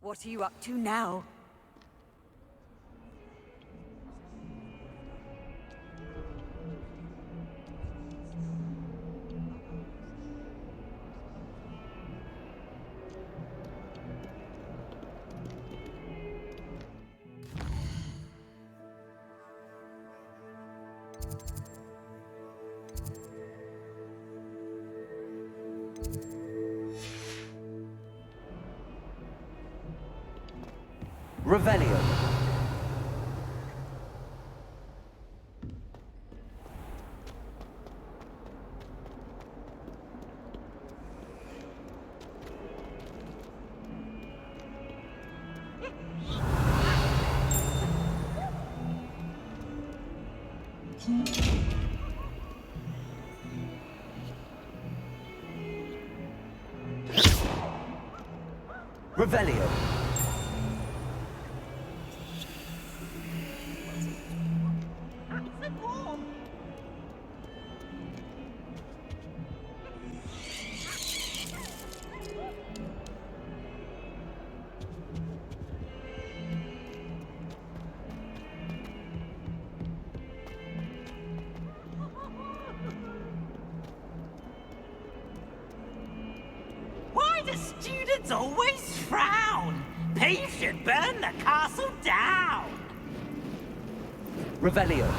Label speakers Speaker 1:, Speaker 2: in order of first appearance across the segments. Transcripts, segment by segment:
Speaker 1: What are you up to now?
Speaker 2: Revelio. Revelio.
Speaker 3: Why do students always frown? Peace should burn the castle down!
Speaker 2: Revelio.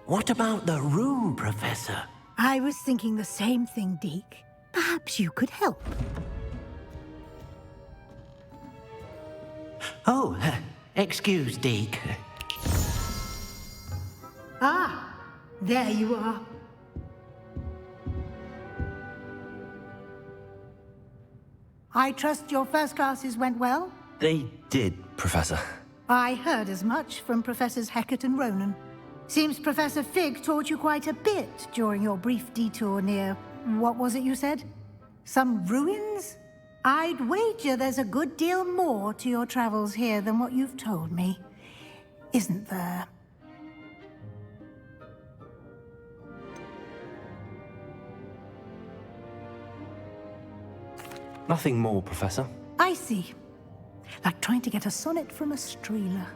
Speaker 4: What about the room, Professor?
Speaker 5: I was thinking the same thing, Deke. Perhaps you could help.
Speaker 4: Oh, excuse, Deke.
Speaker 5: Ah, there you are. I trust your first classes went well?
Speaker 2: They did, Professor.
Speaker 5: I heard as much from Professors Hecat and Ronan. Seems Professor Fig taught you quite a bit during your brief detour near... what was it you said? Some ruins? I'd wager there's a good deal more to your travels here than what you've told me. Isn't there?
Speaker 2: Nothing more, Professor.
Speaker 5: I see. Like trying to get a sonnet from a streeler.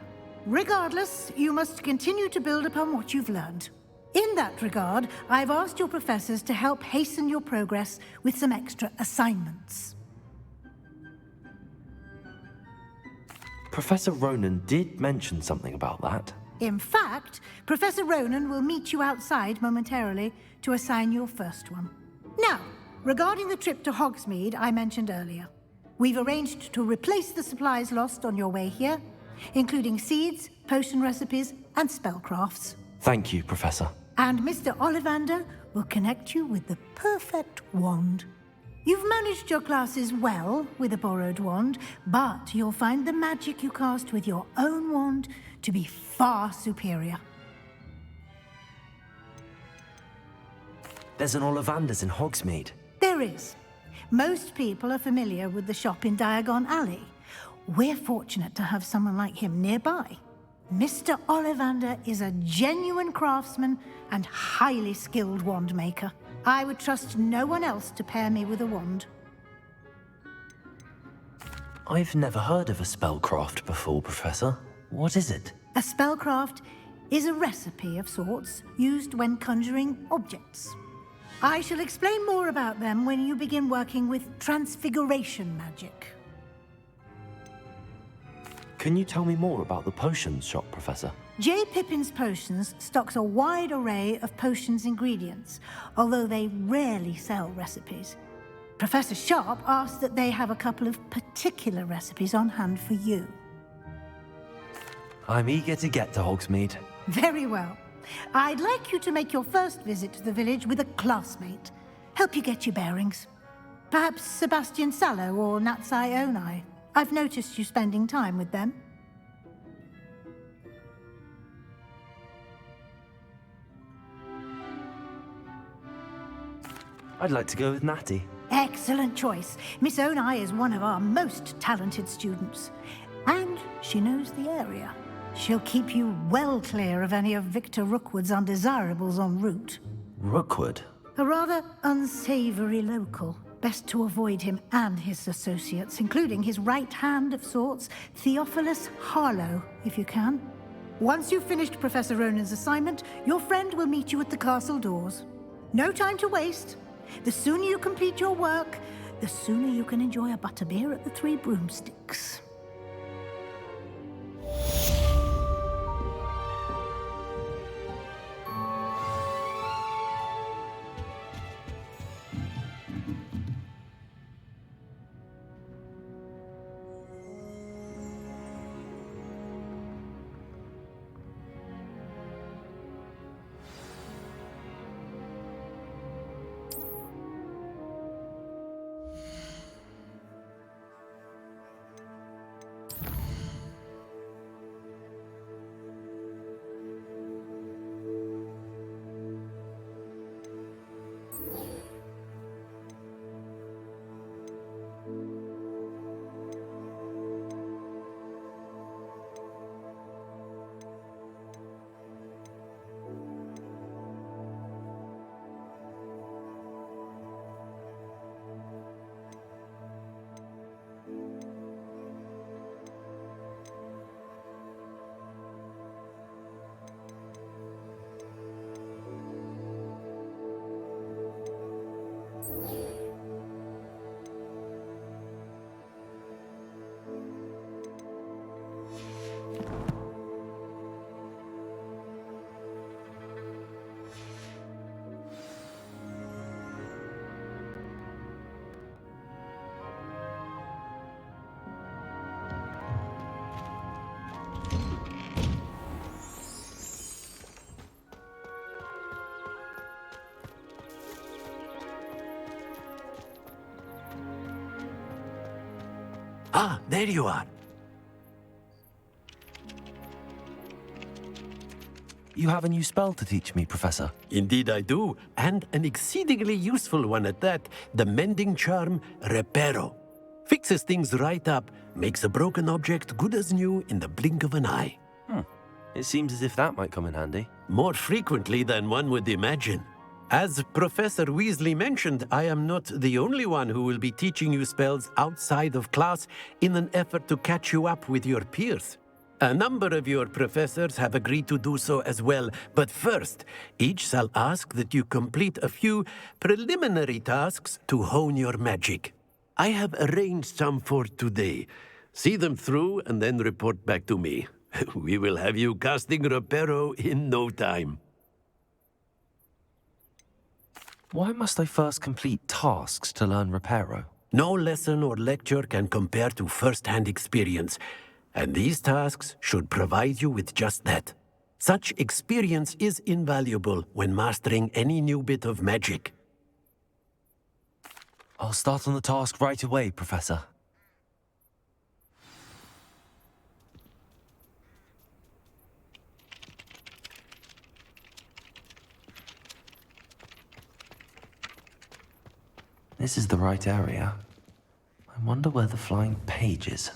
Speaker 5: Regardless, you must continue to build upon what you've learned. In that regard, I've asked your professors to help hasten your progress with some extra assignments.
Speaker 2: Professor Ronan did mention something about that.
Speaker 5: In fact, Professor Ronan will meet you outside momentarily to assign your first one. Now, regarding the trip to Hogsmeade I mentioned earlier, we've arranged to replace the supplies lost on your way here, including seeds, potion recipes, and spellcrafts.
Speaker 2: Thank you, Professor.
Speaker 5: And Mr. Ollivander will connect you with the perfect wand. You've managed your classes well with a borrowed wand, but you'll find the magic you cast with your own wand to be far superior.
Speaker 2: There's an Ollivander's in Hogsmeade.
Speaker 5: There is. Most people are familiar with the shop in Diagon Alley. We're fortunate to have someone like him nearby. Mr. Ollivander is a genuine craftsman and highly skilled wand maker. I would trust no one else to pair me with a wand.
Speaker 2: I've never heard of a spellcraft before, Professor. What is it?
Speaker 5: A spellcraft is a recipe of sorts used when conjuring objects. I shall explain more about them when you begin working with transfiguration magic.
Speaker 2: Can you tell me more about the potions shop, Professor?
Speaker 5: J. Pippin's Potions stocks a wide array of potions ingredients, although they rarely sell recipes. Professor Sharp asked that they have a couple of particular recipes on hand for you.
Speaker 2: I'm eager to get to Hogsmeade.
Speaker 5: Very well. I'd like you to make your first visit to the village with a classmate. Help you get your bearings. Perhaps Sebastian Sallow or Natsai Onai. I've noticed you spending time with them.
Speaker 2: I'd like to go with Natty.
Speaker 5: Excellent choice. Miss Onai is one of our most talented students. And she knows the area. She'll keep you well clear of any of Victor Rookwood's undesirables en route.
Speaker 2: Rookwood?
Speaker 5: A rather unsavory local. Best to avoid him and his associates, including his right hand of sorts, Theophilus Harlow, if you can. Once you've finished Professor Ronan's assignment, your friend will meet you at the castle doors. No time to waste. The sooner you complete your work, the sooner you can enjoy a butterbeer at the Three Broomsticks.
Speaker 4: Ah, there you are.
Speaker 2: You have a new spell to teach me, Professor.
Speaker 4: Indeed I do, and an exceedingly useful one at that, the mending charm Reparo. Fixes things right up, makes a broken object good as new in the blink of an eye.
Speaker 2: It seems as if that might come in handy.
Speaker 4: More frequently than one would imagine. As Professor Weasley mentioned, I am not the only one who will be teaching you spells outside of class in an effort to catch you up with your peers. A number of your professors have agreed to do so as well, but first, each shall ask that you complete a few preliminary tasks to hone your magic. I have arranged some for today. See them through and then report back to me. We will have you casting Reparo in no time.
Speaker 2: Why must I first complete tasks to learn Reparo?
Speaker 4: No lesson or lecture can compare to first-hand experience, and these tasks should provide you with just that. Such experience is invaluable when mastering any new bit of magic.
Speaker 2: I'll start on the task right away, Professor. This is the right area. I wonder where the flying page is.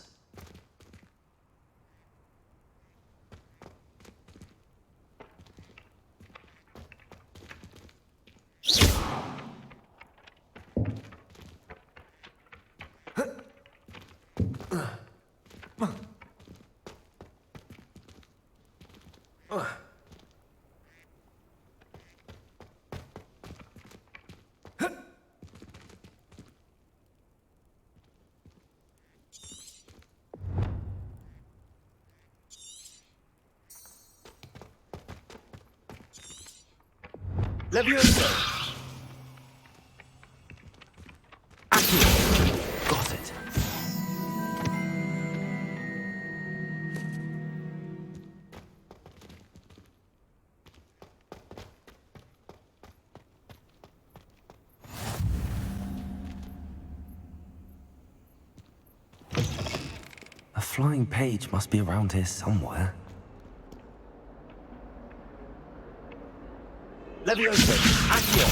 Speaker 4: Leviosa!
Speaker 2: Accio! Got it. A flying page must be around here somewhere.
Speaker 4: Leviosa! Accio!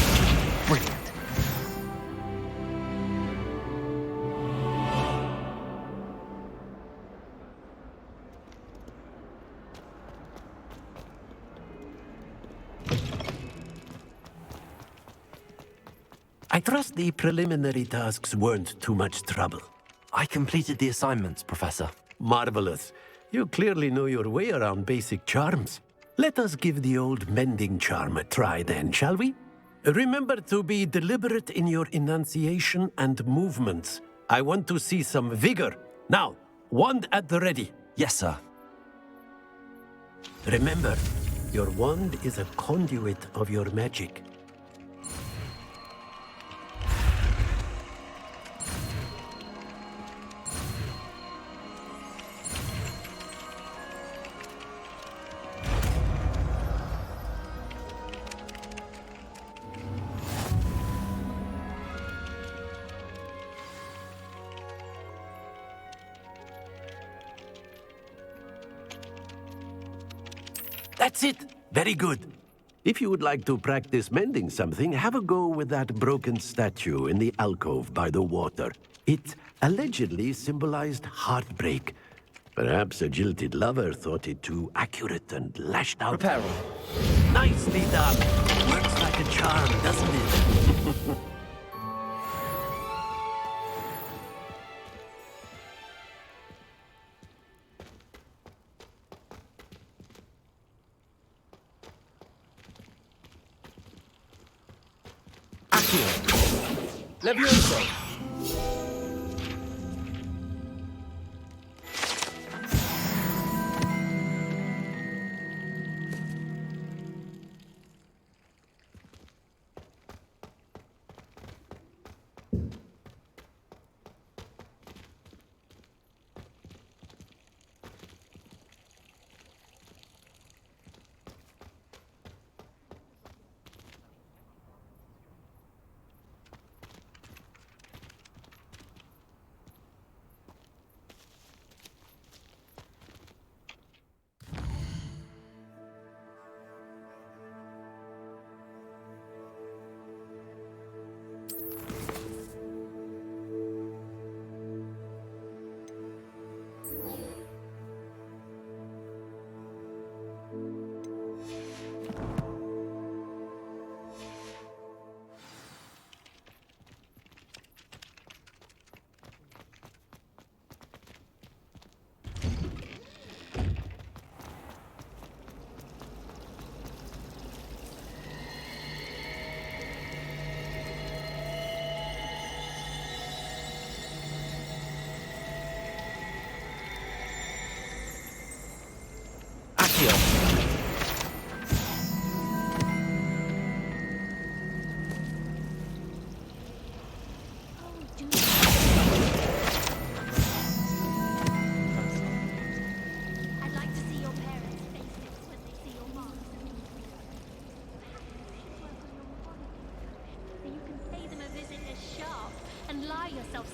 Speaker 2: Brilliant.
Speaker 4: I trust the preliminary tasks weren't too much trouble.
Speaker 2: I completed the assignments, Professor.
Speaker 4: Marvelous. You clearly know your way around basic charms. Let us give the old mending charm a try then, shall we? Remember to be deliberate in your enunciation and movements. I want to see some vigor. Now, wand at the ready.
Speaker 2: Yes, sir.
Speaker 4: Remember, your wand is a conduit of your magic. That's it! Very good. If you would like to practice mending something, have a go with that broken statue in the alcove by the water. It allegedly symbolized heartbreak. Perhaps a jilted lover thought it too accurate and lashed out.
Speaker 2: Reparo.
Speaker 4: Nicely done! Works like a charm, doesn't it? Leviosa!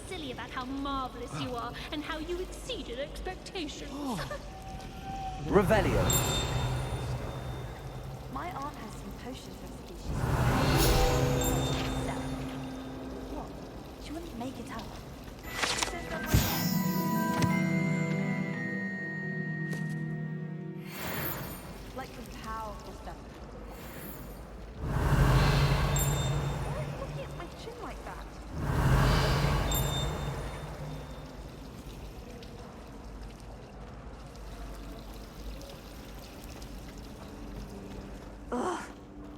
Speaker 1: Silly about how marvelous you are and how you exceeded expectations.
Speaker 2: Revelio.
Speaker 6: My aunt has some potion recipes. What? She wouldn't make it up. She says that like the powerful stuff. Why are you looking at my chin like that?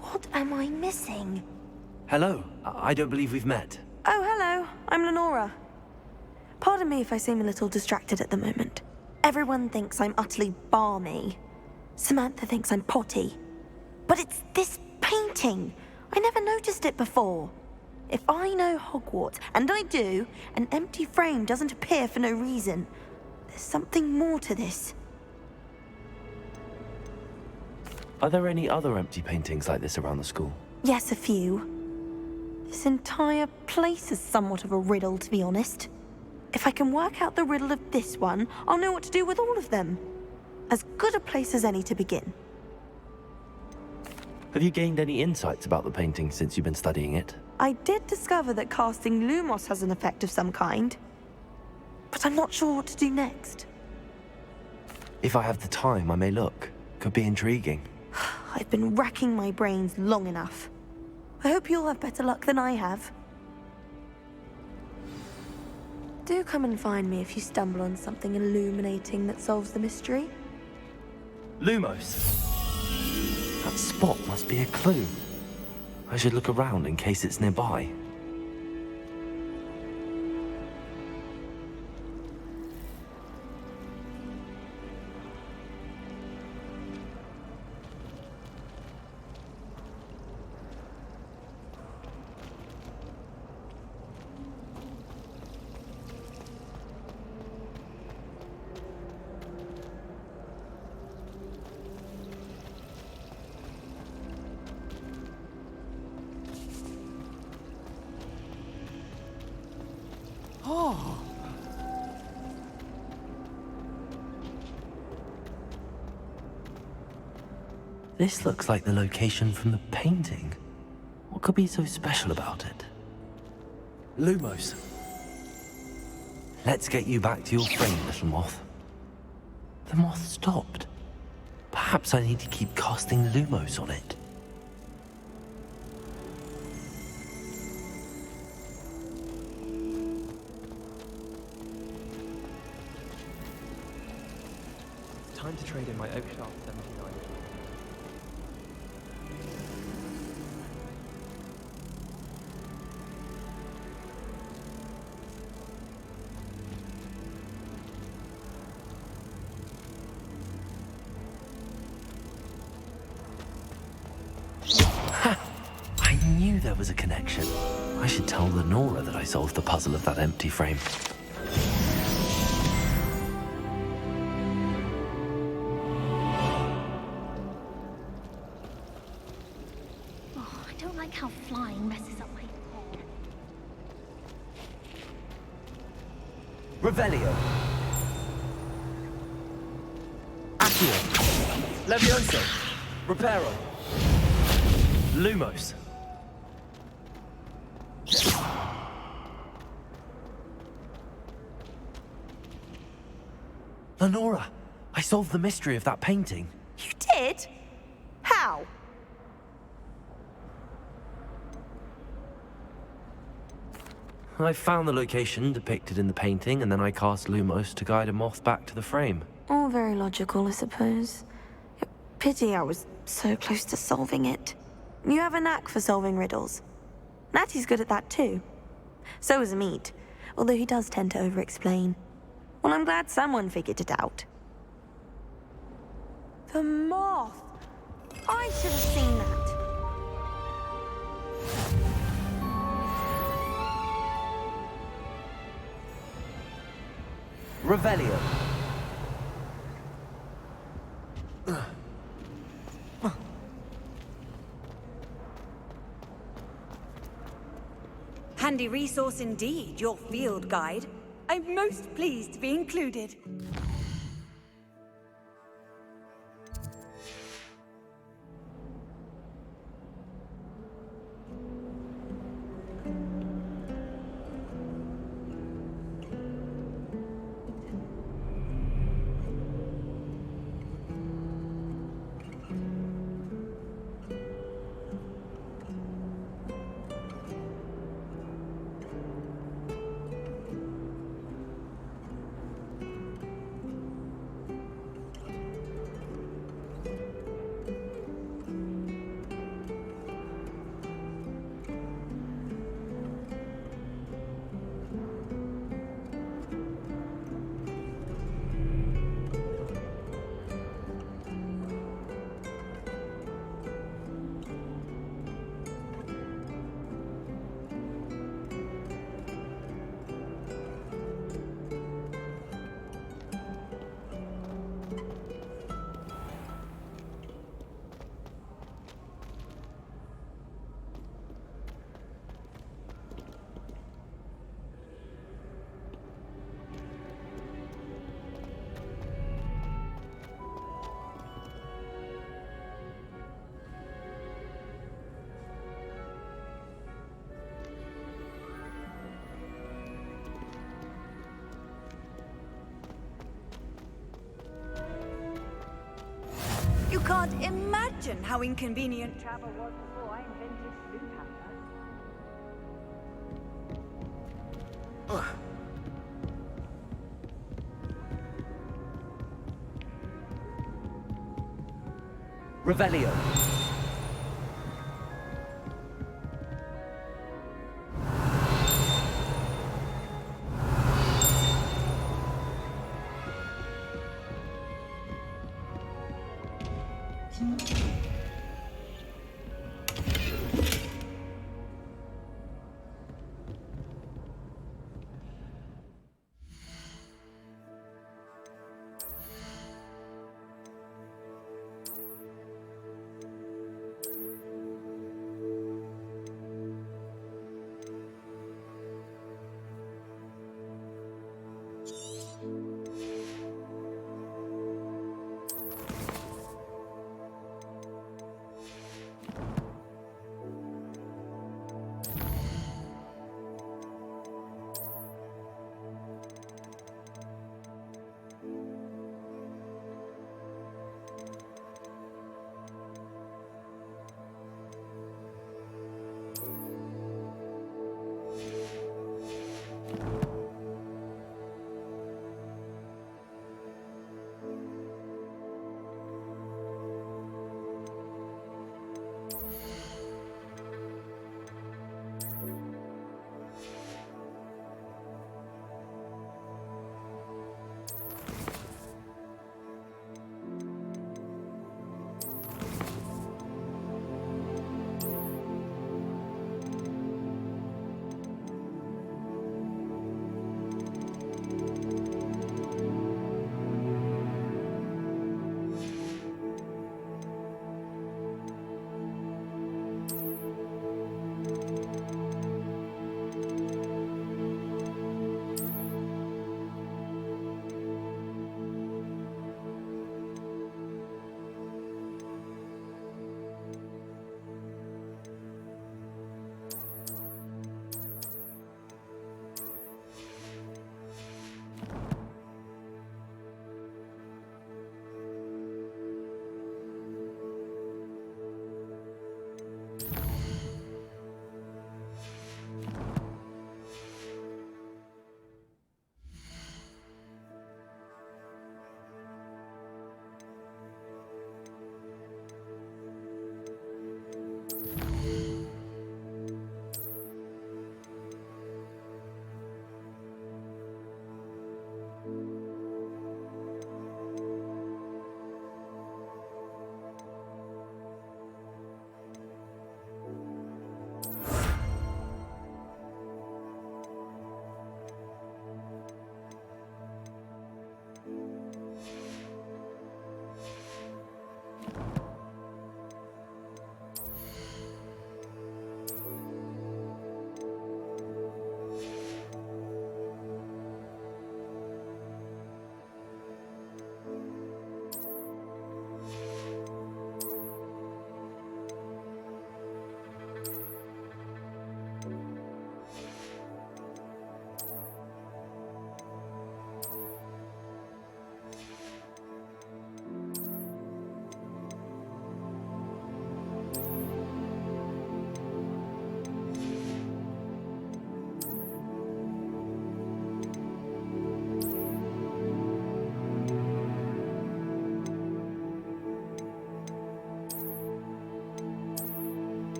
Speaker 7: What am I missing?
Speaker 2: Hello. I don't believe we've met.
Speaker 7: Oh, hello. I'm Lenora. Pardon me if I seem a little distracted at the moment. Everyone thinks I'm utterly balmy. Samantha thinks I'm potty. But it's this painting. I never noticed it before. If I know Hogwarts, and I do, an empty frame doesn't appear for no reason. There's something more to this.
Speaker 2: Are there any other empty paintings like this around the school?
Speaker 7: Yes, a few. This entire place is somewhat of a riddle, to be honest. If I can work out the riddle of this one, I'll know what to do with all of them. As good a place as any to begin.
Speaker 2: Have you gained any insights about the painting since you've been studying it?
Speaker 7: I did discover that casting Lumos has an effect of some kind, but I'm not sure what to do next.
Speaker 2: If I have the time, I may look. Could be intriguing.
Speaker 7: I've been racking my brains long enough. I hope you'll have better luck than I have. Do come and find me if you stumble on something illuminating that solves the mystery.
Speaker 2: Lumos! That spot must be a clue. I should look around in case it's nearby. This looks like the location from the painting. What could be so special about it? Lumos. Let's get you back to your frame, little moth. The moth stopped. Perhaps I need to keep casting Lumos on it.
Speaker 8: Time to trade in my Oak Shaft 79.
Speaker 2: I knew there was a connection. I should tell Lenora that I solved the puzzle of that empty frame.
Speaker 1: Oh, I don't like how flying messes up my hair.
Speaker 2: Revelio. Accio. Levioso. Reparo. Lumos. Lenora, I solved the mystery of that painting.
Speaker 7: You did? How?
Speaker 2: I found the location depicted in the painting, and then I cast Lumos to guide a moth back to the frame.
Speaker 7: All very logical, I suppose. Pity I was so close to solving it. You have a knack for solving riddles. Natty's good at that too. So is Meat, although he does tend to over-explain. Well, I'm glad someone figured it out. The moth! I should have seen that.
Speaker 2: Revelio.
Speaker 6: Handy resource indeed, your field guide. I'm most pleased to be included. Can't imagine how inconvenient travel was before I invented sleep apparatus.
Speaker 9: Revelio.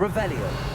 Speaker 9: Revelio.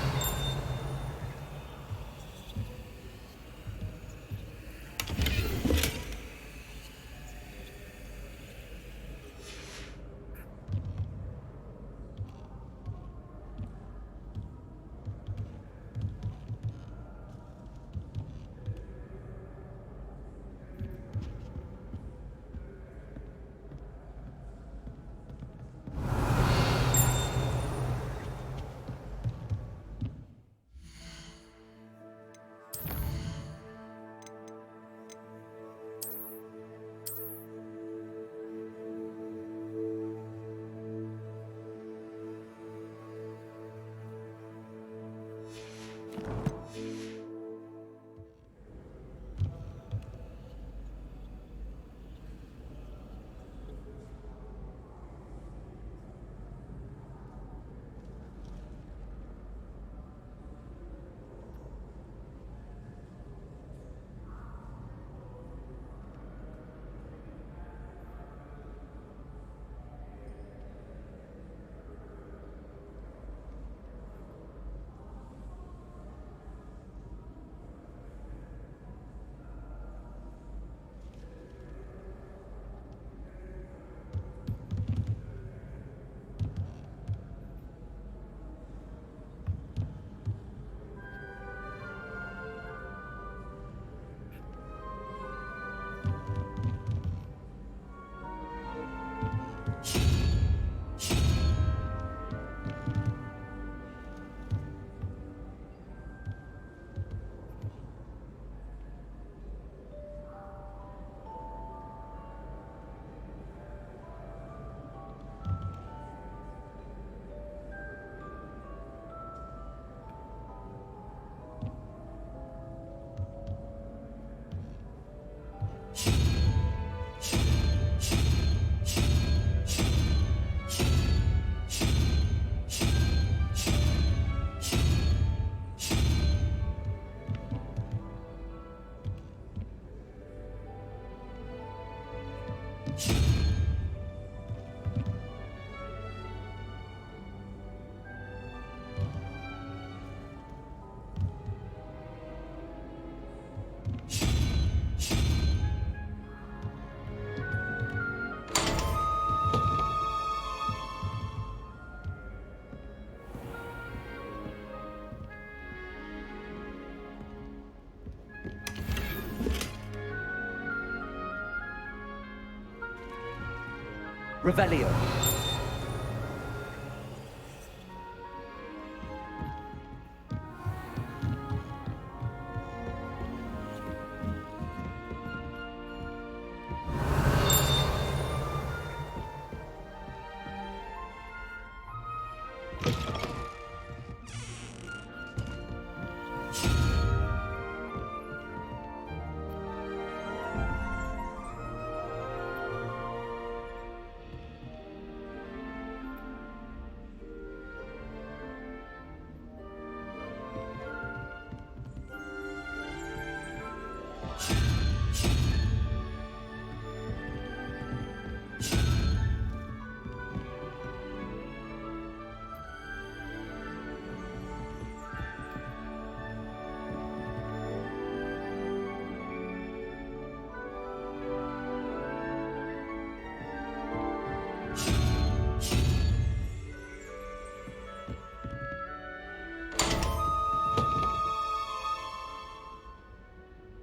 Speaker 9: Revelio.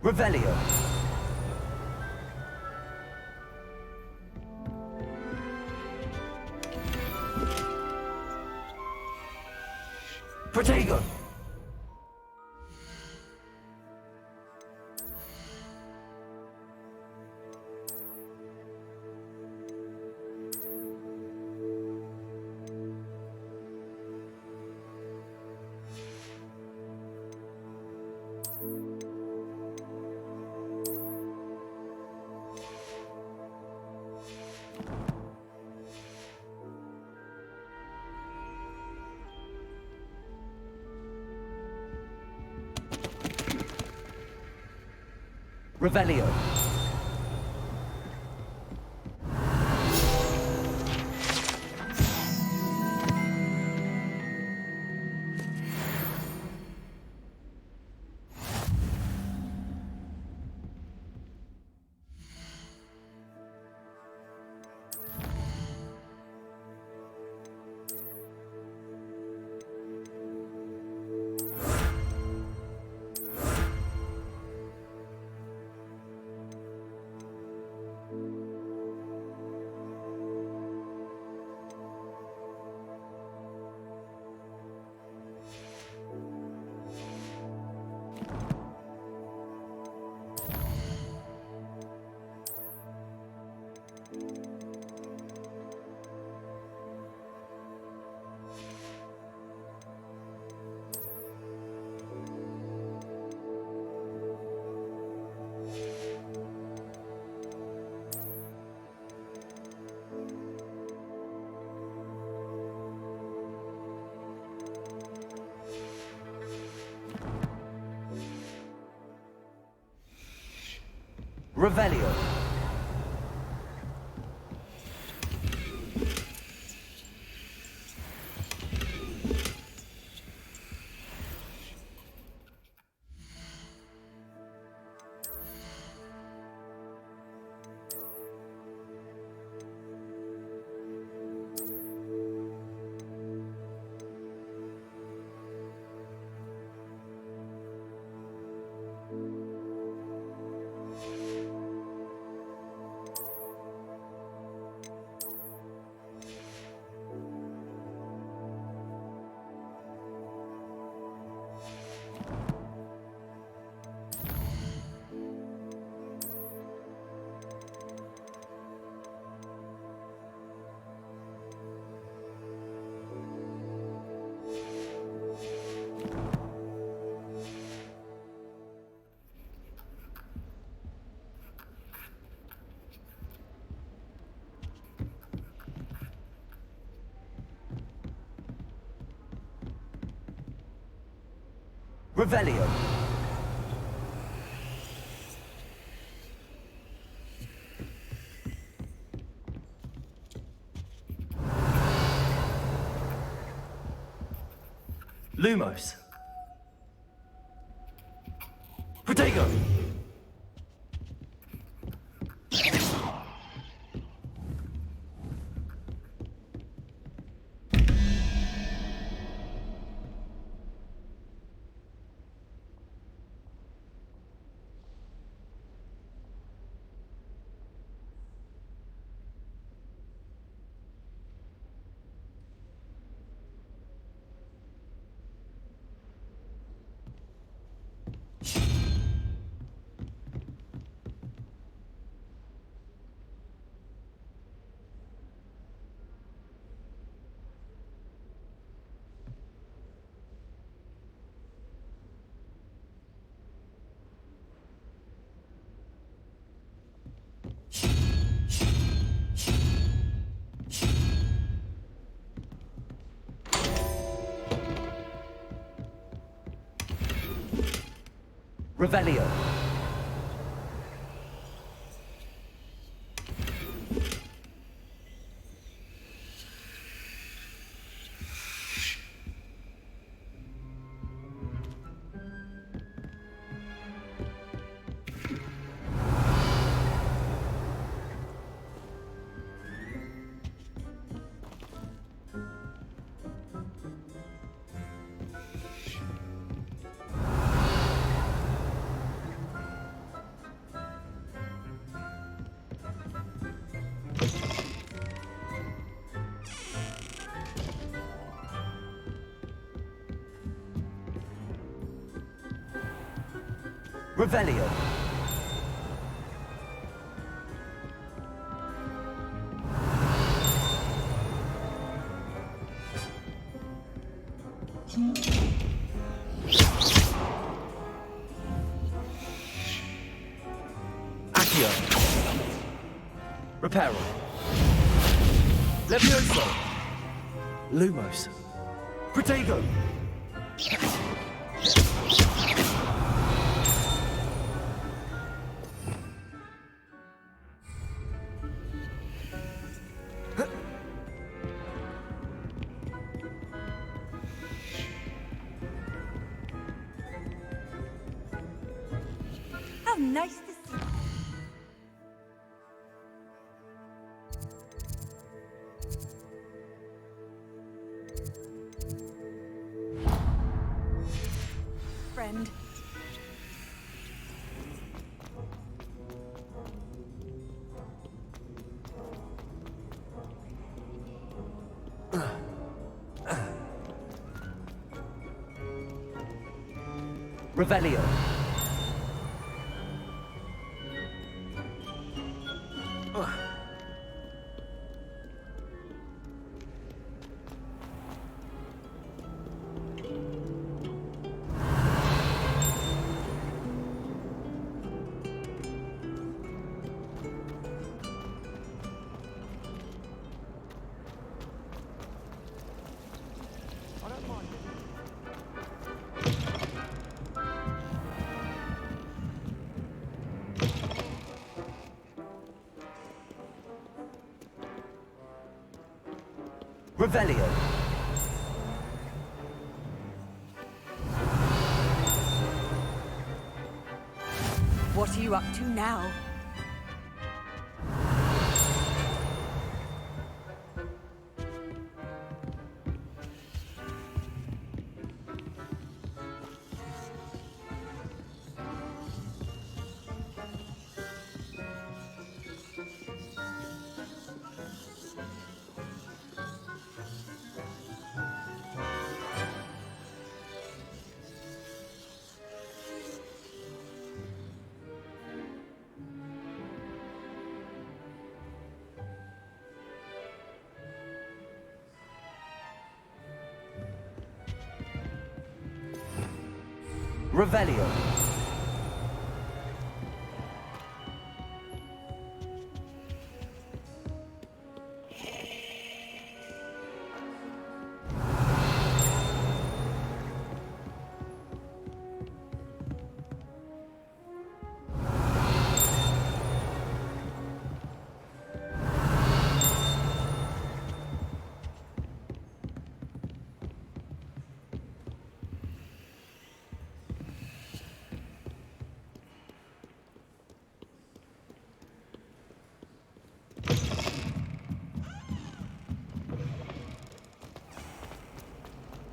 Speaker 9: Revelio. Protego. Revelio. Revelio. Revelio. Lumos. Protego. Revelio. Revelio. Accio. Reparo. Levioso. Lumos. Protego.
Speaker 6: How nice to see. Friend.
Speaker 9: Revelio.
Speaker 8: I don't mind.
Speaker 9: Revelio.
Speaker 6: What are you up to now?
Speaker 9: Revelio.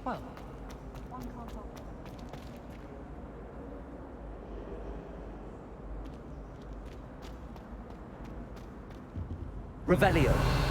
Speaker 8: Well,
Speaker 9: Revelio.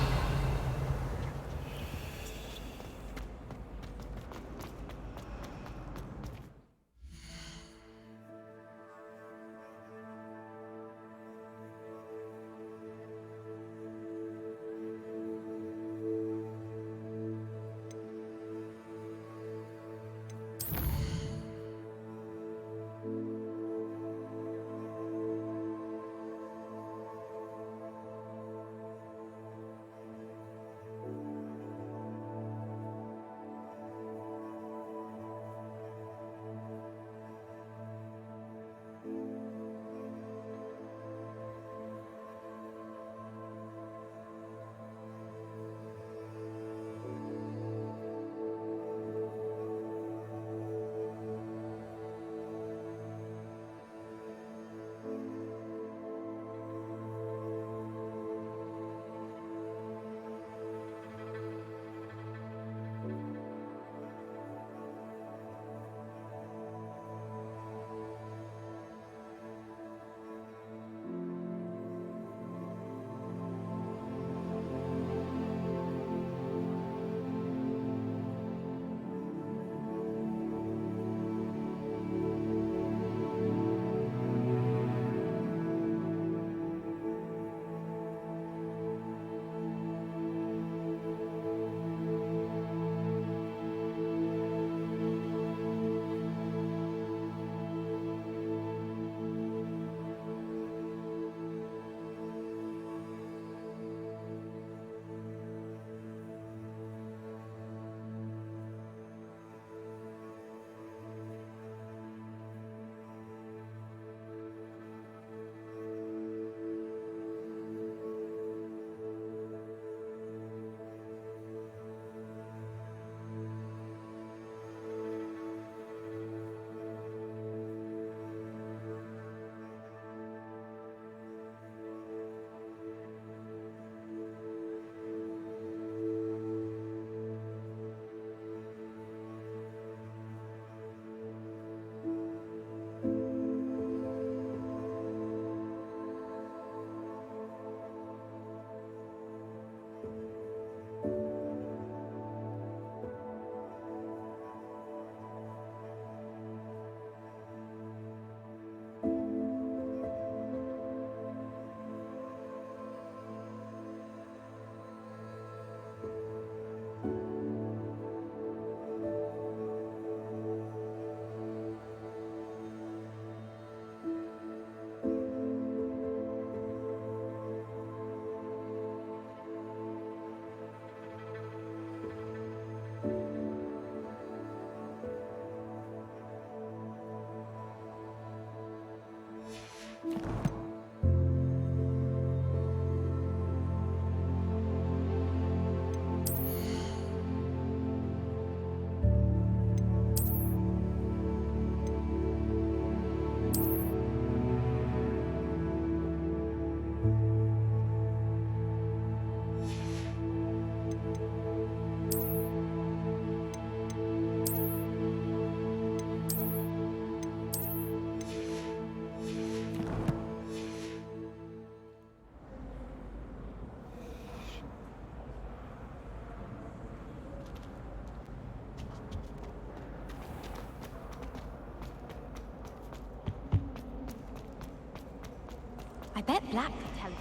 Speaker 1: bet Black could tell you.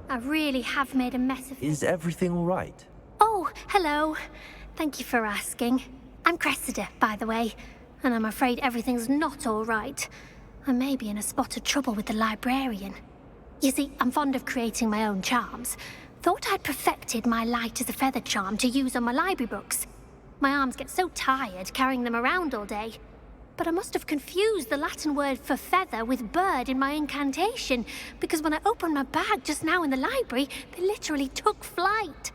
Speaker 1: I really have made a mess of it.
Speaker 9: Is everything all right?
Speaker 1: Oh, hello. Thank you for asking. I'm Cressida, by the way, and I'm afraid everything's not all right. I may be in a spot of trouble with the librarian. You see, I'm fond of creating my own charms. Thought I'd perfected my light as a feather charm to use on my library books. My arms get so tired carrying them around all day. But I must have confused the Latin word for feather with bird in my incantation, because when I opened my bag just now in the library, they literally took flight.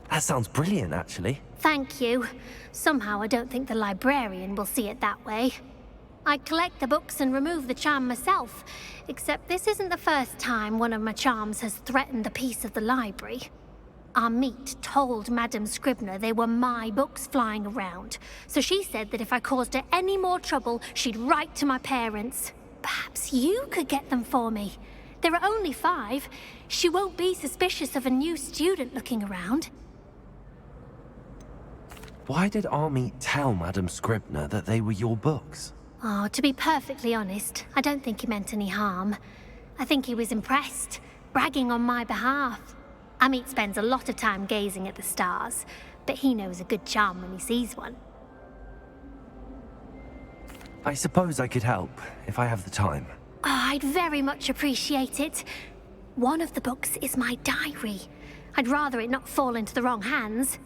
Speaker 9: That sounds brilliant, actually.
Speaker 1: Thank you. Somehow I don't think the librarian will see it that way. I collect the books and remove the charm myself, except this isn't the first time one of my charms has threatened the peace of the library. Our meet told Madame Scribner they were my books flying around, so she said that if I caused her any more trouble, she'd write to my parents. Perhaps you could get them for me. There are only 5. She won't be suspicious of a new student looking around.
Speaker 9: Why did Army tell Madame Scribner that they were your books?
Speaker 1: Oh, to be perfectly honest, I don't think he meant any harm. I think he was impressed, bragging on my behalf. Amit spends a lot of time gazing at the stars, but he knows a good charm when he sees one.
Speaker 9: I suppose I could help, if I have the time.
Speaker 1: Oh, I'd very much appreciate it. One of the books is my diary. I'd rather it not fall into the wrong hands.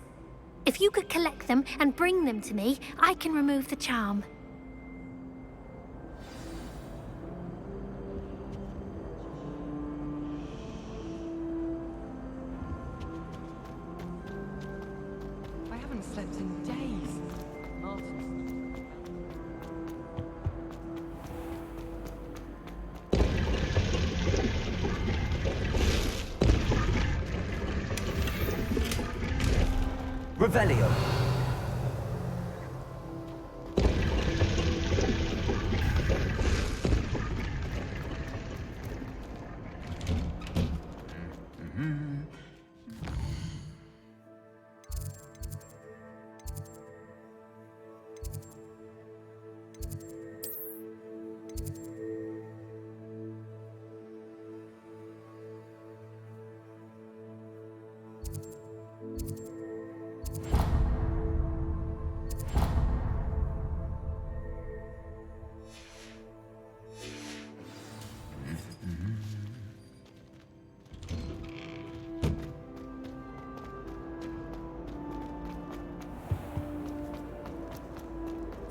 Speaker 1: If you could collect them and bring them to me, I can remove the charm.
Speaker 8: I haven't slept in days. Martin.
Speaker 9: Revelio.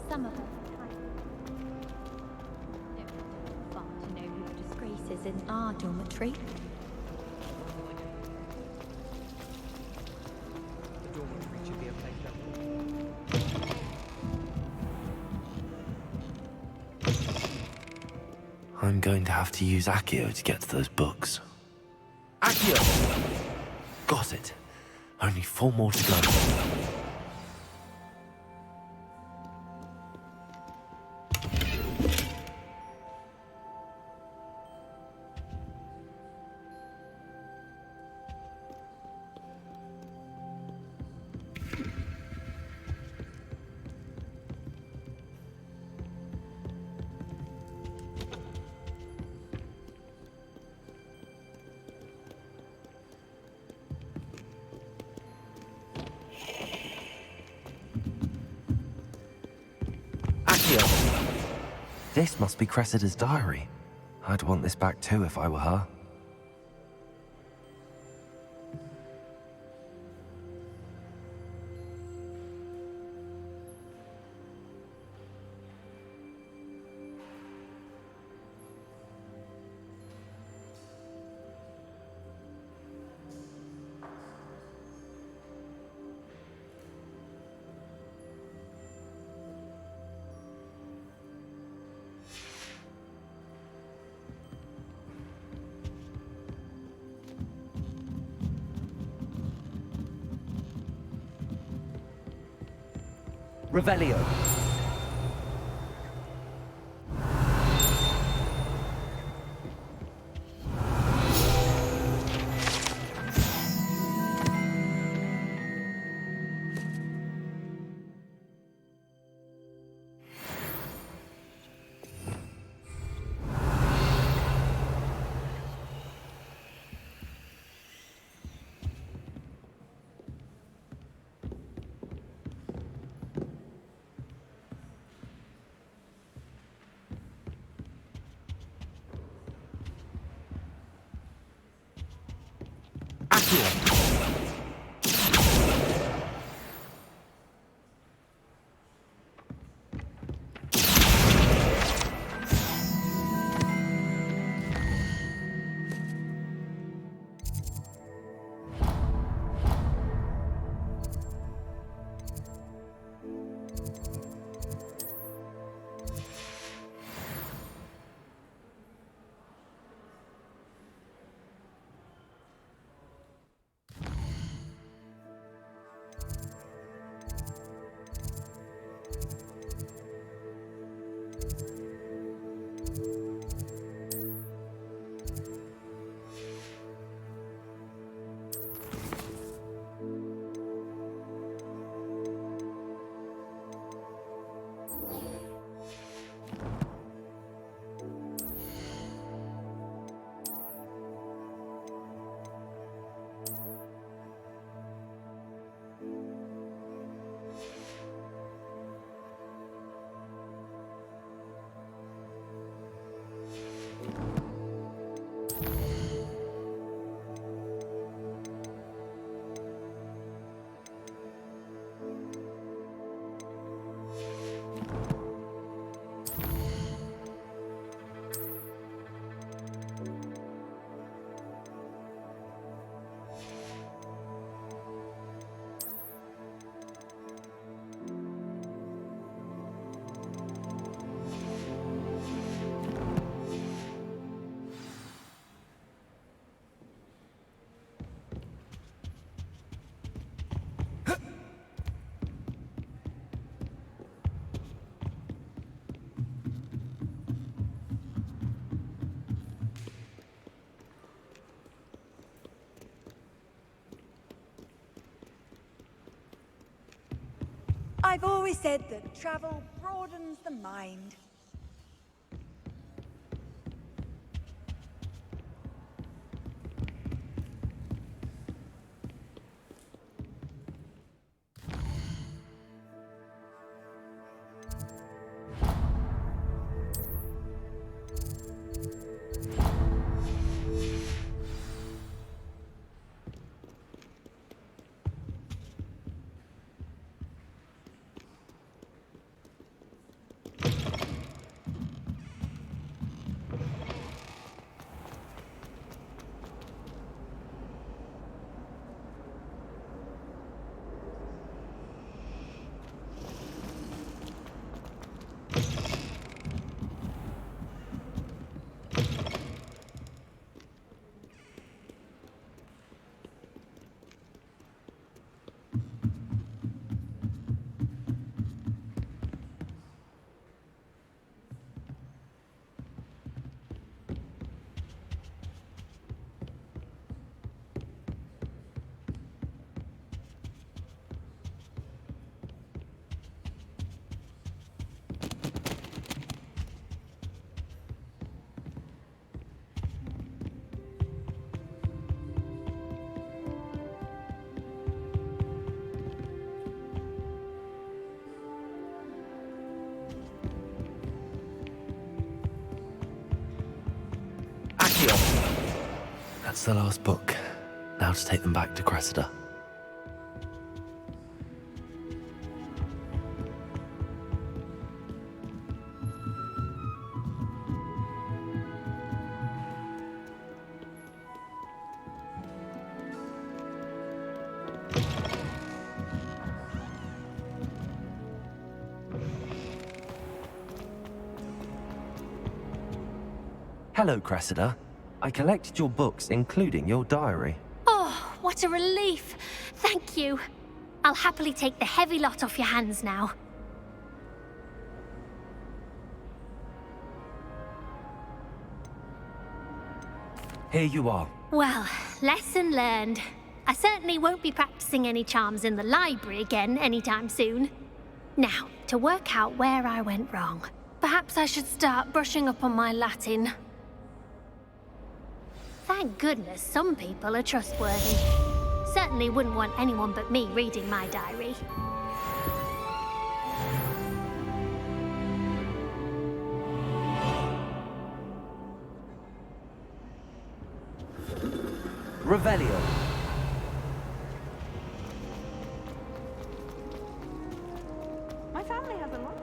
Speaker 1: Some of us don't far to know your disgraces in our dormitory.
Speaker 8: The dormitory should be a playground.
Speaker 2: I'm going to have to use Accio to get to those books.
Speaker 9: Accio!
Speaker 2: Got it. Only 4 more to go.
Speaker 9: This must be Cressida's diary. I'd want this back too if I were her. Revelio.
Speaker 6: I've always said that travel broadens the mind.
Speaker 2: That's the last book. Now to take them back to Cressida. Hello, Cressida. I collected your books, including your diary.
Speaker 1: Oh, what a relief. Thank you. I'll happily take the heavy lot off your hands now.
Speaker 2: Here you are.
Speaker 1: Well, lesson learned. I certainly won't be practicing any charms in the library again anytime soon. Now, to work out where I went wrong. Perhaps I should start brushing up on my Latin. Thank goodness some people are trustworthy. Certainly wouldn't want anyone but me reading my diary.
Speaker 2: Revelio.
Speaker 7: My family has a lot.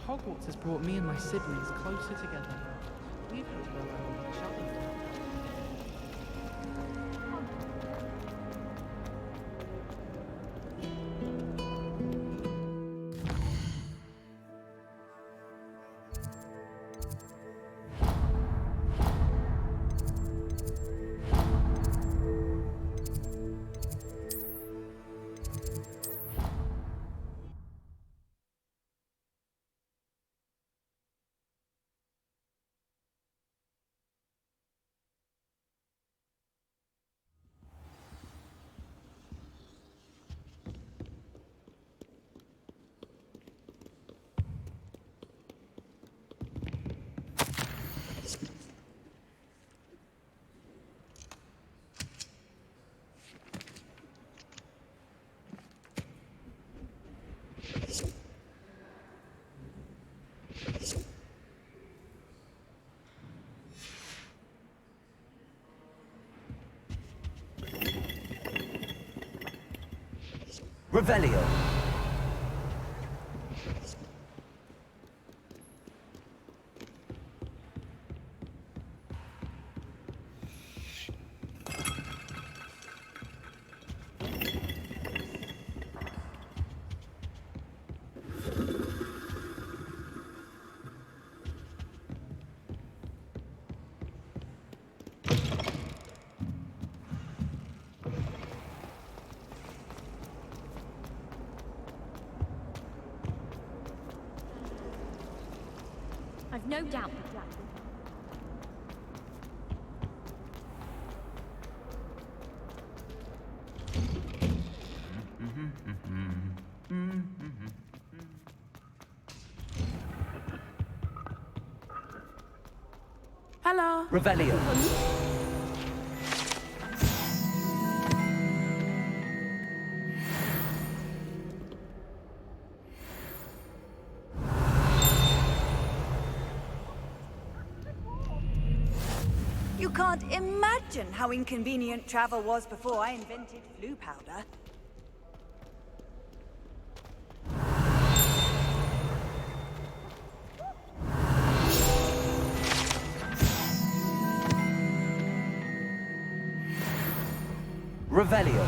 Speaker 8: Hogwarts has brought me and my siblings closer together. We've had to rely on each other.
Speaker 2: Revelio.
Speaker 1: I've no doubt that
Speaker 10: Hello.
Speaker 2: Revelio.
Speaker 6: You can't imagine how inconvenient travel was before I invented flu powder.
Speaker 2: Revelio.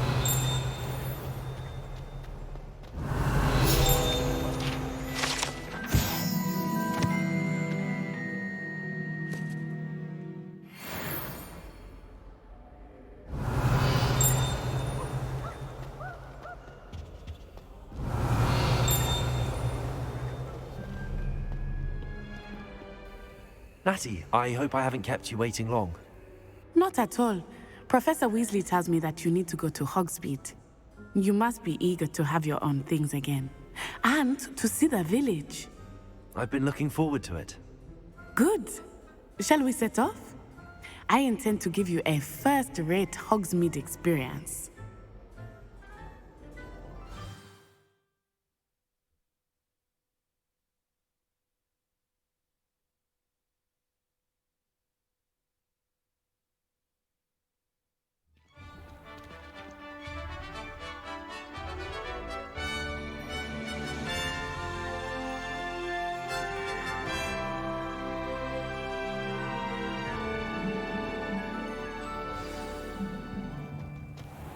Speaker 2: Natty, I hope I haven't kept you waiting long.
Speaker 10: Not at all. Professor Weasley tells me that you need to go to Hogsmeade. You must be eager to have your own things again. And to see the village.
Speaker 9: I've been looking forward to it.
Speaker 10: Good. Shall we set off? I intend to give you a first-rate Hogsmeade experience.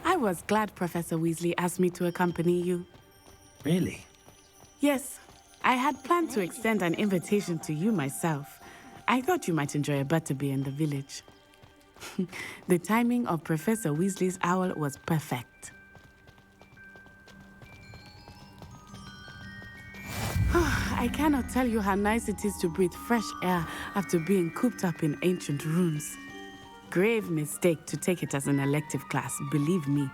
Speaker 10: I was glad Professor Weasley asked me to accompany you.
Speaker 9: Really?
Speaker 10: Yes, I had planned to extend an invitation to you myself. I thought you might enjoy a butterbeer in the village. The timing of Professor Weasley's owl was perfect. I cannot tell you how nice it is to breathe fresh air after being cooped up in ancient ruins. Grave mistake to take it as an elective class, believe me.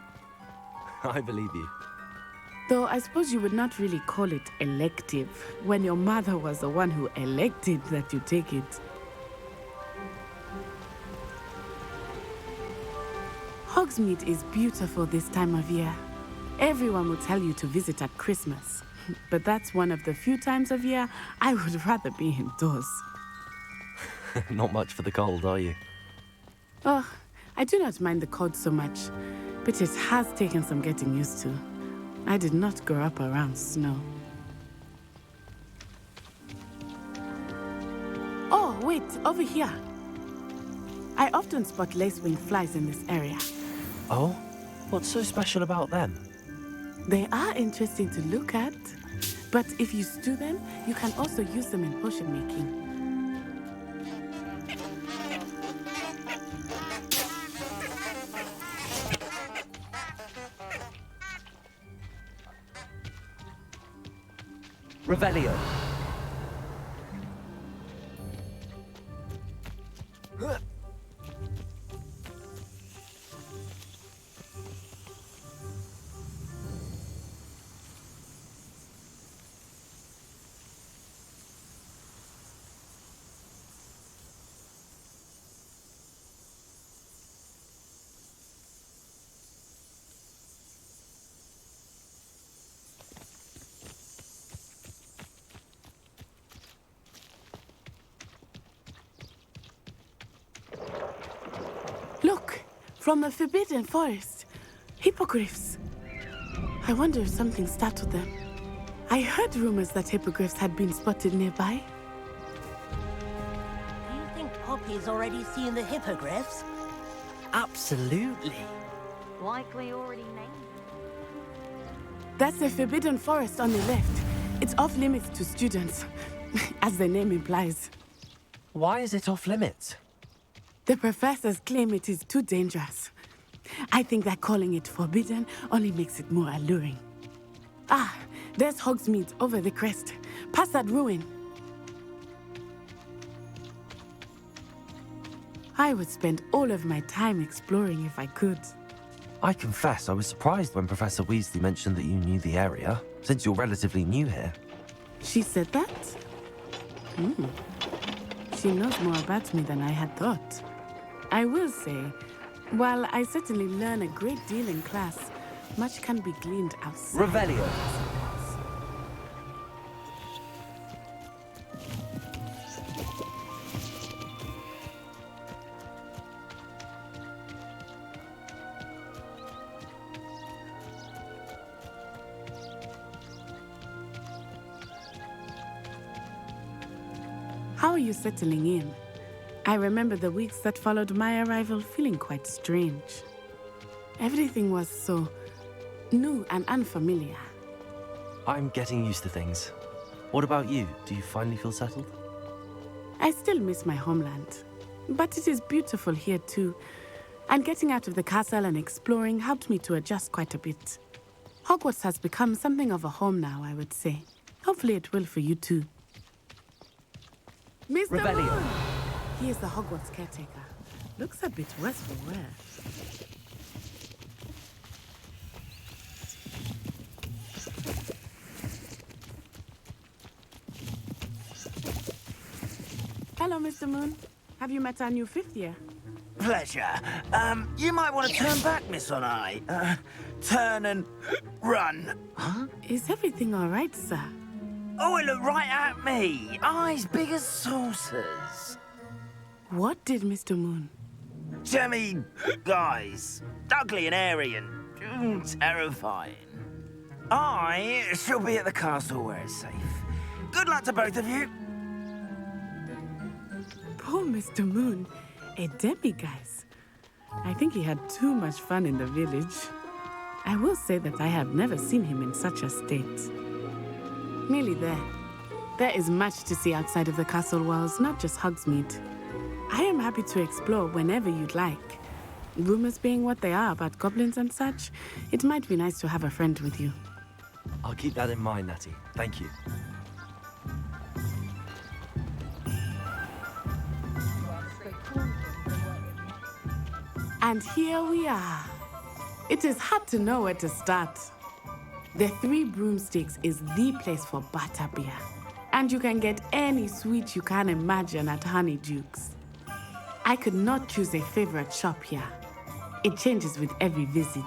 Speaker 9: I believe you.
Speaker 10: Though I suppose you would not really call it elective when your mother was the one who elected that you take it. Hogsmeade is beautiful this time of year. Everyone will tell you to visit at Christmas. But that's one of the few times of year I would rather be indoors.
Speaker 9: Not much for the cold, are you?
Speaker 10: Oh, I do not mind the cold so much, but it has taken some getting used to. I did not grow up around snow. Oh, wait, over here. I often spot lacewing flies in this area.
Speaker 9: Oh? What's so special about them?
Speaker 10: They are interesting to look at, but if you stew them, you can also use them in potion making.
Speaker 2: Revelio.
Speaker 10: Look, from the Forbidden Forest. Hippogriffs. I wonder if something startled them. I heard rumors that hippogriffs had been spotted nearby.
Speaker 3: Do you think Poppy's already seen the hippogriffs? Absolutely.
Speaker 7: Likely already named.
Speaker 10: That's the Forbidden Forest on the left. It's off limits to students, as the name implies.
Speaker 9: Why is it off limits?
Speaker 10: The professors claim it is too dangerous. I think that calling it forbidden only makes it more alluring. Ah, there's Hogsmeade over the crest, past that ruin. I would spend all of my time exploring if I could.
Speaker 9: I confess I was surprised when Professor Weasley mentioned that you knew the area, since you're relatively new here.
Speaker 10: She said that? She knows more about me than I had thought. I will say, while I certainly learn a great deal in class, much can be gleaned outside.
Speaker 9: Revelio.
Speaker 10: How are you settling in? I remember the weeks that followed my arrival feeling quite strange. Everything was so new and unfamiliar.
Speaker 9: I'm getting used to things. What about you? Do you finally feel settled?
Speaker 10: I still miss my homeland, but it is beautiful here too. And getting out of the castle and exploring helped me to adjust quite a bit. Hogwarts has become something of a home now, I would say. Hopefully it will for you too. Mr.
Speaker 9: Revelio.
Speaker 10: Moon! He is the Hogwarts caretaker. Looks a bit worse for wear. Hello, Mr. Moon. Have you met our new fifth year?
Speaker 3: Pleasure. You might want to turn back, Miss Onai. Turn and run. Huh?
Speaker 10: Is everything all right, sir?
Speaker 3: Oh, it looked right at me. Eyes big as saucers.
Speaker 10: What did Mr. Moon?
Speaker 3: Jemmy guys. Ugly and airy and terrifying. I shall be at the castle where it's safe. Good luck to both of you.
Speaker 10: Poor Mr. Moon. A demiguise. I think he had too much fun in the village. I will say that I have never seen him in such a state. Nearly there. There is much to see outside of the castle walls, not just Hogsmeade. I am happy to explore whenever you'd like. Rumors being what they are about goblins and such, it might be nice to have a friend with you.
Speaker 9: I'll keep that in mind, Natty. Thank you.
Speaker 10: And here we are. It is hard to know where to start. The Three Broomsticks is the place for butterbeer. And you can get any sweet you can imagine at Honeydukes. I could not choose a favorite shop here. It changes with every visit.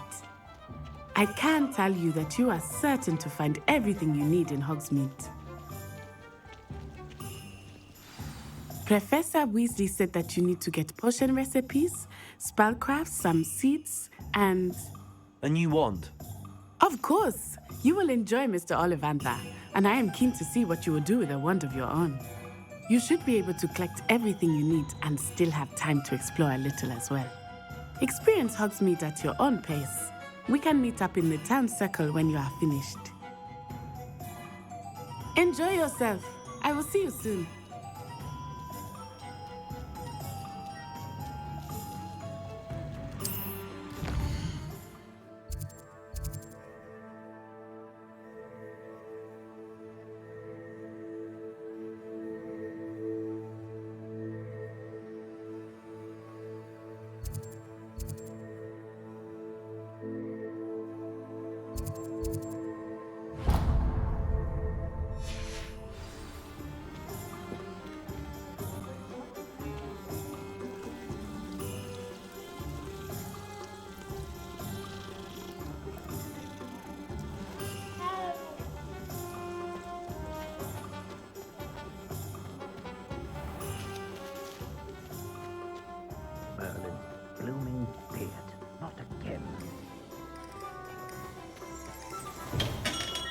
Speaker 10: I can tell you that you are certain to find everything you need in Hogsmeade. Professor Weasley said that you need to get potion recipes, spellcrafts, some seeds, and...
Speaker 9: A new wand?
Speaker 10: Of course! You will enjoy Mr. Ollivander, and I am keen to see what you will do with a wand of your own. You should be able to collect everything you need and still have time to explore a little as well. Experience Hogsmeade at your own pace. We can meet up in the town circle when you are finished. Enjoy yourself. I will see you soon.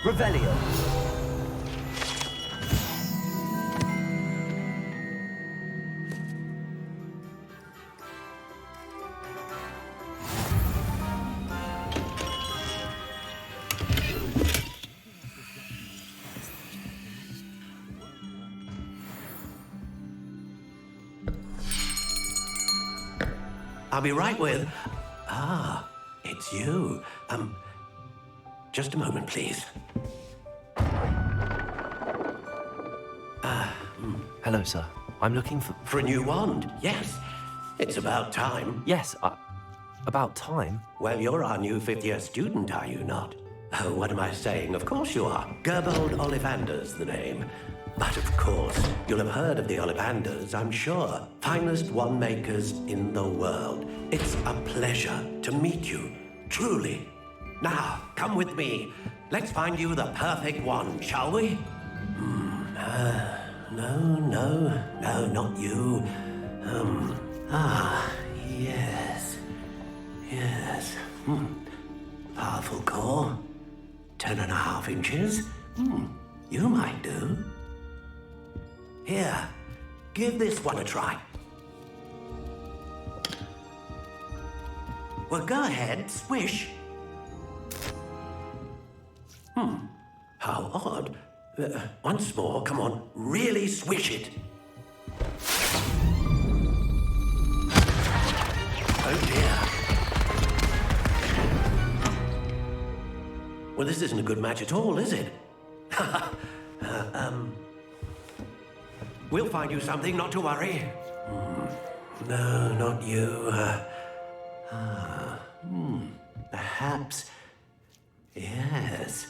Speaker 2: Revelio.
Speaker 4: I'll be right with... Ah, it's you. Just a moment, please.
Speaker 9: Hello, sir. I'm looking for...
Speaker 4: For a new wand, yes. It's about time.
Speaker 9: Yes, about time.
Speaker 4: Well, you're our new fifth-year student, are you not? Oh, what am I saying? Of course you are. Gerbold Ollivander's the name. But of course, you'll have heard of the Ollivanders, I'm sure. Finest wand makers in the world. It's a pleasure to meet you, truly. Now, come with me. Let's find you the perfect wand, shall we? No, not you. Yes. Powerful core. 10.5 inches. You might do. Here, give this one a try. Well, go ahead, swish. How odd. Once more, come on, really swish it. Oh dear. Well, this isn't a good match at all, is it? We'll find you something, not to worry. No, not you. Perhaps. Yes.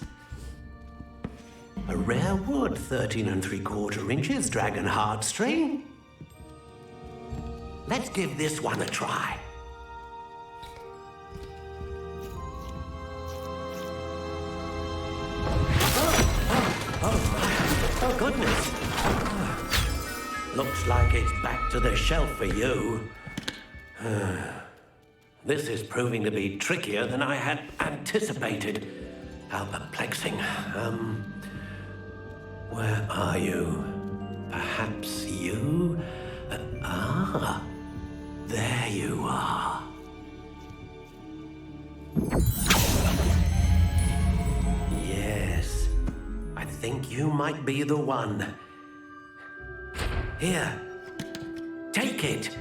Speaker 4: A rare wood, 13 3/4 inches, dragon heartstring. Let's give this one a try. Oh, goodness. Looks like it's back to the shelf for you. This is proving to be trickier than I had anticipated. How perplexing. Where are you? Perhaps you? There you are. Yes, I think you might be the one. Here, take it.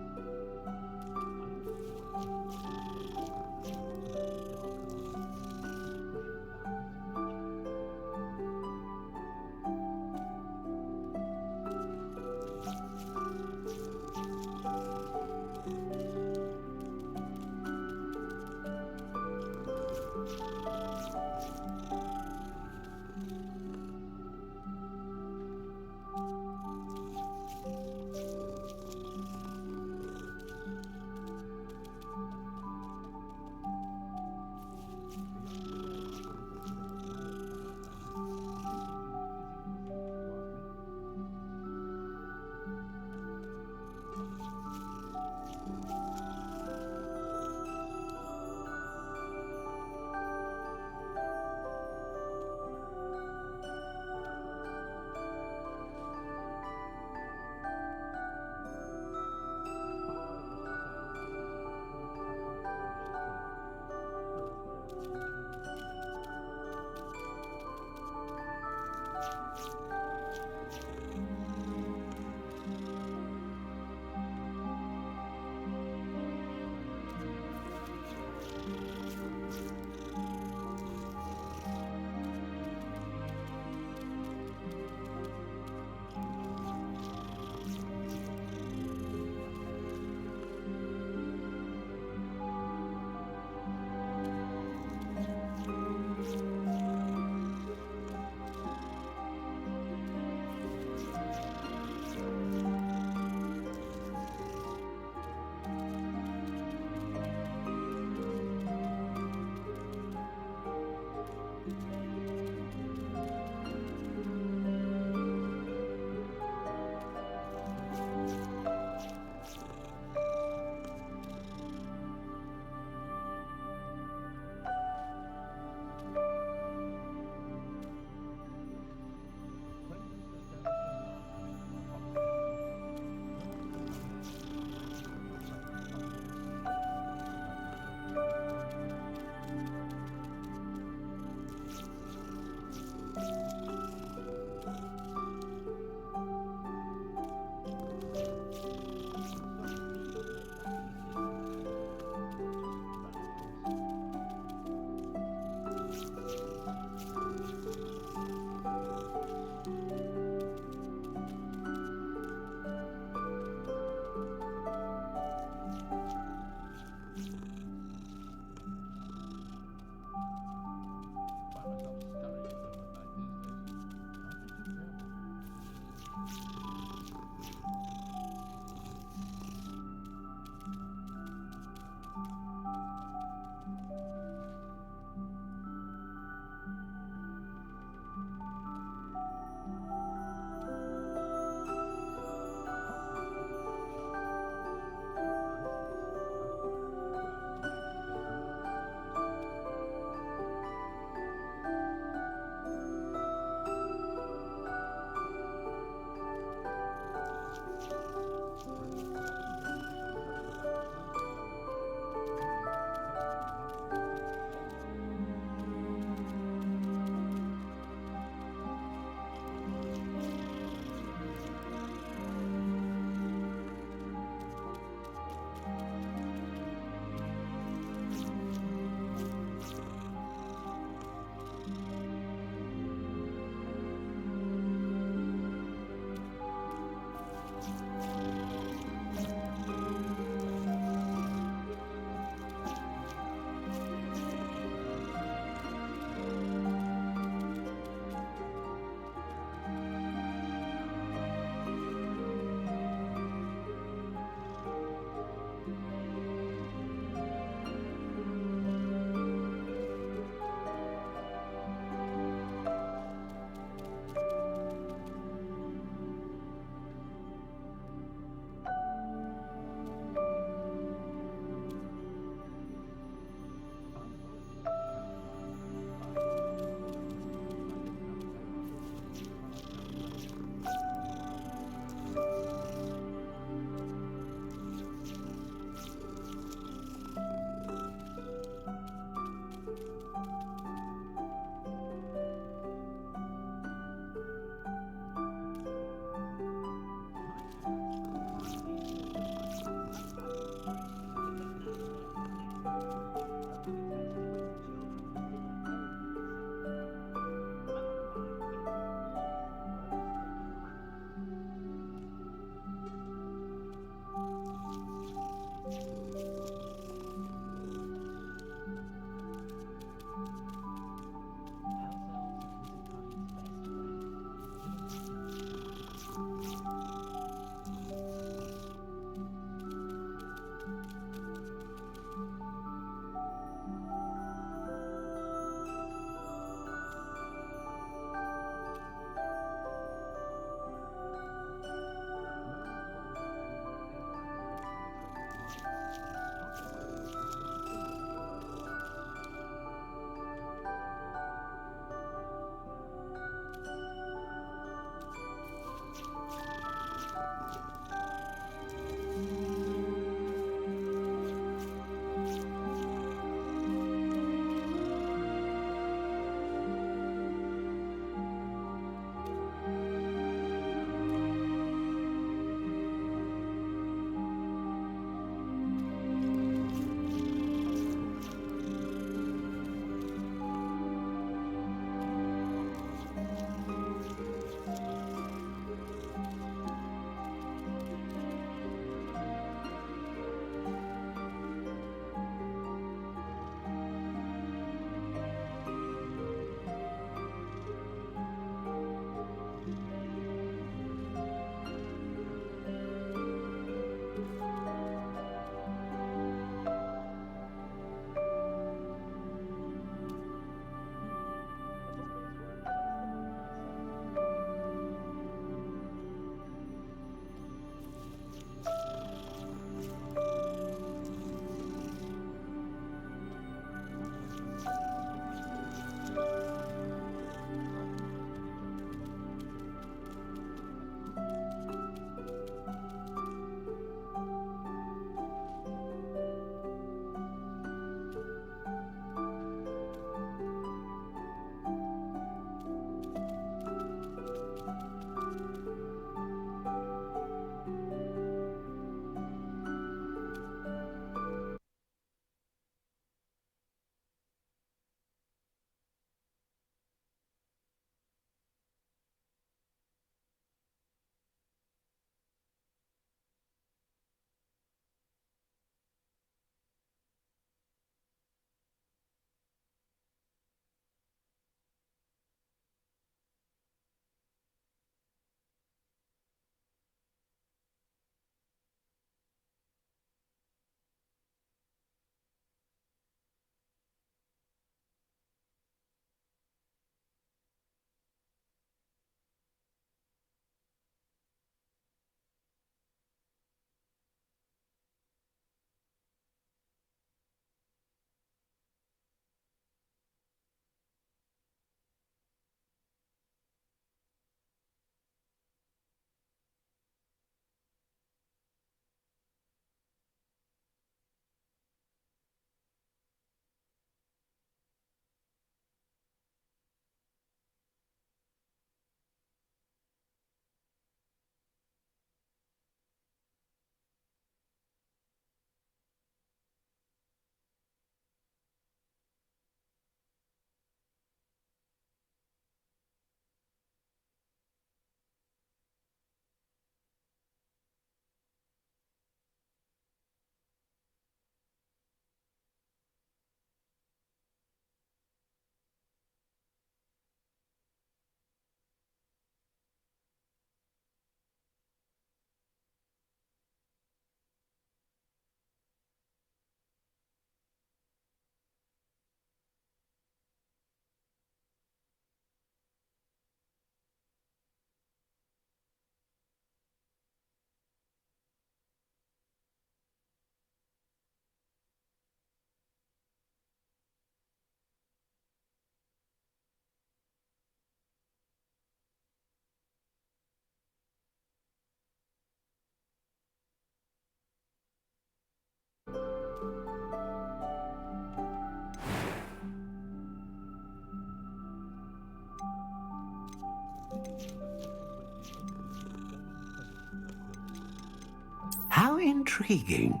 Speaker 4: How intriguing.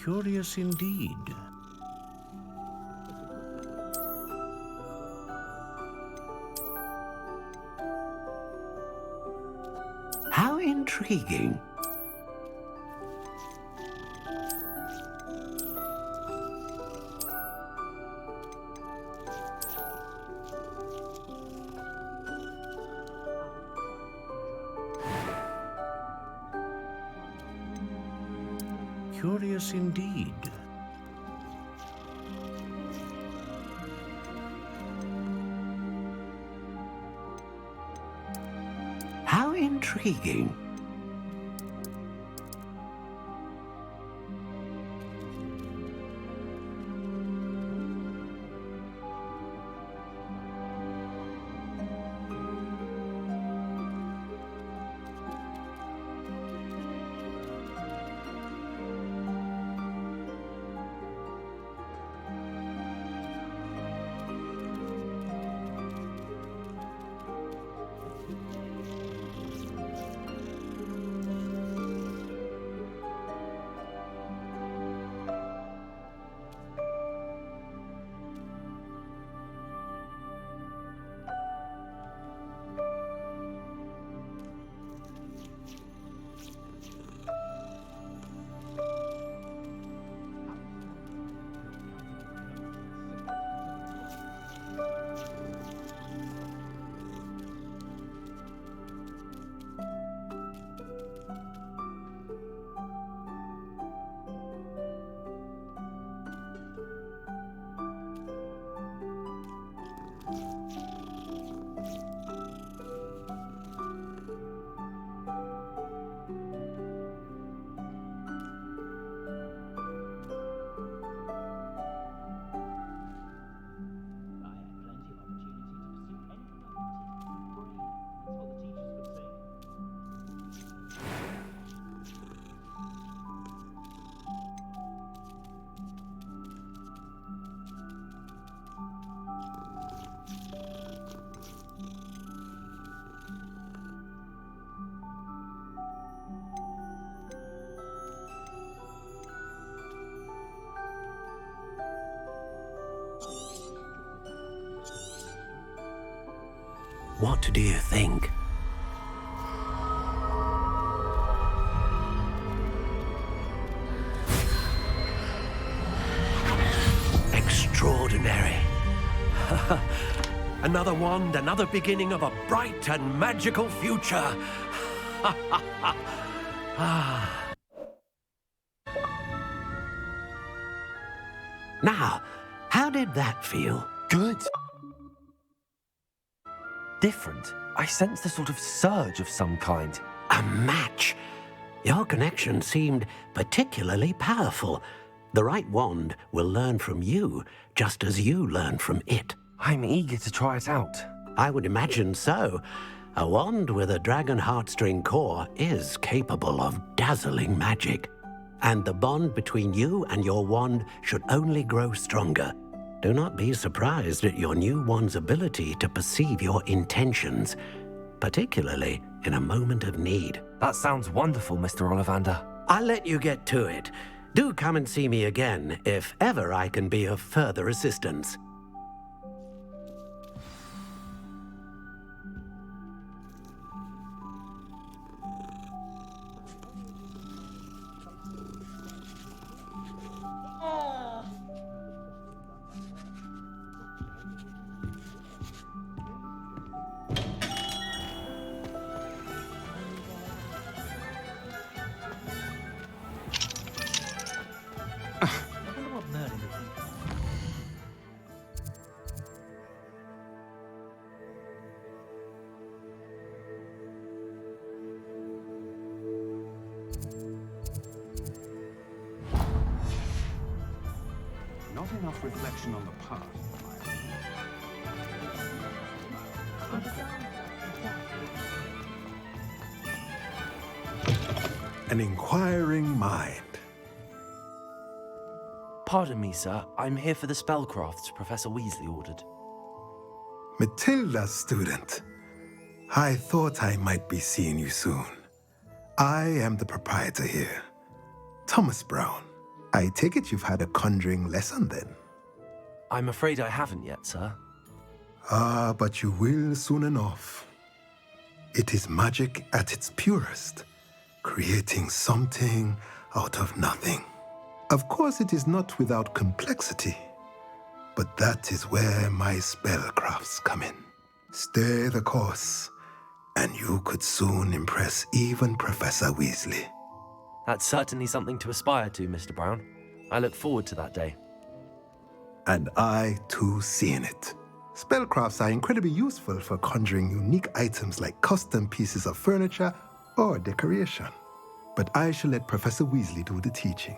Speaker 11: Curious indeed.
Speaker 4: How intriguing.
Speaker 11: Curious indeed.
Speaker 4: How intriguing. What do you think? Extraordinary. Another wand, another beginning of a bright and magical future. Now, how did that feel?
Speaker 9: Good. Different. I sensed a sort of surge of some kind.
Speaker 4: A match. Your connection seemed particularly powerful. The right wand will learn from you, just as you learn from it.
Speaker 9: I'm eager to try it out.
Speaker 4: I would imagine so. A wand with a dragon heartstring core is capable of dazzling magic. And the bond between you and your wand should only grow stronger. Do not be surprised at your new wand's ability to perceive your intentions, particularly in a moment of need.
Speaker 9: That sounds wonderful, Mr. Ollivander.
Speaker 4: I'll let you get to it. Do come and see me again if ever I can be of further assistance.
Speaker 12: Not enough reflection on the past.
Speaker 11: An inquiring mind.
Speaker 9: Pardon me, sir. I'm here for the spellcrafts Professor Weasley ordered.
Speaker 11: Matilda, student. I thought I might be seeing you soon. I am the proprietor here, Thomas Brown. I take it you've had a conjuring lesson then?
Speaker 9: I'm afraid I haven't yet, sir.
Speaker 11: Ah, but you will soon enough. It is magic at its purest, creating something out of nothing. Of course, it is not without complexity, but that is where my spellcrafts come in. Stay the course, and you could soon impress even Professor Weasley.
Speaker 9: That's certainly something to aspire to, Mr. Brown. I look forward to that day.
Speaker 11: And I, too, seeing it. Spellcrafts are incredibly useful for conjuring unique items like custom pieces of furniture or decoration. But I shall let Professor Weasley do the teaching.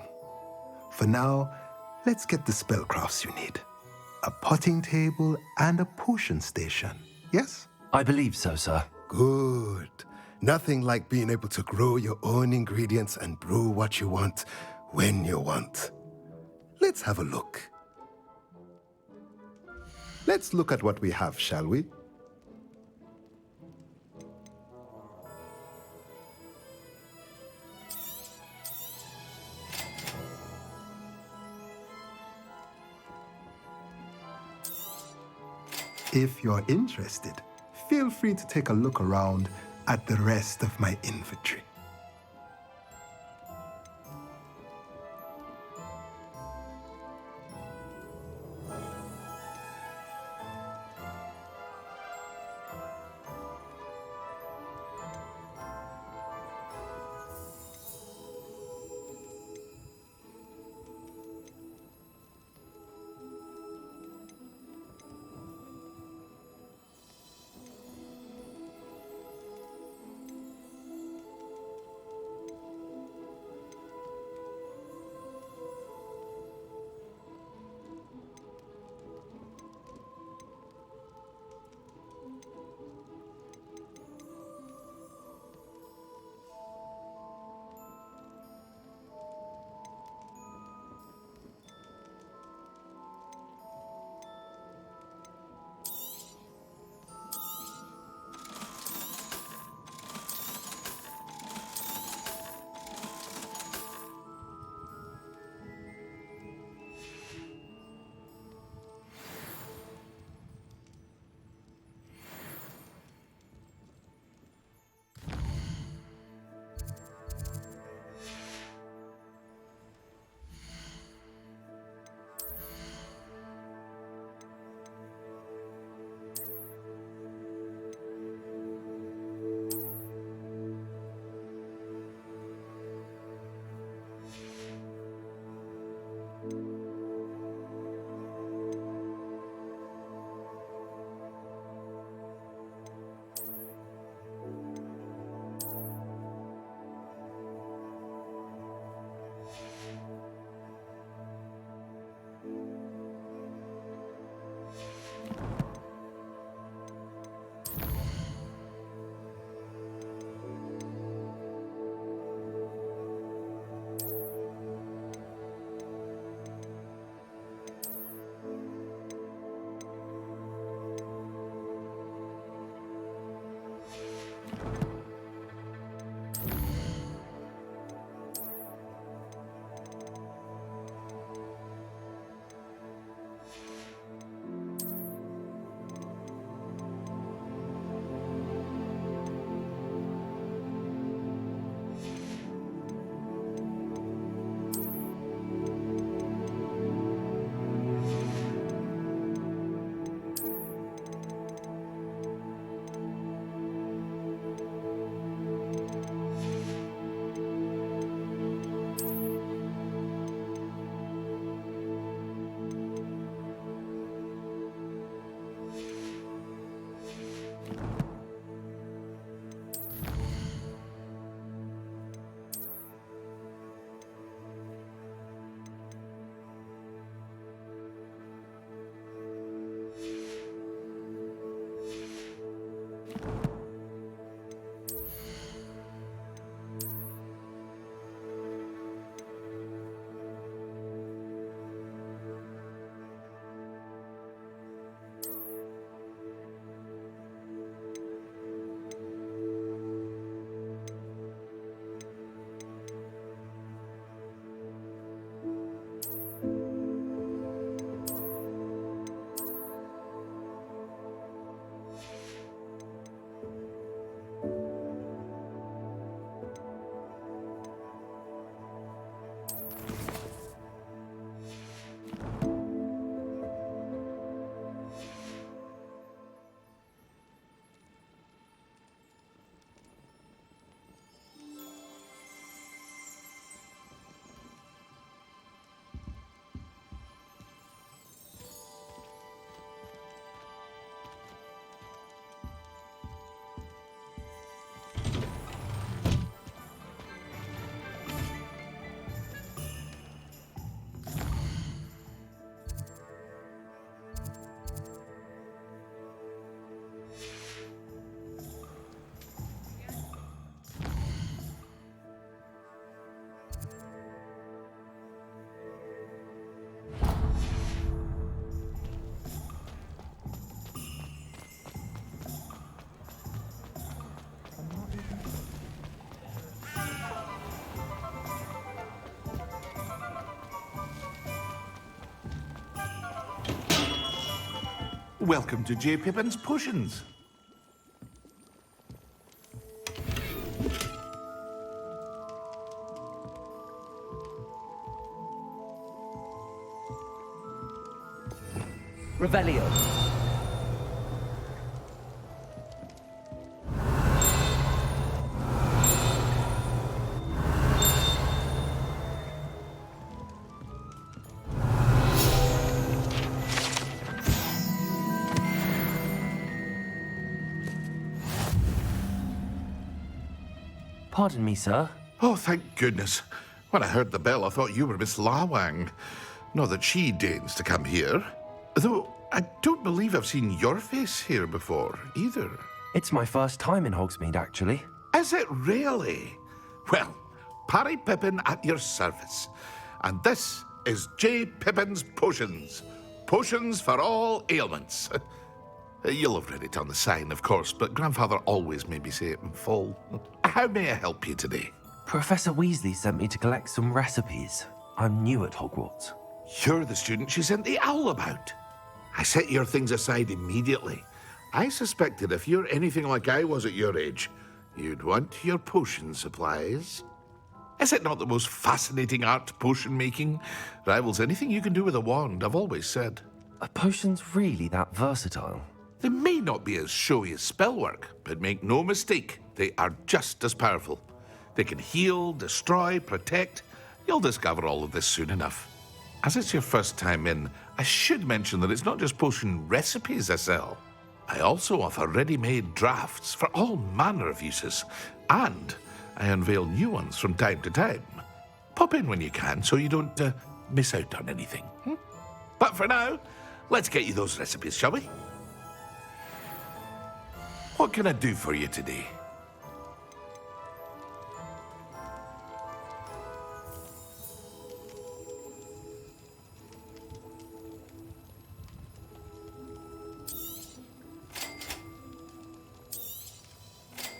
Speaker 11: For now, let's get the spellcrafts you need. A potting table and a potion station, yes?
Speaker 9: I believe so, sir.
Speaker 11: Good. Nothing like being able to grow your own ingredients and brew what you want when you want. Let's have a look. Let's look at what we have, shall we? If you're interested, feel free to take a look around at the rest of my inventory.
Speaker 12: Welcome to J. Pippin's Potions.
Speaker 2: Revelio.
Speaker 9: Pardon me, sir.
Speaker 12: Oh, thank goodness. When I heard the bell, I thought you were Miss Lawang. Not that she deigns to come here. Though I don't believe I've seen your face here before, either.
Speaker 9: It's my first time in Hogsmeade, actually.
Speaker 12: Is it really? Well, Parry Pippin at your service. And this is J. Pippin's Potions. Potions for all ailments. You'll have read it on the sign, of course, but Grandfather always made me say it in full. How may I help you today?
Speaker 9: Professor Weasley sent me to collect some recipes. I'm new at Hogwarts.
Speaker 12: You're the student she sent the owl about. I set your things aside immediately. I suspected if you're anything like I was at your age, you'd want your potion supplies. Is it not the most fascinating art, potion making? Rivals anything you can do with a wand, I've always said.
Speaker 9: Are potions really that versatile?
Speaker 12: They may not be as showy as spellwork, but make no mistake, they are just as powerful. They can heal, destroy, protect. You'll discover all of this soon enough. As it's your first time in, I should mention that it's not just potion recipes I sell. I also offer ready-made drafts for all manner of uses, and I unveil new ones from time to time. Pop in when you can so you don't miss out on anything. But for now, let's get you those recipes, shall we? What can I do for you today?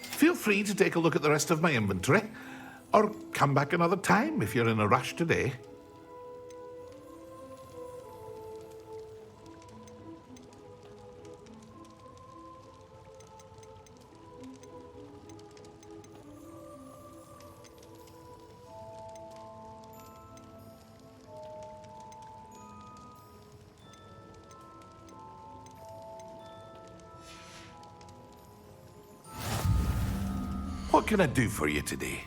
Speaker 12: Feel free to take a look at the rest of my inventory, or come back another time if you're in a rush today. What can I do for you today?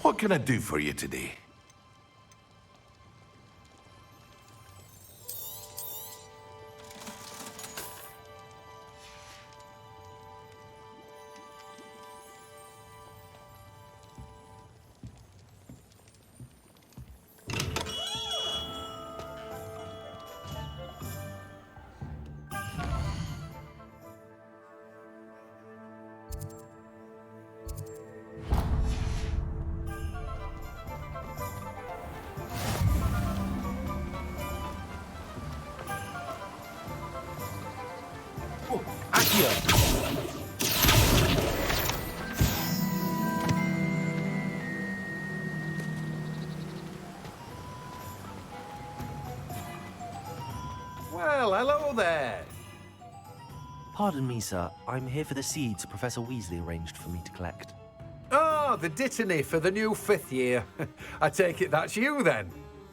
Speaker 12: What can I do for you today?
Speaker 13: Well, hello there.
Speaker 9: Pardon me, sir. I'm here for the seeds Professor Weasley arranged for me to collect.
Speaker 13: Oh, the dittany for the new 5th year. I take it that's you, then.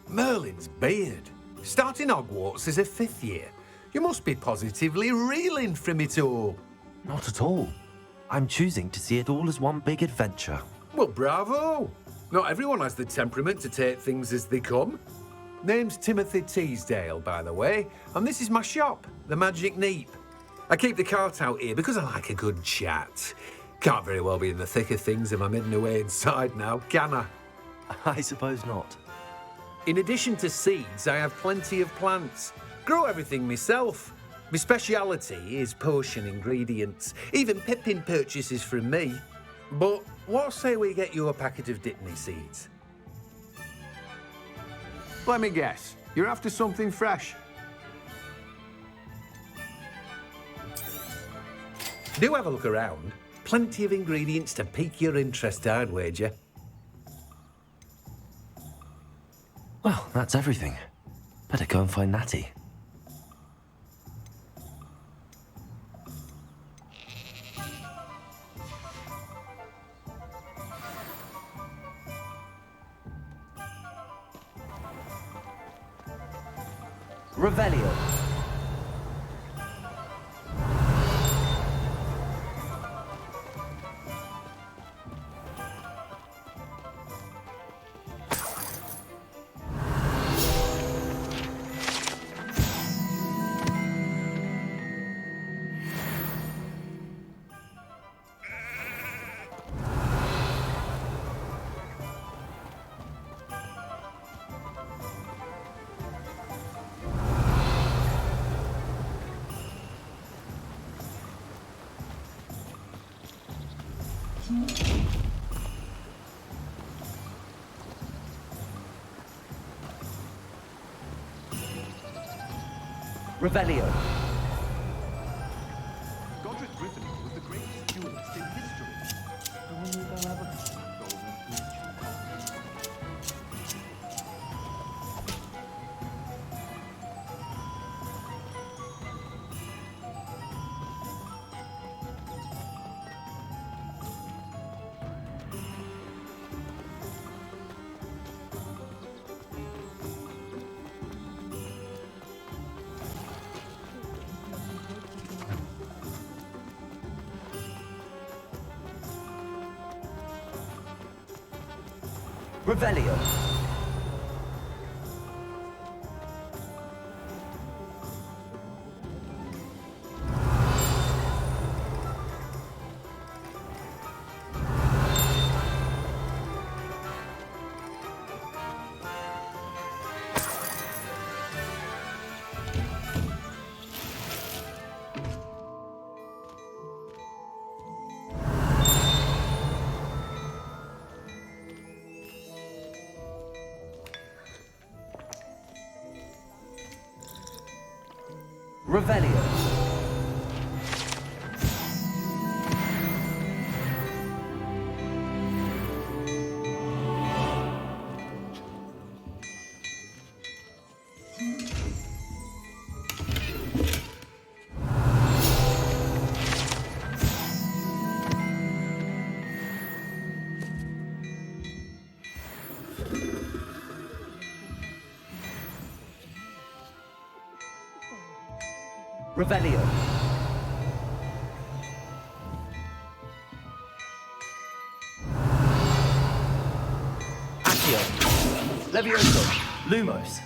Speaker 13: Merlin's beard. Starting Hogwarts as a 5th year. You must be positively reeling from it all.
Speaker 9: Not at all. I'm choosing to see it all as one big adventure.
Speaker 13: Well, bravo. Not everyone has the temperament to take things as they come. Name's Timothy Teasdale, by the way, and this is my shop, the Magic Neep. I keep the cart out here because I like a good chat. Can't very well be in the thick of things if I'm hidden away inside now, can I?
Speaker 9: I suppose not.
Speaker 13: In addition to seeds, I have plenty of plants. Grow everything myself. My speciality is potion ingredients. Even Pippin purchases from me. But what say we get you a packet of Dittany seeds?
Speaker 14: Let me guess. You're after something fresh.
Speaker 13: Do have a look around. Plenty of ingredients to pique your interest, I'd wager.
Speaker 9: Well, that's everything. Better go and find Natty.
Speaker 2: Revelio. Revelio.
Speaker 14: Godric Griffin was the greatest duelist in history. I wonder if they'll ever come back over and reach.
Speaker 2: Revelio. Revelio. Revelio. Accio. Levioso. Lumos.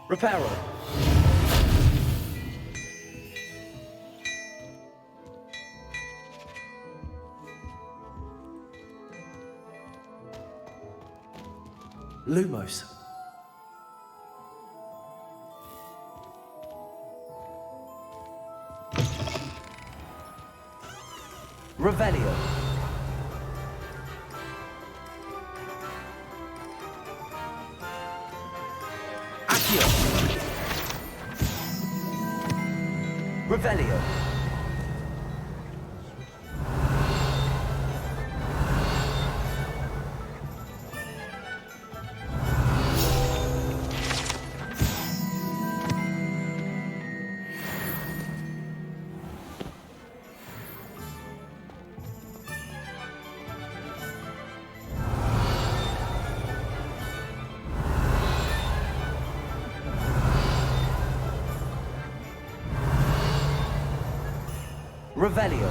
Speaker 2: Reparo. Lumos. Revelio. Accio. Revelio. Revelio.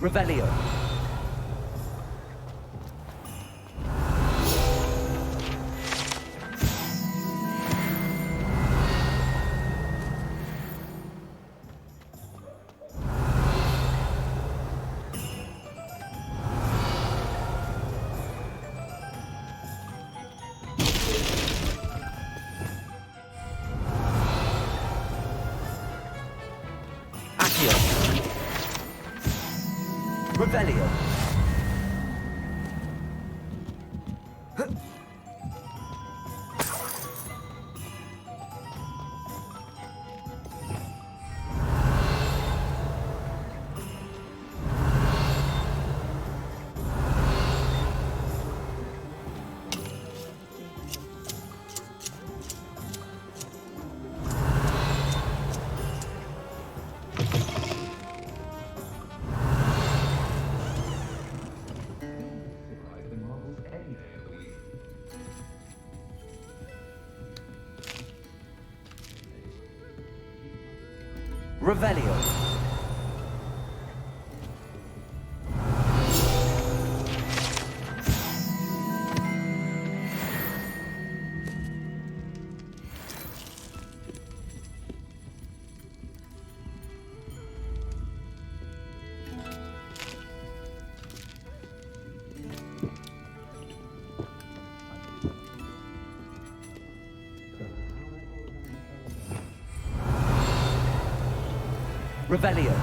Speaker 2: Revelio. Revelio. Revelio. Revelio.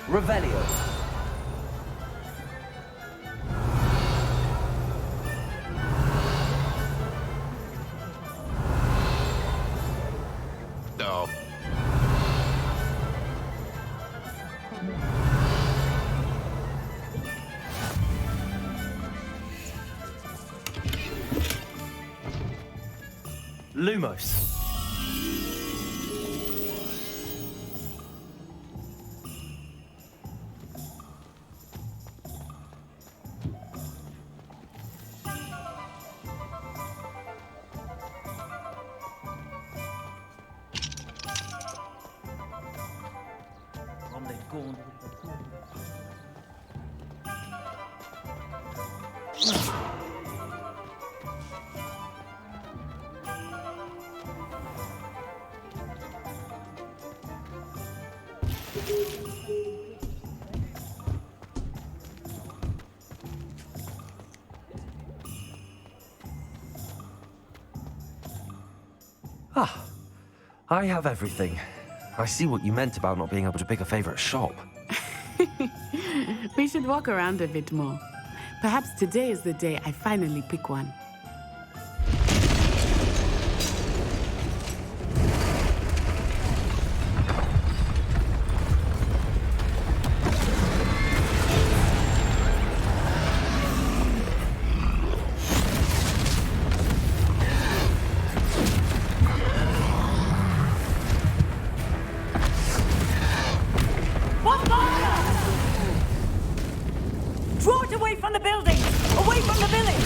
Speaker 2: Revelio.
Speaker 12: No.
Speaker 2: Lumos.
Speaker 9: Ah, I have everything. I see what you meant about not being able to pick a favorite shop.
Speaker 10: We should walk around a bit more. Perhaps today is the day I finally pick one.
Speaker 6: Draw it away from the buildings! Away from the village!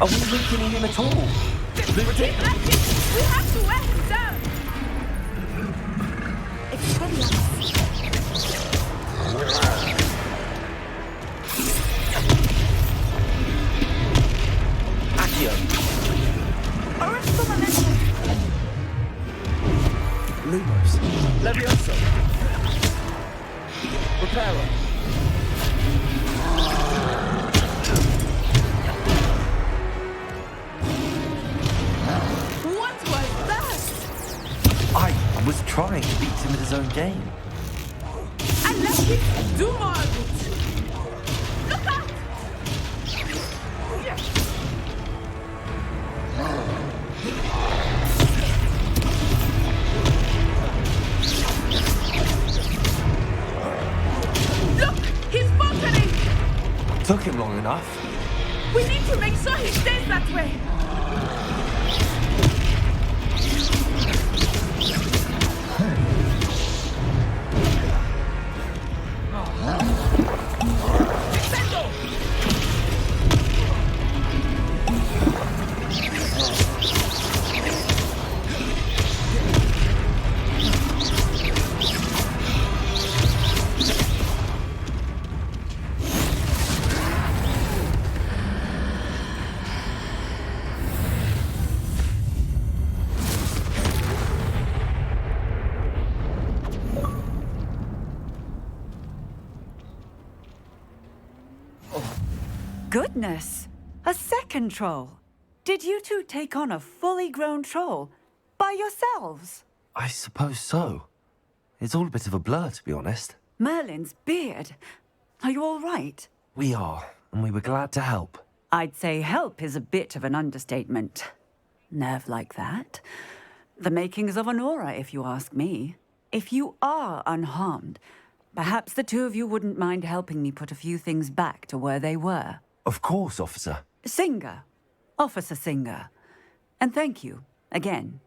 Speaker 2: Are we weakening him at all?
Speaker 6: We have to wear him down!
Speaker 2: Accio.
Speaker 6: Arrest the momentum!
Speaker 2: Repairer.
Speaker 6: What was that?
Speaker 9: I was trying to beat him at his own game.
Speaker 6: And let him do more of it. Look out! Look! He's faltering!
Speaker 9: Took him long enough.
Speaker 6: We need to make sure he stays that way.
Speaker 15: Goodness! A second troll! Did you two take on a fully grown troll? By yourselves?
Speaker 9: I suppose so. It's all a bit of a blur, to be honest.
Speaker 15: Merlin's beard. Are you all right?
Speaker 9: We are, and we were glad to help.
Speaker 15: I'd say help is a bit of an understatement. Nerve like that. The makings of an aura, if you ask me. If you are unharmed, perhaps the two of you wouldn't mind helping me put a few things back to where they were.
Speaker 9: Of course, officer.
Speaker 15: Singer. Officer Singer. And thank you, again.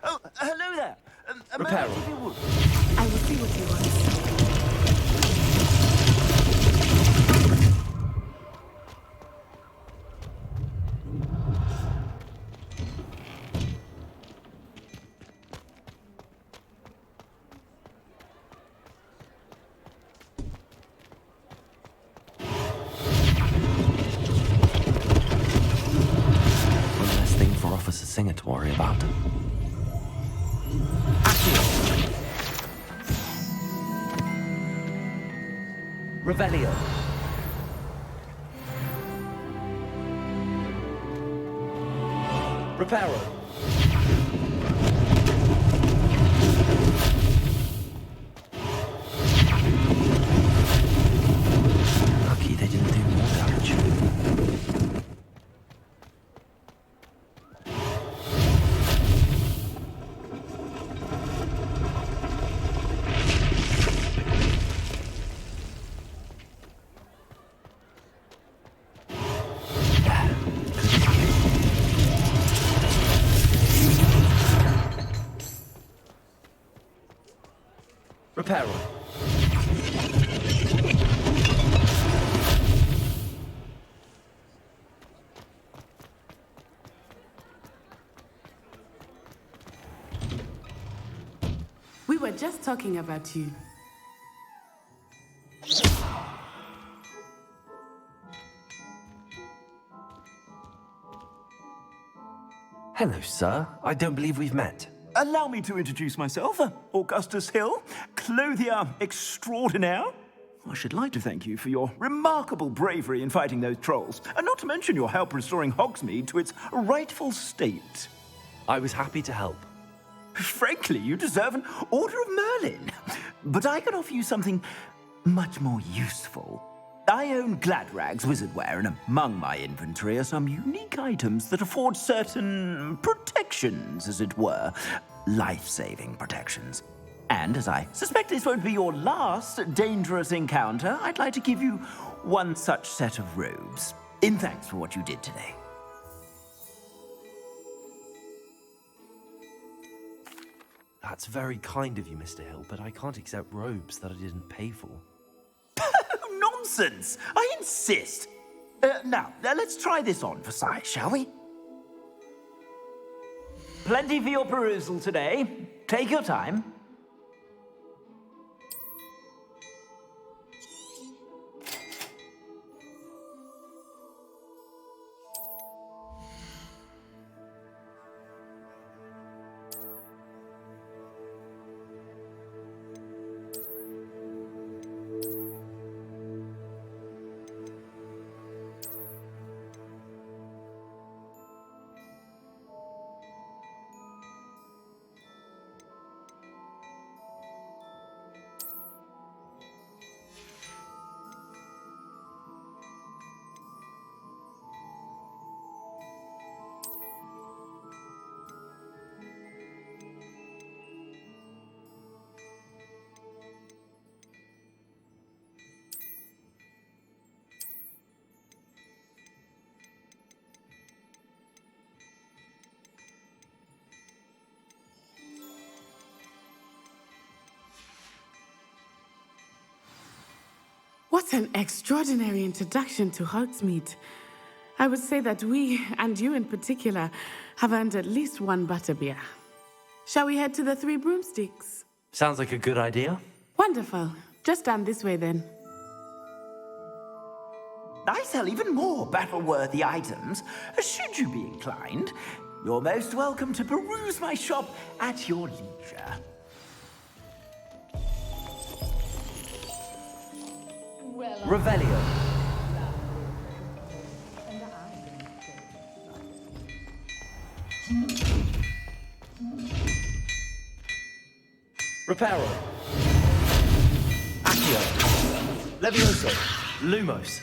Speaker 3: Oh, hello there.
Speaker 2: Repairer.
Speaker 15: I will see what you want.
Speaker 9: One less thing for Officer Singer to worry about.
Speaker 2: Revelio. Reparo.
Speaker 9: Lucky they didn't do more damage.
Speaker 2: Reparo.
Speaker 10: We were just talking about you.
Speaker 9: Hello, sir. I don't believe we've met.
Speaker 3: Allow me to introduce myself, Augustus Hill, clothier extraordinaire. I should like to thank you for your remarkable bravery in fighting those trolls, and not to mention your help restoring Hogsmeade to its rightful state.
Speaker 9: I was happy to help.
Speaker 3: Frankly, you deserve an Order of Merlin. But I can offer you something much more useful. I own Gladrag's wizardware, and among my inventory are some unique items that afford certain protections, as it were. Life-saving protections. And as I suspect this won't be your last dangerous encounter, I'd like to give you one such set of robes, in thanks for what you did today.
Speaker 9: That's very kind of you, Mr. Hill, but I can't accept robes that I didn't pay for.
Speaker 3: Nonsense! I insist! Now, let's try this on for size, shall we? Plenty for your perusal today. Take your time.
Speaker 10: What an extraordinary introduction to Hogsmeade. I would say that we, and you in particular, have earned at least one butterbeer. Shall we head to the Three Broomsticks?
Speaker 2: Sounds like a good idea.
Speaker 10: Wonderful. Just down this way then.
Speaker 3: I sell even more battle-worthy items, should you be inclined. You're most welcome to peruse my shop at your leisure.
Speaker 2: Revelio. Reparo. Accio. Levioso. Lumos.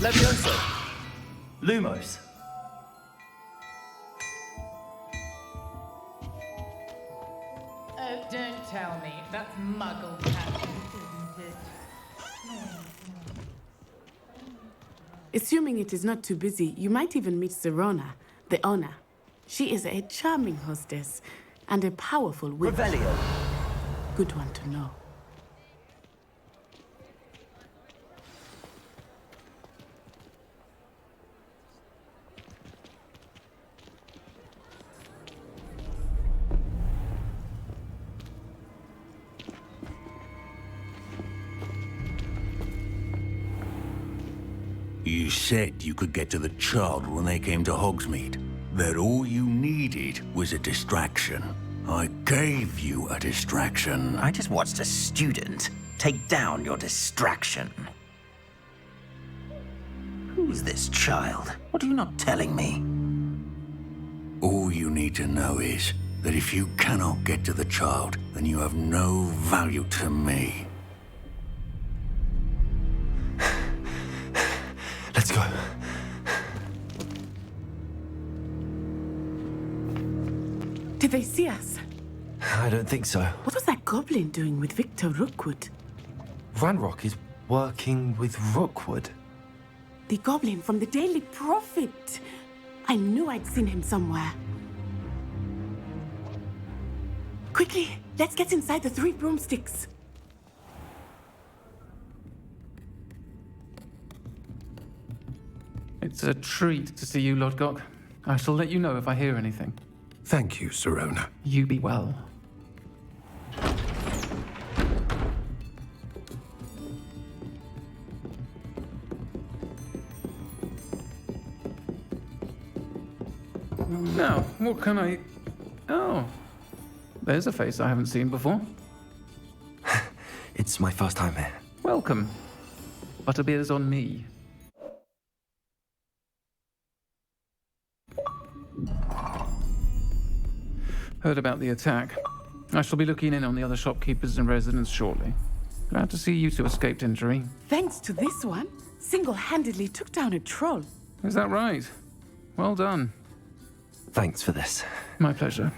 Speaker 2: Levioso. Lumos.
Speaker 16: Oh, don't tell me. That's Muggle Captain, isn't it?
Speaker 10: Assuming it is not too busy, you might even meet Sirona, the owner. She is a charming hostess and a powerful witch.
Speaker 2: Revelio.
Speaker 10: Good one to know.
Speaker 17: You said you could get to the child when they came to Hogsmeade. That all you needed was a distraction. I gave you a distraction.
Speaker 3: I just watched a student take down your distraction. Who's this child? What are you not telling me?
Speaker 17: All you need to know is that if you cannot get to the child, then you have no value to me.
Speaker 9: Let's go.
Speaker 10: Did they see us?
Speaker 9: I don't think so.
Speaker 10: What was that goblin doing with Victor Rookwood?
Speaker 9: Ranrock is working with Rookwood.
Speaker 10: The goblin from the Daily Prophet. I knew I'd seen him somewhere. Quickly, let's get inside the Three Broomsticks.
Speaker 8: It's a treat to see you, Lodgok. I shall let you know if I hear anything.
Speaker 11: Thank you, Sirona.
Speaker 8: You be well. Now, what can I... Oh, there's a face I haven't seen before.
Speaker 9: It's my first time here.
Speaker 8: Welcome. Butterbeer's on me. Heard about the attack. I shall be looking in on the other shopkeepers and residents shortly. Glad to see you two escaped injury.
Speaker 10: Thanks to this one, single-handedly took down a troll.
Speaker 8: Is that right? Well done.
Speaker 9: Thanks for this.
Speaker 8: My pleasure.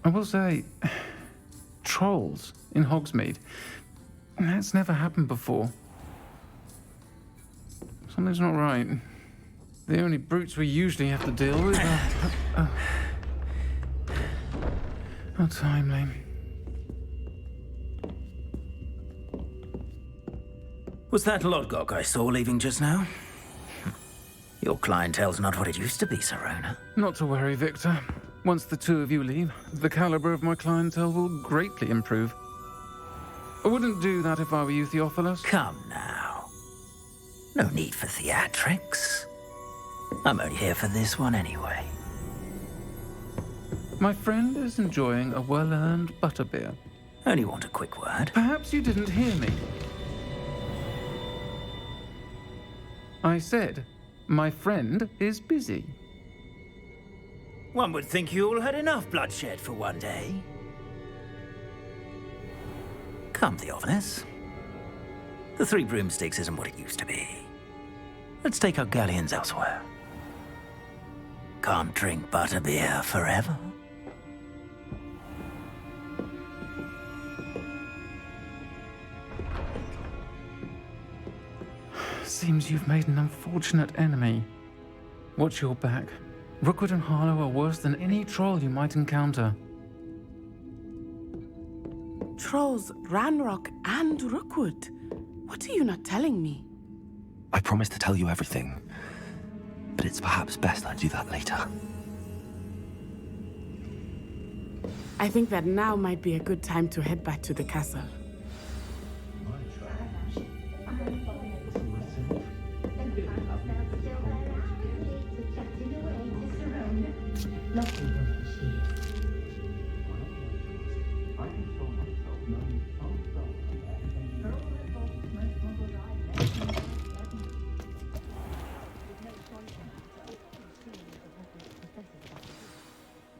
Speaker 8: I will say, trolls in Hogsmeade. That's never happened before. Something's not right. The only brutes we usually have to deal with are... How timely.
Speaker 3: Was that Lodgok I saw leaving just now? Your clientele's not what it used to be, Sirona.
Speaker 8: Not to worry, Victor. Once the two of you leave, the caliber of my clientele will greatly improve. I wouldn't do that if I were you, Theophilus.
Speaker 3: Come now. No need for theatrics. I'm only here for this one anyway.
Speaker 8: My friend is enjoying a well-earned butterbeer.
Speaker 3: Only want a quick word.
Speaker 8: Perhaps you didn't hear me. I said, my friend is busy.
Speaker 3: One would think you all had enough bloodshed for one day. Come, Theophilus. The Three Broomsticks isn't what it used to be. Let's take our galleons elsewhere. Can't drink butterbeer forever.
Speaker 8: Seems you've made an unfortunate enemy. Watch your back. Rookwood and Harlow are worse than any troll you might encounter.
Speaker 10: Trolls, Ranrock, and Rookwood. What are you not telling me?
Speaker 9: I promised to tell you everything, but it's perhaps best I do that later.
Speaker 10: I think that now might be a good time to head back to the castle.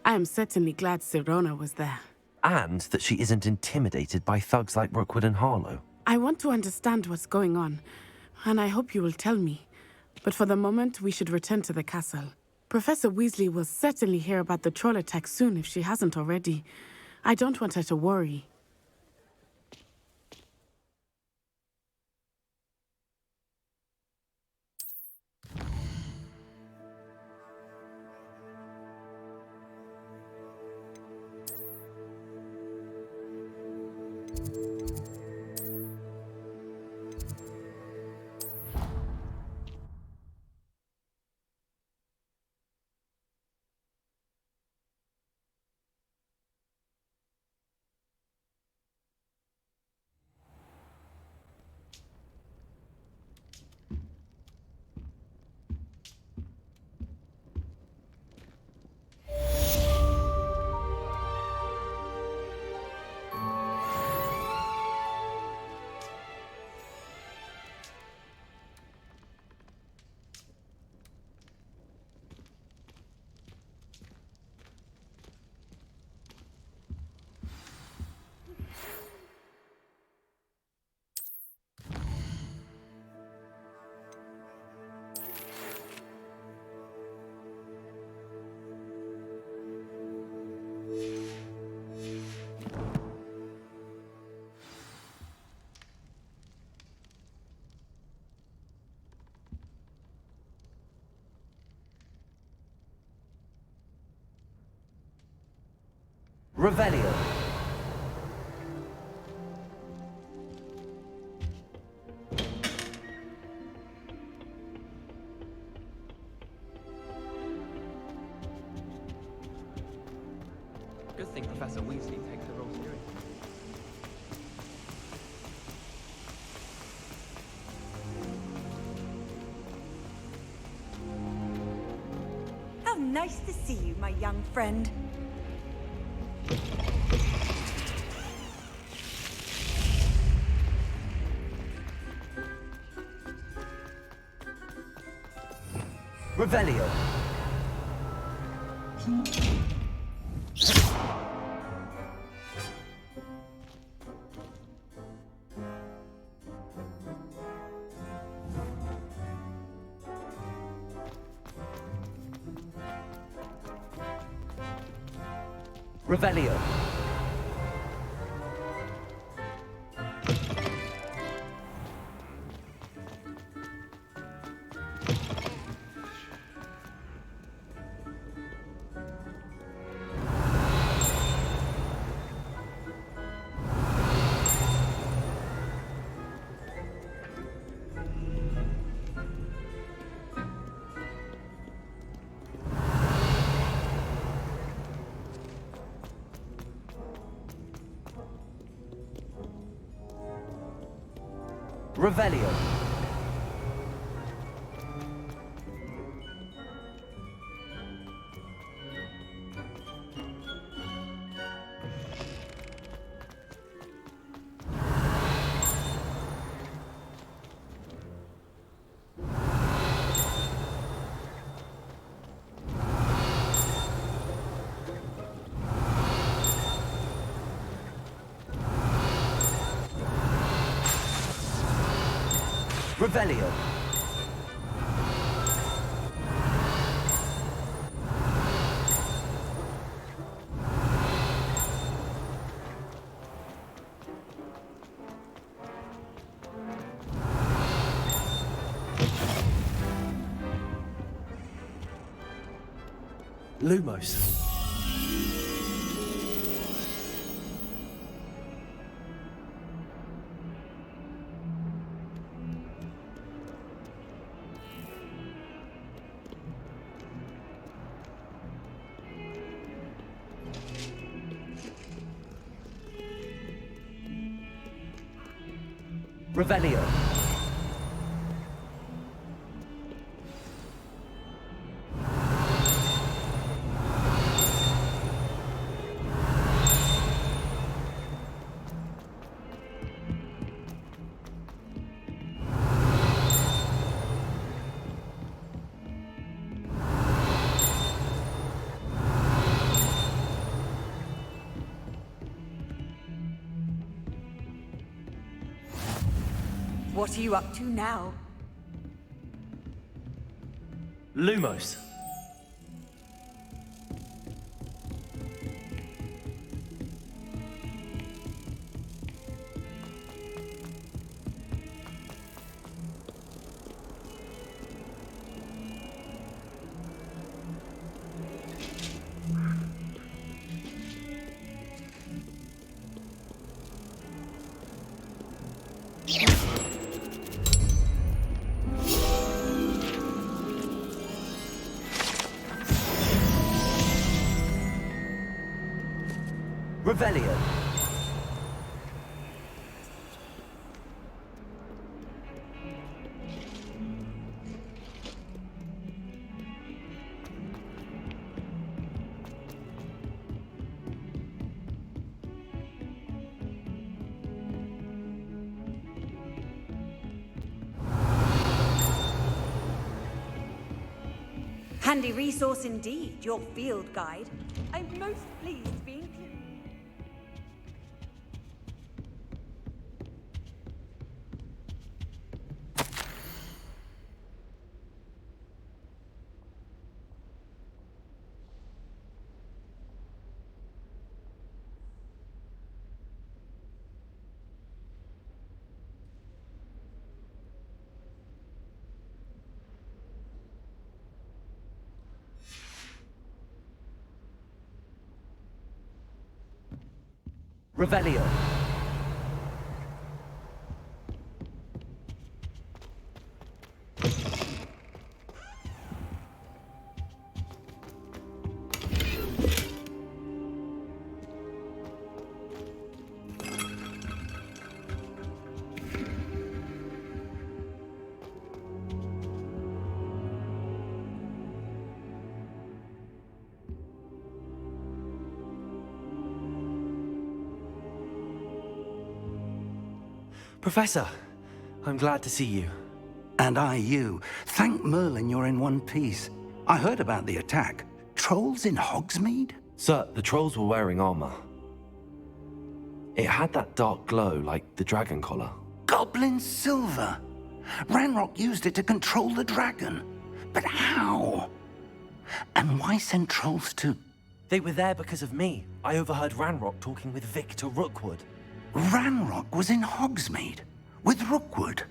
Speaker 10: I am certainly glad Sirona was there.
Speaker 9: And that she isn't intimidated by thugs like Rookwood and Harlow.
Speaker 10: I want to understand what's going on, and I hope you will tell me. But for the moment, we should return to the castle. Professor Weasley will certainly hear about the troll attack soon if she hasn't already. I don't want her to worry.
Speaker 2: Revelio. Good thing Professor Weasley takes the role seriously.
Speaker 6: How nice to see you, my young friend.
Speaker 2: Revelio. Revelio. Revelio. Revelio. Lumos. Revelio.
Speaker 6: What are you up to now?
Speaker 2: Lumos. Revelio.
Speaker 6: Handy resource indeed, your field guide. I'm most pleased to be included.
Speaker 2: Revelio. Professor, I'm glad to see you.
Speaker 3: And I you. Thank Merlin you're in one piece. I heard about the attack. Trolls in Hogsmeade?
Speaker 9: Sir, the trolls were wearing armor. It had that dark glow like the dragon collar.
Speaker 3: Goblin silver! Ranrock used it to control the dragon. But how? And why send trolls to...
Speaker 9: They were there because of me. I overheard Ranrock talking with Victor Rookwood.
Speaker 3: Ranrock was in Hogsmeade? With Rookwood?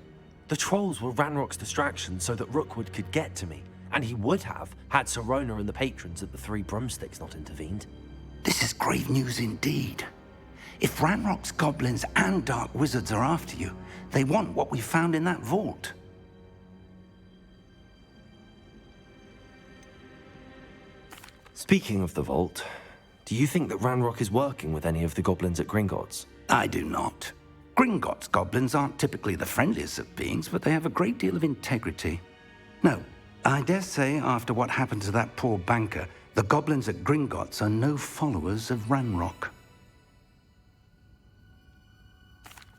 Speaker 9: The trolls were Ranrock's distraction so that Rookwood could get to me. And he would have, had Sirona and the patrons at the Three Broomsticks not intervened.
Speaker 3: This is grave news indeed. If Ranrock's goblins and dark wizards are after you, they want what we found in that vault.
Speaker 9: Speaking of the vault, do you think that Ranrock is working with any of the goblins at Gringotts?
Speaker 3: I do not. Gringotts goblins aren't typically the friendliest of beings, but they have a great deal of integrity. No, I dare say after what happened to that poor banker, the goblins at Gringotts are no followers of Ranrock.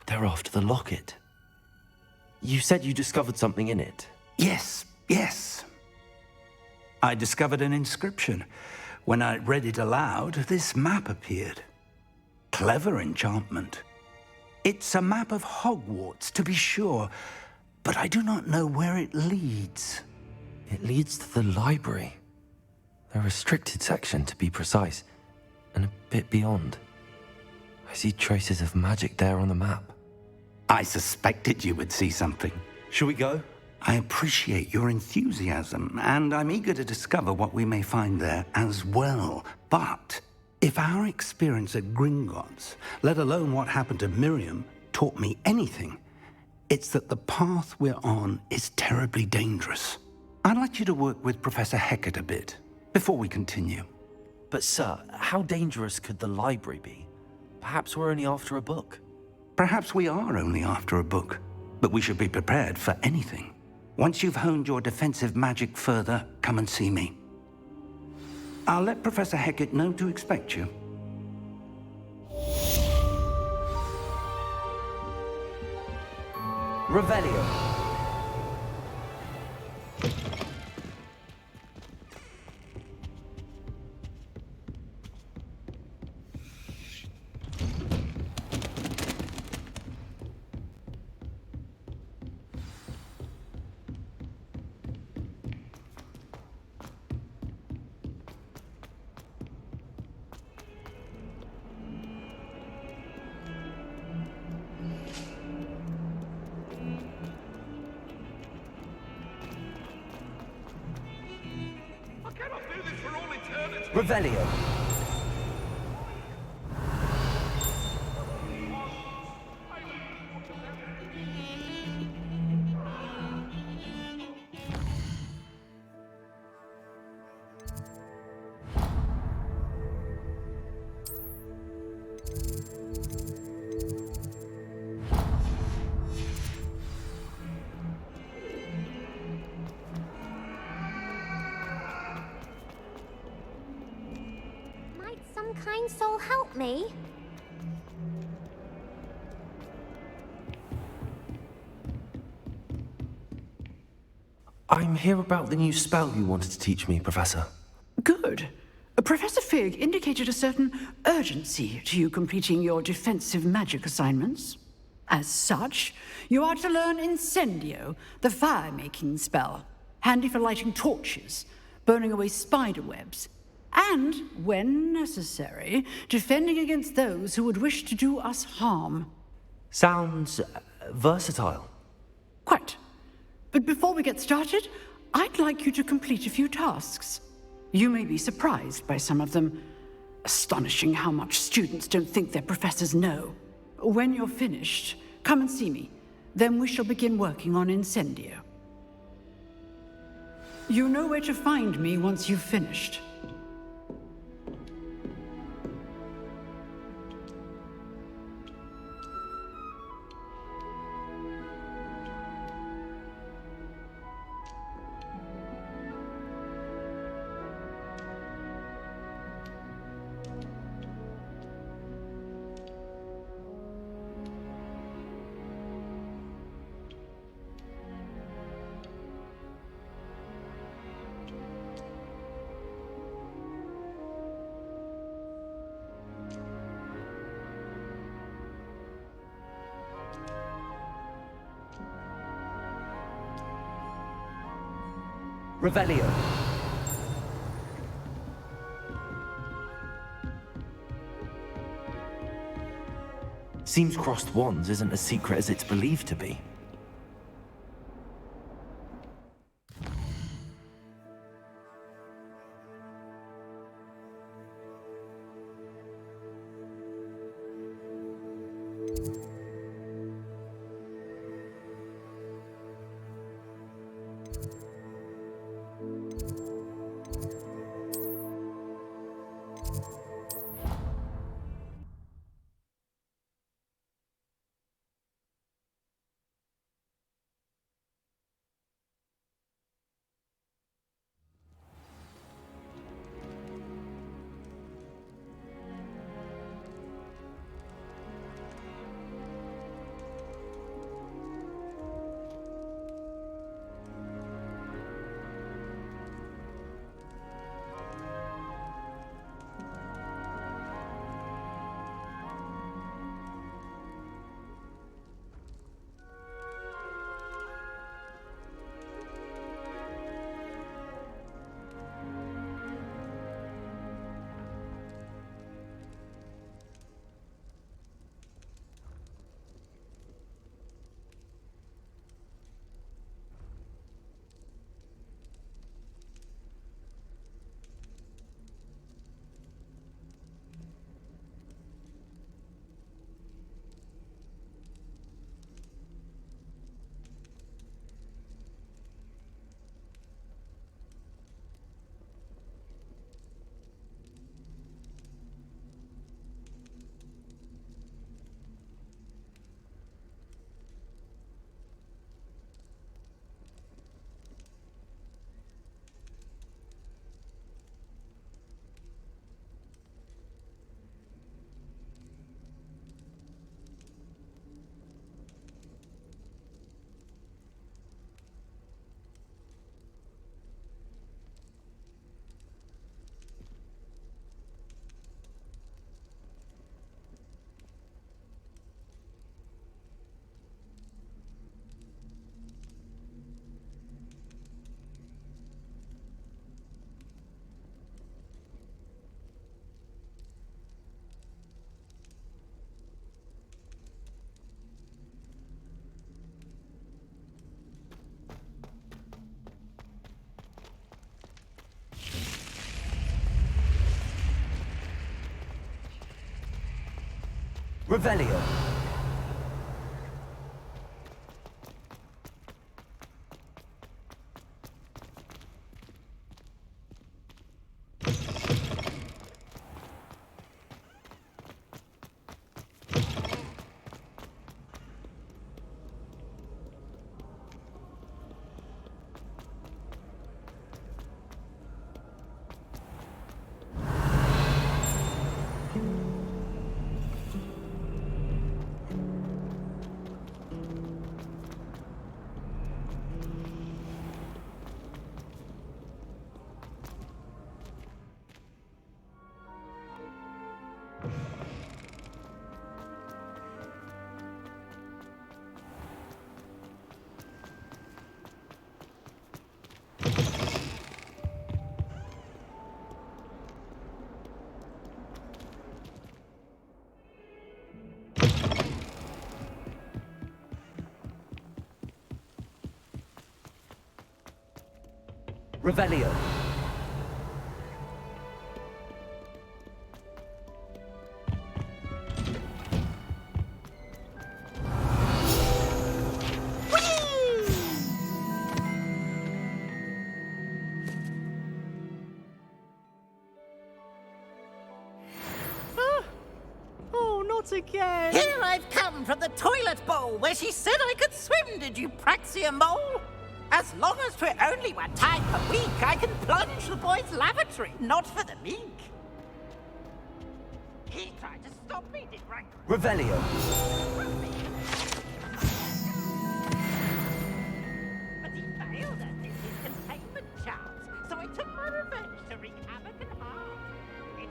Speaker 9: They're after the locket. You said you discovered something in it.
Speaker 3: Yes. I discovered an inscription. When I read it aloud, this map appeared. Clever enchantment. It's a map of Hogwarts, to be sure, but I do not know where it leads.
Speaker 9: It leads to the library. A restricted section, to be precise, and a bit beyond. I see traces of magic there on the map.
Speaker 3: I suspected you would see something.
Speaker 9: Shall we go?
Speaker 18: I appreciate your enthusiasm, and I'm eager to discover what we may find there as well. But if our experience at Gringotts, let alone what happened to Miriam, taught me anything, it's that the path we're on is terribly dangerous. I'd like you to work with Professor Hecat a bit before we continue.
Speaker 2: But sir, how dangerous could the library be? Perhaps we're only after a book.
Speaker 18: Perhaps we are only after a book, but we should be prepared for anything. Once you've honed your defensive magic further, come and see me. I'll let Professor Hecat know to expect you.
Speaker 2: Revelio. Revelio.
Speaker 1: Some kind soul help me?
Speaker 2: I'm here about the new spell you wanted to teach me, Professor.
Speaker 19: Good. Professor Fig indicated a certain urgency to you completing your defensive magic assignments. As such, you are to learn Incendio, the fire-making spell, handy for lighting torches, burning away spider webs, and, when necessary, defending against those who would wish to do us harm.
Speaker 2: Sounds versatile.
Speaker 19: Quite. But before we get started, I'd like you to complete a few tasks. You may be surprised by some of them. Astonishing how much students don't think their professors know. When you're finished, come and see me. Then we shall begin working on Incendio. You know where to find me once you've finished.
Speaker 2: Revelio. Seems crossed wands isn't as secret as it's believed to be. Revelio. Revelio.
Speaker 20: Oh, not again!
Speaker 21: Here I've come from the toilet bowl where she said I could swim, did you praxia mole? As long as 'twere only 1 time per week, I can plunge the boy's lavatory, not for the meek. He tried to stop me, did right?
Speaker 2: Revelio.
Speaker 21: But he failed us in his containment charms, so I took my revenge to wreak havoc and harm. It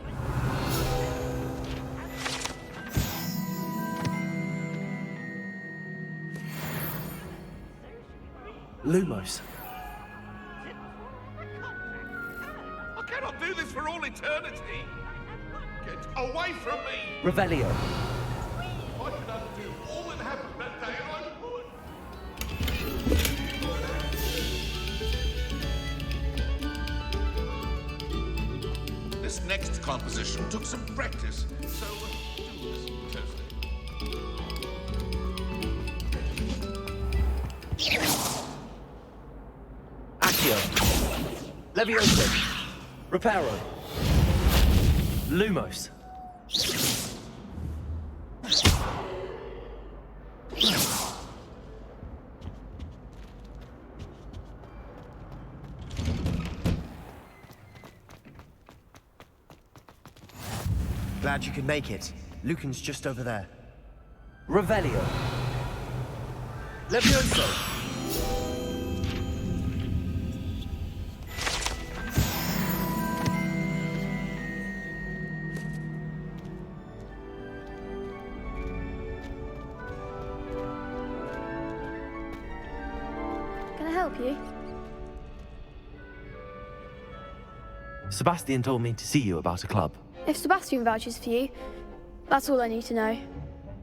Speaker 2: Lumos.
Speaker 12: I cannot do this for all eternity. Get away from me!
Speaker 2: Revelio.
Speaker 12: I could undo all that happened that day and I would. This next composition took some practice, so do listen closely.
Speaker 2: Accio. Levioso. Reparo. Lumos.
Speaker 22: Glad you could make it. Lucan's just over there.
Speaker 2: Revelio. Levioso.
Speaker 23: Can I help you?
Speaker 2: Sebastian told me to see you about a club.
Speaker 23: If Sebastian vouches for you, that's all I need to know.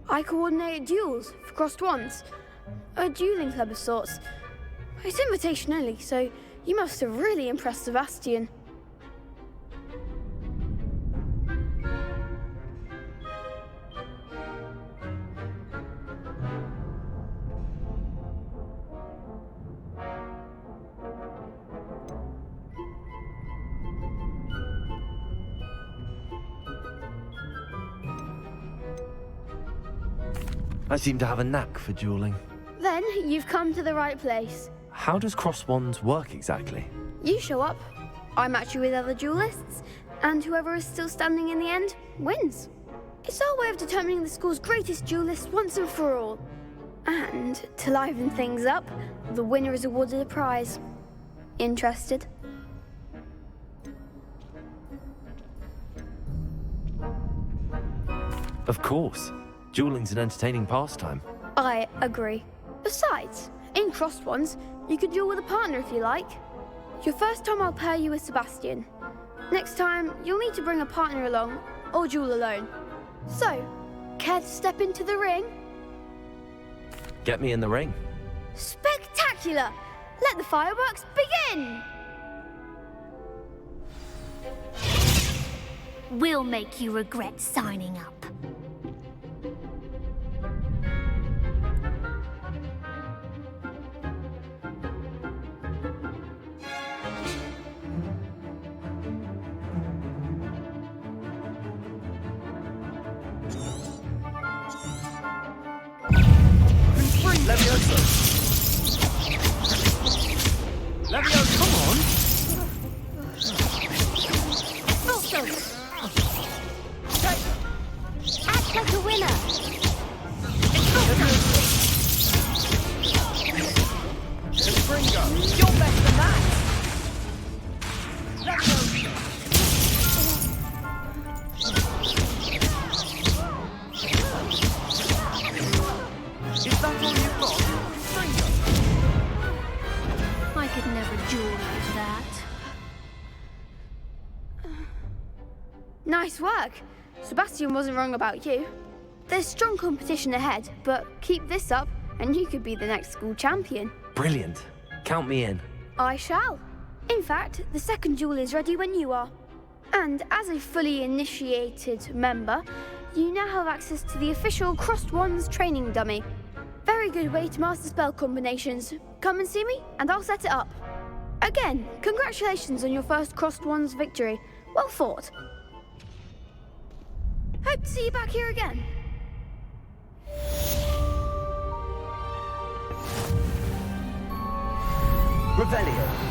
Speaker 23: I coordinate duels for crossed wands. A dueling club of sorts. It's invitation only, so you must have really impressed Sebastian.
Speaker 2: I seem to have a knack for dueling.
Speaker 23: Then you've come to the right place.
Speaker 2: How does cross wands work exactly?
Speaker 23: You show up, I match you with other duelists, and whoever is still standing in the end wins. It's our way of determining the school's greatest duelist once and for all. And to liven things up, the winner is awarded a prize. Interested?
Speaker 2: Of course. Dueling's an entertaining pastime.
Speaker 23: I agree. Besides, in crossed ones, you could duel with a partner if you like. Your first time I'll pair you with Sebastian. Next time, you'll need to bring a partner along, or duel alone. So, care to step into the ring?
Speaker 2: Get me in the ring.
Speaker 23: Spectacular! Let the fireworks begin!
Speaker 1: We'll make you regret signing up.
Speaker 2: Levio, come on!
Speaker 1: Also, act like a winner.
Speaker 2: Gringo!
Speaker 21: You're better than that.
Speaker 2: Is that all you've got? Gringo!
Speaker 1: I could never duel like that.
Speaker 23: Nice work. Sebastian wasn't wrong about you. There's strong competition ahead, but keep this up and you could be the next school champion.
Speaker 9: Brilliant. Count me in.
Speaker 23: I shall. In fact, the second duel is ready when you are. And as a fully initiated member, you now have access to the official Crossed Wands training dummy. Very good way to master spell combinations. Come and see me, and I'll set it up. Again, congratulations on your first Crossed Wands victory. Well fought. Hope to see you back here again.
Speaker 22: Revelio.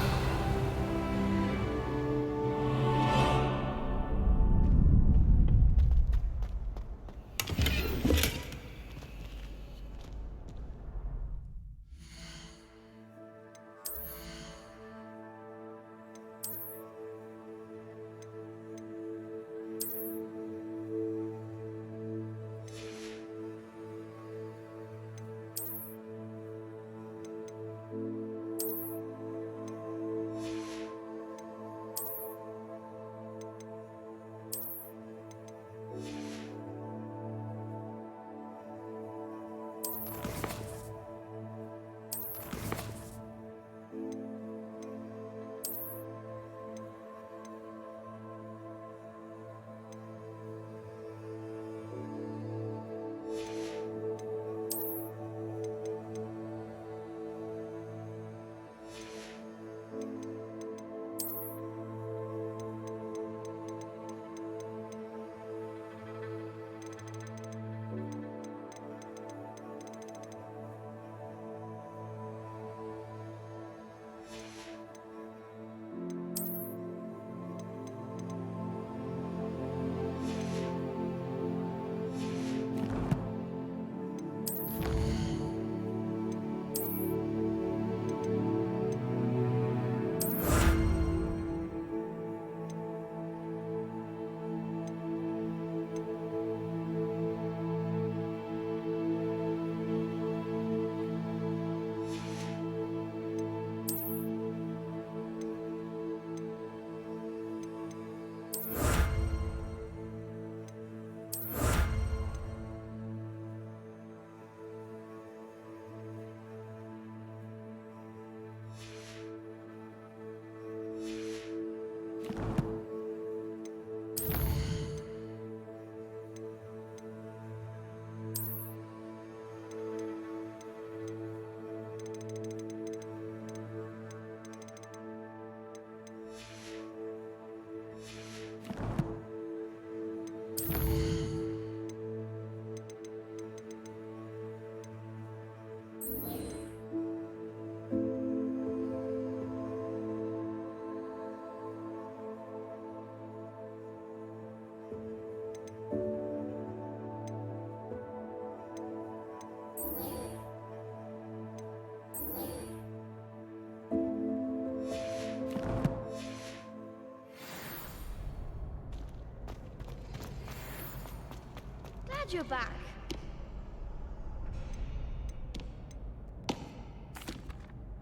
Speaker 23: Glad you're back.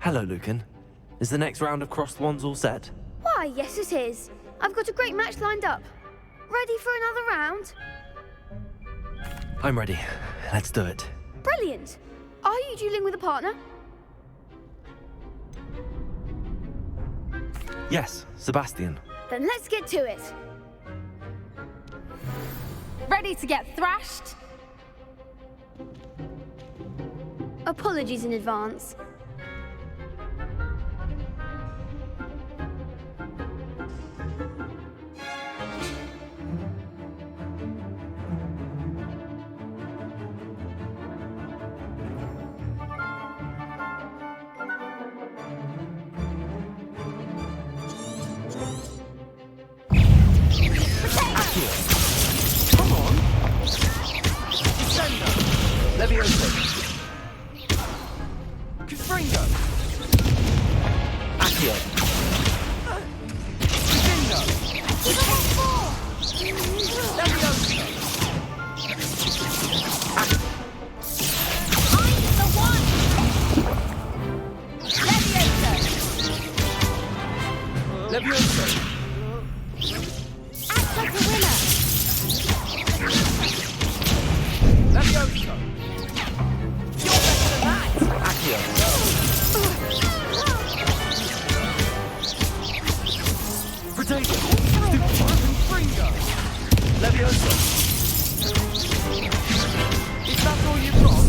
Speaker 9: Hello, Lucan. Is the next round of Crossed Wands all set?
Speaker 23: Why, yes it is. I've got a great match lined up. Ready for another round?
Speaker 9: I'm ready. Let's do it.
Speaker 23: Brilliant. Are you dueling with a partner?
Speaker 9: Yes, Sebastian.
Speaker 23: Then let's get to it.
Speaker 1: Ready to get thrashed?
Speaker 23: Apologies in advance.
Speaker 14: Confringo!
Speaker 2: Accio!
Speaker 14: Confringo! Leviosa! Leviosa!
Speaker 23: Act like a winner!
Speaker 14: Leviosa! You're better than that!
Speaker 2: Accio!
Speaker 14: Potato! Confringo! Leviosa! Is that all you've got?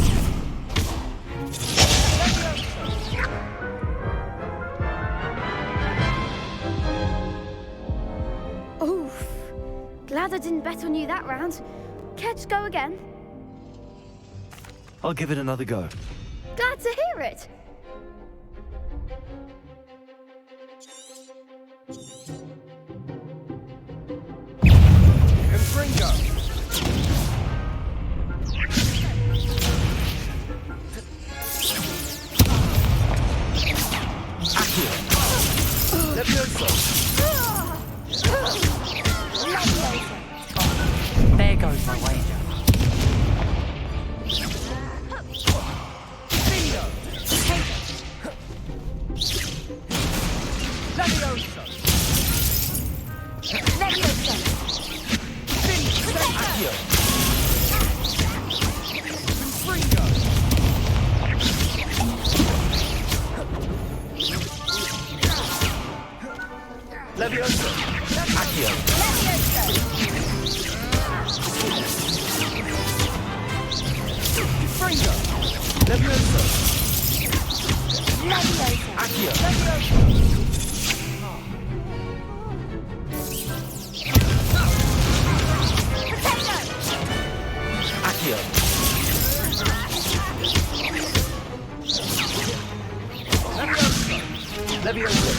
Speaker 23: Oof. Glad I didn't bet on you that round. Care to go again?
Speaker 2: I'll give it another go.
Speaker 23: Glad to hear it.
Speaker 14: Confringo!
Speaker 2: Accio!
Speaker 14: Leviosa!
Speaker 15: There goes my wager.
Speaker 14: Bingo! Leviosa!
Speaker 23: Leviosa!
Speaker 2: Accio!
Speaker 14: Confringo! Leviosa!
Speaker 2: Accio!
Speaker 14: Confringo! Leviosa!
Speaker 2: Accio! Accio!
Speaker 14: Leviosa!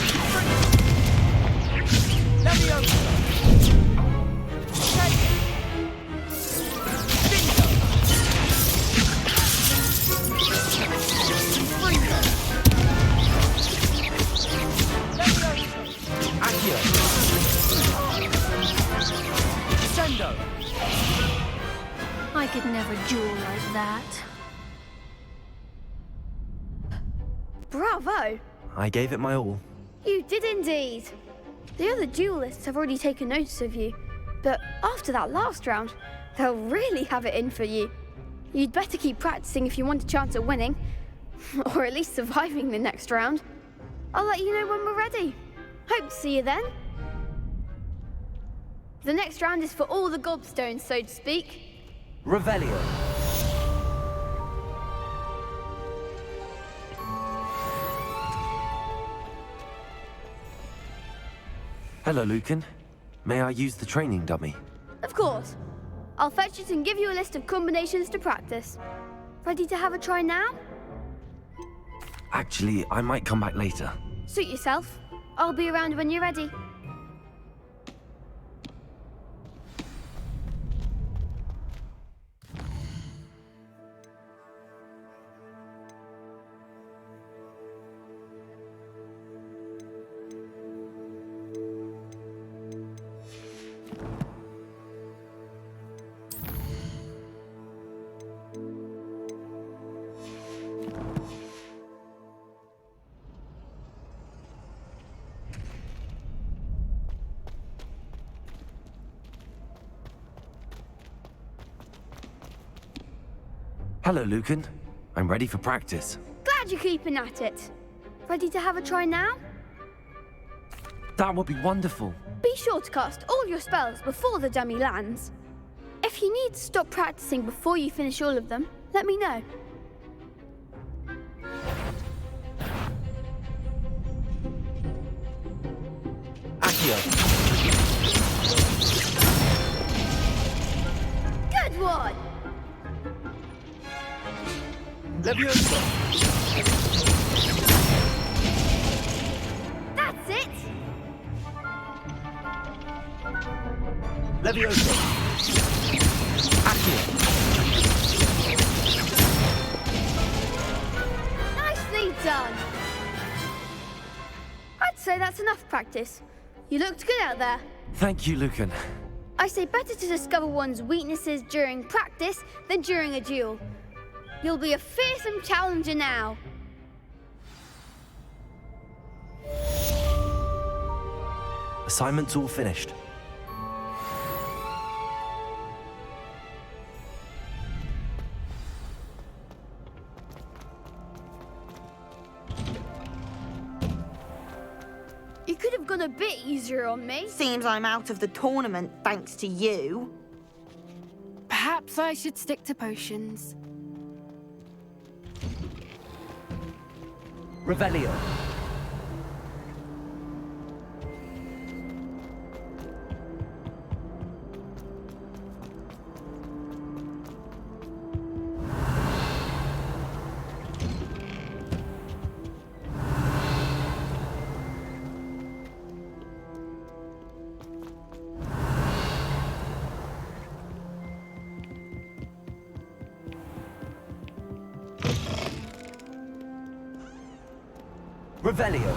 Speaker 14: Leviosa! Take it! Bingo! Confringo! Leviosa!
Speaker 2: Accio!
Speaker 14: Sendo!
Speaker 1: I could never duel like that.
Speaker 23: Bravo!
Speaker 2: I gave it my all.
Speaker 23: You did indeed. The other duelists have already taken notice of you, but after that last round, they'll really have it in for you. You'd better keep practicing if you want a chance at winning, or at least surviving the next round. I'll let you know when we're ready. Hope to see you then. The next round is for all the gobstones, so to speak.
Speaker 2: Revelio. Hello, Lucan. May I use the training dummy?
Speaker 23: Of course. I'll fetch it and give you a list of combinations to practice. Ready to have a try now?
Speaker 2: Actually, I might come back later.
Speaker 23: Suit yourself. I'll be around when you're ready.
Speaker 2: Hello, Lucan. I'm ready for practice.
Speaker 23: Glad you're keeping at it. Ready to have a try now?
Speaker 2: That would be wonderful.
Speaker 23: Be sure to cast all your spells before the dummy lands. If you need to stop practicing before you finish all of them, let me know.
Speaker 2: Accio.
Speaker 23: Good one!
Speaker 14: Leviosa!
Speaker 23: That's it!
Speaker 14: Leviosa!
Speaker 23: Nicely done. I'd say that's enough practice. You looked good out there.
Speaker 9: Thank you, Lucan.
Speaker 23: I say better to discover one's weaknesses during practice than during a duel. You'll be a fearsome challenger now.
Speaker 9: Assignment's all finished.
Speaker 23: You could have gone a bit easier on me.
Speaker 21: Seems I'm out of the tournament thanks to you.
Speaker 23: Perhaps I should stick to potions.
Speaker 2: Revelio. Revelio.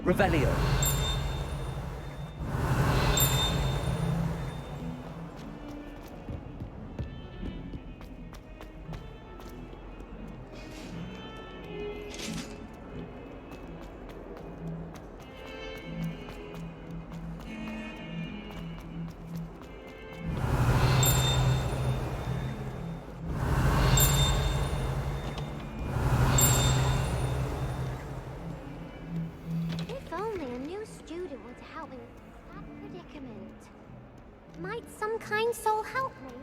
Speaker 2: Revelio.
Speaker 1: If only a new student were to help me with that predicament. Might some kind soul help me?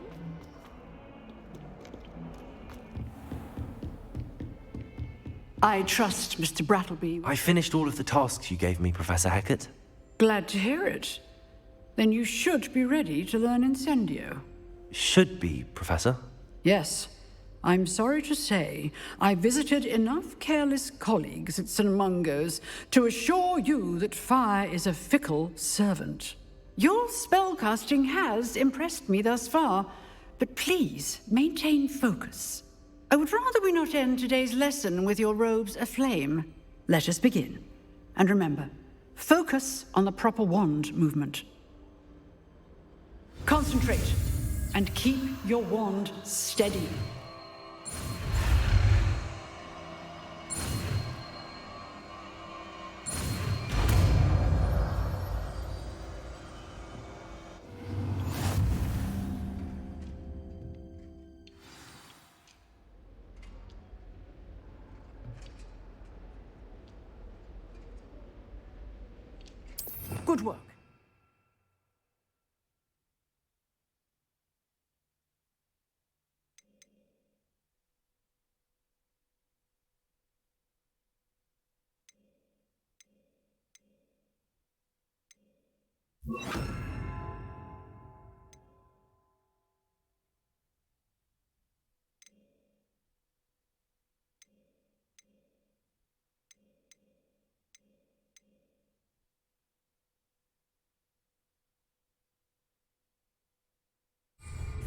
Speaker 19: I trust Mr. Brattleby.
Speaker 9: I finished all of the tasks you gave me, Professor Hackett.
Speaker 19: Glad to hear it. Then you should be ready to learn Incendio.
Speaker 9: Should be, Professor.
Speaker 19: Yes. I'm sorry to say, I visited enough careless colleagues at St. Mungo's to assure you that fire is a fickle servant. Your spellcasting has impressed me thus far, but please maintain focus. I would rather we not end today's lesson with your robes aflame. Let us begin. And remember, focus on the proper wand movement. Concentrate and keep your wand steady. Good work.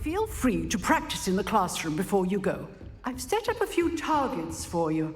Speaker 19: Feel free to practice in the classroom before you go. I've set up a few targets for you.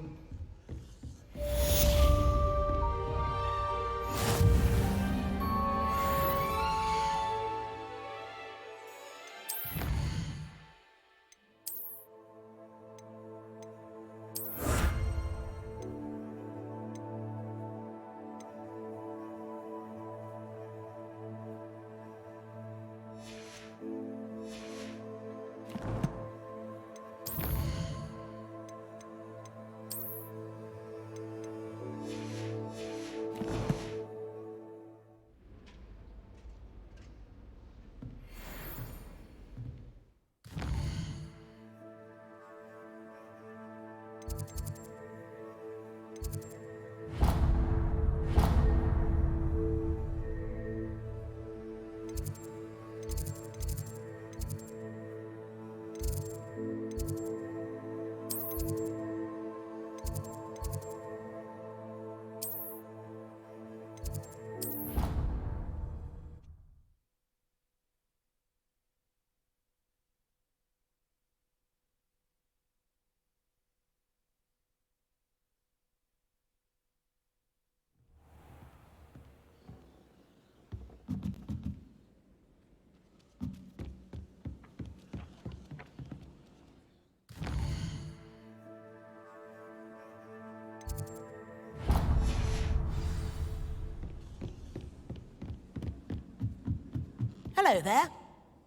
Speaker 4: Hello there.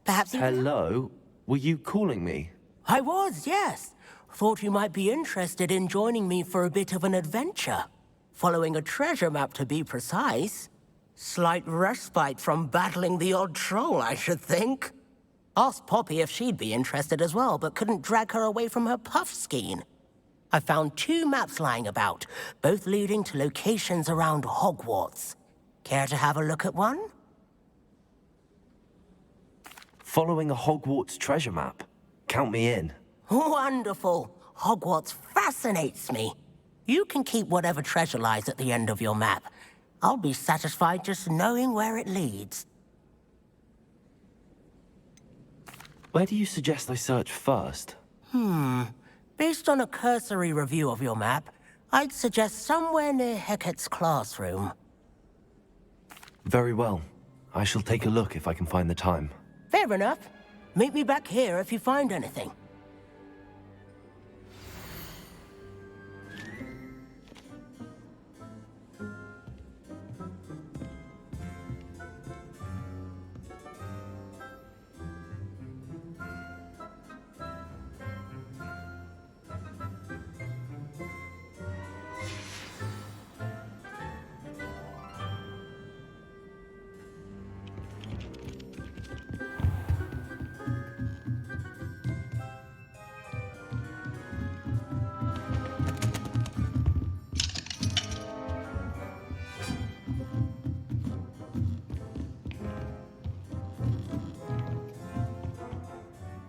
Speaker 4: Perhaps you...
Speaker 9: Hello? Were you calling me?
Speaker 4: I was, yes. Thought you might be interested in joining me for a bit of an adventure. Following a treasure map, to be precise. Slight respite from battling the odd troll, I should think. Asked Poppy if she'd be interested as well, but couldn't drag her away from her puff skein. I found 2 maps lying about, both leading to locations around Hogwarts. Care to have a look at one?
Speaker 9: Following a Hogwarts treasure map? Count me in.
Speaker 4: Wonderful. Hogwarts fascinates me. You can keep whatever treasure lies at the end of your map. I'll be satisfied just knowing where it leads.
Speaker 9: Where do you suggest I search first?
Speaker 4: Based on a cursory review of your map, I'd suggest somewhere near Hecat's classroom.
Speaker 9: Very well. I shall take a look if I can find the time.
Speaker 4: Fair enough. Meet me back here if you find anything.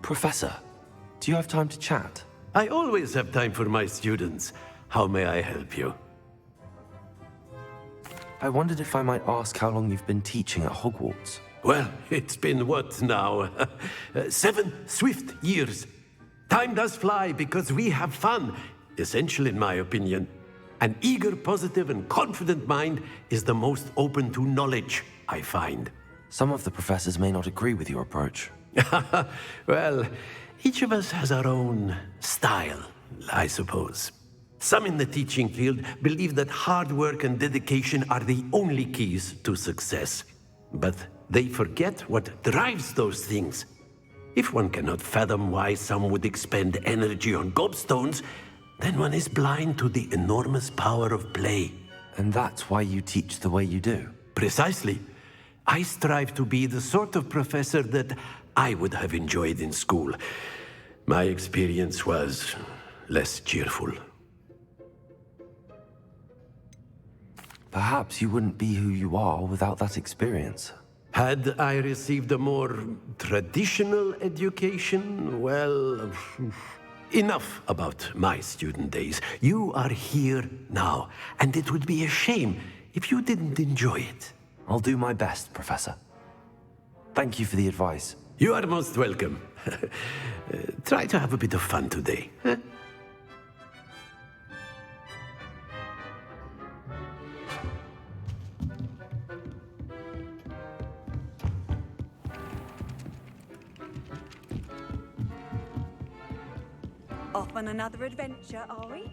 Speaker 9: Professor, do you have time to chat?
Speaker 5: I always have time for my students. How may I help you?
Speaker 9: I wondered if I might ask how long you've been teaching at Hogwarts.
Speaker 5: Well, it's been what now? 7 swift years. Time does fly because we have fun, essential in my opinion. An eager, positive, and confident mind is the most open to knowledge, I find.
Speaker 9: Some of the professors may not agree with your approach.
Speaker 5: Well, each of us has our own style, I suppose. Some in the teaching field believe that hard work and dedication are the only keys to success. But they forget what drives those things. If one cannot fathom why some would expend energy on gobstones, then one is blind to the enormous power of play.
Speaker 9: And that's why you teach the way you do?
Speaker 5: Precisely. I strive to be the sort of professor that I would have enjoyed in school. My experience was less cheerful.
Speaker 9: Perhaps you wouldn't be who you are without that experience.
Speaker 5: Had I received a more traditional education, well, enough about my student days. You are here now, and it would be a shame if you didn't enjoy it.
Speaker 9: I'll do my best, Professor. Thank you for the advice.
Speaker 5: You are most welcome. Try to have a bit of fun today. Huh?
Speaker 6: Off on another adventure, are we?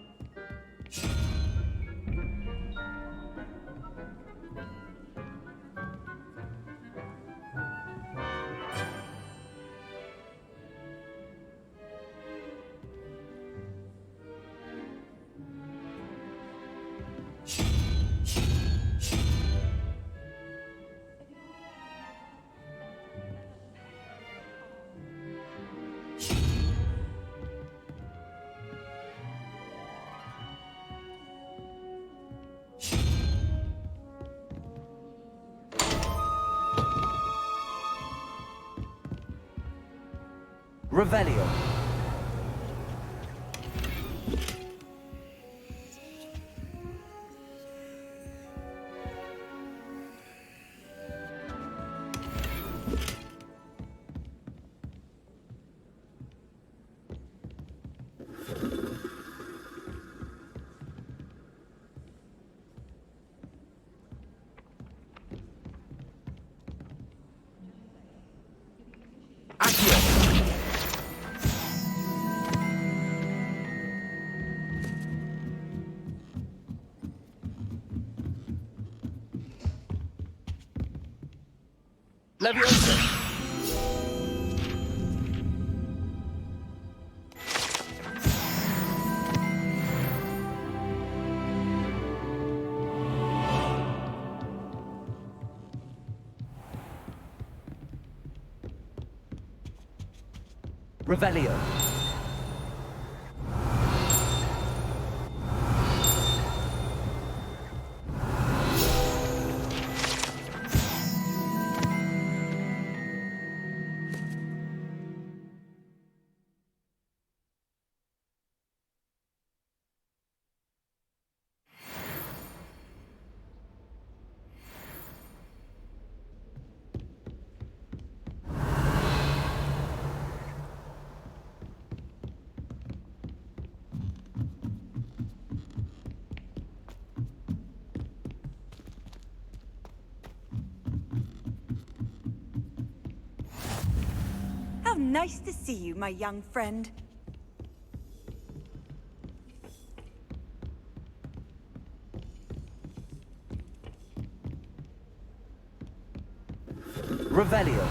Speaker 9: Revelio.
Speaker 22: Leviosa!
Speaker 2: Revelio.
Speaker 6: How nice to see you, my young friend.
Speaker 2: Revelio.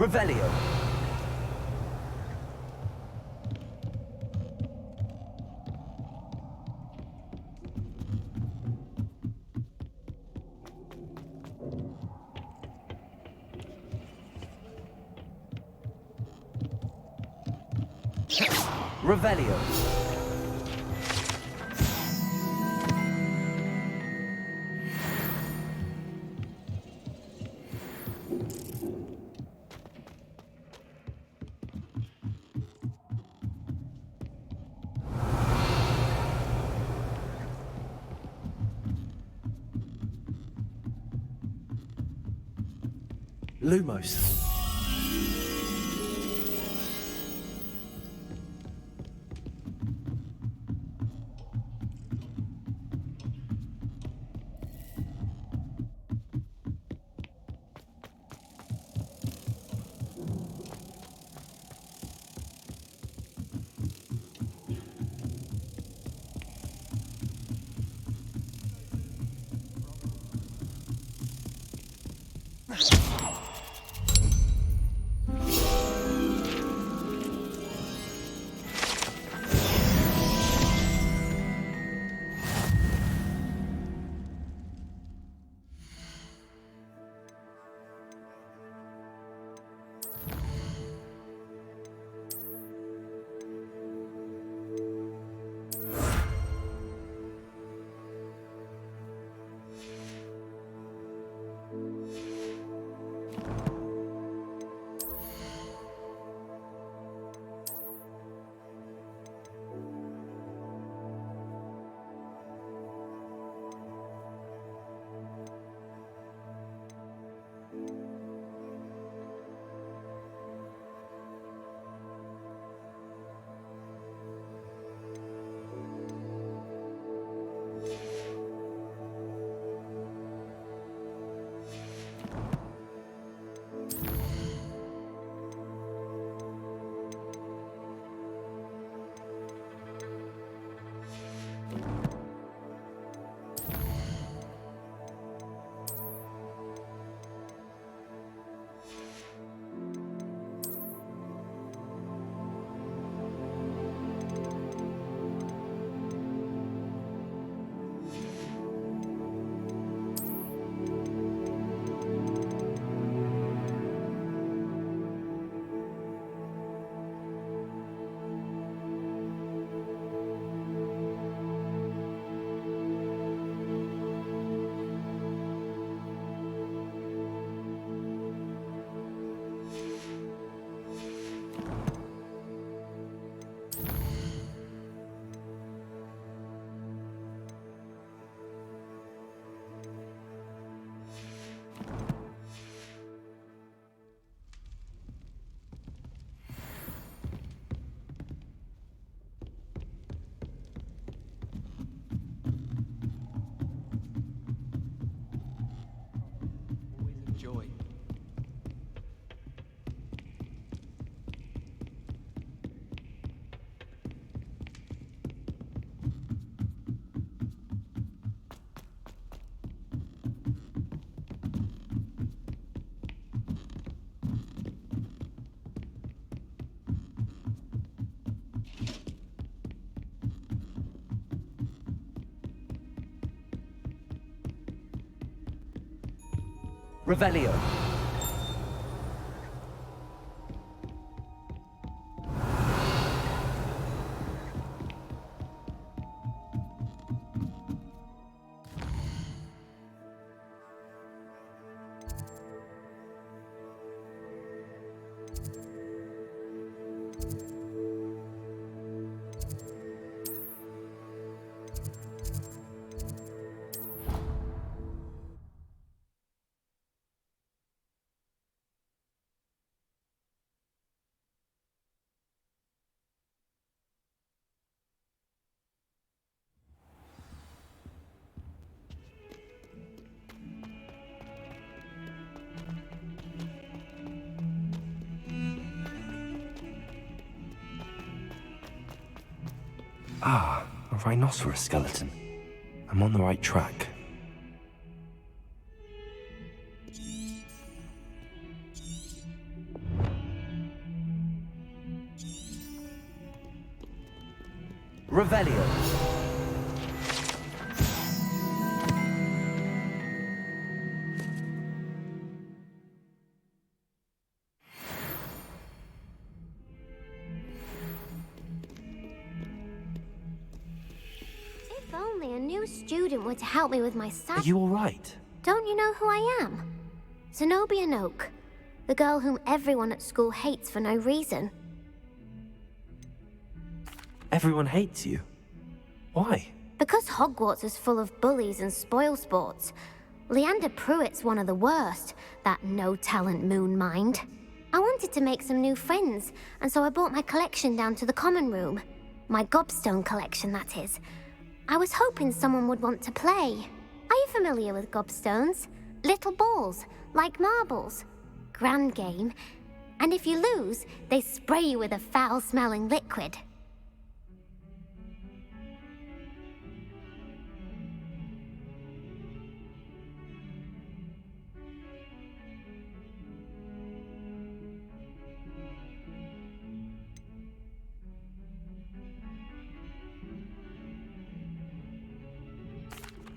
Speaker 2: Revelio. Revelio. Lumos. Revelio. Ah, a rhinoceros skeleton. I'm on the right track. Revelio.
Speaker 1: If only a new student were to help me with my
Speaker 2: Are you all right?
Speaker 1: Don't you know who I am? Zenobia Noak, the girl whom everyone at school hates for no reason.
Speaker 2: Everyone hates you. Why?
Speaker 1: Because Hogwarts is full of bullies and spoilsports. Leander Pruitt's one of the worst, that no-talent moon mind. I wanted to make some new friends, and so I brought my collection down to the common room. My gobstone collection, that is. I was hoping someone would want to play. Are you familiar with gobstones? Little balls, like marbles. Grand game. And if you lose, they spray you with a foul-smelling liquid.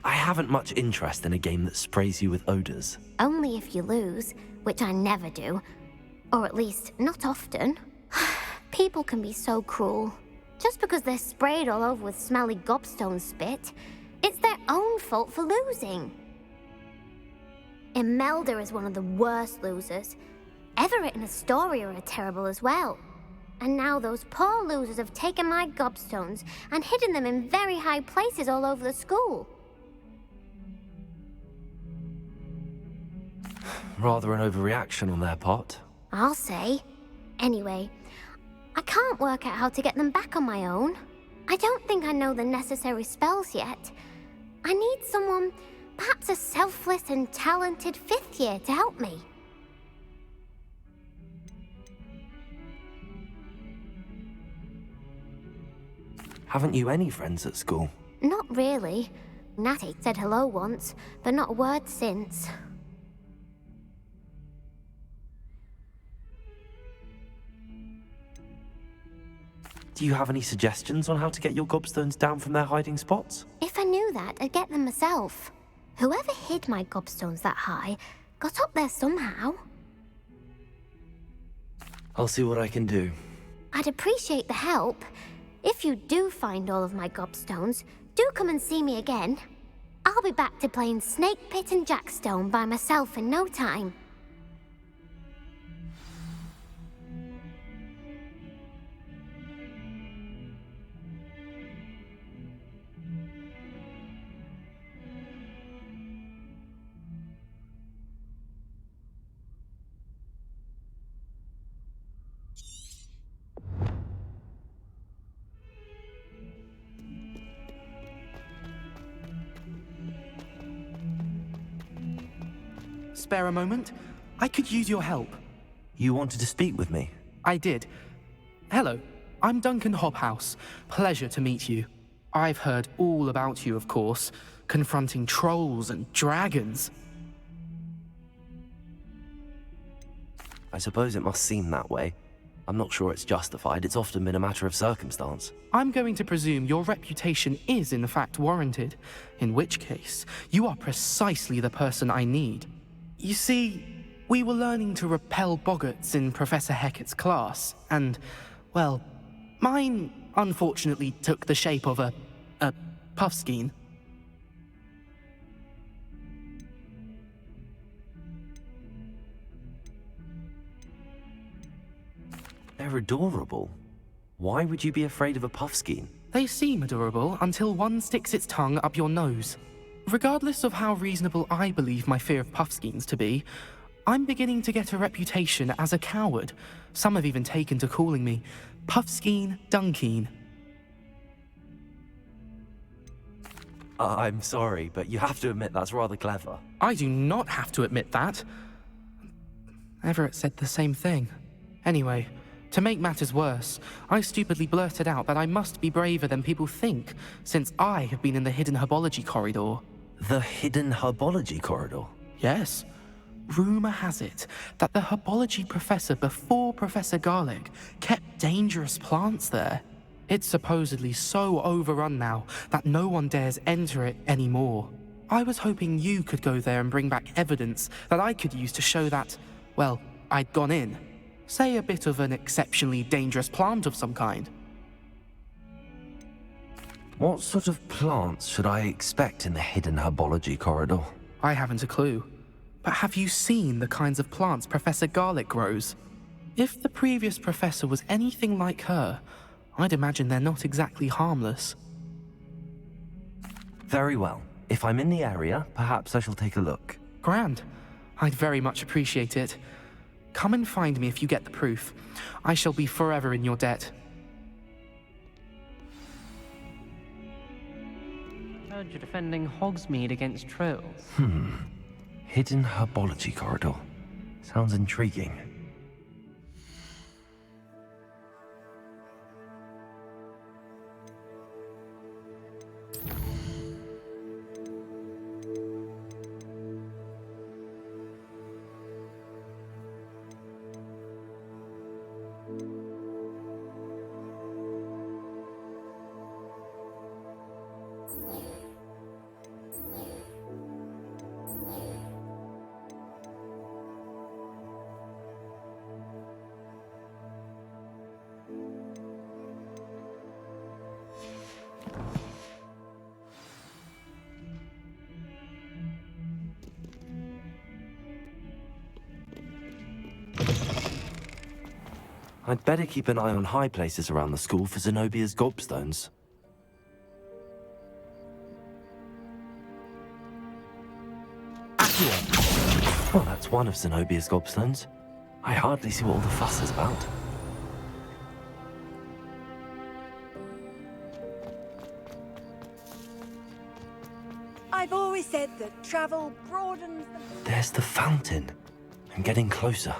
Speaker 2: I haven't much interest in a game that sprays you with odors.
Speaker 1: Only if you lose, which I never do. Or at least, not often. People can be so cruel. Just because they're sprayed all over with smelly gobstone spit, it's their own fault for losing. Imelda is one of the worst losers. Everett and Astoria are terrible as well. And now those poor losers have taken my gobstones and hidden them in very high places all over the school.
Speaker 2: Rather an overreaction on their part.
Speaker 1: I'll say. Anyway, I can't work out how to get them back on my own. I don't think I know the necessary spells yet. I need someone, perhaps a selfless and talented fifth year to help me.
Speaker 2: Haven't you any friends at school?
Speaker 1: Not really. Natty said hello once, but not a word since.
Speaker 2: Do you have any suggestions on how to get your gobstones down from their hiding spots?
Speaker 1: If I knew that, I'd get them myself. Whoever hid my gobstones that high got up there somehow.
Speaker 2: I'll see what I can do.
Speaker 1: I'd appreciate the help. If you do find all of my gobstones, do come and see me again. I'll be back to playing Snake Pit and Jackstone by myself in no time.
Speaker 7: Spare a moment? I could use your help.
Speaker 2: You wanted to speak with me?
Speaker 7: I did. Hello, I'm Duncan Hobhouse. Pleasure to meet you. I've heard all about you, of course, confronting trolls and dragons.
Speaker 2: I suppose it must seem that way. I'm not sure it's justified. It's often been a matter of circumstance.
Speaker 7: I'm going to presume your reputation is in fact warranted, in which case, you are precisely the person I need. You see, we were learning to repel boggarts in Professor Hecat's class, and, well, mine unfortunately took the shape of a puffskein.
Speaker 9: They're adorable. Why would you be afraid of a puffskein?
Speaker 7: They seem adorable until one sticks its tongue up your nose. Regardless of how reasonable I believe my fear of puffskeins to be, I'm beginning to get a reputation as a coward. Some have even taken to calling me Puffskein Dunkeen.
Speaker 9: I'm sorry, but you have to admit that's rather clever.
Speaker 7: I do not have to admit that. Everett said the same thing. Anyway, to make matters worse, I stupidly blurted out that I must be braver than people think, since I have been in the hidden herbology corridor.
Speaker 9: The hidden herbology corridor?
Speaker 7: Yes. Rumor has it that the herbology professor before Professor Garlic kept dangerous plants there. It's supposedly so overrun now that no one dares enter it anymore. I was hoping you could go there and bring back evidence that I could use to show that, well, I'd gone in. Say a bit of an exceptionally dangerous plant of some kind.
Speaker 9: What sort of plants should I expect in the hidden herbology corridor?
Speaker 7: I haven't a clue. But have you seen the kinds of plants Professor Garlic grows? If the previous professor was anything like her, I'd imagine they're not exactly harmless.
Speaker 9: Very well. If I'm in the area, perhaps I shall take a look.
Speaker 7: Grand. I'd very much appreciate it. Come and find me if you get the proof. I shall be forever in your debt.
Speaker 13: Heard you're defending Hogsmeade against trolls.
Speaker 9: Hidden herbology corridor. Sounds intriguing. I'd better keep an eye on high places around the school for Zenobia's gobstones. Well, that's one of Zenobia's gobstones. I hardly see what all the fuss is about.
Speaker 6: I've always said that travel broadens the...
Speaker 9: There's the fountain. I'm getting closer.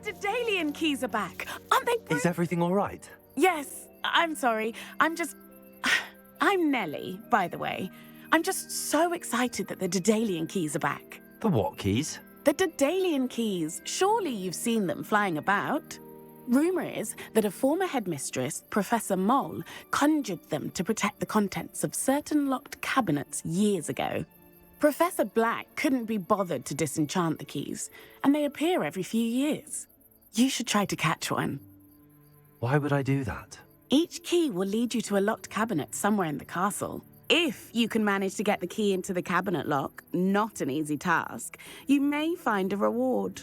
Speaker 10: The Daedalian keys are back. Aren't they?
Speaker 9: Is everything all right?
Speaker 10: Yes, I'm sorry. I'm Nellie, by the way. I'm just so excited that the Daedalian keys are back.
Speaker 9: The what keys?
Speaker 10: The Daedalian keys. Surely you've seen them flying about. Rumour is that a former headmistress, Professor Moll, conjured them to protect the contents of certain locked cabinets years ago. Professor Black couldn't be bothered to disenchant the keys, and they appear every few years. You should try to catch one.
Speaker 9: Why would I do that?
Speaker 10: Each key will lead you to a locked cabinet somewhere in the castle. If you can manage to get the key into the cabinet lock, not an easy task, you may find a reward.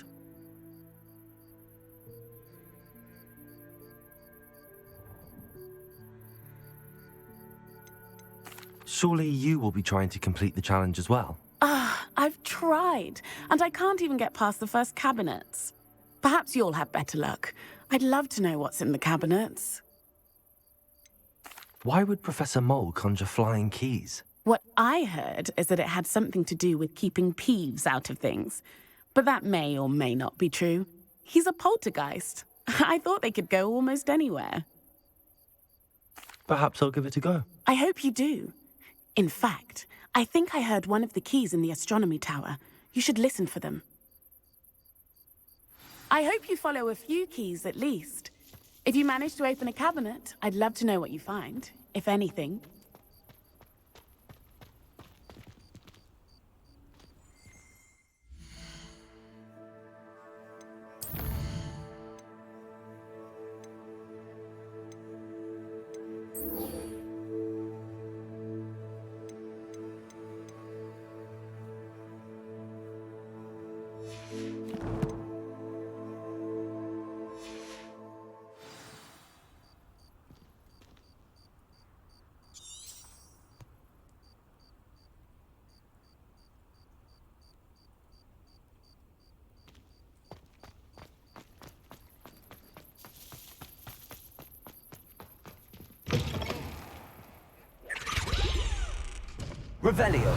Speaker 9: Surely you will be trying to complete the challenge as well.
Speaker 10: I've tried, and I can't even get past the first cabinets. Perhaps you'll have better luck. I'd love to know what's in the cabinets.
Speaker 9: Why would Professor Mole conjure flying keys?
Speaker 10: What I heard is that it had something to do with keeping Peeves out of things. But that may or may not be true. He's a poltergeist. I thought they could go almost anywhere.
Speaker 9: Perhaps I'll give it a go.
Speaker 10: I hope you do. In fact, I think I heard one of the keys in the astronomy tower. You should listen for them. I hope you follow a few keys at least. If you manage to open a cabinet, I'd love to know what you find, if anything.
Speaker 2: Revelio.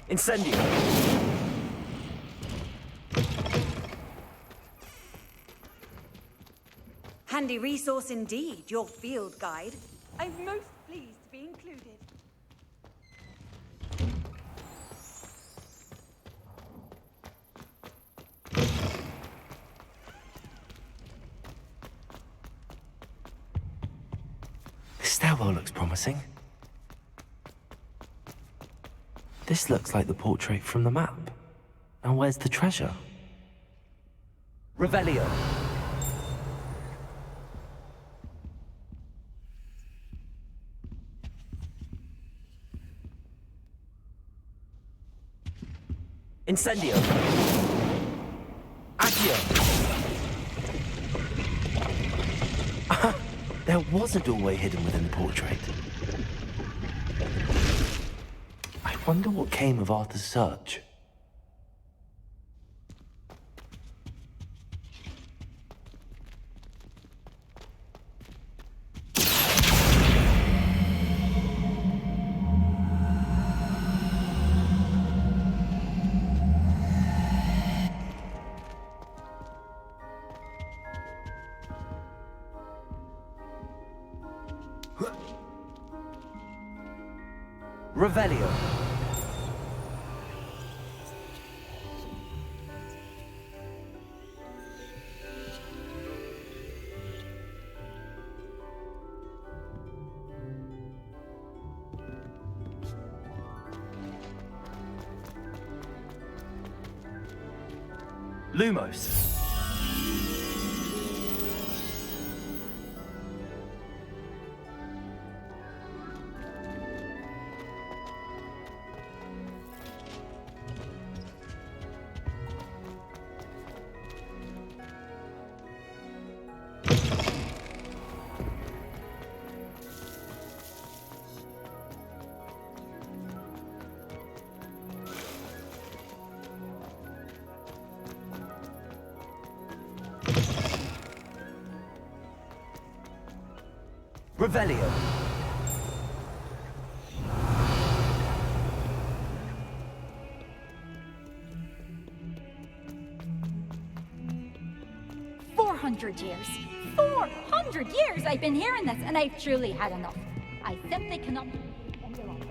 Speaker 2: Incendio.
Speaker 6: Handy resource indeed, your field guide. I'm most pleased to be included.
Speaker 9: This stairwell looks promising. This looks like the portrait from the map. Now where's the treasure?
Speaker 2: Revelio. Incendio. Accio.
Speaker 9: There was a doorway hidden within the portrait. I wonder what came of Arthur's search.
Speaker 2: Revelio. Lumos. Revelio.
Speaker 11: $400 years. 400 years I've been hearing this, and I've truly had enough. I simply cannot any longer.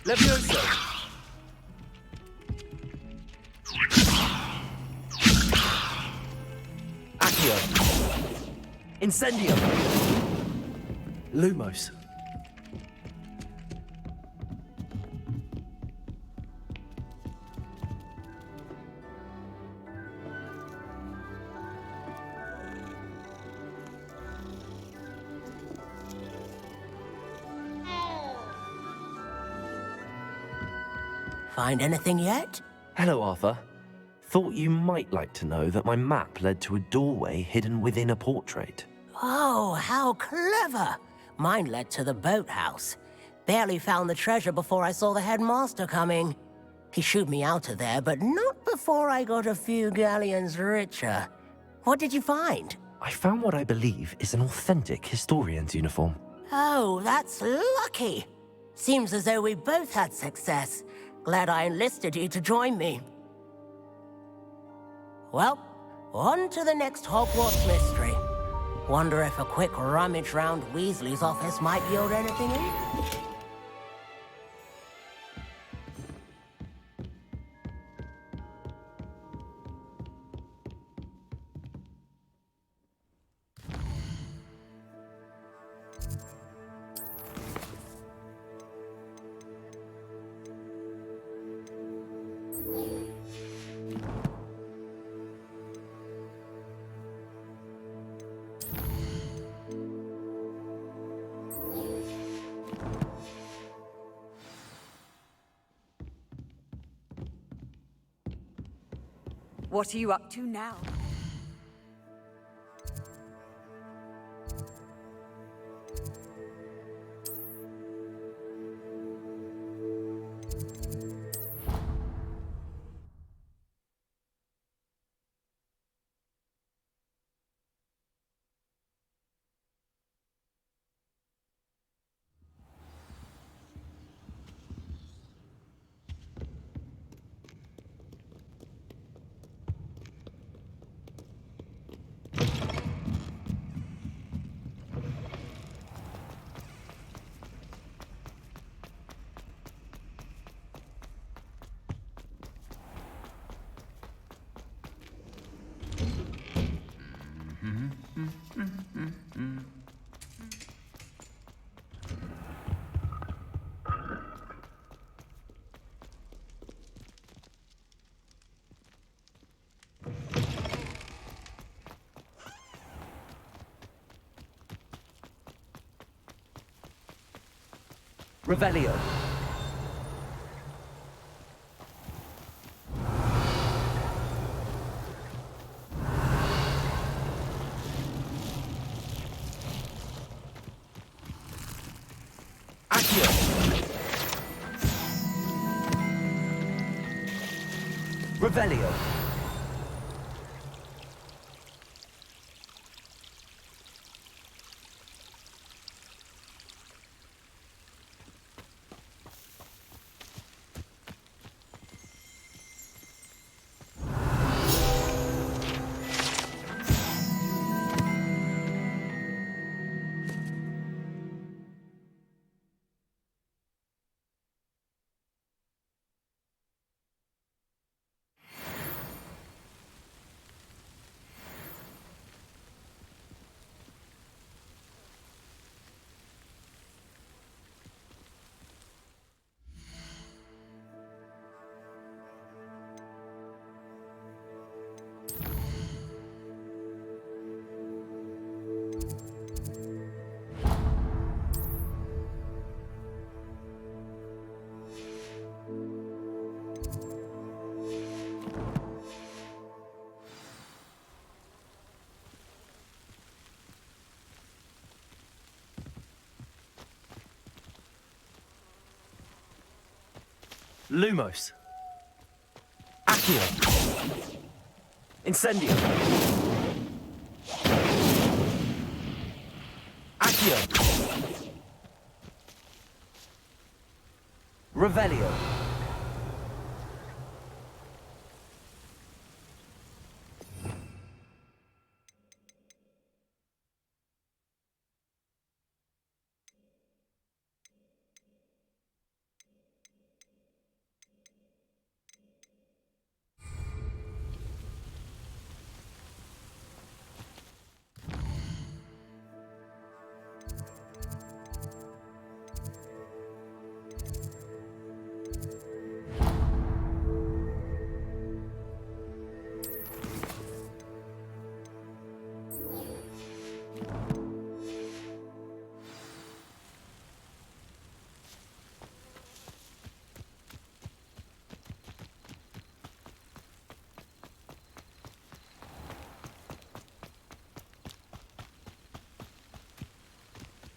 Speaker 22: Levioso! Accio! Incendio!
Speaker 9: Lumos.
Speaker 4: Find anything yet?
Speaker 2: Hello, Arthur. Thought you might like to know that my map led to a doorway hidden within a portrait.
Speaker 4: Oh, how clever! Mine led to the boathouse. Barely found the treasure before I saw the headmaster coming. He shooed me out of there, but not before I got a few galleons richer. What did you find?
Speaker 2: I found what I believe is an authentic historian's uniform.
Speaker 4: Oh, that's lucky. Seems as though we both had success. Glad I enlisted you to join me. Well, on to the next Hogwarts mystery. Wonder if a quick rummage round Weasley's office might yield anything in?
Speaker 6: What are you up to now?
Speaker 2: Revelio.
Speaker 22: Accio!
Speaker 2: Revelio.
Speaker 22: Lumos. Accio. Incendio. Accio.
Speaker 2: Revelio.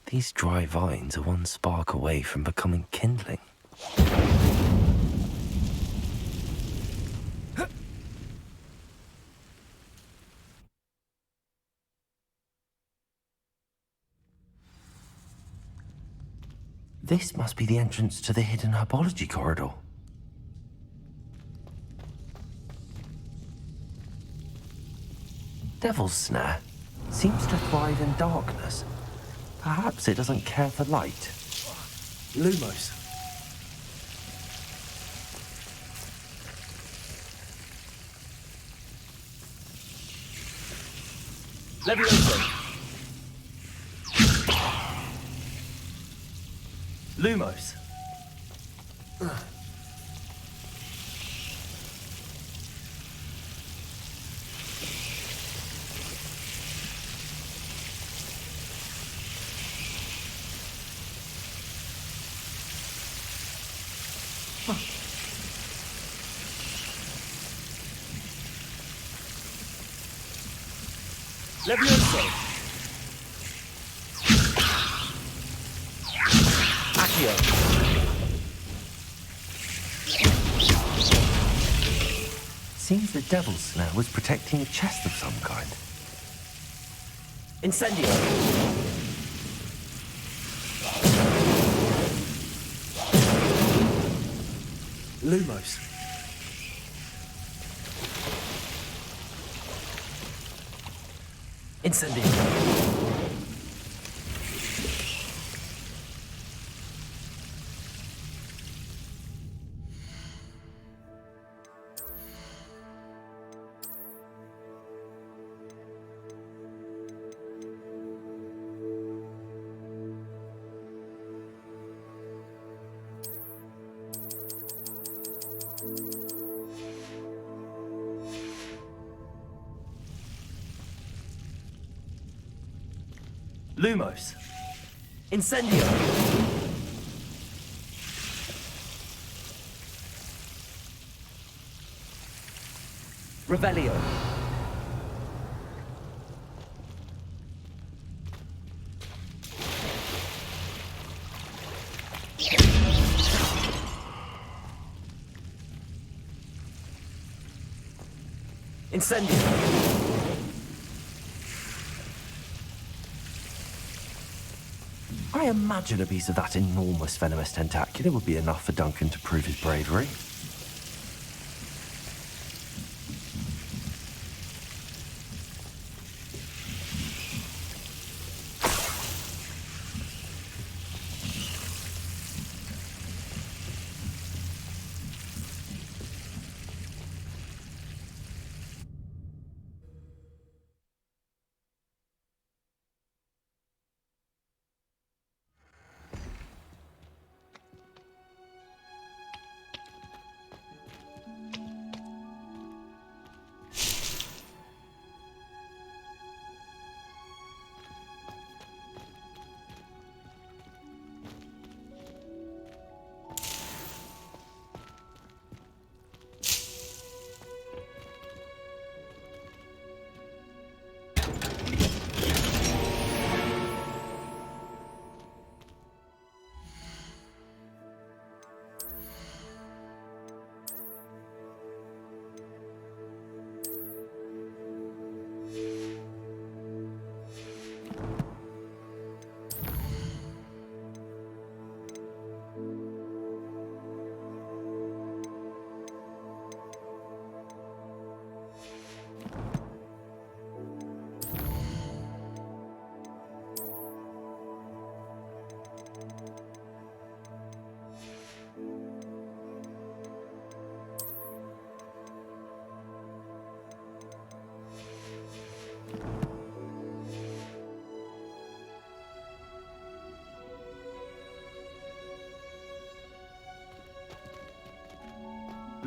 Speaker 2: These dry vines are one spark away from becoming kindling. This must be the entrance to the hidden herbology corridor. Devil's Snare seems to thrive in darkness. Perhaps it doesn't care for light.
Speaker 22: Lumos. Levioso. Lumos. Levioso. Accio.
Speaker 2: Seems the Devil's Snare was protecting a chest of some kind.
Speaker 22: Incendio. Lumos. Incendio. Lumos. Incendio. Revelio. Incendio.
Speaker 2: I imagine a piece of that enormous venomous tentacula would be enough for Duncan to prove his bravery.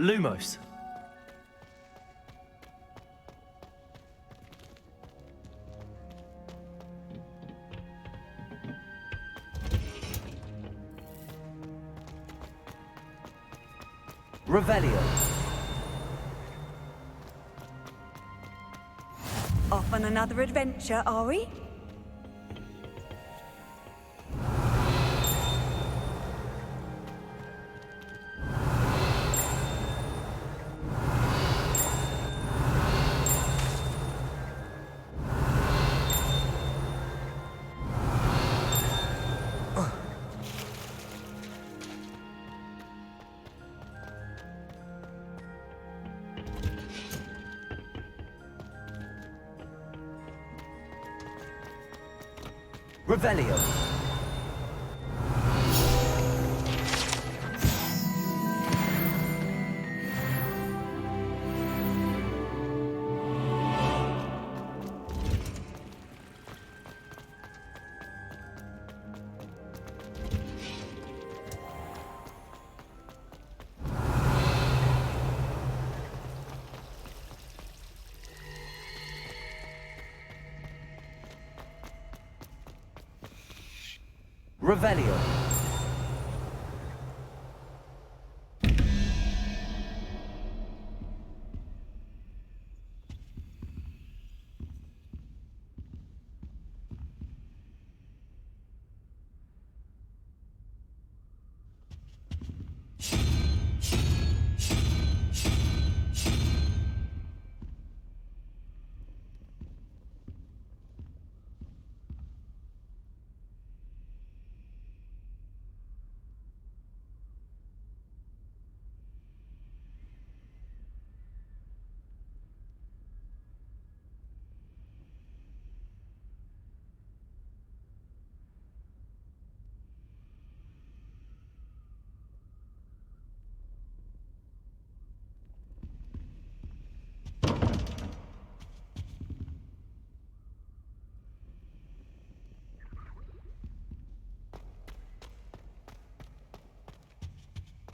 Speaker 22: Lumos. Revelio.
Speaker 6: Off on another adventure, are we?
Speaker 2: Revelio. Revelio.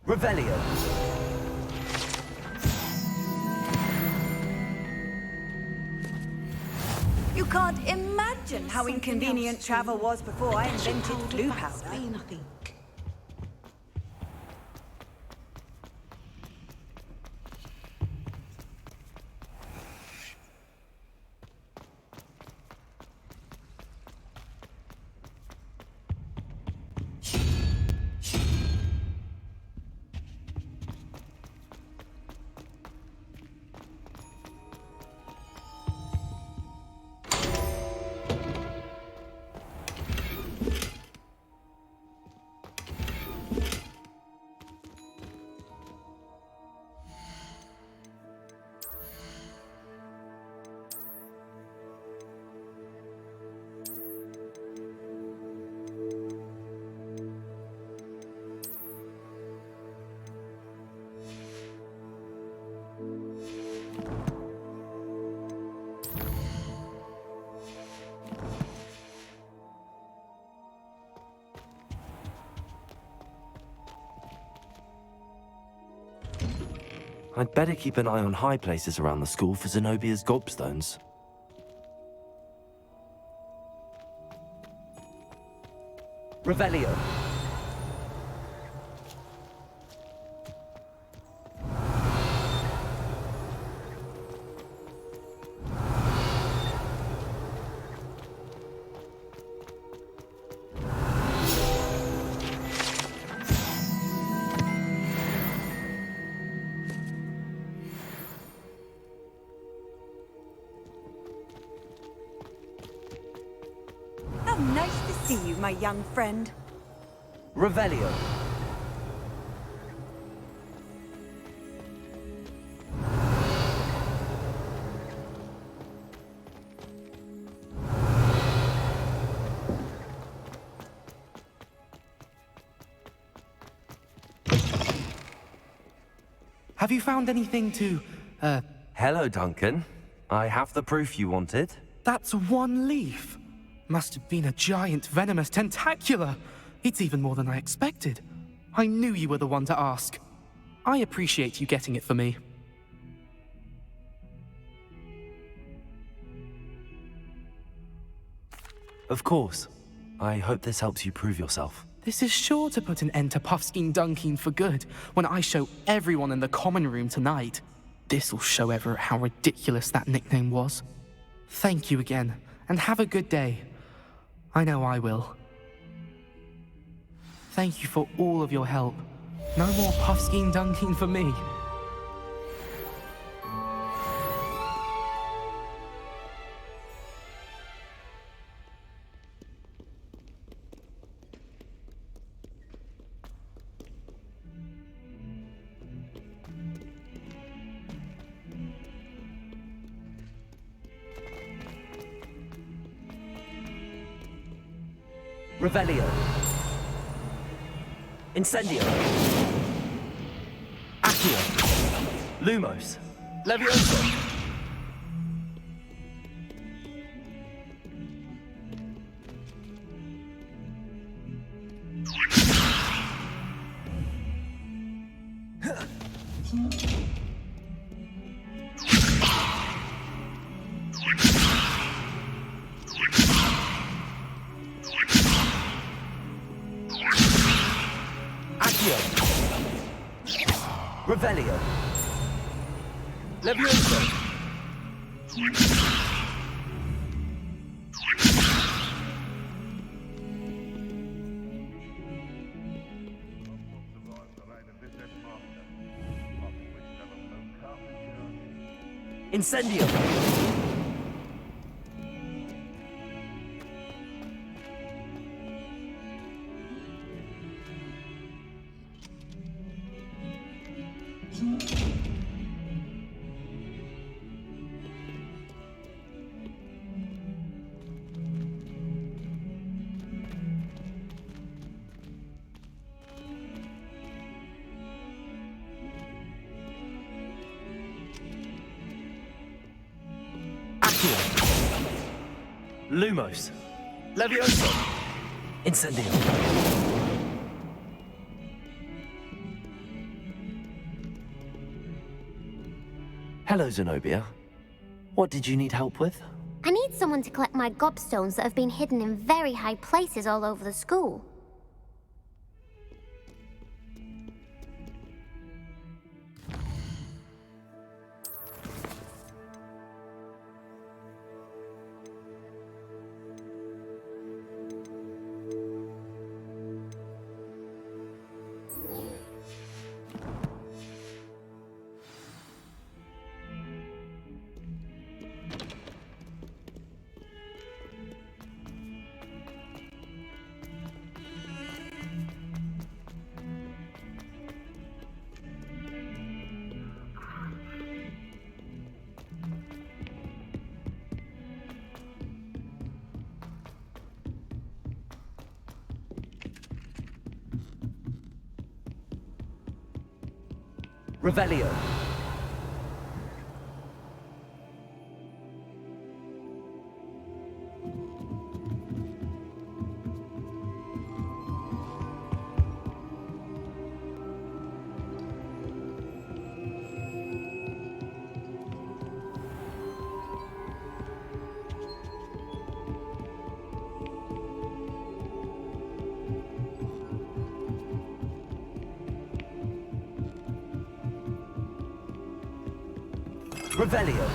Speaker 2: Revelio.
Speaker 6: You can't imagine how inconvenient travel was before I invented glue powder.
Speaker 2: I'd better keep an eye on high places around the school for Zenobia's gobstones. Revelio.
Speaker 6: How nice to see you, my young friend.
Speaker 2: Revelio.
Speaker 7: Have you found anything to,
Speaker 2: Hello, Duncan. I have the proof you wanted.
Speaker 7: That's one leaf. Must have been a giant venomous tentacula. It's even more than I expected. I knew you were the one to ask. I appreciate you getting it for me.
Speaker 2: Of course. I hope this helps you prove yourself.
Speaker 7: This is sure to put an end to Puffskein Dunkeen for good when I show everyone in the common room tonight. This'll show Everett how ridiculous that nickname was. Thank you again, and have a good day. I know I will. Thank you for all of your help. No more Puffskein Dunkeen for me.
Speaker 2: Revelio. Incendio. Accio. Lumos. Levioso. Accio. Revelio. Levioso. Incendio. Accio. Lumos. Levioso. Incendio. Hello, Zenobia. What did you need help with?
Speaker 1: I need someone to collect my gobstones that have been hidden in very high places all over the school.
Speaker 2: Revelio. Revelio.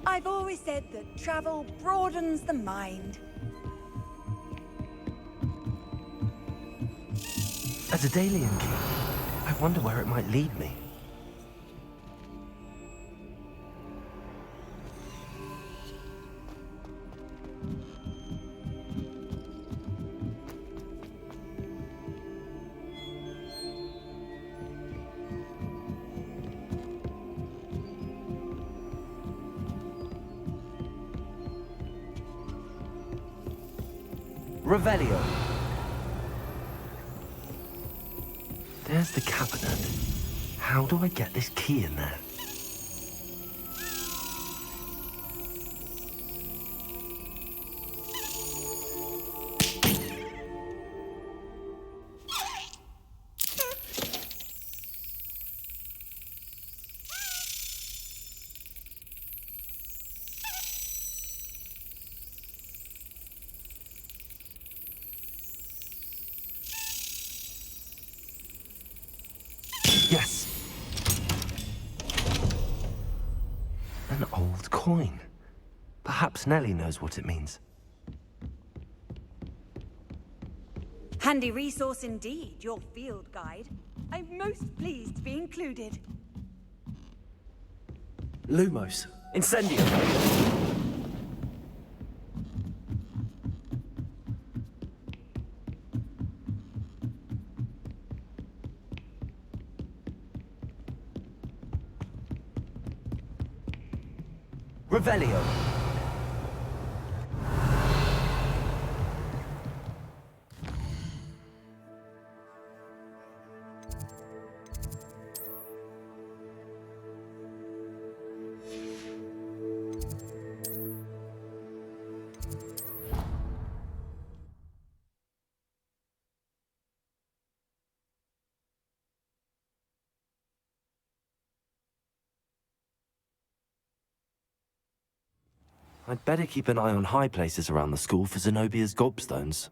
Speaker 6: I've always said that travel broadens the mind.
Speaker 2: A Daedalian key. I wonder where it might lead me. Revelio. There's the cabinet. How do I get this key in there? Yes. An old coin. Perhaps Nellie knows what it means.
Speaker 6: Handy resource indeed, your field guide. I'm most pleased to be included.
Speaker 2: Lumos. Incendio. Revelio.
Speaker 9: I'd better keep an eye on high places around the school for Zenobia's gobstones.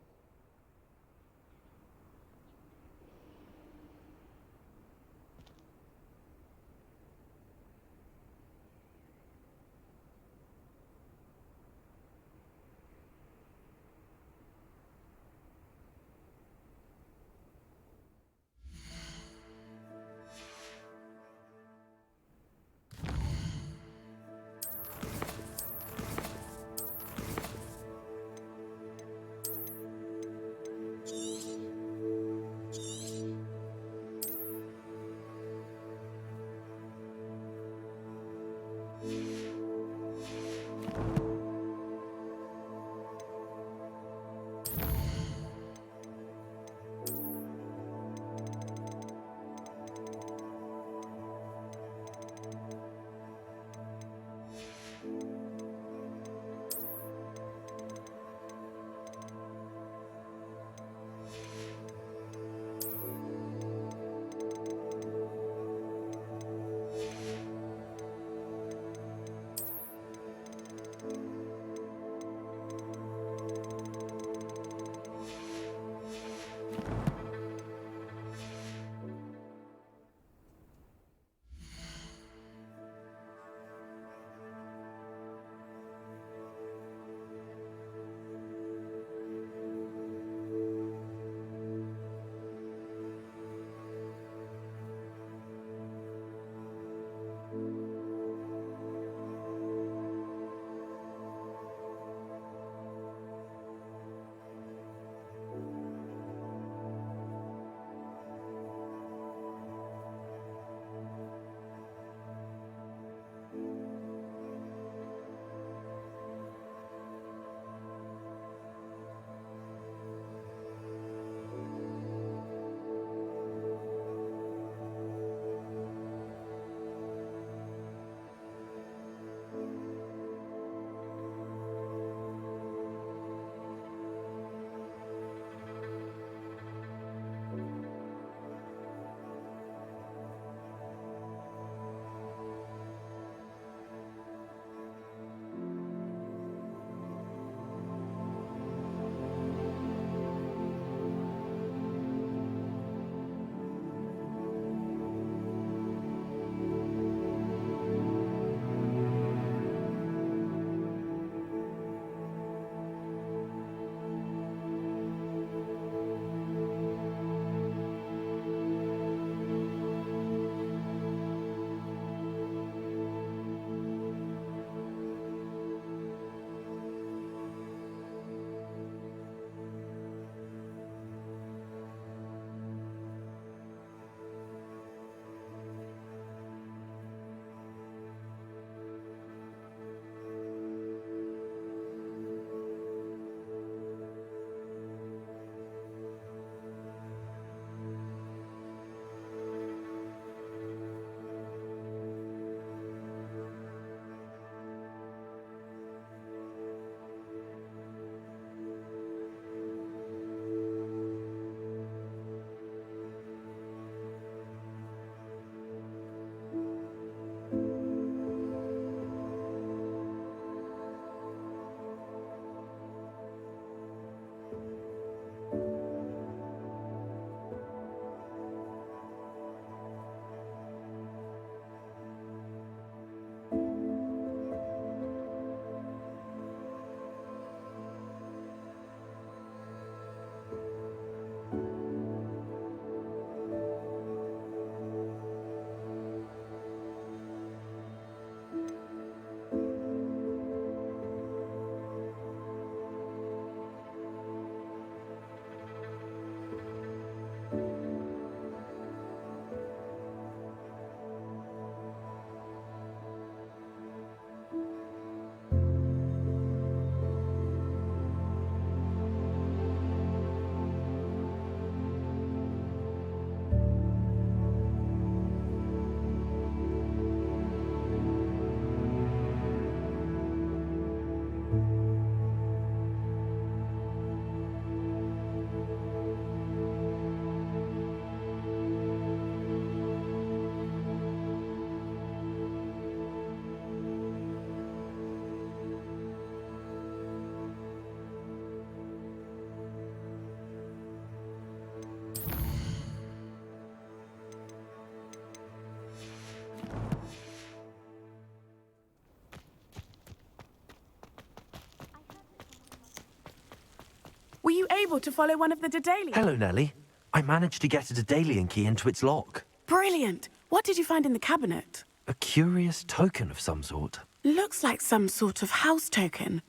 Speaker 10: able to follow one of the Daedalians?
Speaker 2: Hello, Nellie. I managed to get a Daedalian key into its lock.
Speaker 10: Brilliant. What did you find in the cabinet?
Speaker 2: A curious token of some sort.
Speaker 10: Looks like some sort of house token.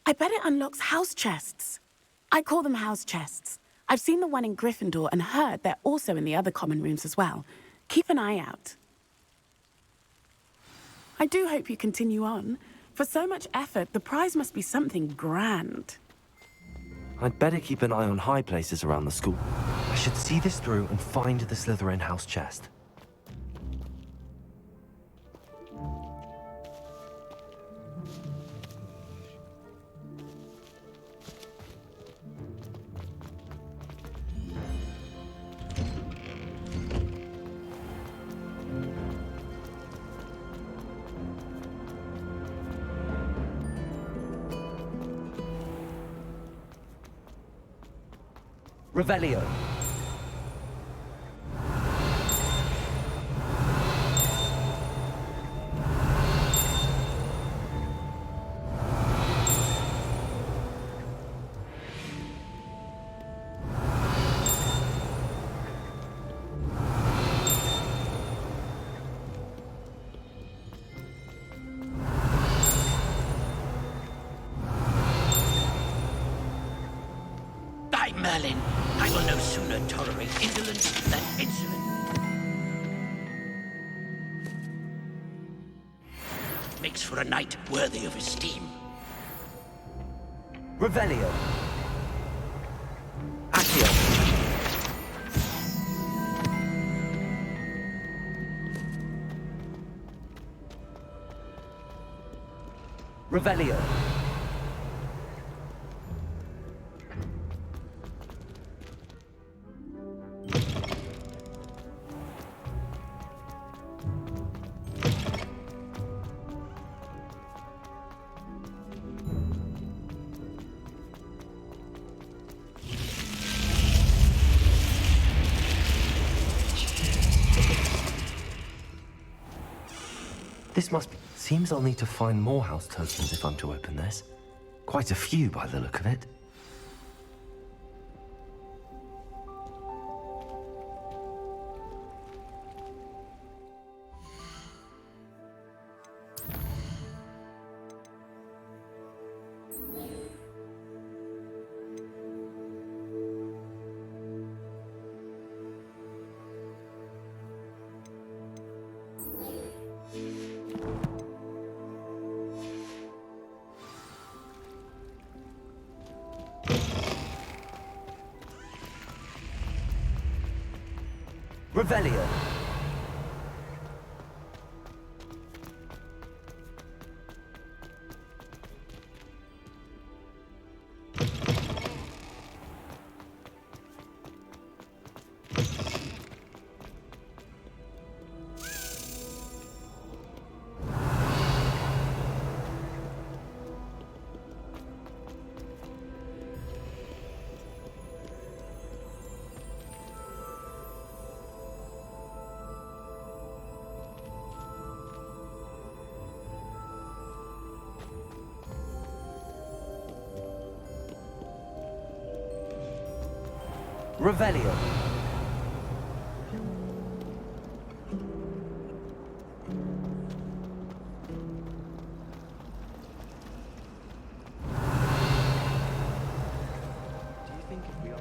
Speaker 10: I bet it unlocks house chests. I call them house chests. I've seen the one in Gryffindor and heard they're also in the other common rooms as well. Keep an eye out. I do hope you continue on. For so much effort, the prize must be something grand.
Speaker 2: I'd better keep an eye on high places around the school. I should see this through and find the Slytherin house chest. Revelio.
Speaker 4: By Merlin, I will no sooner tolerate indolence than insolence. Makes for a knight worthy of esteem.
Speaker 2: Revelio. Accio. Revelio. This must be... Seems I'll need to find more house tokens if I'm to open this. Quite a few by the look of it. Revelio. Revelio.
Speaker 14: Do you think if we are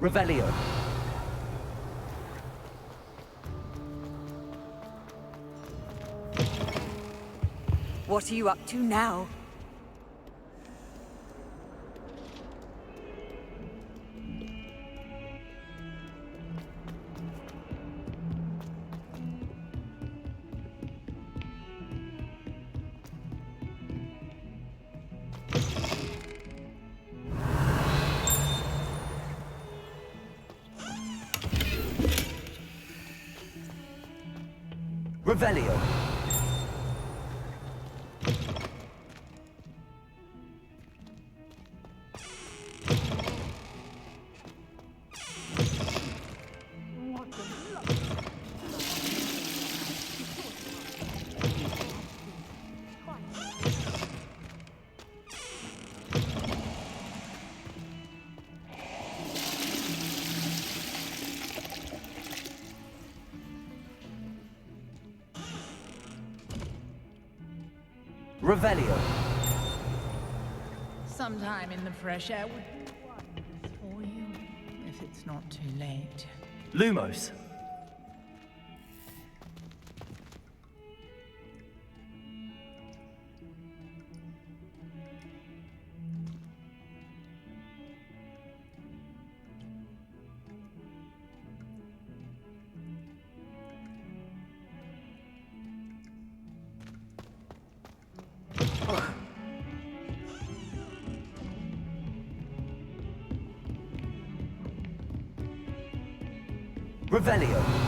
Speaker 2: Revelio.
Speaker 6: What are you up to now?
Speaker 2: Revelio. Revelio.
Speaker 8: Sometime in the fresh air would be wonders for you, if it's not too late.
Speaker 2: Lumos. Revelio.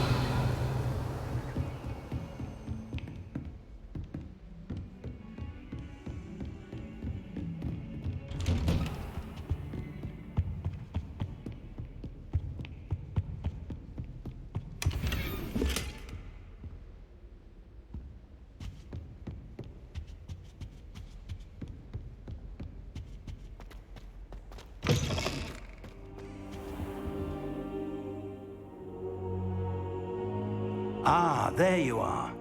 Speaker 18: Ah, there you are.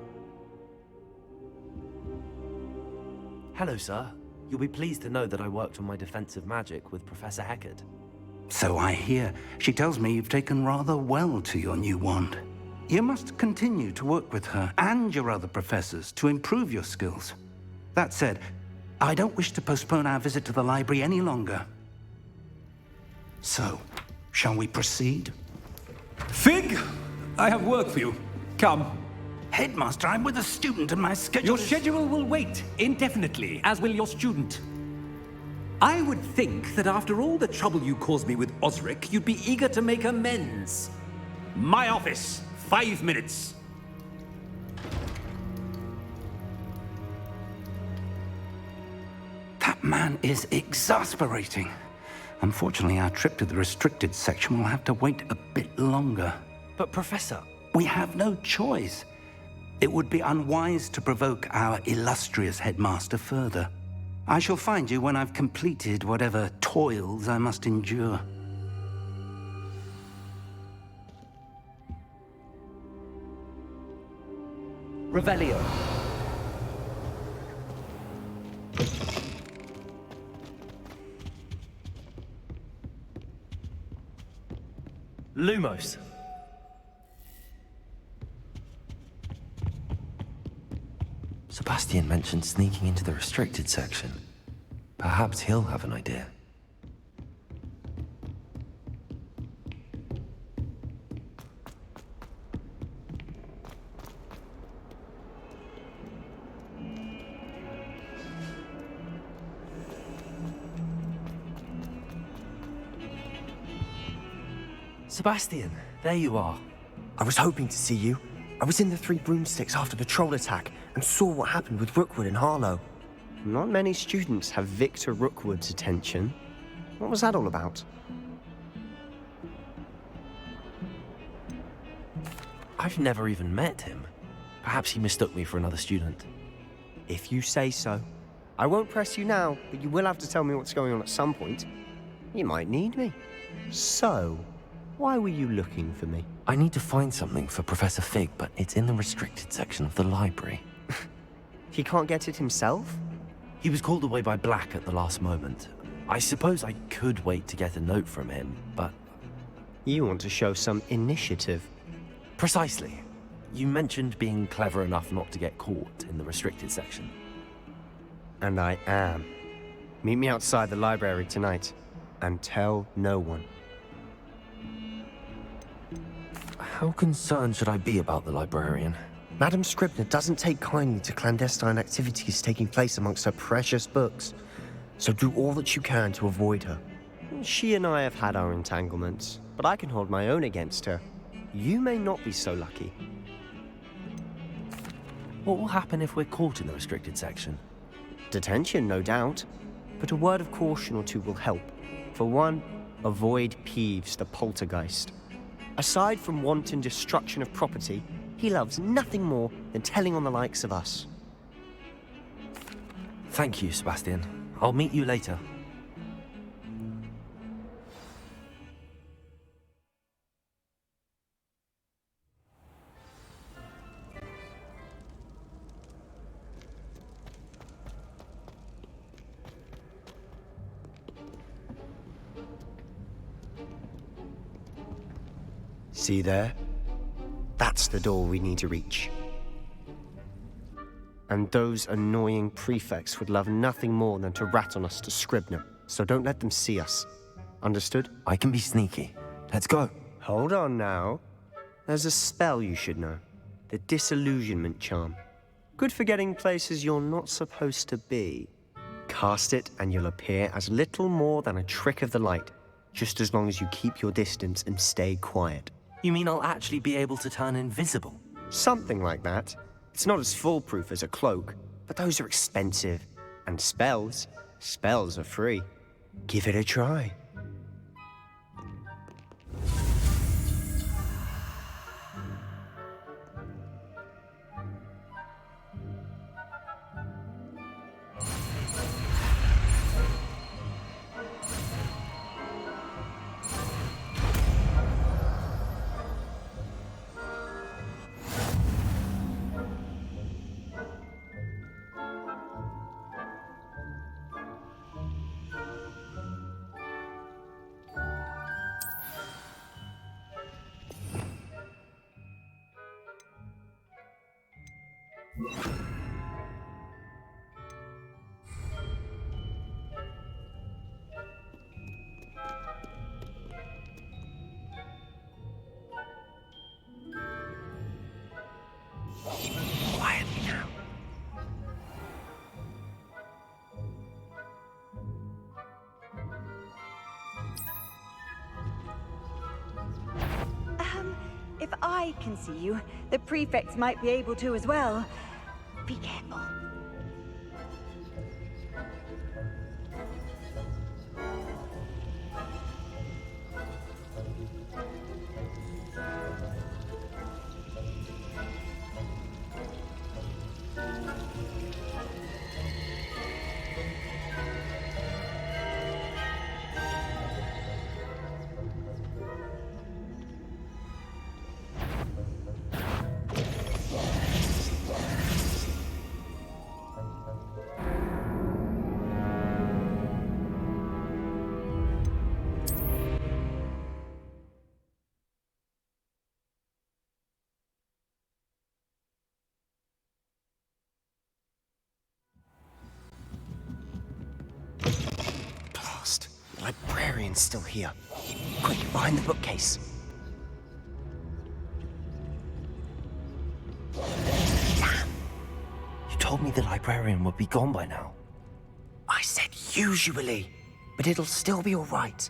Speaker 2: Hello, sir. You'll be pleased to know that I worked on my defensive magic with Professor Heckard.
Speaker 18: So I hear. She tells me you've taken rather well to your new wand. You must continue to work with her and your other professors to improve your skills. That said, I don't wish to postpone our visit to the library any longer. So, shall we proceed?
Speaker 16: Fig, I have work for you. Come.
Speaker 18: Headmaster, I'm with a student and my schedule
Speaker 16: Your schedule will wait indefinitely, as will your student. I would think that after all the trouble you caused me with Osric, you'd be eager to make amends. My office, 5 minutes.
Speaker 18: That man is exasperating. Unfortunately, our trip to the restricted section will have to wait a bit longer.
Speaker 2: But, Professor...
Speaker 18: We have no choice. It would be unwise to provoke our illustrious headmaster further. I shall find you when I've completed whatever toils I must endure.
Speaker 2: Revelio. Lumos. Sebastian mentioned sneaking into the restricted section. Perhaps he'll have an idea. Sebastian, there you are.
Speaker 22: I was hoping to see you. I was in the Three Broomsticks after the troll attack and saw what happened with Rookwood and Harlow. Not many students have Victor Rookwood's attention. What was that all about?
Speaker 2: I've never even met him. Perhaps he mistook me for another student.
Speaker 22: If you say so. I won't press you now, but you will have to tell me what's going on at some point. You might need me. So, why were you looking for me?
Speaker 2: I need to find something for Professor Fig, but it's in the restricted section of the library.
Speaker 22: He can't get it himself?
Speaker 2: He was called away by Black at the last moment. I suppose I could wait to get a note from him, but...
Speaker 22: You want to show some initiative.
Speaker 2: Precisely. You mentioned being clever enough not to get caught in the restricted section.
Speaker 22: And I am. Meet me outside the library tonight, and tell no one.
Speaker 2: How concerned should I be about the librarian?
Speaker 22: Madam Scribner doesn't take kindly to clandestine activities taking place amongst her precious books, so do all that you can to avoid her. She and I have had our entanglements, but I can hold my own against her. You may not be so lucky.
Speaker 2: What will happen if we're caught in the restricted section?
Speaker 22: Detention, no doubt, but a word of caution or two will help. For one, avoid Peeves, the poltergeist. Aside from wanton destruction of property, he loves nothing more than telling on the likes of us.
Speaker 2: Thank you, Sebastian. I'll meet you later.
Speaker 22: See there? That's the door we need to reach. And those annoying prefects would love nothing more than to rat on us to Scribner, so don't let them see us. Understood?
Speaker 9: I can be sneaky. Let's go.
Speaker 22: Hold on now. There's a spell you should know. The Disillusionment Charm. Good for getting places you're not supposed to be. Cast it and you'll appear as little more than a trick of the light, just as long as you keep your distance and stay quiet.
Speaker 2: You mean I'll actually be able to turn invisible?
Speaker 22: Something like that. It's not as foolproof as a cloak, but those are expensive. And spells are free. Give it a try. Quietly now.
Speaker 6: If I can see you, the prefects might be able to as well. Be careful.
Speaker 22: Blast. The librarian's still here. Quick, behind the bookcase.
Speaker 2: Damn! You told me the librarian would be gone by now.
Speaker 22: I said usually, but it'll still be all right.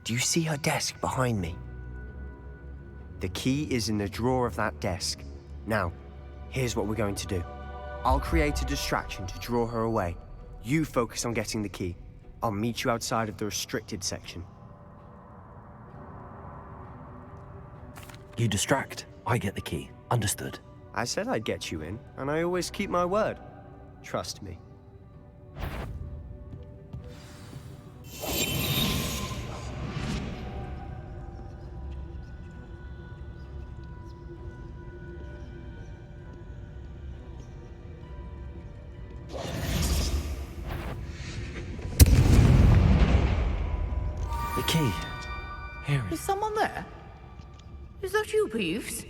Speaker 22: Do you see her desk behind me? The key is in the drawer of that desk. Now, here's what we're going to do. I'll create a distraction to draw her away. You focus on getting the key. I'll meet you outside of the restricted section.
Speaker 2: You distract, I get the key. Understood.
Speaker 22: I said I'd get you in, and I always keep my word. Trust me.
Speaker 2: The key. Here it
Speaker 8: Is
Speaker 2: is.
Speaker 8: someone there? Is that you, Peeves?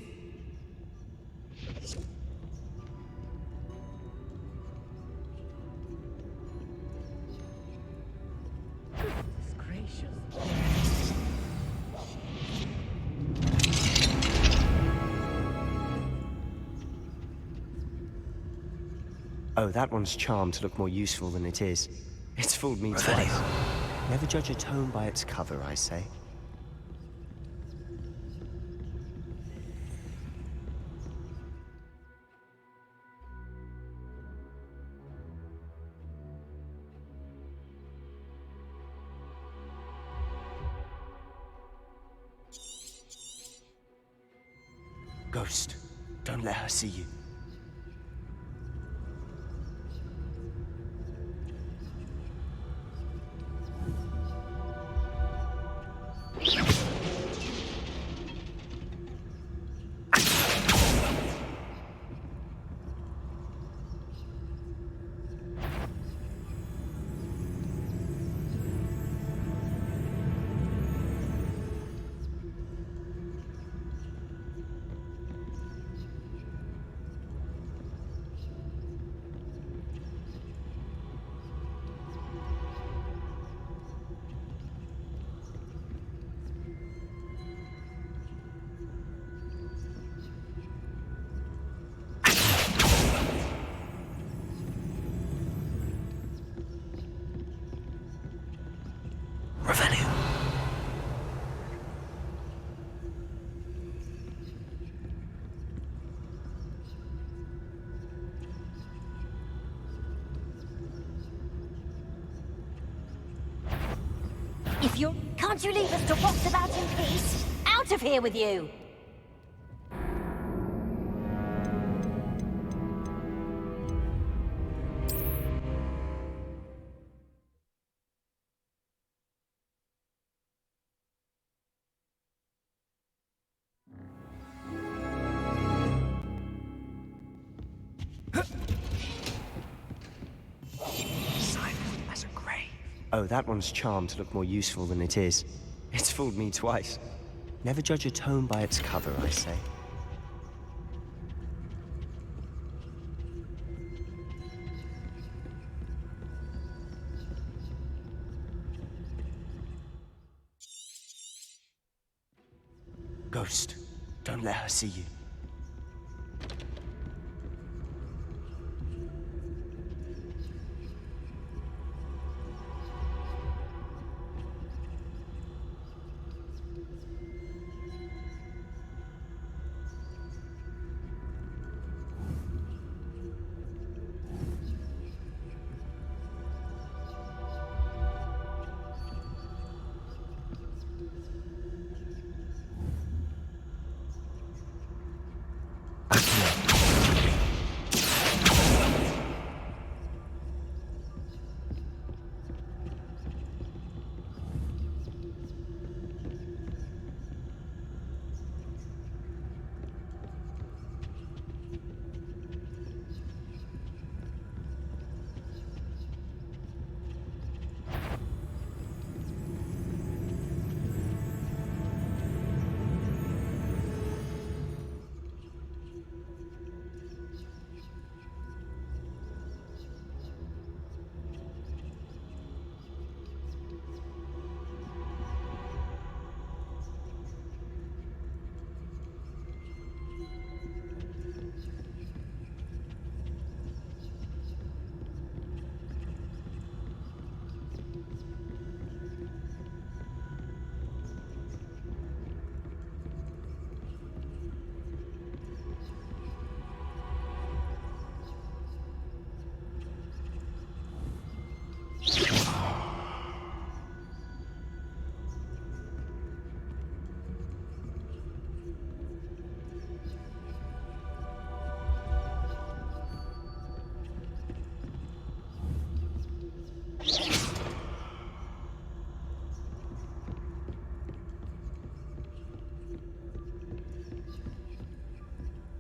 Speaker 8: Goodness gracious.
Speaker 22: Oh, that one's charmed to look more useful than it is. It's fooled me twice. Never judge a tome by its cover, I say. Ghost, don't let her see you.
Speaker 11: If you're... Can't you leave us to waltz about in peace? Out of here with you!
Speaker 22: Oh, that one's charmed to look more useful than it is. It's fooled me twice. Never judge a tome by its cover, I say. Ghost, don't let her see you.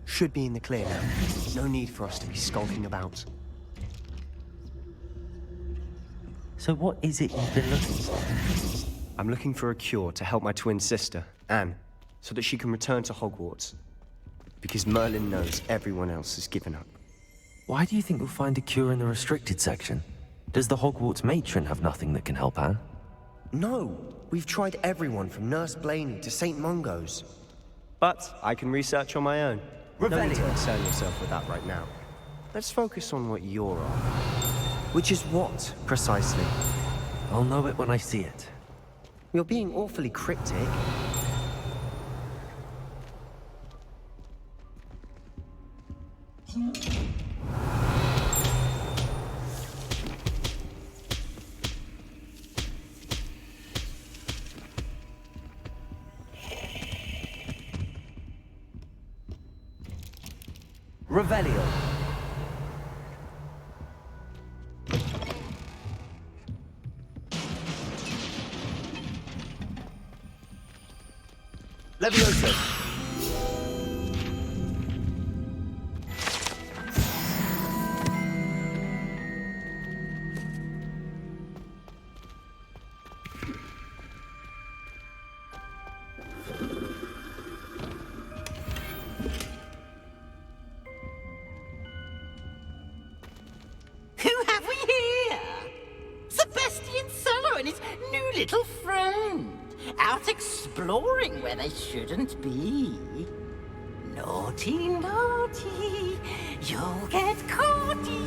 Speaker 22: Should be in the clear now. No need for us to be skulking about.
Speaker 2: So what is it you've been looking for?
Speaker 22: I'm looking for a cure to help my twin sister, Anne, so that she can return to Hogwarts. Because Merlin knows everyone else has given up.
Speaker 2: Why do you think we'll find a cure in the restricted section? Does the Hogwarts matron have nothing that can help Anne?
Speaker 22: No, we've tried everyone from Nurse Blaney to St. Mungo's. But I can research on my own. No need to concern yourself with that right now. Let's focus on what you're on. Which is what, precisely?
Speaker 2: I'll know it when I see it.
Speaker 22: You're being awfully cryptic.
Speaker 2: Revelio.
Speaker 22: Levioso.
Speaker 21: Who have we here? Sebastian Sello and his new little friend. Out exploring where they shouldn't be. Naughty, naughty, you'll get caughty.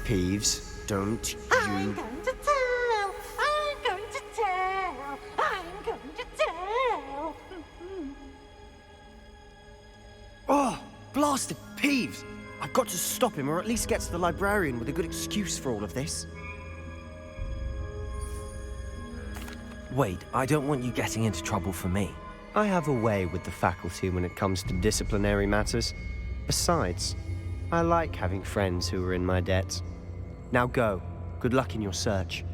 Speaker 22: Peeves, don't
Speaker 21: I'm
Speaker 22: you...
Speaker 21: going to tell, I'm going to tell, I'm going to tell.
Speaker 22: Oh, blasted Peeves! I've got to stop him, or at least get to the librarian with a good excuse for all of this.
Speaker 9: Wait, I don't want you getting into trouble for me.
Speaker 22: I have a way with the faculty when it comes to disciplinary matters. Besides, I like having friends who are in my debt. Now go. Good luck in your search.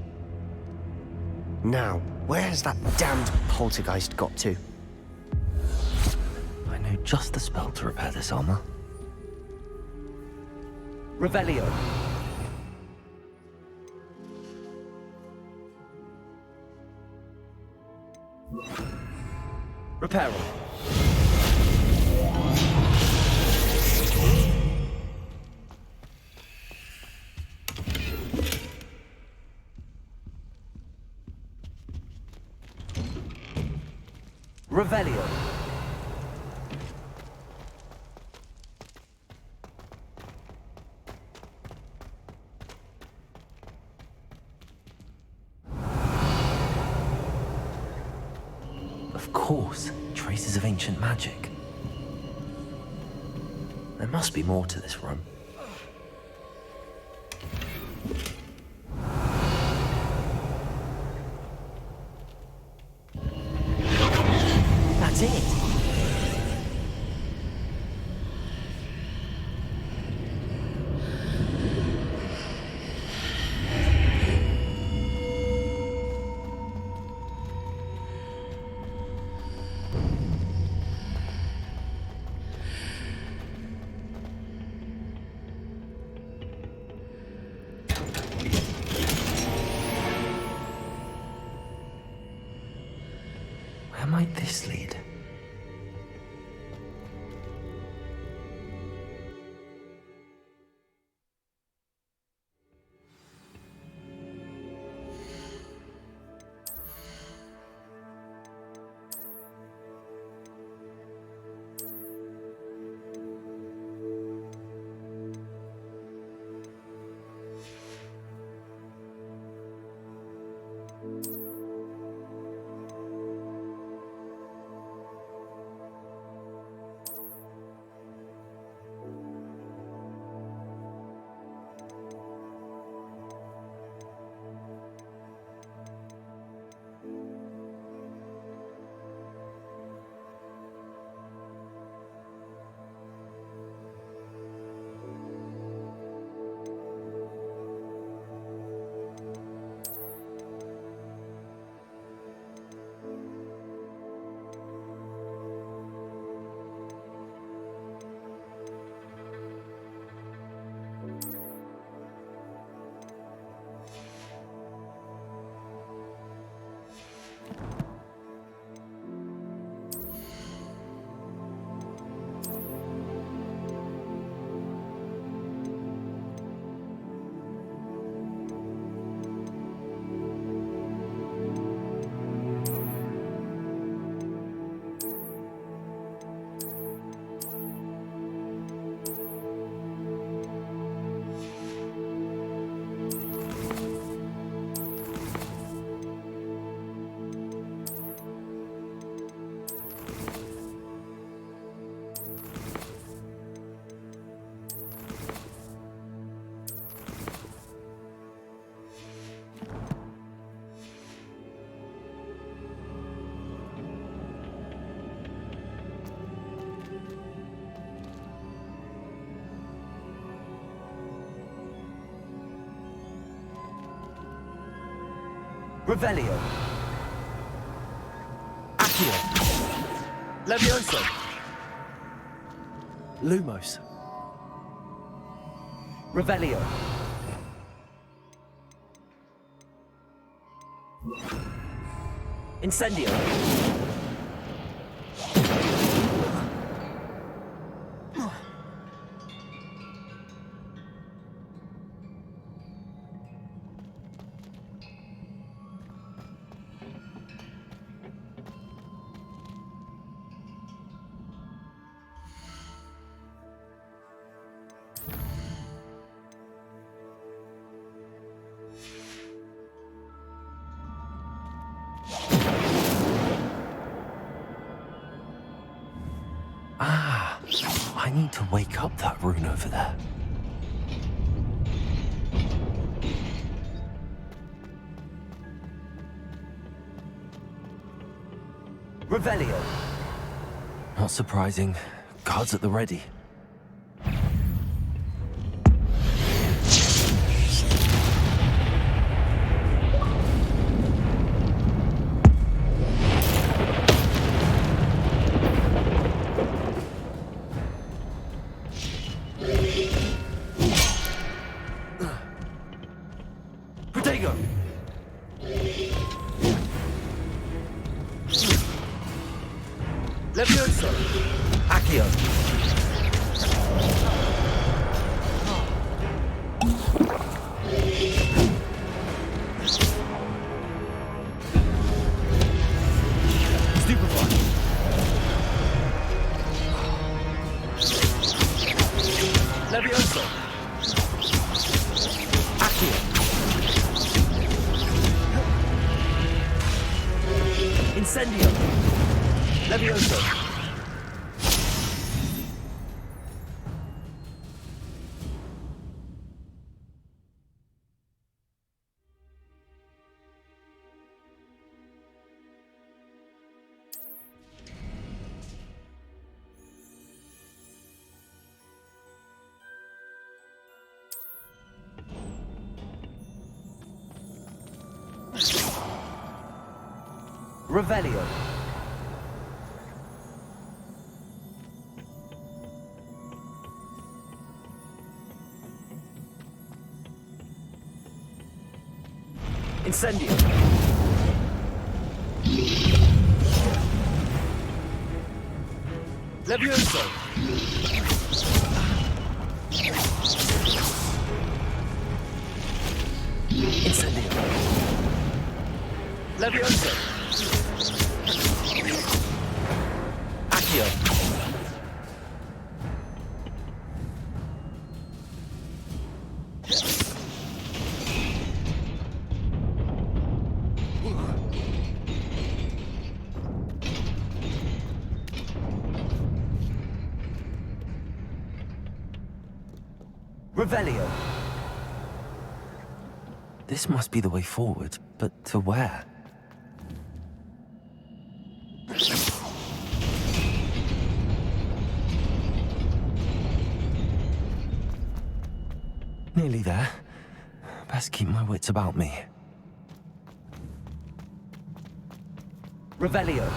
Speaker 22: Now, where has that damned poltergeist got to?
Speaker 9: I know just the spell to repair this armor.
Speaker 2: Revelio. Reparo. Revelio.
Speaker 9: Of course, traces of ancient magic. There must be more to this room.
Speaker 22: That's it.
Speaker 9: Where might this lead?
Speaker 2: Revelio. Accio. Levioso.
Speaker 22: Lumos.
Speaker 2: Revelio. Incendio.
Speaker 9: I need to wake up that rune over there.
Speaker 2: Revelio. Not surprising. Guards at the ready.
Speaker 9: Protego!
Speaker 2: Levioso! Accio! Stupefy! Levioso! Accio! Incendio! Levioso! Revelio. Incendio. Levioso. Incendio. Levioso. Accio. Revelio. This must be the way forward, but to where? Nearly there. Best keep my wits about me. Revelio.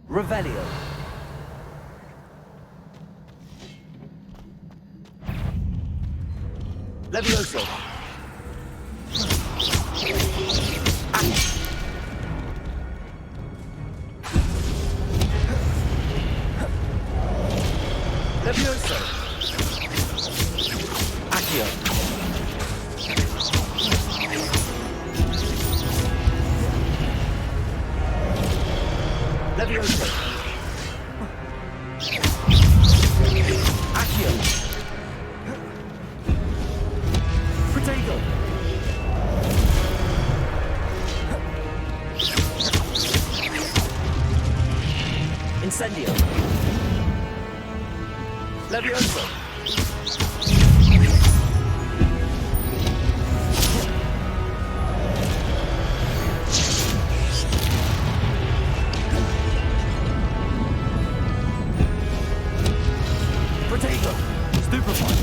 Speaker 2: Revelio. Levioso. Levioso. Accio. Levioso. Accio. Protego. Incendio. Levioso. Protego. Stupefy.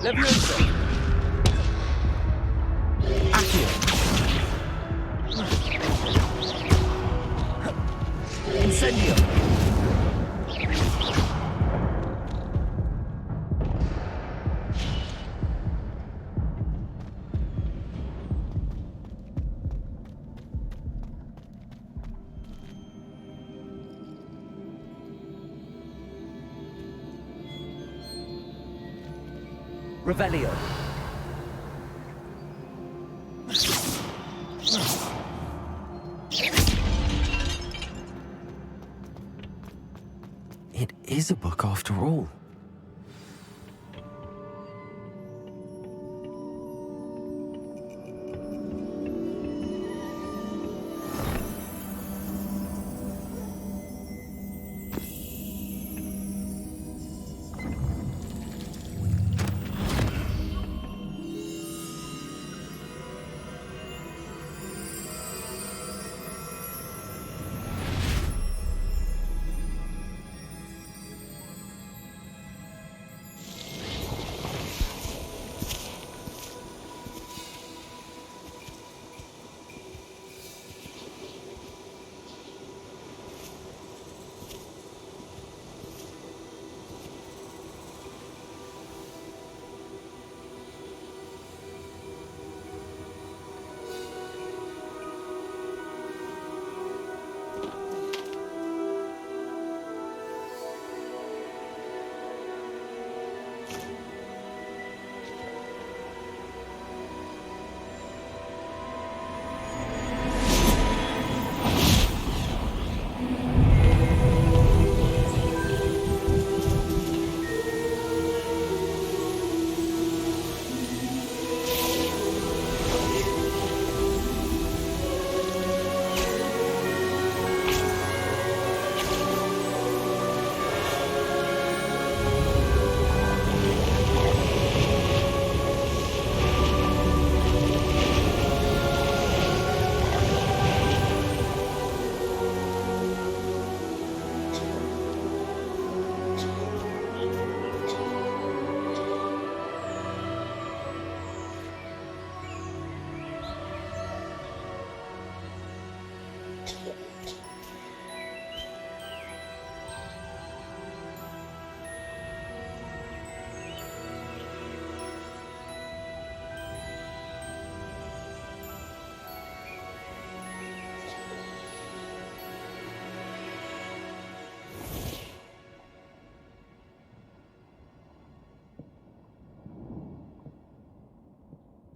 Speaker 2: Levioso.
Speaker 3: Incendio! Revelio.
Speaker 9: It is a book after all.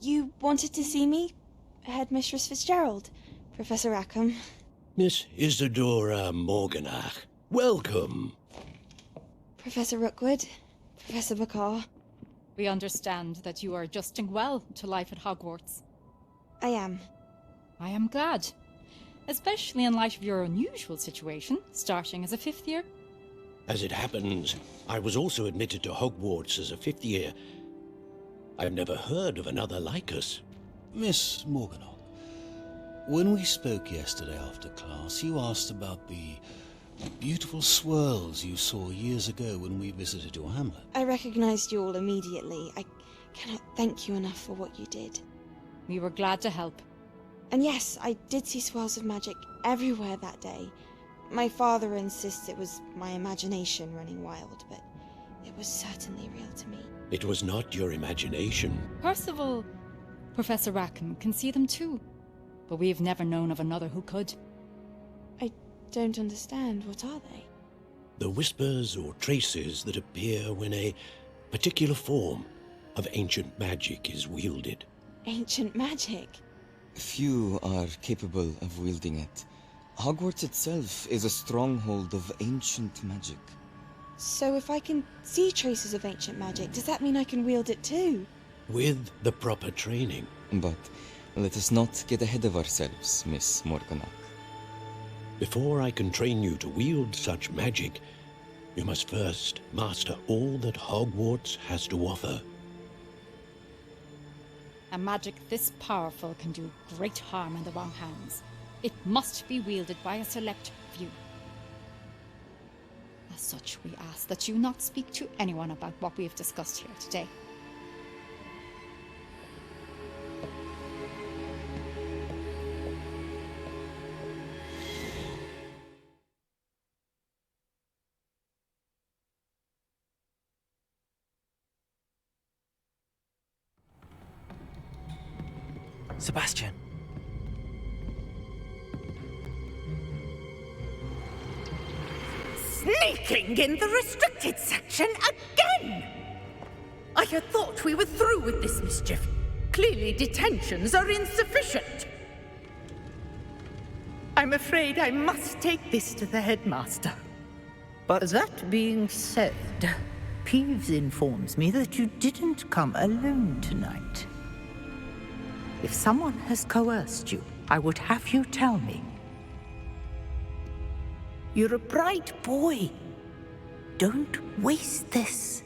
Speaker 17: You wanted to see me? Headmistress Fitzgerald, Professor Rackham.
Speaker 20: Miss Isadora Morganach, welcome.
Speaker 17: Professor Rookwood, Professor Bakar.
Speaker 11: We understand that you are adjusting well to life at Hogwarts.
Speaker 17: I am.
Speaker 11: I am glad. Especially in light of your unusual situation, starting as a 5th year.
Speaker 20: As it happens, I was also admitted to Hogwarts as a 5th year. I've never heard of another like us.
Speaker 24: Miss Morganach, when we spoke yesterday after class, you asked about the beautiful swirls you saw years ago when we visited your hamlet.
Speaker 17: I recognized you all immediately. I cannot thank you enough for what you did.
Speaker 11: We were glad to help.
Speaker 17: And yes, I did see swirls of magic everywhere that day. My father insists it was my imagination running wild, but it was certainly real to me.
Speaker 20: It was not your imagination.
Speaker 11: Percival, Professor Rackham can see them too, but we've never known of another who could.
Speaker 17: I don't understand. What are they?
Speaker 20: The whispers or traces that appear when a particular form of ancient magic is wielded.
Speaker 17: Ancient magic?
Speaker 25: Few are capable of wielding it. Hogwarts itself is a stronghold of ancient magic.
Speaker 17: So if I can see traces of ancient magic, does that mean I can wield it too?
Speaker 20: With the proper training.
Speaker 25: But let us not get ahead of ourselves, Miss Morganach.
Speaker 20: Before I can train you to wield such magic, you must first master all that Hogwarts has to offer.
Speaker 11: A magic this powerful can do great harm in the wrong hands. It must be wielded by a select few. As such, we ask that you not speak to anyone about what we have discussed here today.
Speaker 2: Sebastian.
Speaker 3: Sneaking in the restricted section again! I had thought we were through with this mischief. Clearly detentions are insufficient. I'm afraid I must take this to the headmaster.
Speaker 8: But that being said, Peeves informs me that you didn't come alone tonight. If someone has coerced you, I would have you tell me. You're a bright boy. Don't waste this.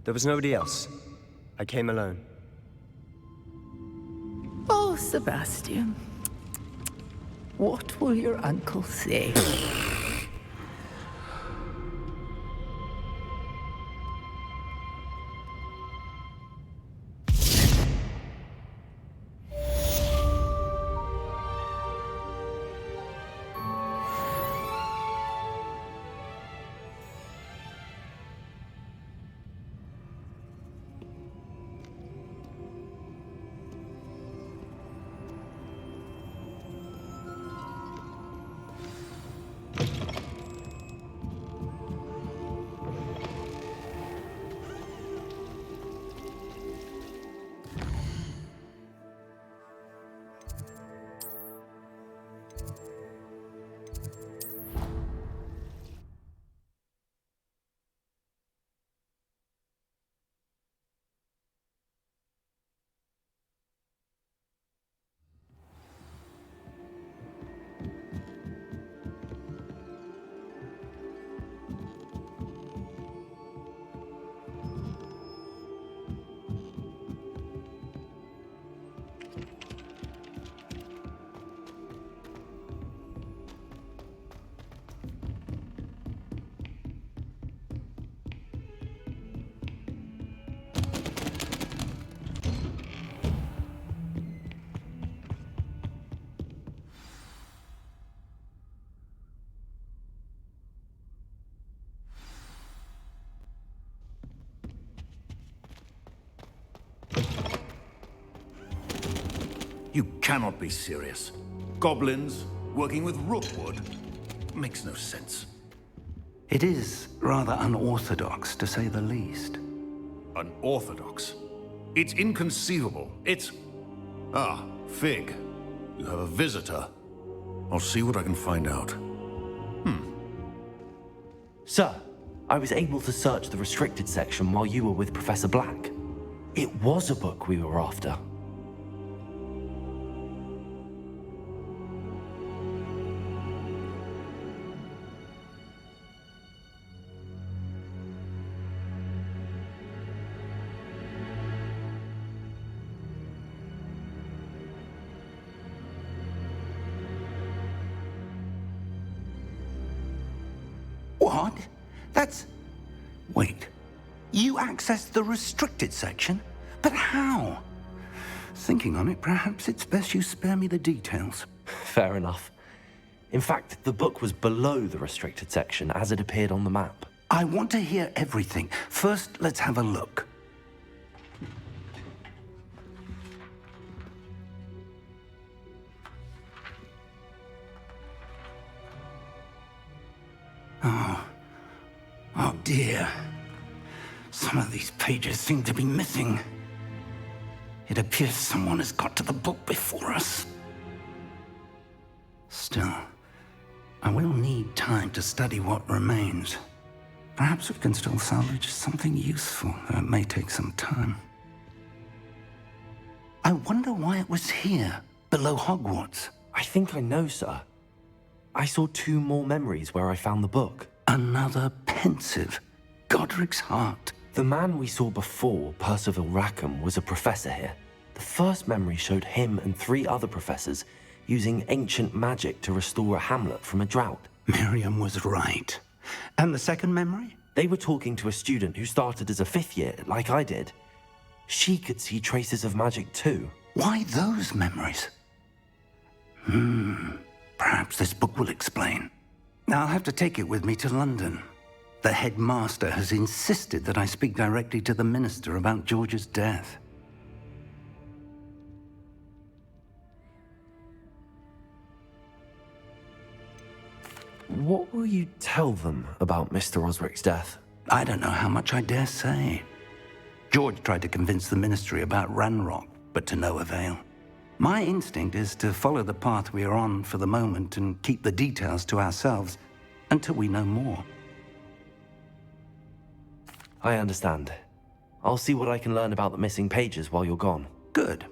Speaker 22: There was nobody else. I came alone.
Speaker 8: Oh, Sebastian. What will your uncle say?
Speaker 12: You cannot be serious. Goblins working with rookwood? Makes no sense.
Speaker 18: It is rather unorthodox, to say the least.
Speaker 12: Unorthodox? It's inconceivable. It's... Ah, Fig. You have a visitor. I'll see what I can find out.
Speaker 2: Sir, I was able to search the restricted section while you were with Professor Black. It was a book we were after.
Speaker 18: What? That's... Wait. You accessed the restricted section? But how? Thinking on it, perhaps it's best you spare me the details.
Speaker 2: Fair enough. In fact, the book was below the restricted section as it appeared on the map.
Speaker 18: I want to hear everything. First, let's have a look. Oh dear. Some of these pages seem to be missing. It appears someone has got to the book before us. Still, I will need time to study what remains. Perhaps we can still salvage something useful, though it may take some time. I wonder why it was here, below Hogwarts.
Speaker 2: I think I know, sir. I saw 2 more memories where I found the book.
Speaker 18: Another pensive. Godric's heart.
Speaker 2: The man we saw before, Percival Rackham, was a professor here. The first memory showed him and 3 other professors using ancient magic to restore a hamlet from a drought.
Speaker 18: Miriam was right. And the second memory?
Speaker 2: They were talking to a student who started as a 5th year, like I did. She could see traces of magic too.
Speaker 18: Why those memories? Perhaps this book will explain. I'll have to take it with me to London. The headmaster has insisted that I speak directly to the minister about George's death.
Speaker 2: What will you tell them about Mr. Osric's death?
Speaker 18: I don't know how much I dare say. George tried to convince the Ministry about Ranrock, but to no avail. My instinct is to follow the path we are on for the moment and keep the details to ourselves until we know more.
Speaker 2: I understand. I'll see what I can learn about the missing pages while you're gone.
Speaker 18: Good.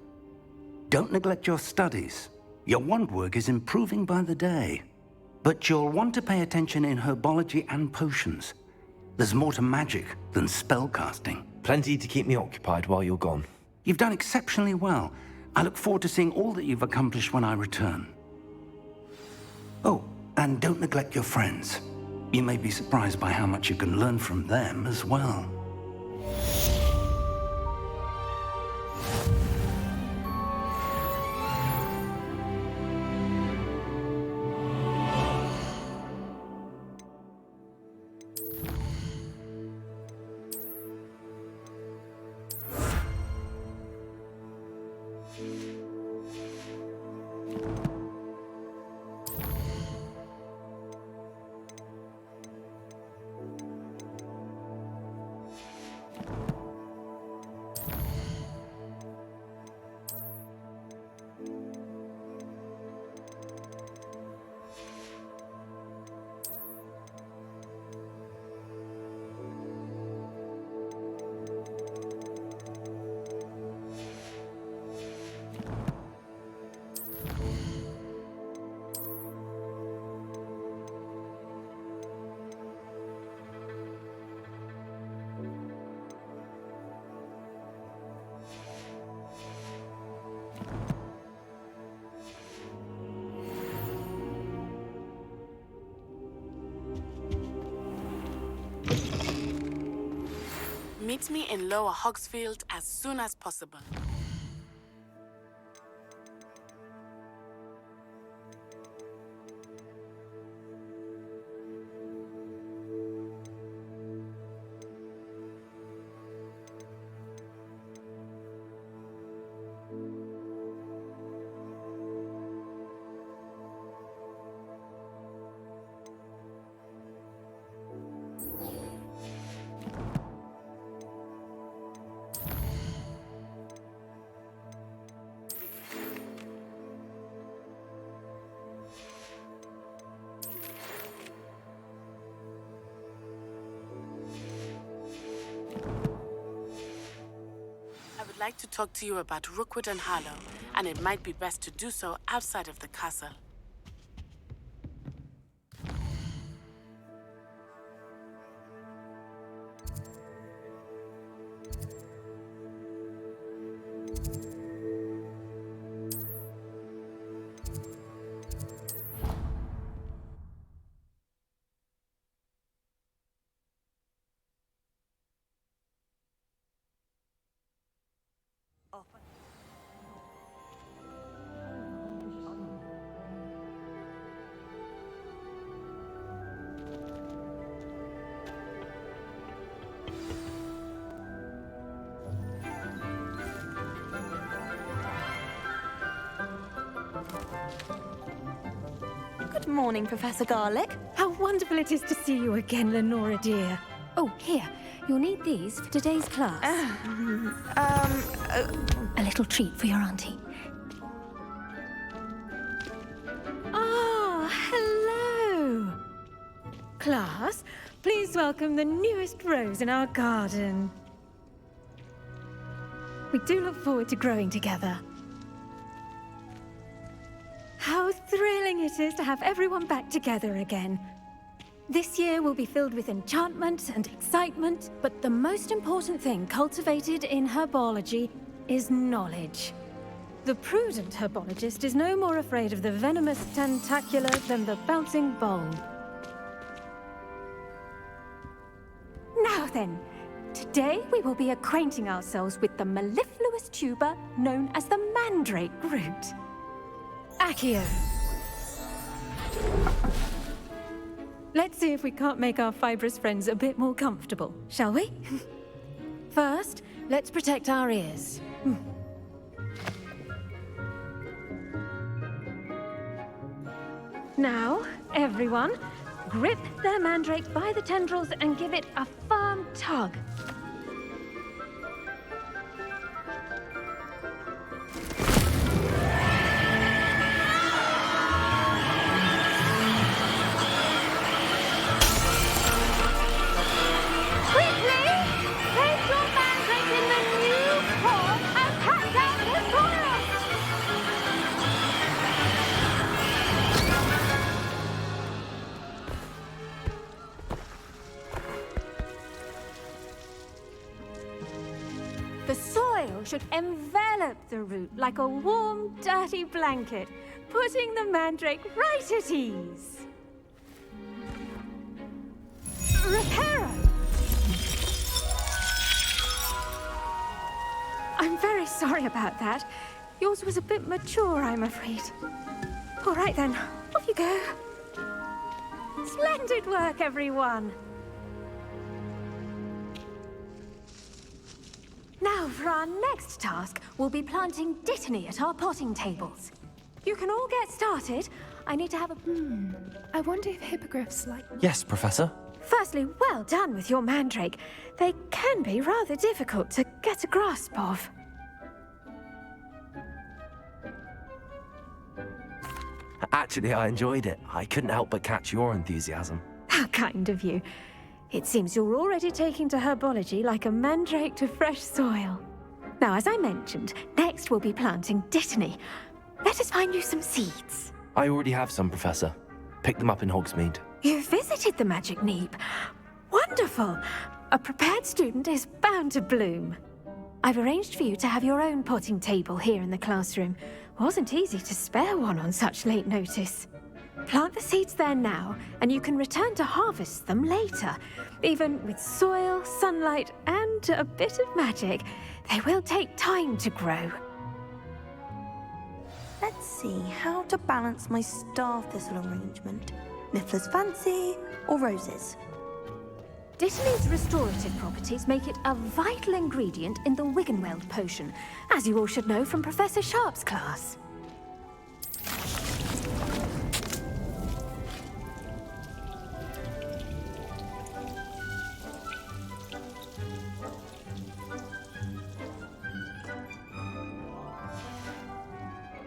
Speaker 18: Don't neglect your studies. Your wand work is improving by the day. But you'll want to pay attention in herbology and potions. There's more to magic than spellcasting.
Speaker 2: Plenty to keep me occupied while you're gone.
Speaker 18: You've done exceptionally well. I look forward to seeing all that you've accomplished when I return. Oh, and don't neglect your friends. You may be surprised by how much you can learn from them as well.
Speaker 10: Meet me in Lower Hogsfield as soon as possible. I'd like to talk to you about Rookwood and Harlow, and it might be best to do so outside of the castle.
Speaker 5: Good morning, Professor Garlick. How wonderful it is to see you again, Lenora dear. Oh, here. You'll need these for today's class.
Speaker 1: A little treat for your auntie.
Speaker 5: Ah, hello. Class, please welcome the newest rose in our garden. We do look forward to growing together. How thrilling it is to have everyone back together again. This year will be filled with enchantment and excitement, but the most important thing cultivated in herbology is knowledge. The prudent herbologist is no more afraid of the venomous tentacular than the bouncing bulb. Now then, today we will be acquainting ourselves with the mellifluous tuber known as the mandrake root. Accio. Let's see if we can't make our fibrous friends a bit more comfortable, shall we? First, let's protect our ears. Now, everyone, grip their mandrake by the tendrils and give it a firm tug. The soil should envelop the root like a warm, dirty blanket, putting the mandrake right at ease. Reparo! I'm very sorry about that. Yours was a bit mature, I'm afraid. All right then, off you go. Splendid work, everyone. Now, for our next task, we'll be planting Dittany at our potting tables. You can all get started. I need to have a...
Speaker 7: I wonder if hippogriffs like...
Speaker 2: Yes, Professor.
Speaker 5: Firstly, well done with your mandrake. They can be rather difficult to get a grasp of.
Speaker 2: Actually, I enjoyed it. I couldn't help but catch your enthusiasm.
Speaker 5: How kind of you. It seems you're already taking to herbology like a mandrake to fresh soil. Now, as I mentioned, next we'll be planting Dittany. Let us find you some seeds.
Speaker 2: I already have some, Professor. Picked them up in Hogsmeade.
Speaker 5: You visited the Magic Neep. Wonderful. A prepared student is bound to bloom. I've arranged for you to have your own potting table here in the classroom. Wasn't easy to spare one on such late notice. Plant the seeds there now, and you can return to harvest them later. Even with soil, sunlight, and a bit of magic, they will take time to grow.
Speaker 13: Let's see how to balance my star thistle arrangement. Niffler's Fancy or roses?
Speaker 5: Dittany's restorative properties make it a vital ingredient in the Wiggenweld potion, as you all should know from Professor Sharp's class.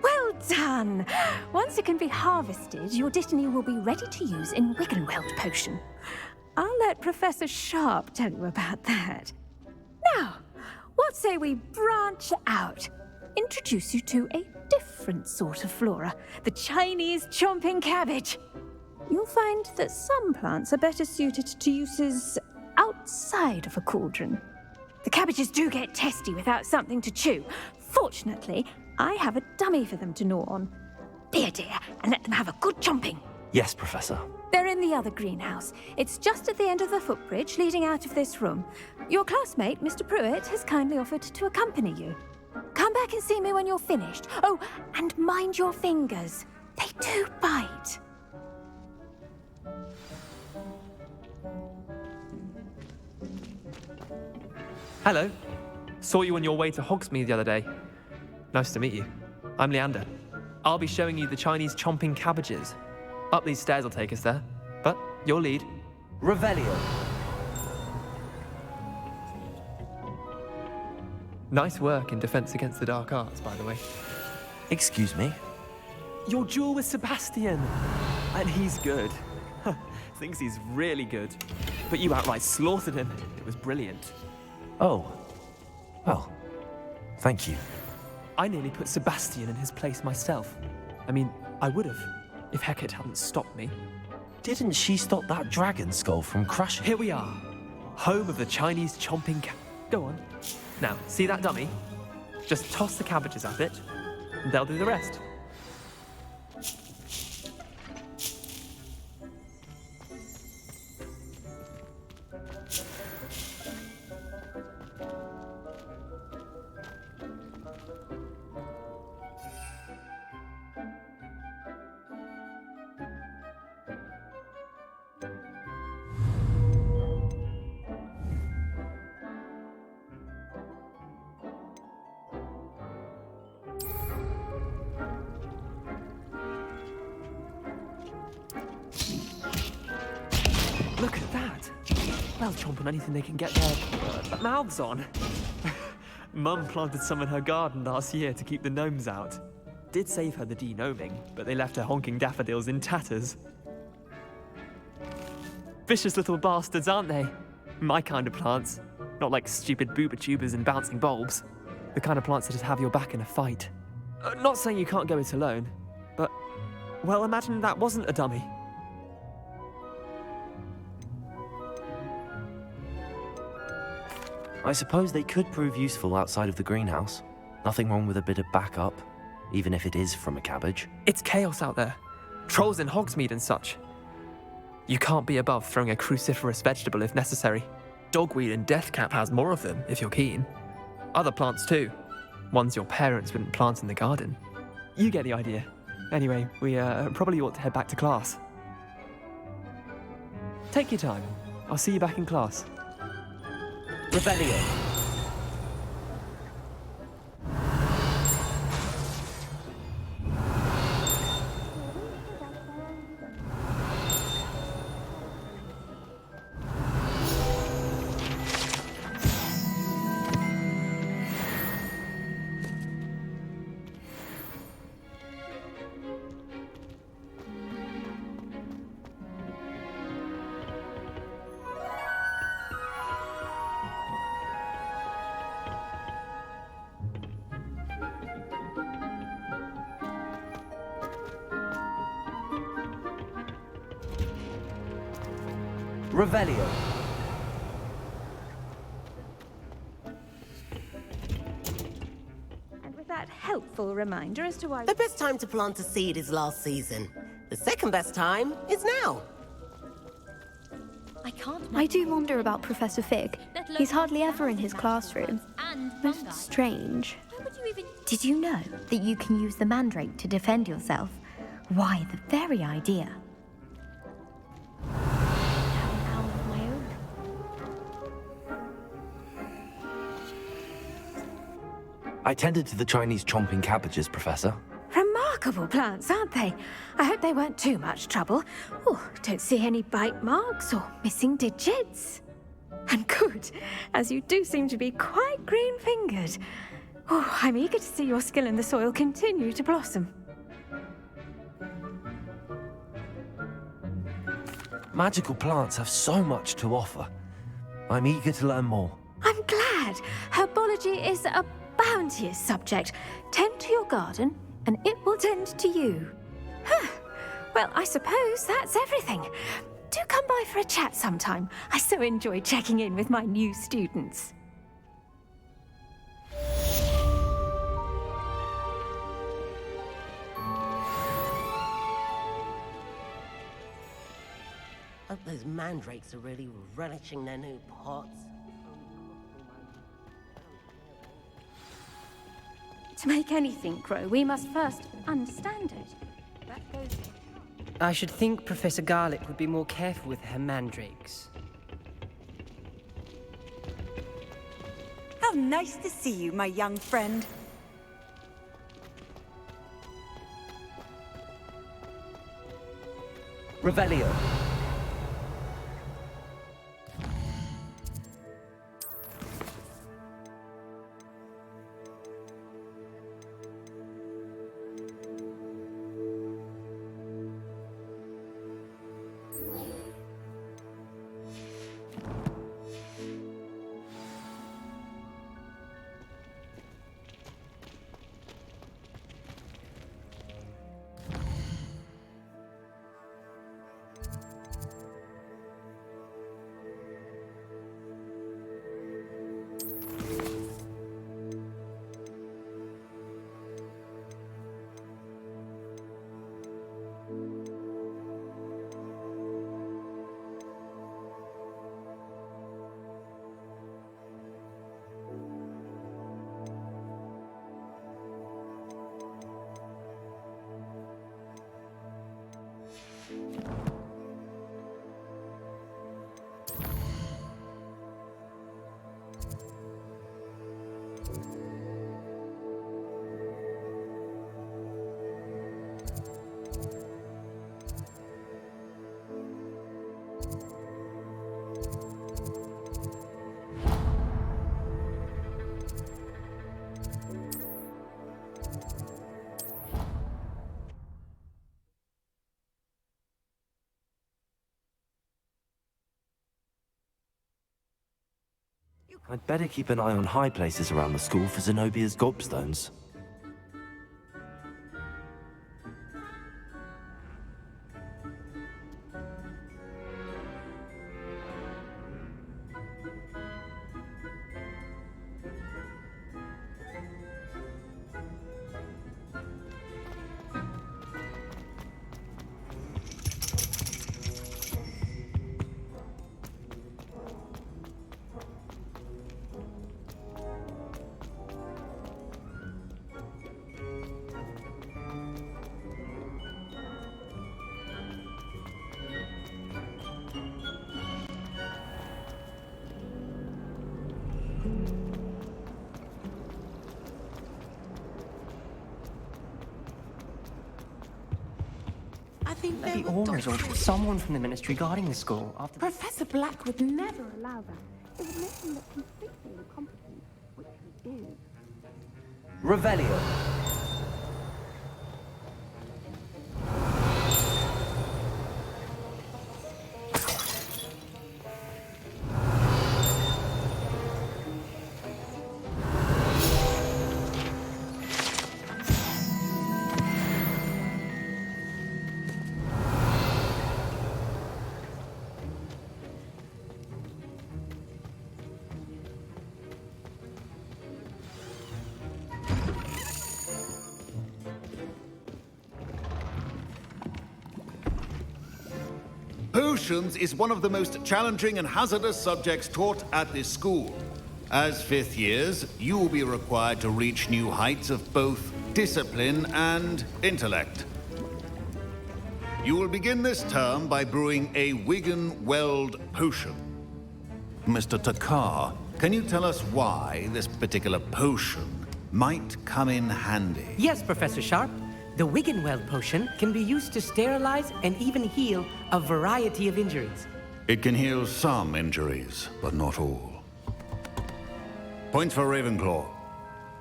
Speaker 5: Well done! Once it can be harvested, your Dittany will be ready to use in Wiggenweld potion. I'll let Professor Sharp tell you about that. Now, what say we branch out? Introduce you to a different sort of flora, the Chinese chomping cabbage. You'll find that some plants are better suited to uses outside of a cauldron. The cabbages do get testy without something to chew. Fortunately, I have a dummy for them to gnaw on. Be a dear and let them have a good chomping.
Speaker 2: Yes, Professor.
Speaker 5: They're in the other greenhouse. It's just at the end of the footbridge leading out of this room. Your classmate, Mr. Pruitt, has kindly offered to accompany you. Come back and see me when you're finished. Oh, and mind your fingers. They do bite.
Speaker 15: Hello. Saw you on your way to Hogsmeade the other day. Nice to meet you. I'm Leander. I'll be showing you the Chinese chomping cabbages. Up these stairs will take us there. But your lead.
Speaker 2: Revelio.
Speaker 15: Nice work in Defense Against the Dark Arts, by the way.
Speaker 2: Excuse me?
Speaker 15: Your duel with Sebastian. And he's good. Thinks he's really good. But you outright slaughtered him. It was brilliant.
Speaker 2: Oh. Well, thank you.
Speaker 15: I nearly put Sebastian in his place myself. I mean, I would have, if Hecate hadn't stopped me.
Speaker 2: Didn't she stop that dragon skull from crushing?
Speaker 15: Here we are. Home of the Chinese chomping Go on. Now, see that dummy? Just toss the cabbages at it, and they'll do the rest. Look at that. They'll chomp on anything they can get their mouths on. Mum planted some in her garden last year to keep the gnomes out. Did save her the de-gnoming, but they left her honking daffodils in tatters. Vicious little bastards, aren't they? My kind of plants. Not like stupid booba tubers and bouncing bulbs. The kind of plants that just have your back in a fight. Not saying you can't go it alone, but, well, imagine that wasn't a dummy.
Speaker 2: I suppose they could prove useful outside of the greenhouse. Nothing wrong with a bit of backup, even if it is from a cabbage.
Speaker 15: It's chaos out there. Trolls in Hogsmeade and such. You can't be above throwing a cruciferous vegetable if necessary. Dogweed and deathcap has more of them, if you're keen. Other plants too. Ones your parents wouldn't plant in the garden. You get the idea. Anyway, we probably ought to head back to class. Take your time. I'll see you back in class.
Speaker 22: Revelio. Revelio.
Speaker 4: And with that helpful reminder as to why...
Speaker 14: The best time to plant a seed is last season. The second best time is now.
Speaker 16: I do wonder about Professor Fig. He's hardly ever in his classroom. Most strange.
Speaker 19: Did you know that you can use the mandrake to defend yourself? Why, the very idea.
Speaker 2: I tended to the Chinese chomping cabbages, Professor.
Speaker 5: Remarkable plants, aren't they? I hope they weren't too much trouble. Oh, don't see any bite marks or missing digits. And good, as you do seem to be quite green-fingered. Oh, I'm eager to see your skill in the soil continue to blossom.
Speaker 2: Magical plants have so much to offer. I'm eager to learn more.
Speaker 5: I'm glad. Herbology is a bounteous subject. Tend to your garden, and it will tend to you. Huh. Well, I suppose that's everything. Do come by for a chat sometime. I so enjoy checking in with my new students.
Speaker 14: Hope those mandrakes are really relishing their new pots.
Speaker 5: To make anything grow, we must first understand it. That goes...
Speaker 23: I should think Professor Garlick would be more careful with her mandrakes.
Speaker 6: How nice to see you, my young friend.
Speaker 22: Revelio.
Speaker 2: I'd better keep an eye on high places around the school for Zenobia's gobstones.
Speaker 23: The owners or someone from the ministry guarding the school after...
Speaker 11: Professor Black would never allow that. It would make him look completely incompetent, which he is.
Speaker 23: Revelio.
Speaker 12: Potions is one of the most challenging and hazardous subjects taught at this school. As fifth years, you will be required to reach new heights of both discipline and intellect. You will begin this term by brewing a Wigan-Weld potion. Mr. Takar, can you tell us why this particular potion might come in handy?
Speaker 23: Yes, Professor Sharp. The Wigan-Weld potion can be used to sterilize and even heal a variety of injuries.
Speaker 12: It can heal some injuries, but not all. Point for Ravenclaw.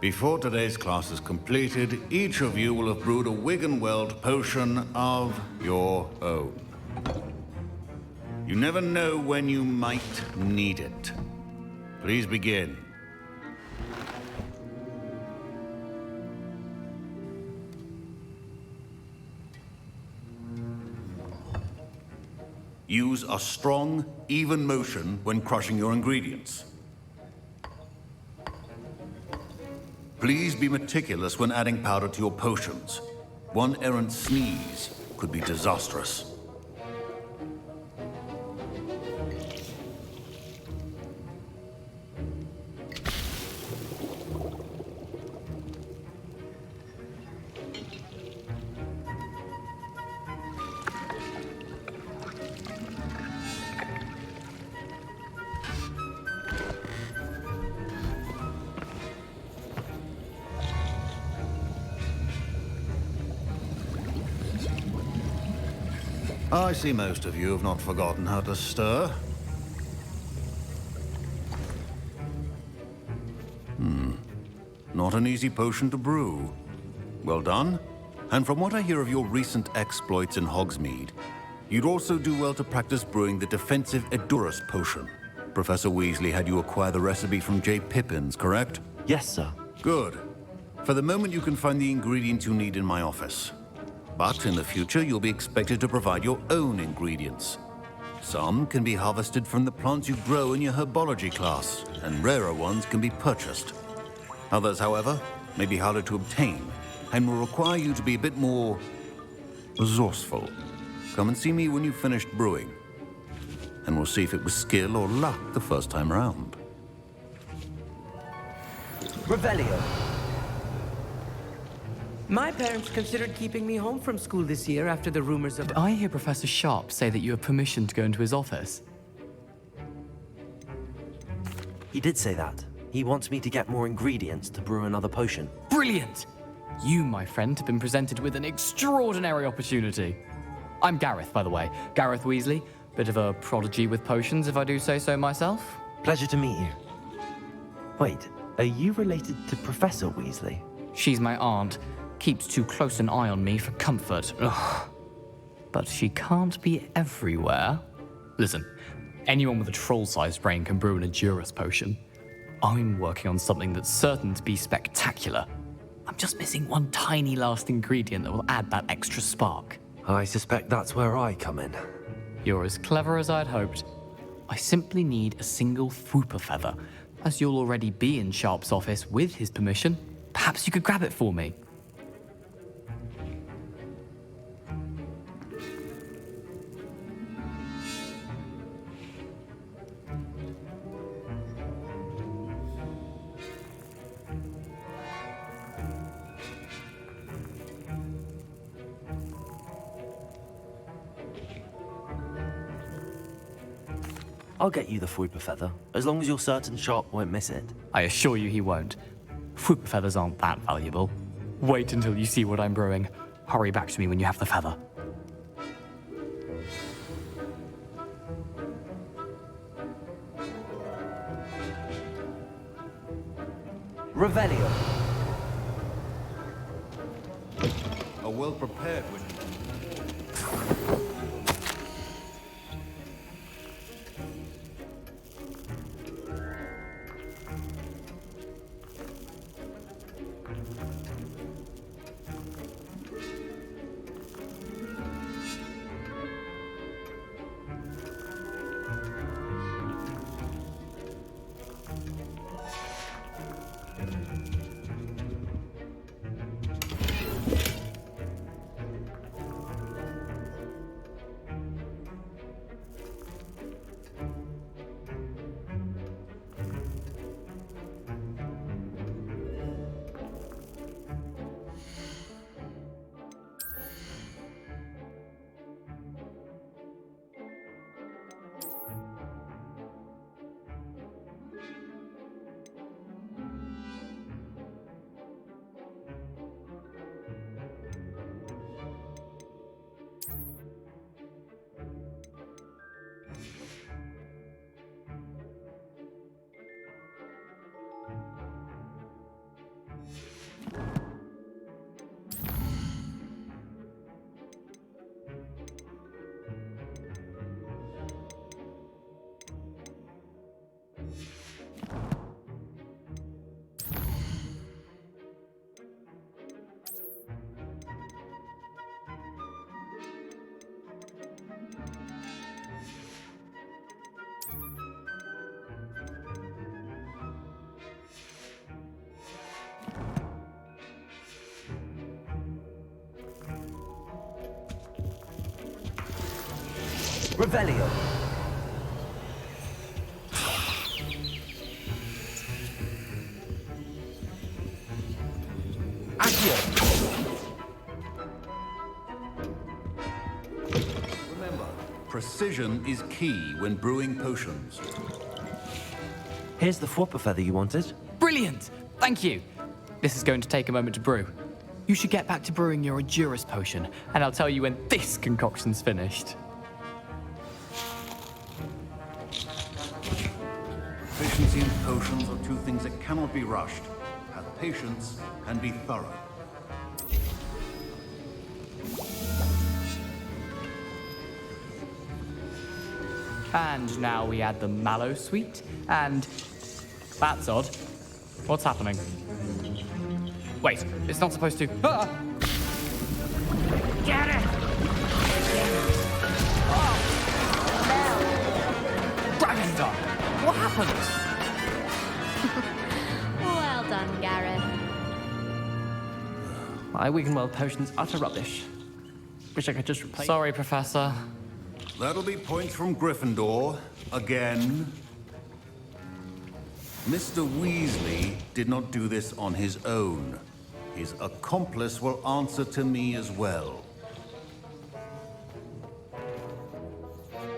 Speaker 12: Before today's class is completed, each of you will have brewed a Wigan-Weld potion of your own. You never know when you might need it. Please begin. Use a strong, even motion when crushing your ingredients. Please be meticulous when adding powder to your potions. One errant sneeze could be disastrous. I see most of you have not forgotten how to stir. Not an easy potion to brew. Well done. And from what I hear of your recent exploits in Hogsmeade, you'd also do well to practice brewing the defensive Edurus potion. Professor Weasley had you acquire the recipe from J. Pippins, correct?
Speaker 2: Yes, sir.
Speaker 12: Good. For the moment, you can find the ingredients you need in my office. But in the future, you'll be expected to provide your own ingredients. Some can be harvested from the plants you grow in your herbology class, and rarer ones can be purchased. Others, however, may be harder to obtain, and will require you to be a bit more resourceful. Come and see me when you've finished brewing, and we'll see if it was skill or luck the first time round.
Speaker 23: Revelio. My parents considered keeping me home from school this year after the rumors of...
Speaker 9: Did I hear Professor Sharp say that you have permission to go into his office?
Speaker 2: He did say that. He wants me to get more ingredients to brew another potion.
Speaker 9: Brilliant! You, my friend, have been presented with an extraordinary opportunity. I'm Gareth, by the way. Gareth Weasley. Bit of a prodigy with potions, if I do say so myself.
Speaker 2: Pleasure to meet you. Wait, are you related to Professor Weasley?
Speaker 9: She's my aunt. Keeps too close an eye on me for comfort. Ugh. But she can't be everywhere. Listen, anyone with a troll-sized brain can brew an Edurus potion. I'm working on something that's certain to be spectacular. I'm just missing one tiny last ingredient that will add that extra spark.
Speaker 2: I suspect that's where I come in.
Speaker 9: You're as clever as I'd hoped. I simply need a single Fwooper feather. As you'll already be in Sharp's office with his permission, perhaps you could grab it for me.
Speaker 2: I'll get you the Fwooper feather, as long as you're certain Sharp won't miss it.
Speaker 9: I assure you he won't. Fwooper feathers aren't that valuable. Wait until you see what I'm brewing. Hurry back to me when you have the feather.
Speaker 2: Revelio.
Speaker 12: A well-prepared witch.
Speaker 2: Revelio.
Speaker 12: Remember, precision is key when brewing potions.
Speaker 2: Here's the Fwooper feather you wanted.
Speaker 9: Brilliant! Thank you. This is going to take a moment to brew. You should get back to brewing your Edurus potion, and I'll tell you when this concoction's finished.
Speaker 12: Efficiency and potions are two things that cannot be rushed. Have patience and be thorough.
Speaker 9: And now we add the mallow sweet, and that's odd. What's happening? Wait, it's not supposed to. Ah!
Speaker 11: Get it!
Speaker 9: Dragon's up! What happened?
Speaker 11: Well done, Gareth.
Speaker 15: My Wiggenweld potion's utter rubbish. Wish I could just replace.
Speaker 9: Sorry, Professor.
Speaker 12: That'll be points from Gryffindor. Again. Mr. Weasley did not do this on his own. His accomplice will answer to me as well.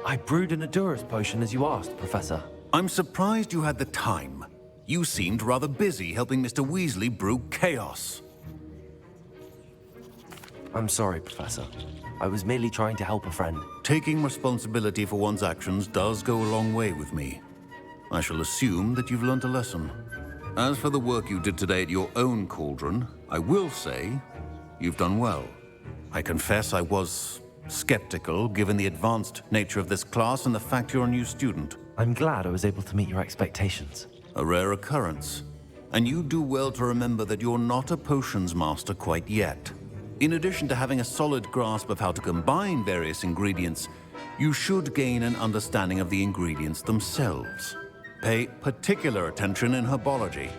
Speaker 2: I brewed an Edurus potion as you asked, Professor.
Speaker 12: I'm surprised you had the time. You seemed rather busy helping Mr. Weasley brew chaos.
Speaker 2: I'm sorry, Professor. I was merely trying to help a friend.
Speaker 12: Taking responsibility for one's actions does go a long way with me. I shall assume that you've learnt a lesson. As for the work you did today at your own cauldron, I will say you've done well. I confess I was skeptical, given the advanced nature of this class and the fact you're a new student.
Speaker 2: I'm glad I was able to meet your expectations.
Speaker 12: a rare occurrence. And you do well to remember that you're not a potions master quite yet. In addition to having a solid grasp of how to combine various ingredients, you should gain an understanding of the ingredients themselves. Pay particular attention in herbology.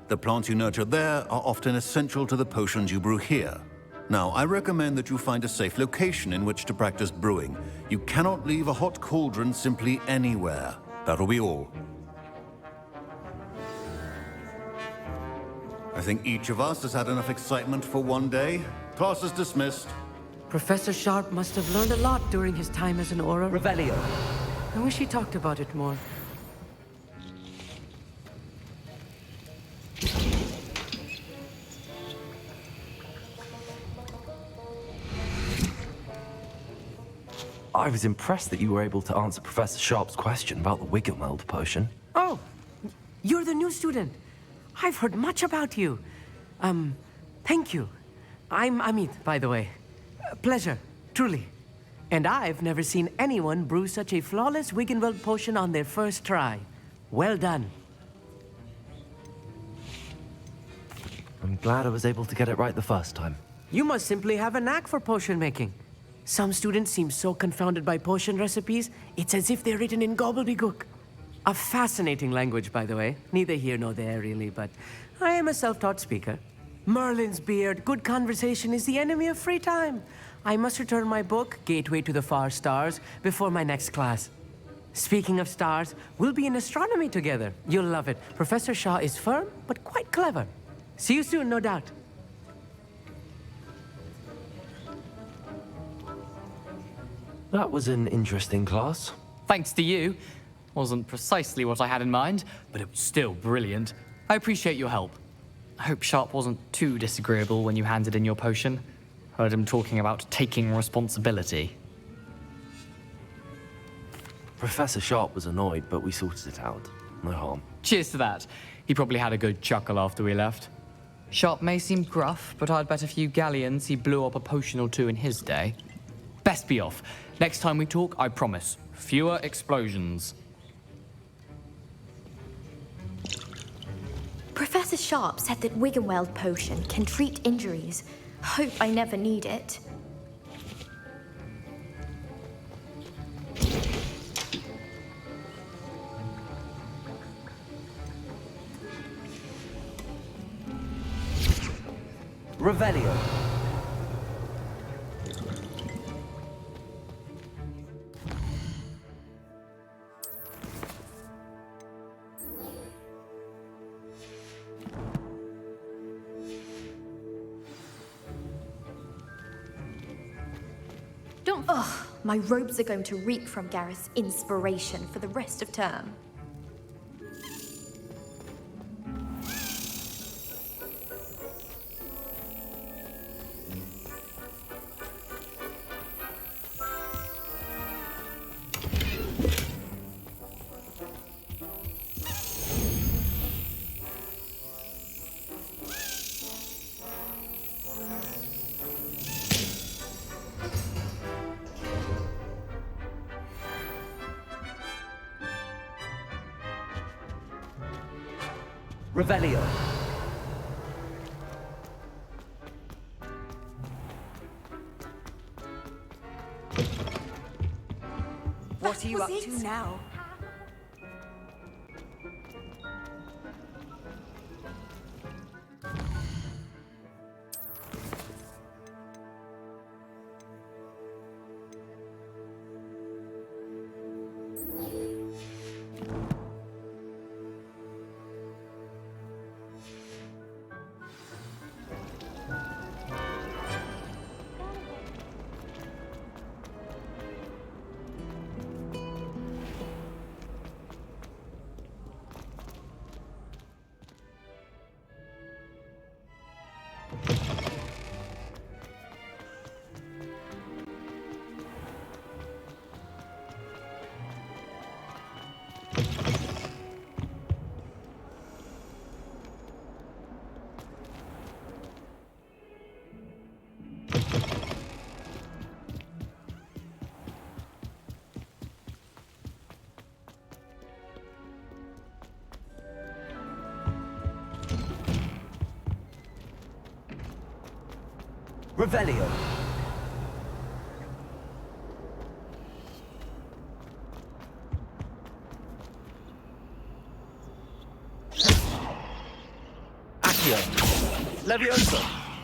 Speaker 12: The plants you nurture there are often essential to the potions you brew here. Now, I recommend that you find a safe location in which to practice brewing. You cannot leave a hot cauldron simply anywhere. That'll be all. I think each of us has had enough excitement for one day. Class is dismissed.
Speaker 23: Professor Sharp must have learned a lot during his time as an Auror. Revelio. I wish he talked about it more.
Speaker 2: I was impressed that you were able to answer Professor Sharp's question about the Wiggenweld potion.
Speaker 23: Oh, you're the new student. I've heard much about you. Thank you. I'm Amit, by the way. Pleasure, truly. And I've never seen anyone brew such a flawless Wiggenweld potion on their first try. Well done.
Speaker 2: I'm glad I was able to get it right the first time.
Speaker 23: You must simply have a knack for potion making. Some students seem so confounded by potion recipes, it's as if they're written in gobbledygook. A fascinating language, by the way. Neither here nor there, really, but I am a self-taught speaker. Merlin's beard, good conversation is the enemy of free time. I must return my book, Gateway to the Far Stars, before my next class. Speaking of stars, we'll be in astronomy together. You'll love it. Professor Shaw is firm, but quite clever. See you soon, no doubt.
Speaker 2: That was an interesting class.
Speaker 9: Thanks to you. Wasn't precisely what I had in mind, but it was still brilliant. I appreciate your help. I hope Sharp wasn't too disagreeable when you handed in your potion. Heard him talking about taking responsibility.
Speaker 2: Professor Sharp was annoyed, but we sorted it out. No harm.
Speaker 9: Cheers to that. He probably had a good chuckle after we left. Sharp may seem gruff, but I'd bet a few galleons he blew up a potion or two in his day. Best be off. Next time we talk, I promise, fewer explosions.
Speaker 19: Professor Sharp said that Wiggenweld potion can treat injuries. Hope I never need it.
Speaker 23: Revelio.
Speaker 19: Ugh, my robes are going to reek from Gareth's inspiration for the rest of term.
Speaker 23: Revelio.
Speaker 6: What are you up to now?
Speaker 2: Revelio. Accio. Levioso.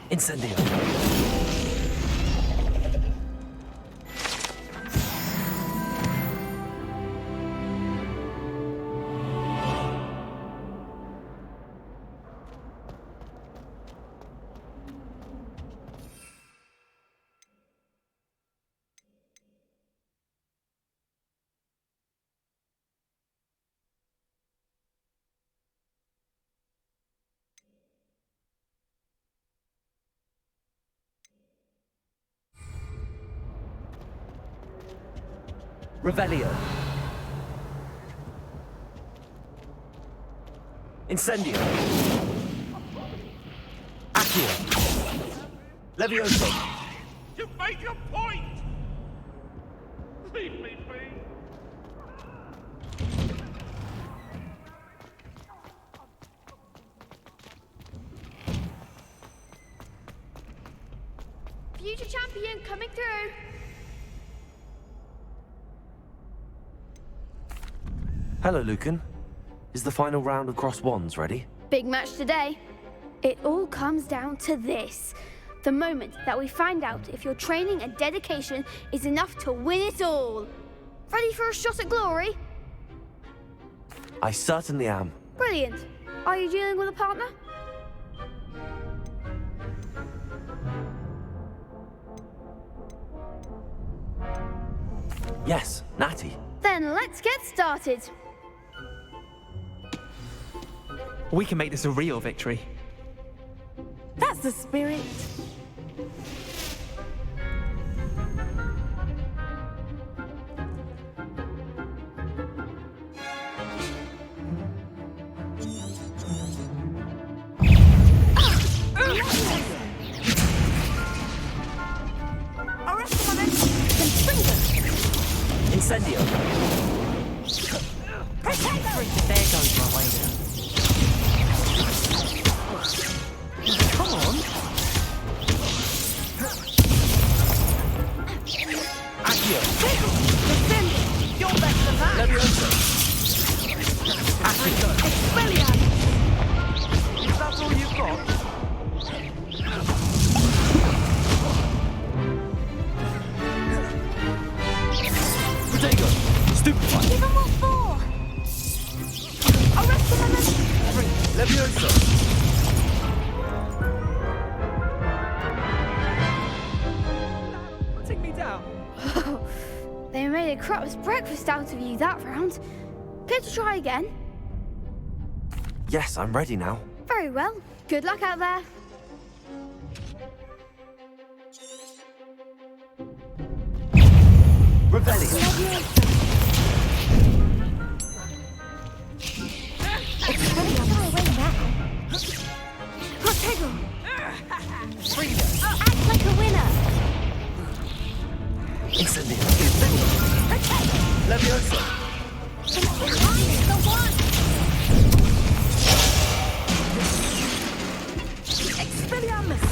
Speaker 2: Incendio. Revelio. Incendio. Accio. Levioso.
Speaker 17: You've made your point! Leave me be!
Speaker 16: Future champion coming through.
Speaker 2: Hello, Lucan. Is the final round of cross wands ready?
Speaker 16: Big match today. It all comes down to this. The moment that we find out if your training and dedication is enough to win it all. Ready for a shot at glory?
Speaker 2: I certainly am.
Speaker 16: Brilliant. Are you dealing with a partner?
Speaker 2: Yes, Natty.
Speaker 16: Then let's get started.
Speaker 15: We can make this a real victory.
Speaker 10: That's the spirit.
Speaker 2: Incendio.
Speaker 23: There goes my waiter. Come on.
Speaker 2: Accio.
Speaker 3: Defend! You're better than that!
Speaker 2: Levioso. Accio.
Speaker 3: Expelliarmus!
Speaker 15: Is that all you've got?
Speaker 2: Protego. Stupefy.
Speaker 16: Give him what for? Arrest him and
Speaker 2: Levioso.
Speaker 15: Take me down.
Speaker 16: They made a crap's breakfast out of you that round. Care to try again?
Speaker 2: Yes, I'm ready now.
Speaker 16: Very well. Good luck out there.
Speaker 2: Revelio.
Speaker 16: It's really far away now. Protego!
Speaker 2: Frida.
Speaker 16: Act like a winner!
Speaker 2: Incendio. Levioso.
Speaker 16: The one!
Speaker 3: Expelliarmus!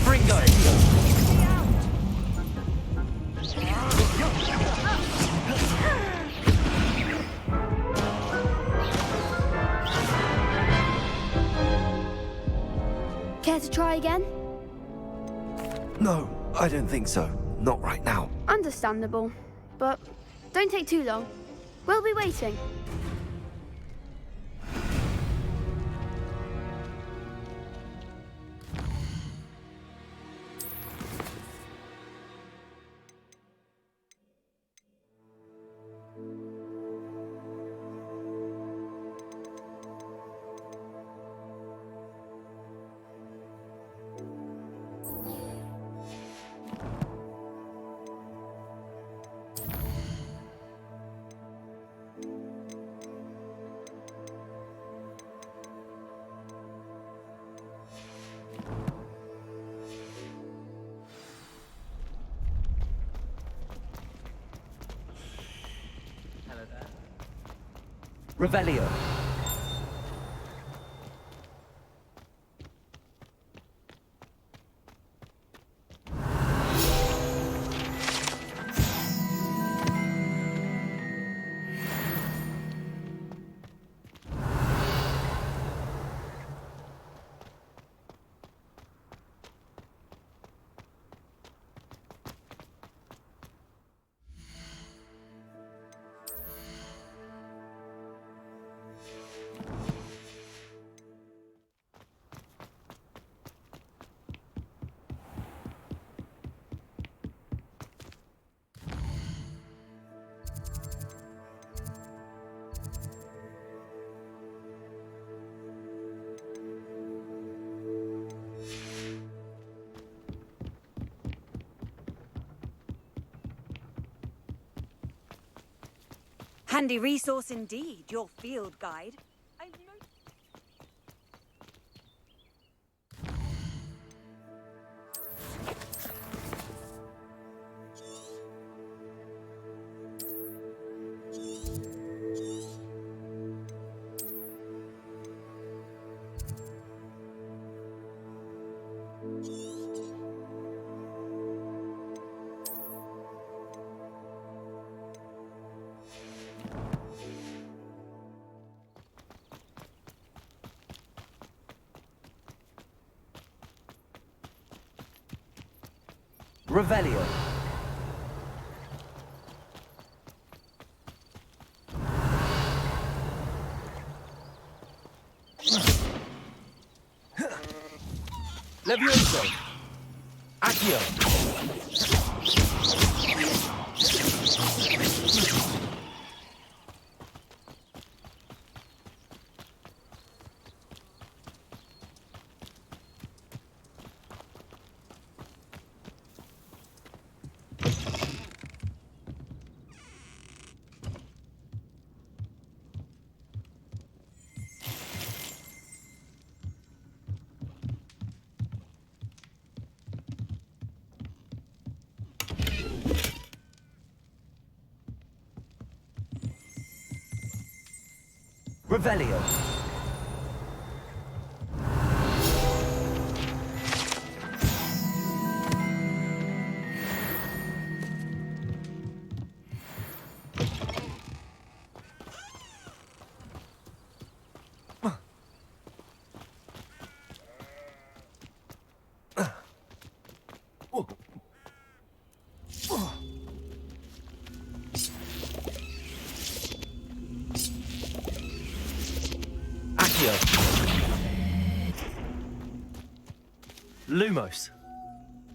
Speaker 2: Fringo.
Speaker 16: Care to try again?
Speaker 2: No, I don't think so. Not right now.
Speaker 16: Understandable. But don't take too long. We'll be waiting.
Speaker 2: Revelio.
Speaker 6: Handy resource indeed, your field guide.
Speaker 2: Revelio. Levioso. Accio. Revelio. Lumos.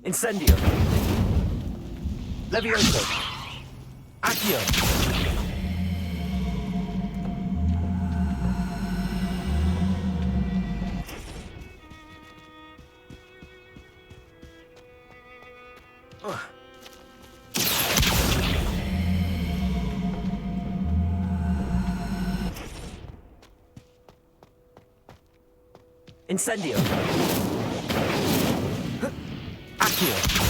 Speaker 2: Incendio. Levioso. Accio. Incendio. Accio.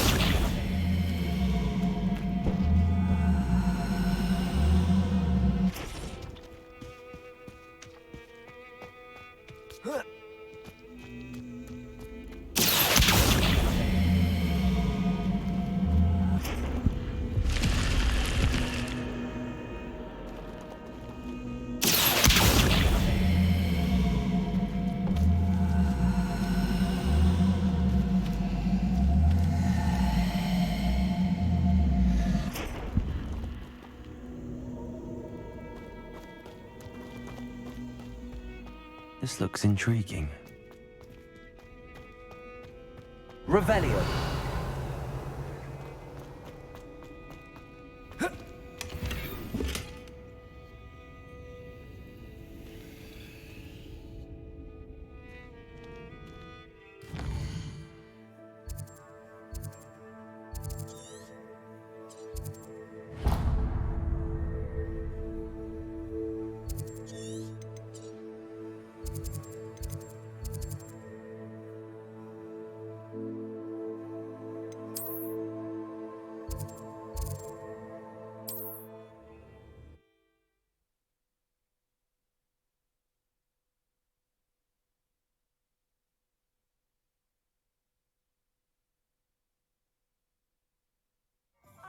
Speaker 2: This looks intriguing. Revelio.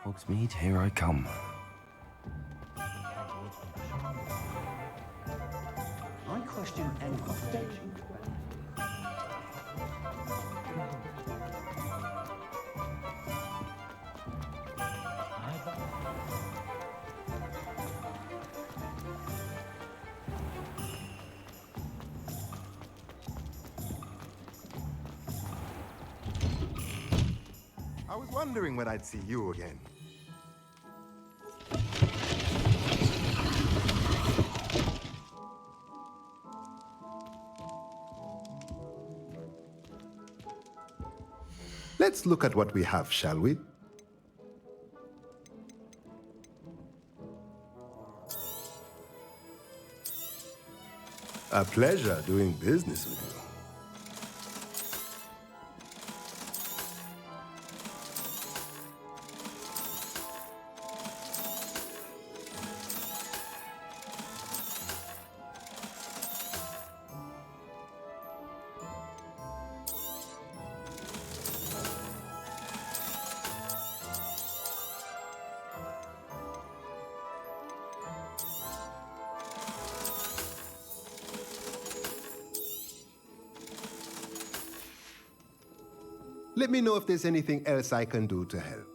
Speaker 2: Hogsmeade, here I come.
Speaker 18: I question anyone's teaching.
Speaker 8: I was wondering when I'd see you again. Let's look at what we have, shall we? A pleasure doing business with you. Let me know if there's anything else I can do to help.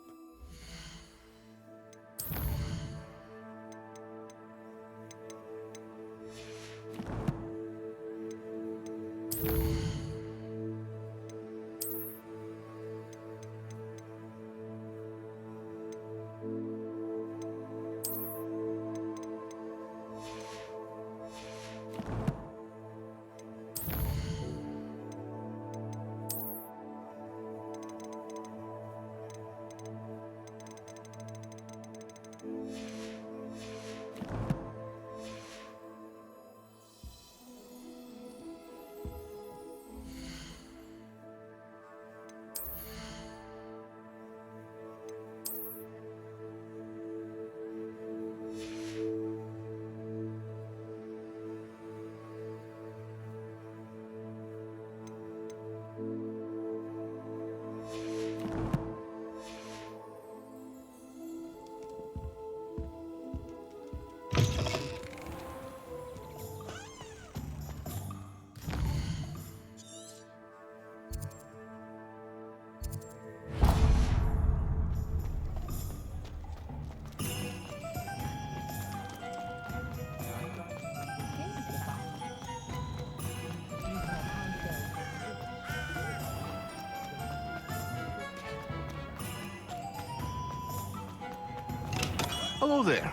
Speaker 1: Hello there.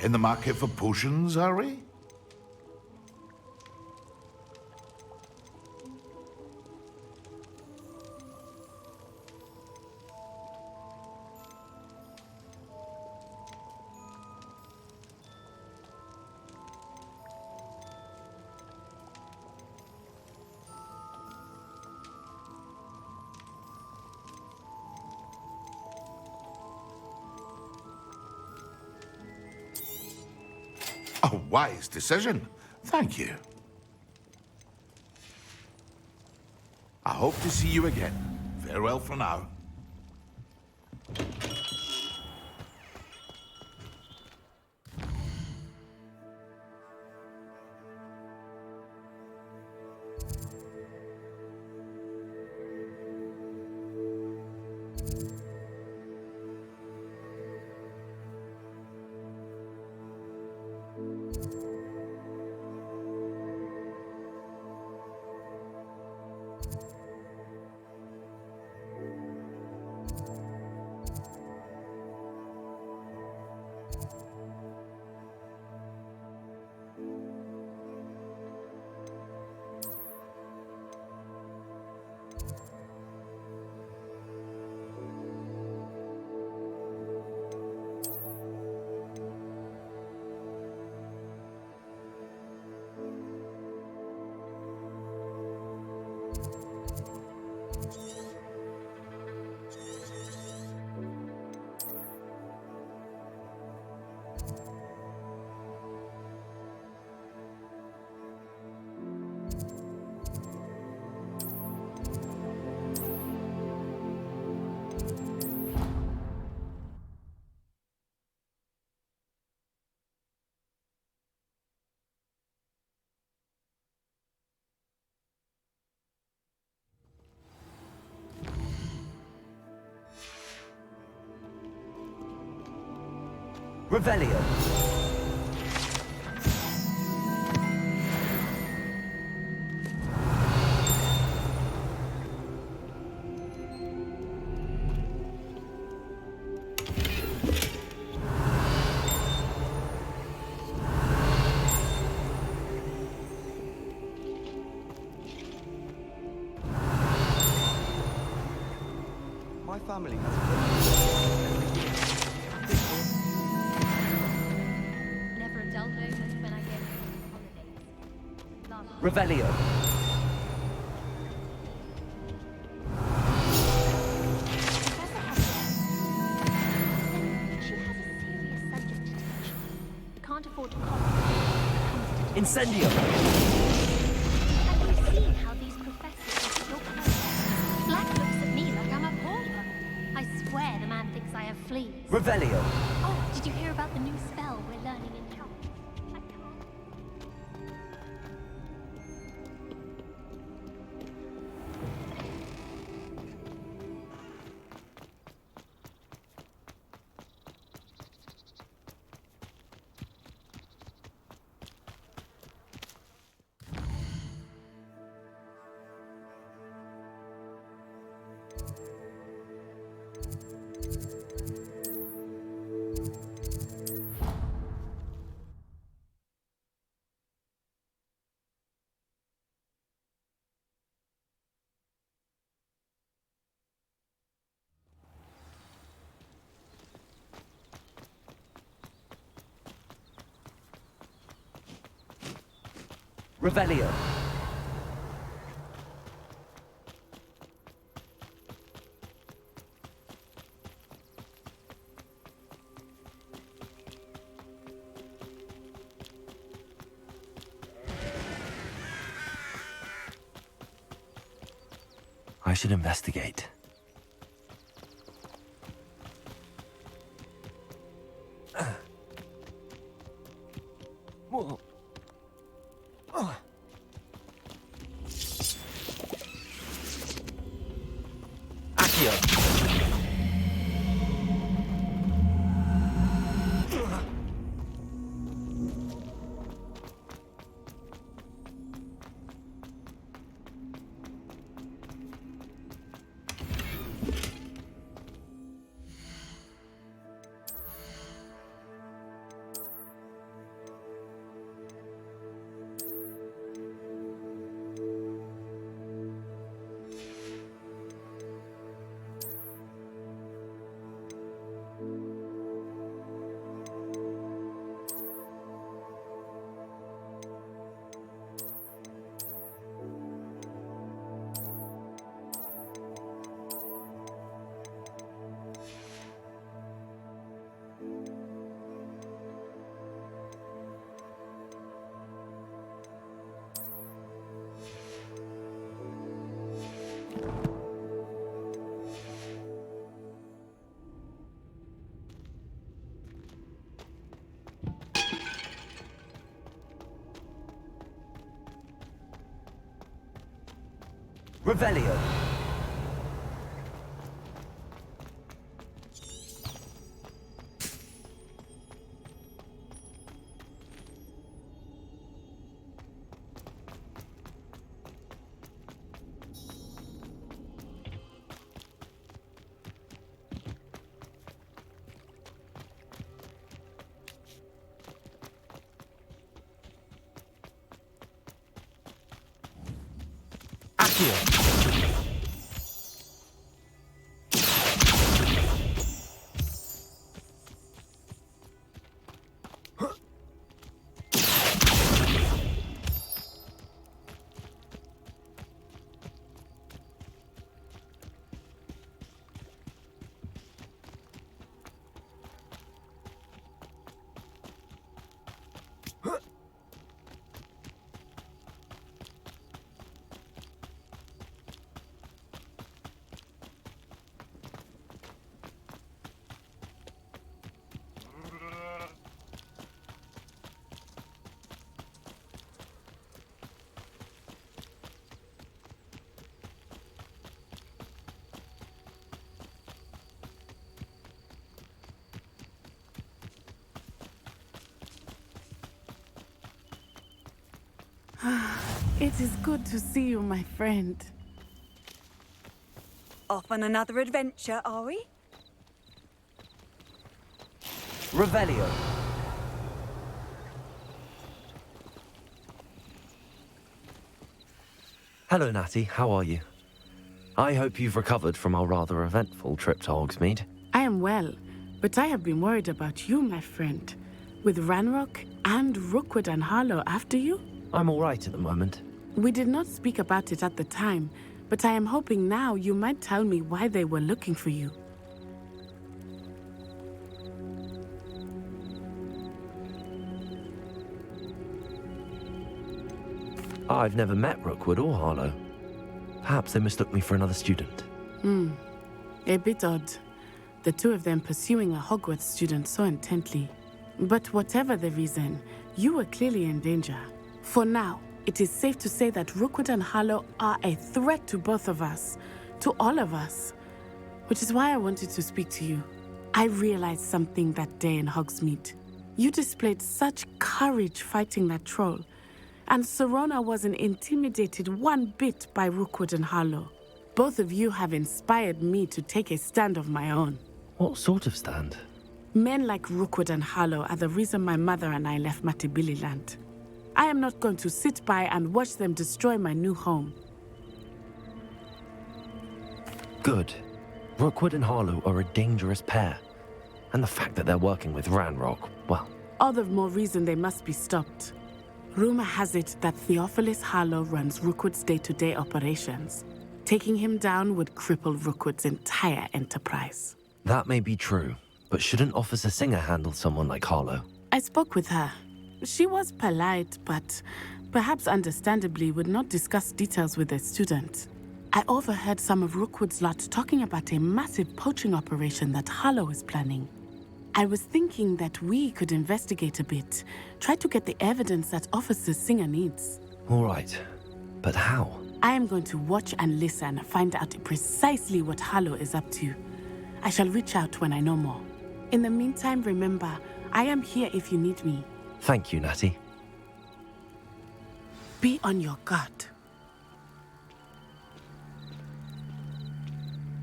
Speaker 1: In the market for potions, are we? A wise decision. Thank you. I hope to see you again. Farewell for now.
Speaker 2: Revelio.
Speaker 22: My family has
Speaker 11: Never a dull moment when I get holidays. Last
Speaker 2: Revelio.
Speaker 16: Can't afford to concentrate.
Speaker 2: Incendio.
Speaker 16: Have you seen how these professors are so close? Black looks at me like I'm a pauper. I swear the man thinks I have fleas.
Speaker 2: Revelio.
Speaker 16: Oh, did you hear about the new spell we're learning in camp?
Speaker 2: Revelio. I should investigate. Whoa. Accio. Revelio. Accio.
Speaker 10: It is good to see you, my friend.
Speaker 6: Off on another adventure, are we?
Speaker 2: Revelio. Hello, Natty. How are you? I hope you've recovered from our rather eventful trip to Hogsmeade.
Speaker 10: I am well, but I have been worried about you, my friend. With Ranrock and Rookwood and Harlow after you?
Speaker 2: I'm all right at the moment.
Speaker 10: We did not speak about it at the time, but I am hoping now you might tell me why they were looking for you.
Speaker 2: I've never met Rookwood or Harlow. Perhaps they mistook me for another student.
Speaker 10: A bit odd. The two of them pursuing a Hogwarts student so intently. But whatever the reason, you were clearly in danger. For now, it is safe to say that Rookwood and Harlow are a threat to both of us, to all of us. Which is why I wanted to speak to you. I realized something that day in Hogsmeade. You displayed such courage fighting that troll, and Serona wasn't intimidated one bit by Rookwood and Harlow. Both of you have inspired me to take a stand of my own.
Speaker 2: What sort of stand?
Speaker 10: Men like Rookwood and Harlow are the reason my mother and I left Matabili land. I am not going to sit by and watch them destroy my new home.
Speaker 2: Good. Rookwood and Harlow are a dangerous pair. And the fact that they're working with Ranrock, well...
Speaker 10: All the more reason they must be stopped. Rumor has it that Theophilus Harlow runs Rookwood's day-to-day operations. Taking him down would cripple Rookwood's entire enterprise.
Speaker 2: That may be true, but shouldn't Officer Singer handle someone like Harlow?
Speaker 10: I spoke with her. She was polite, but perhaps understandably would not discuss details with a student. I overheard some of Rookwood's lot talking about a massive poaching operation that Harlow is planning. I was thinking that we could investigate a bit, try to get the evidence that Officer Singer needs.
Speaker 2: All right, but how?
Speaker 10: I am going to watch and listen, find out precisely what Harlow is up to. I shall reach out when I know more. In the meantime, remember, I am here if you need me.
Speaker 2: Thank you, Natty.
Speaker 10: Be on your guard.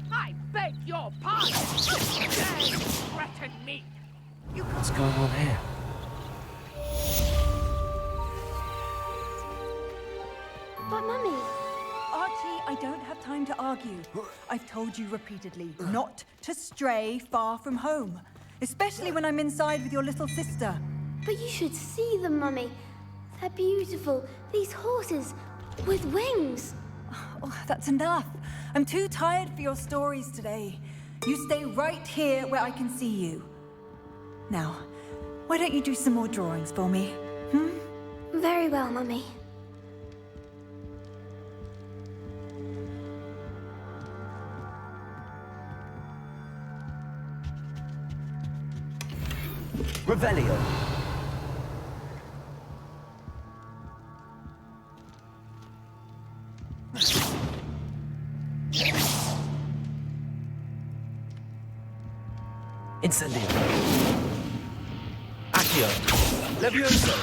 Speaker 17: I beg your pardon! You dare threaten me!
Speaker 2: What's going on here?
Speaker 16: But, Mummy...
Speaker 6: Archie, I don't have time to argue. I've told you repeatedly not to stray far from home, especially when I'm inside with your little sister.
Speaker 16: But you should see them, Mummy. They're beautiful. These horses with wings.
Speaker 6: Oh, that's enough. I'm too tired for your stories today. You stay right here where I can see you. Now, why don't you do some more drawings for me?
Speaker 16: Very well, Mummy.
Speaker 2: Revelio. Incendio. Accio. Levioso.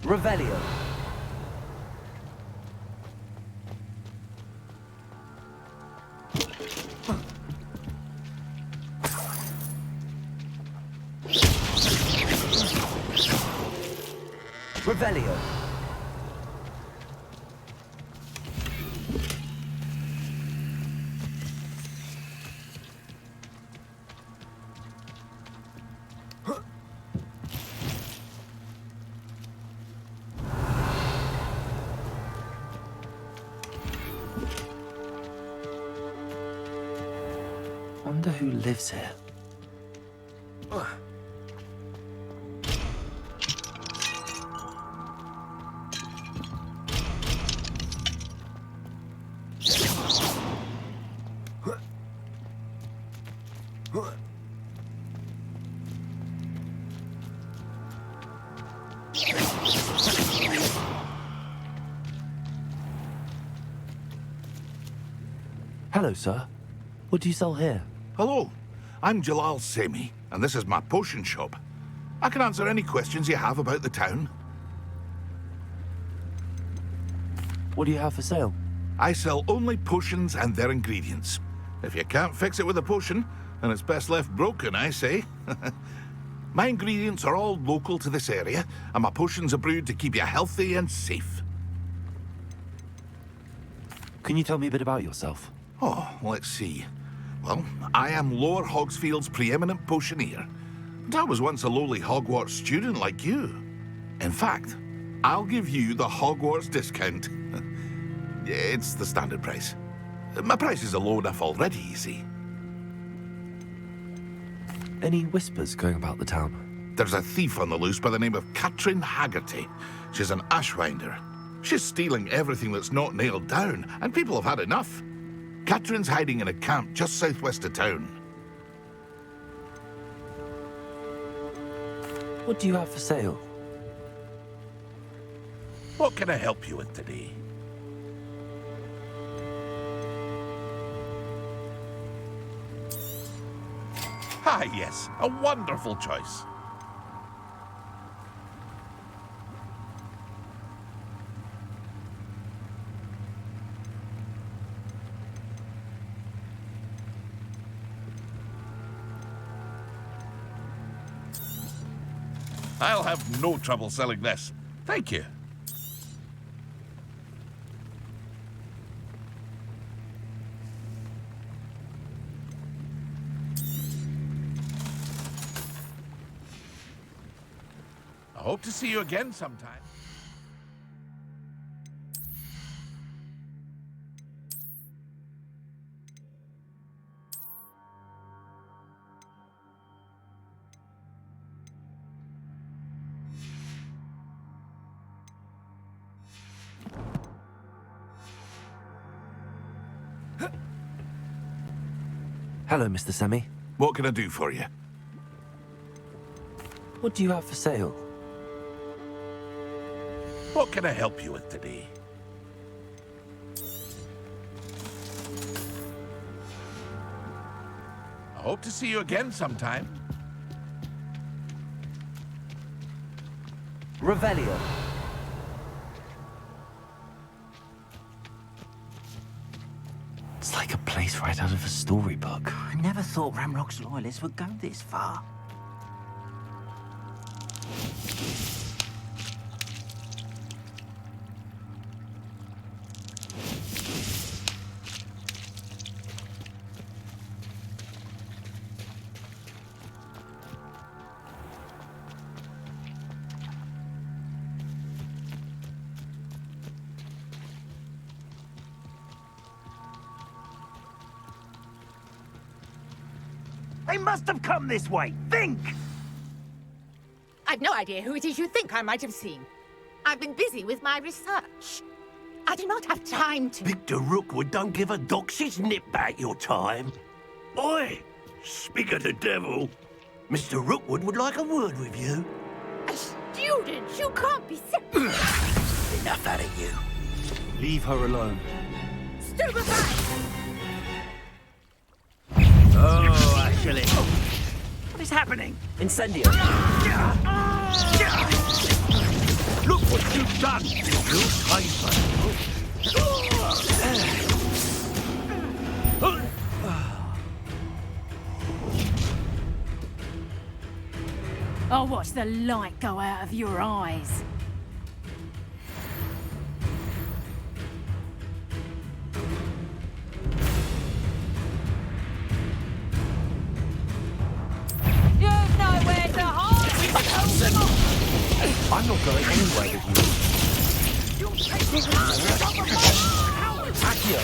Speaker 2: Revelio. Revelio. Wonder who lives here. Hello, sir. What do you sell here?
Speaker 1: Hello, I'm Jalal Semi, and this is my potion shop. I can answer any questions you have about the town.
Speaker 2: What do you have for sale?
Speaker 1: I sell only potions and their ingredients. If you can't fix it with a potion, then it's best left broken, I say. My ingredients are all local to this area, and my potions are brewed to keep you healthy and safe.
Speaker 2: Can you tell me a bit about yourself?
Speaker 1: Oh, let's see. Well, I am Lower Hogsfield's preeminent potioneer. But I was once a lowly Hogwarts student like you. In fact, I'll give you the Hogwarts discount. It's the standard price. My prices are low enough already, you see.
Speaker 2: Any whispers going about the town?
Speaker 1: There's a thief on the loose by the name of Katrin Haggerty. She's an ashwinder. She's stealing everything that's not nailed down, and people have had enough. Katrin's hiding in a camp just southwest of town.
Speaker 2: What do you have for sale?
Speaker 1: What can I help you with today? Ah, yes, a wonderful choice. I'll have no trouble selling this. Thank you. I hope to see you again sometime.
Speaker 2: Hello, Mr. Semi.
Speaker 1: What can I do for you?
Speaker 2: What do you have for sale?
Speaker 1: What can I help you with today? I hope to see you again sometime.
Speaker 2: Revelio. It's like a place right out of a storybook.
Speaker 7: I never thought Ramrock's loyalists would go this far. They must have come this way. Think!
Speaker 3: I've no idea who it is you think I might have seen. I've been busy with my research. I do not have time to...
Speaker 7: Victor Rookwood don't give a doxy's nip back your time. Oi! Speak of the devil. Mr. Rookwood would like a word with you.
Speaker 3: A student? You can't be serious.
Speaker 7: Enough out of you.
Speaker 18: Leave her alone.
Speaker 3: Stupefy!
Speaker 7: Oh, actually. What is happening?
Speaker 23: Incendio.
Speaker 7: Look what you've done! You
Speaker 20: I'll watch the light go out of your eyes. You've nowhere to hide!
Speaker 2: I'm not going anywhere with you. Accio!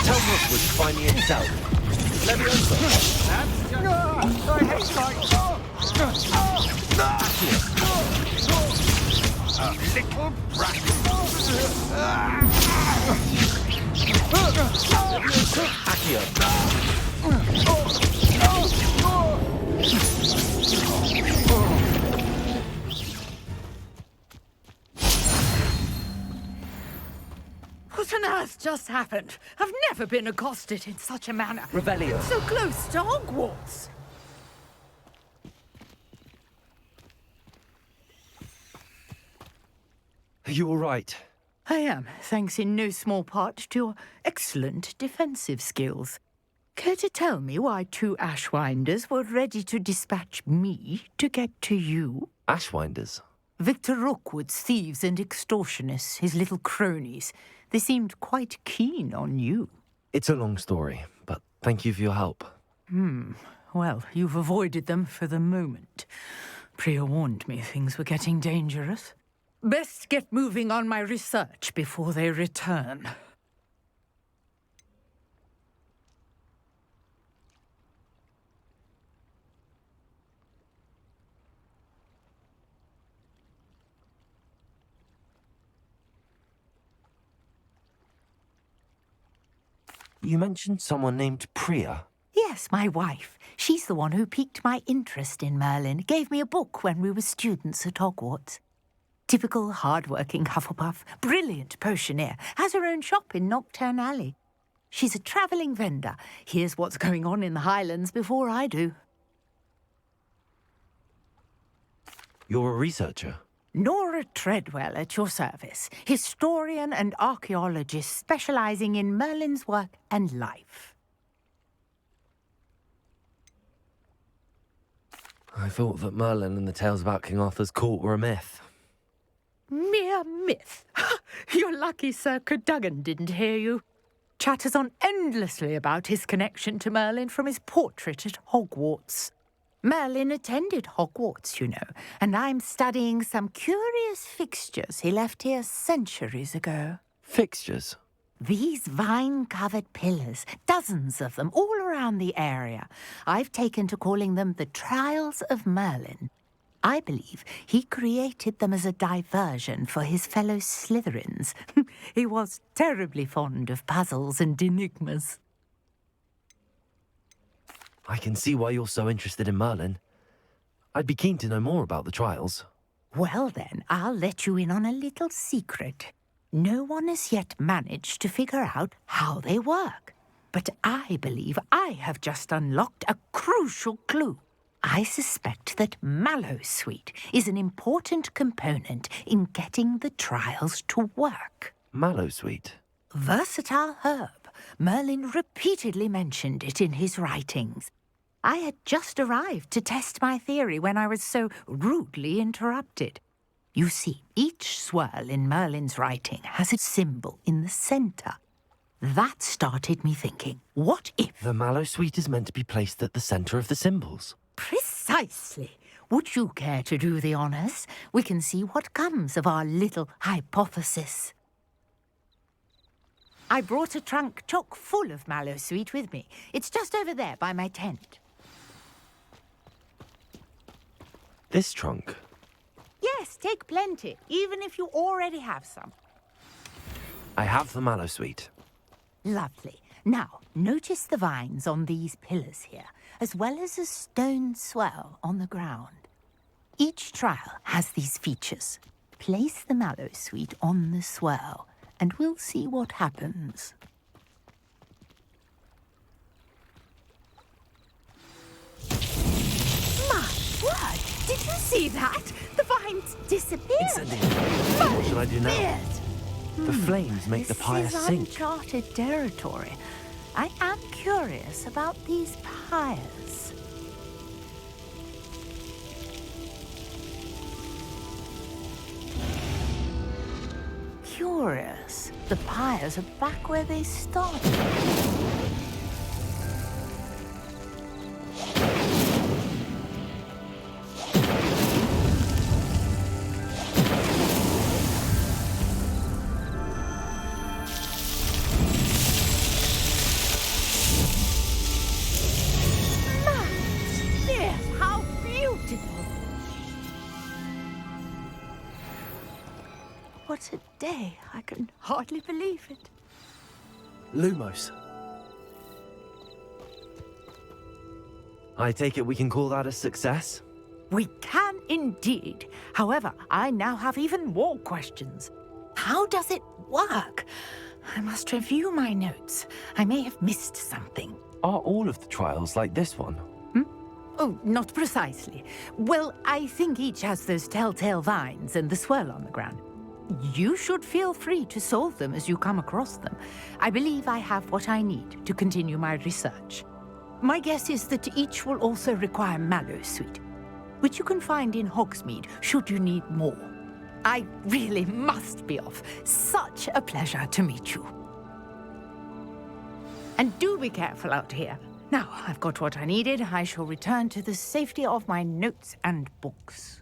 Speaker 2: Tell Rookwood to find me himself. Leviosa!
Speaker 7: I hate light!
Speaker 1: A little brat!
Speaker 2: Accio!
Speaker 3: What on earth just happened? I've never been accosted in such a manner.
Speaker 2: Revelio.
Speaker 3: So close to Hogwarts.
Speaker 2: Are you all right?
Speaker 3: I am, thanks in no small part to your excellent defensive skills. Care to tell me why two Ashwinders were ready to dispatch me to get to you?
Speaker 2: Ashwinders?
Speaker 3: Victor Rookwood's thieves and extortionists, his little cronies. They seemed quite keen on you.
Speaker 2: It's a long story, but thank you for your help.
Speaker 3: Well, you've avoided them for the moment. Priya warned me things were getting dangerous. Best get moving on my research before they return.
Speaker 2: You mentioned someone named Priya.
Speaker 3: Yes, my wife. She's the one who piqued my interest in Merlin. Gave me a book when we were students at Hogwarts. Typical hard-working Hufflepuff, brilliant potioneer, has her own shop in Knockturn Alley. She's a travelling vendor. Hears what's going on in the Highlands before I do.
Speaker 2: You're a researcher?
Speaker 3: Nora Treadwell at your service, historian and archaeologist specialising in Merlin's work and life.
Speaker 2: I thought that Merlin and the tales about King Arthur's court were a myth.
Speaker 3: Mere myth. You're lucky Sir Cadogan didn't hear you. Chatters on endlessly about his connection to Merlin from his portrait at Hogwarts. Merlin attended Hogwarts, you know, and I'm studying some curious fixtures he left here centuries ago.
Speaker 2: Fixtures?
Speaker 3: These vine-covered pillars, dozens of them, all around the area. I've taken to calling them the Trials of Merlin. I believe he created them as a diversion for his fellow Slytherins. He was terribly fond of puzzles and enigmas.
Speaker 2: I can see why you're so interested in Merlin. I'd be keen to know more about the trials.
Speaker 3: Well then, I'll let you in on a little secret. No one has yet managed to figure out how they work. But I believe I have just unlocked a crucial clue. I suspect that mallowsweet is an important component in getting the trials to work.
Speaker 2: Mallowsweet?
Speaker 3: Versatile herb. Merlin repeatedly mentioned it in his writings. I had just arrived to test my theory when I was so rudely interrupted. You see, each swirl in Merlin's writing has a symbol in the centre. That started me thinking, what if...
Speaker 2: The mallowsweet is meant to be placed at the centre of the symbols.
Speaker 3: Precisely. Would you care to do the honours? We can see what comes of our little hypothesis. I brought a trunk chock full of mallowsweet with me. It's just over there by my tent.
Speaker 2: This trunk?
Speaker 3: Yes, take plenty, even if you already have some.
Speaker 2: I have the mallowsweet.
Speaker 3: Lovely. Now, notice the vines on these pillars here, as well as a stone swell on the ground. Each trial has these features. Place the mallowsweet on the swell, and we'll see what happens. My word! Did you see that? The vines disappeared.
Speaker 2: What shall I do now? The flames make the pyre
Speaker 3: This is
Speaker 2: sink.
Speaker 3: uncharted territory. I am curious about these pyres. Curious. The pyres are back where they started. Yes, how beautiful! What a day. I can hardly believe it.
Speaker 2: Lumos. I take it we can call that a success?
Speaker 3: We can indeed. However, I now have even more questions. How does it work? I must review my notes. I may have missed something.
Speaker 2: Are all of the trials like this one?
Speaker 3: Oh, not precisely. Well, I think each has those telltale vines and the swirl on the ground. You should feel free to solve them as you come across them. I believe I have what I need to continue my research. My guess is that each will also require mallowsweet, which you can find in Hogsmeade should you need more. I really must be off. Such a pleasure to meet you. And do be careful out here. Now I've got what I needed. I shall return to the safety of my notes and books.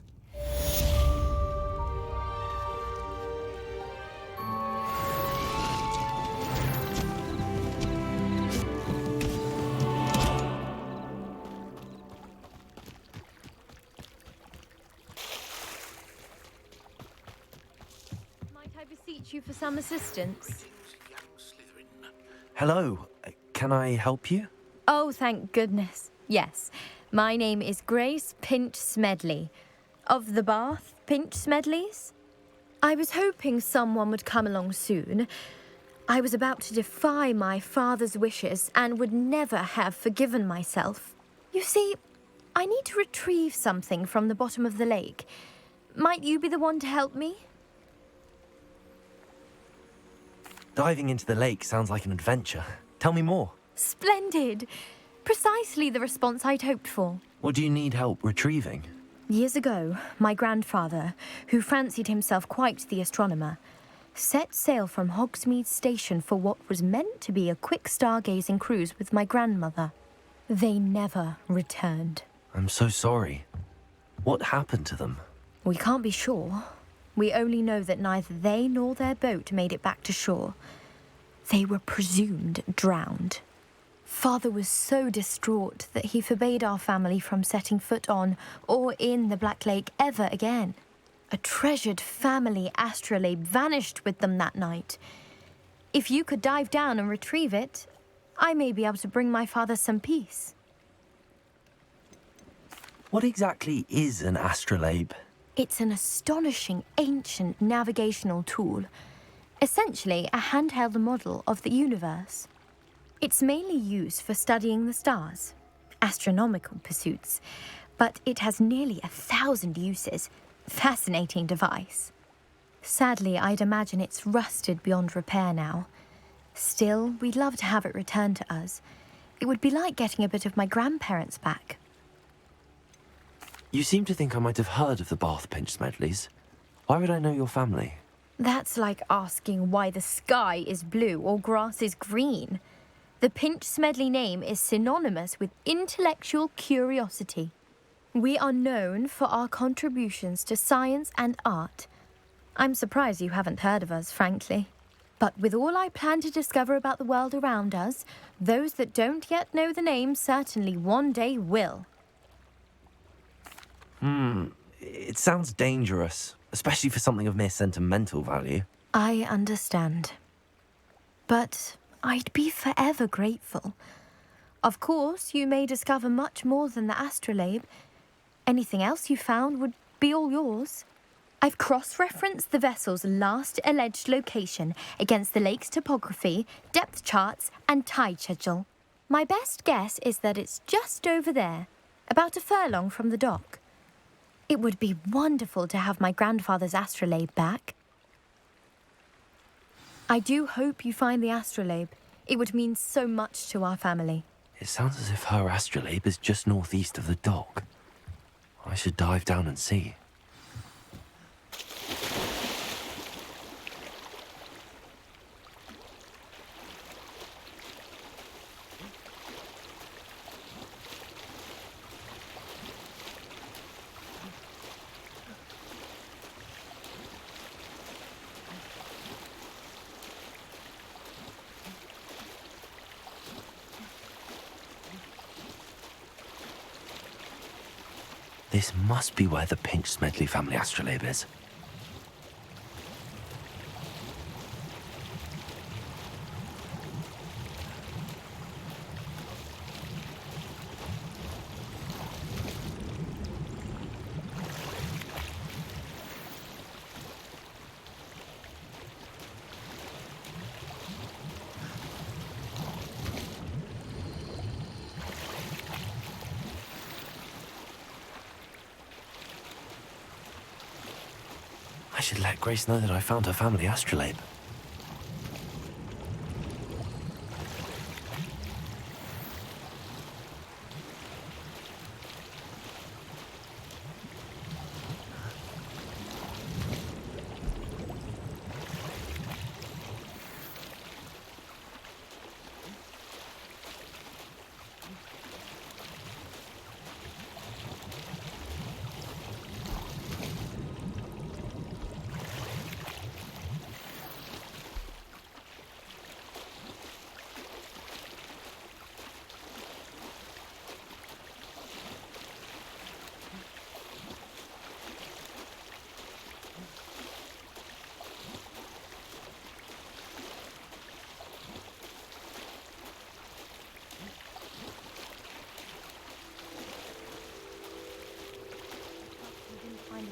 Speaker 4: Might I beseech you for some assistance?
Speaker 2: Hello, can I help you?
Speaker 4: Oh, thank goodness. Yes. My name is Grace Pinch Smedley, of the Bath Pinch Smedleys. I was hoping someone would come along soon. I was about to defy my father's wishes and would never have forgiven myself. You see, I need to retrieve something from the bottom of the lake. Might you be the one to help me?
Speaker 2: Diving into the lake sounds like an adventure. Tell me more.
Speaker 4: Splendid! Precisely the response I'd hoped for.
Speaker 2: What do you need help retrieving?
Speaker 4: Years ago, my grandfather, who fancied himself quite the astronomer, set sail from Hogsmeade Station for what was meant to be a quick stargazing cruise with my grandmother. They never returned.
Speaker 2: I'm so sorry. What happened to them?
Speaker 4: We can't be sure. We only know that neither they nor their boat made it back to shore. They were presumed drowned. Father was so distraught that he forbade our family from setting foot on or in the Black Lake ever again. A treasured family astrolabe vanished with them that night. If you could dive down and retrieve it, I may be able to bring my father some peace.
Speaker 2: What exactly is an astrolabe?
Speaker 4: It's an astonishing ancient navigational tool. Essentially, a handheld model of the universe. It's mainly used for studying the stars, astronomical pursuits, but it has nearly 1,000 uses. Fascinating device. Sadly, I'd imagine it's rusted beyond repair now. Still, we'd love to have it returned to us. It would be like getting a bit of my grandparents back.
Speaker 2: You seem to think I might have heard of the Bath Pinch Smedleys. Why would I know your family?
Speaker 4: That's like asking why the sky is blue or grass is green. The Pinch Smedley name is synonymous with intellectual curiosity. We are known for our contributions to science and art. I'm surprised you haven't heard of us, frankly. But with all I plan to discover about the world around us, those that don't yet know the name certainly one day will.
Speaker 2: It sounds dangerous, especially for something of mere sentimental value.
Speaker 4: I understand. But I'd be forever grateful. Of course, you may discover much more than the astrolabe. Anything else you found would be all yours. I've cross-referenced the vessel's last alleged location against the lake's topography, depth charts, and tide schedule. My best guess is that it's just over there, about a furlong from the dock. It would be wonderful to have my grandfather's astrolabe back. I do hope you find the astrolabe. It would mean so much to our family.
Speaker 2: It sounds as if her astrolabe is just northeast of the dock. I should dive down and see. This must be where the Pinch Smedley family astrolabe is. I should let Grace know that I found her family astrolabe.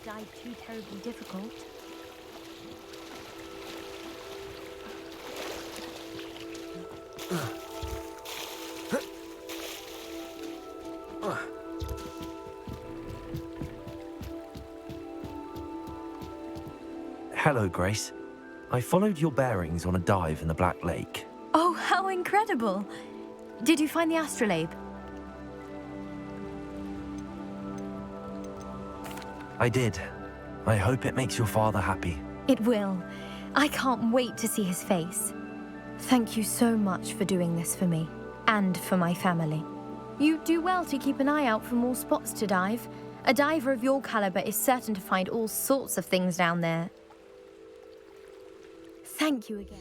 Speaker 19: dive too terribly difficult.
Speaker 2: Hello, Grace. I followed your bearings on a dive in the Black Lake.
Speaker 19: Oh, how incredible! Did you find the astrolabe?
Speaker 2: I did. I hope it makes your father happy.
Speaker 19: It will. I can't wait to see his face. Thank you so much for doing this for me, and for my family. You do well to keep an eye out for more spots to dive. A diver of your caliber is certain to find all sorts of things down there. Thank you again.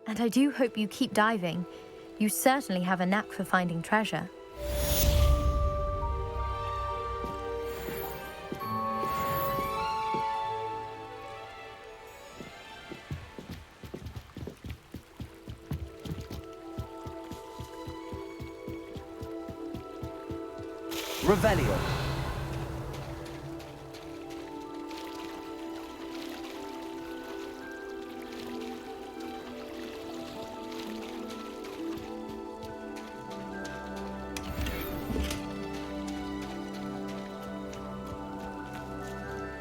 Speaker 19: And I do hope you keep diving. You certainly have a knack for finding treasure.
Speaker 2: Revelio.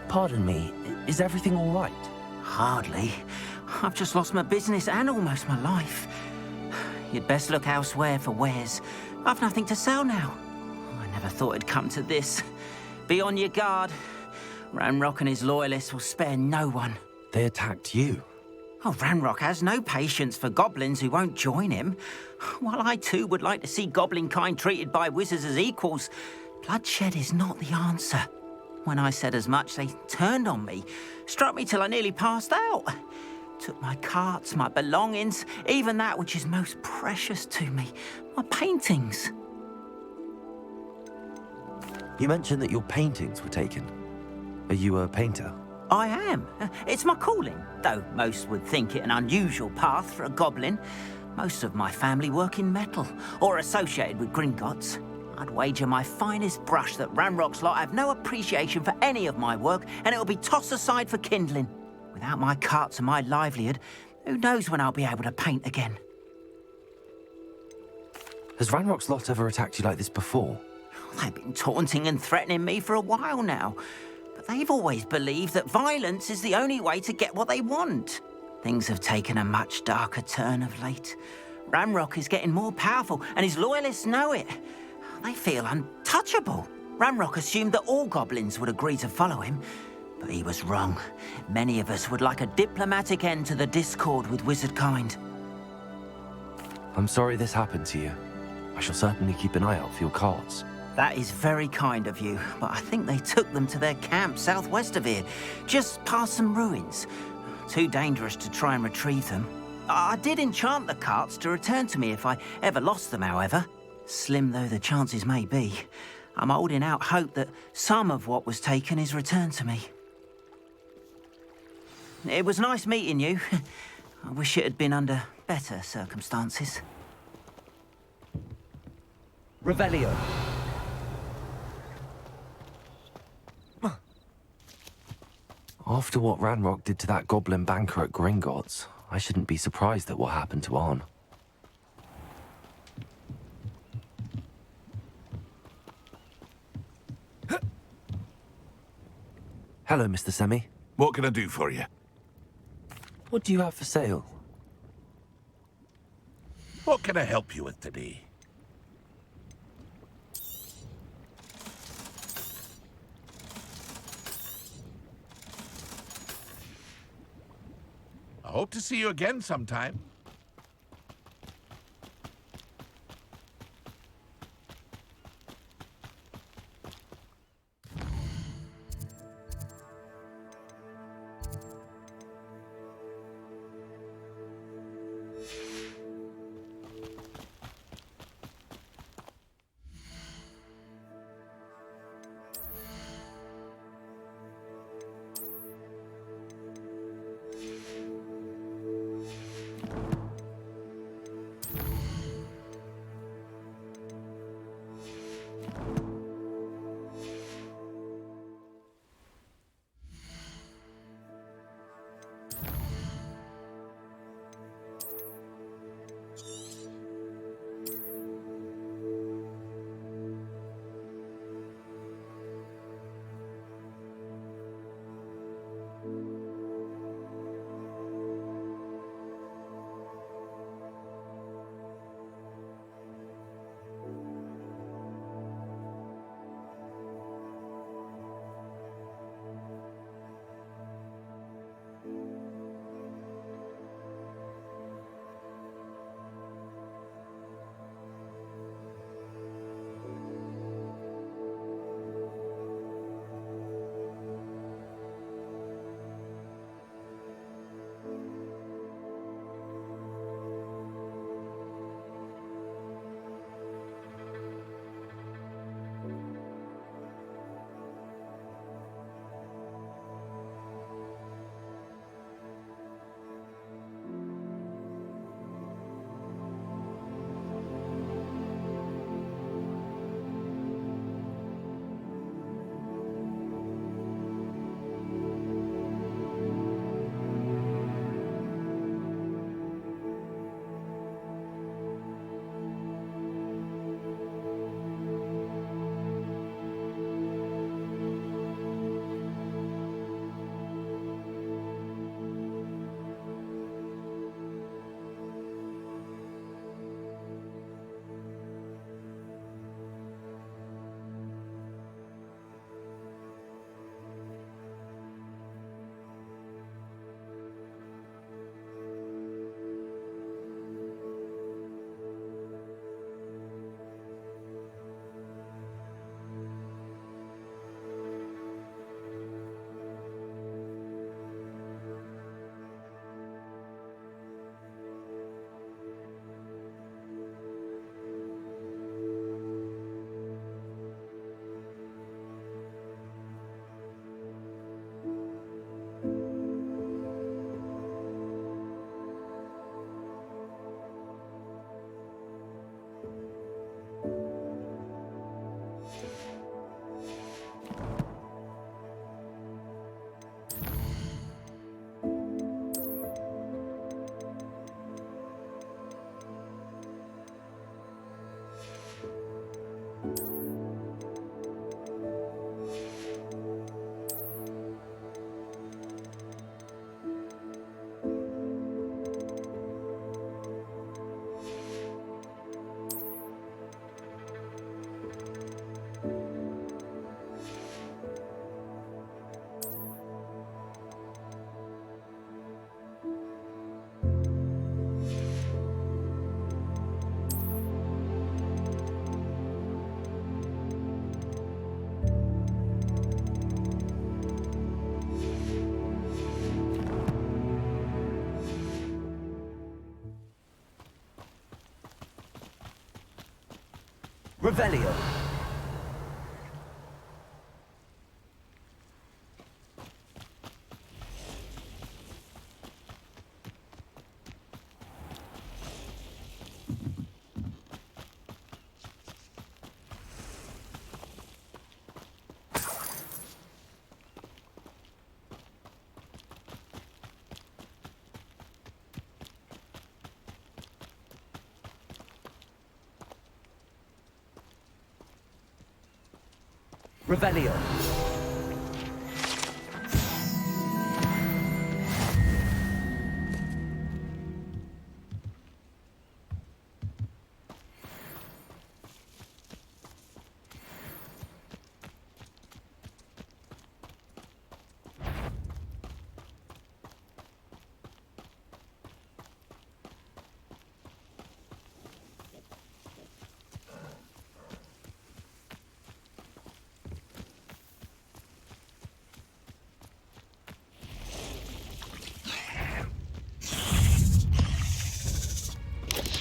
Speaker 2: Pardon me, is everything all right?
Speaker 13: Hardly. I've just lost my business and almost my life. You'd best look elsewhere for wares. I've nothing to sell now. I never thought it'd come to this. Be on your guard. Ranrock and his loyalists will spare no one.
Speaker 2: They attacked you?
Speaker 13: Oh, Ranrock has no patience for goblins who won't join him. While I too would like to see goblin kind treated by wizards as equals, bloodshed is not the answer. When I said as much, they turned on me, struck me till I nearly passed out. Took my carts, my belongings, even that which is most precious to me, my paintings.
Speaker 2: You mentioned that your paintings were taken. Are you a painter?
Speaker 13: I am. It's my calling, though most would think it an unusual path for a goblin. Most of my family work in metal, or associated with Gringotts. I'd wager my finest brush that Ranrock's lot have no appreciation for any of my work, and it'll be tossed aside for kindling. Without my carts and my livelihood, who knows when I'll be able to paint again?
Speaker 2: Has Ranrock's lot ever attacked you like this before?
Speaker 13: They've been taunting and threatening me for a while now, but they've always believed that violence is the only way to get what they want. Things have taken a much darker turn of late. Ranrock is getting more powerful, and his loyalists know it. They feel untouchable. Ranrock assumed that all goblins would agree to follow him, but he was wrong. Many of us would like a diplomatic end to the discord with wizard kind.
Speaker 2: I'm sorry this happened to you. I shall certainly keep an eye out for your carts.
Speaker 13: That is very kind of you, but I think they took them to their camp southwest of here, just past some ruins. Too dangerous to try and retrieve them. I did enchant the carts to return to me if I ever lost them, however. Slim though the chances may be, I'm holding out hope that some of what was taken is returned to me. It was nice meeting you. I wish it had been under better circumstances.
Speaker 2: Revelio. After what Ranrock did to that goblin banker at Gringotts, I shouldn't be surprised at what happened to Arn. Hello, Mr. Semi.
Speaker 1: What can I do for you?
Speaker 2: What do you have for sale?
Speaker 1: What can I help you with today? I hope to see you again sometime.
Speaker 2: Revelio. Revelio.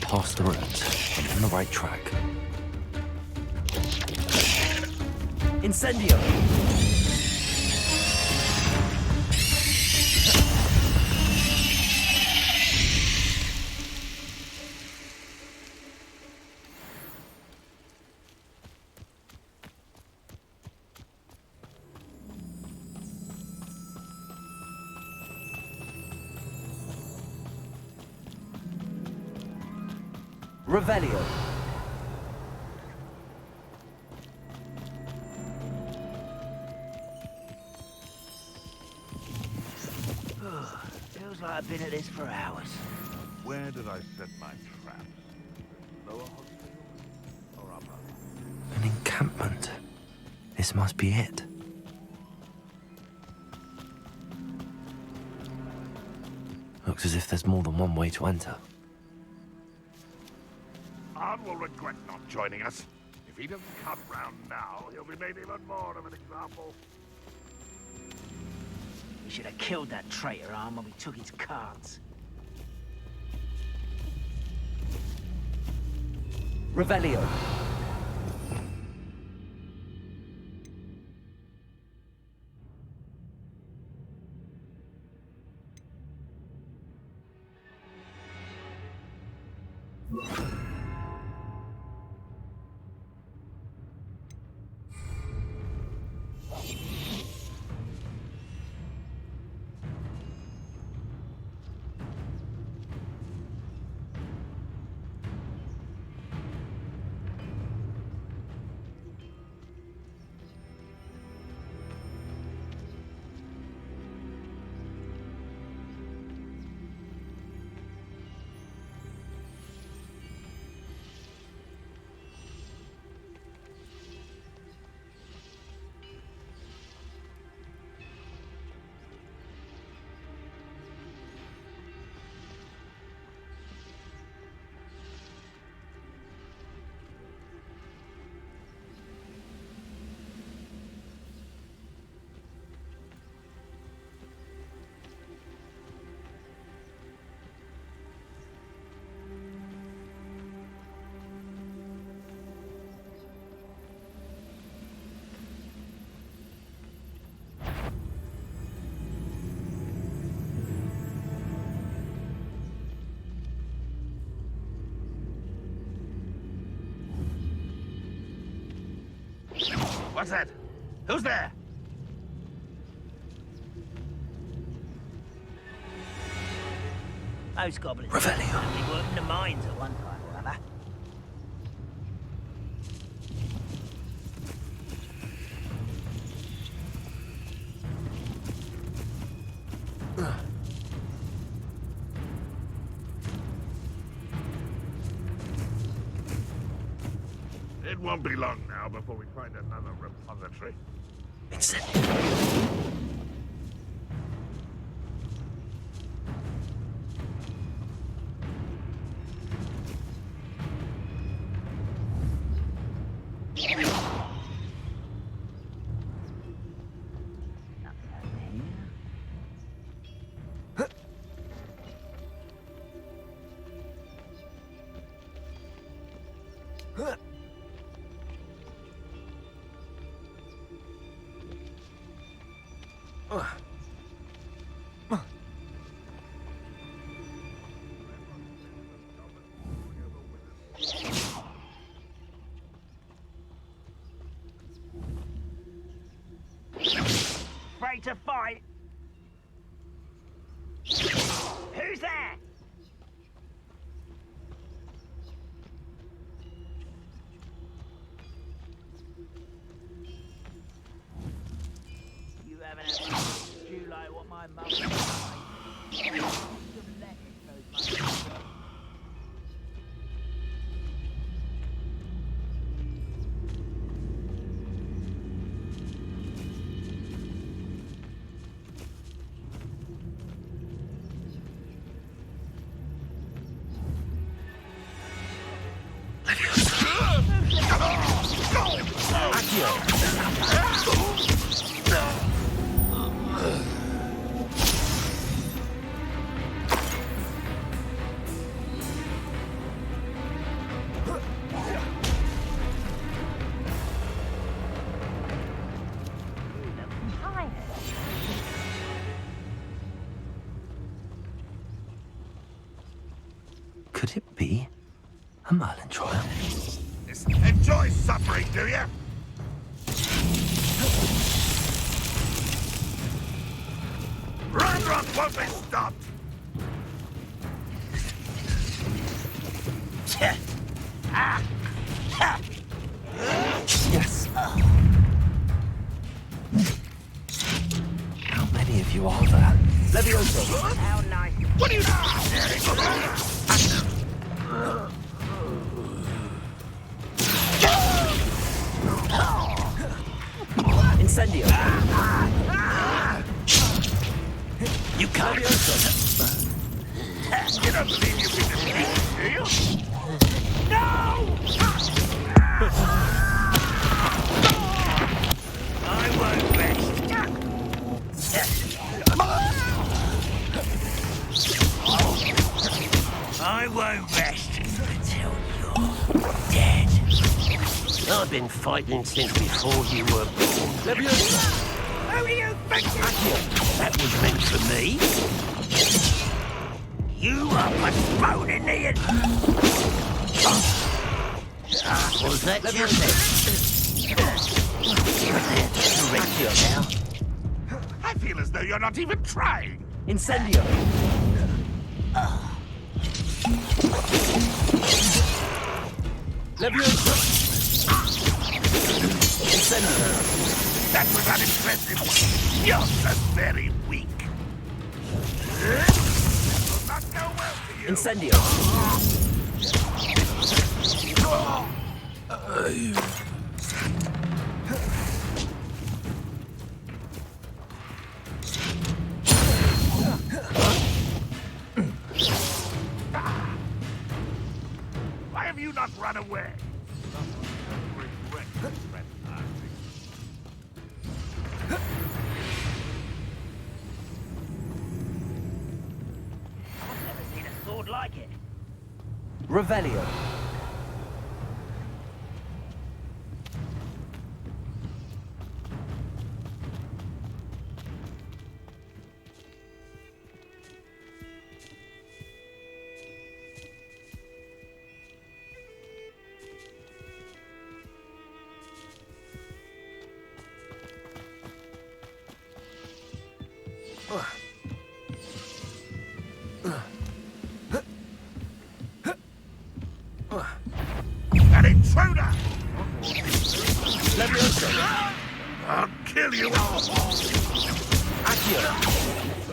Speaker 2: Past the route. I'm on the right track. Incendio! Revelio.
Speaker 13: Feels like I've been at this for hours.
Speaker 1: Where did I set my traps? Lower hospital or upper?
Speaker 2: An encampment. This must be it. Looks as if there's more than one way to enter.
Speaker 1: Arn will regret not joining us. If he doesn't come round now, he'll be made even more of an example.
Speaker 13: We should have killed that traitor, Arm, when we took his cards.
Speaker 2: Revelio.
Speaker 1: What's that? Who's there?
Speaker 13: Those goblins
Speaker 2: Revelio.
Speaker 13: certainly worked in the mines at one time or other.
Speaker 1: It won't be long now before we find another repository.
Speaker 13: to fight. Who's there? You haven't had much stew like what my mum was like.
Speaker 2: Could it be a Merlin trial?
Speaker 1: Enjoy suffering, do you? Ragnarok won't be stopped!
Speaker 2: Yes. How many of you are there?
Speaker 13: Levioso. How nice.
Speaker 1: What are you
Speaker 13: Incendio. You can't.
Speaker 1: You don't believe you can defeat me, do you? No!
Speaker 13: I won't rest. I won't rest until you're dead.
Speaker 7: I've been fighting since before you were born.
Speaker 13: Who do you think
Speaker 7: That was meant for me.
Speaker 13: you are postponing the
Speaker 7: Was that your
Speaker 13: now.
Speaker 1: I feel as though you're not even trying.
Speaker 13: Incendio. Levioso. Incendio.
Speaker 1: That was unimpressive. You're so very weak. That will not go well for you.
Speaker 13: Incendio.
Speaker 1: Why have you not run away?
Speaker 13: I've never seen a sword like it.
Speaker 2: Revelio.
Speaker 1: An intruder! I'll kill you all!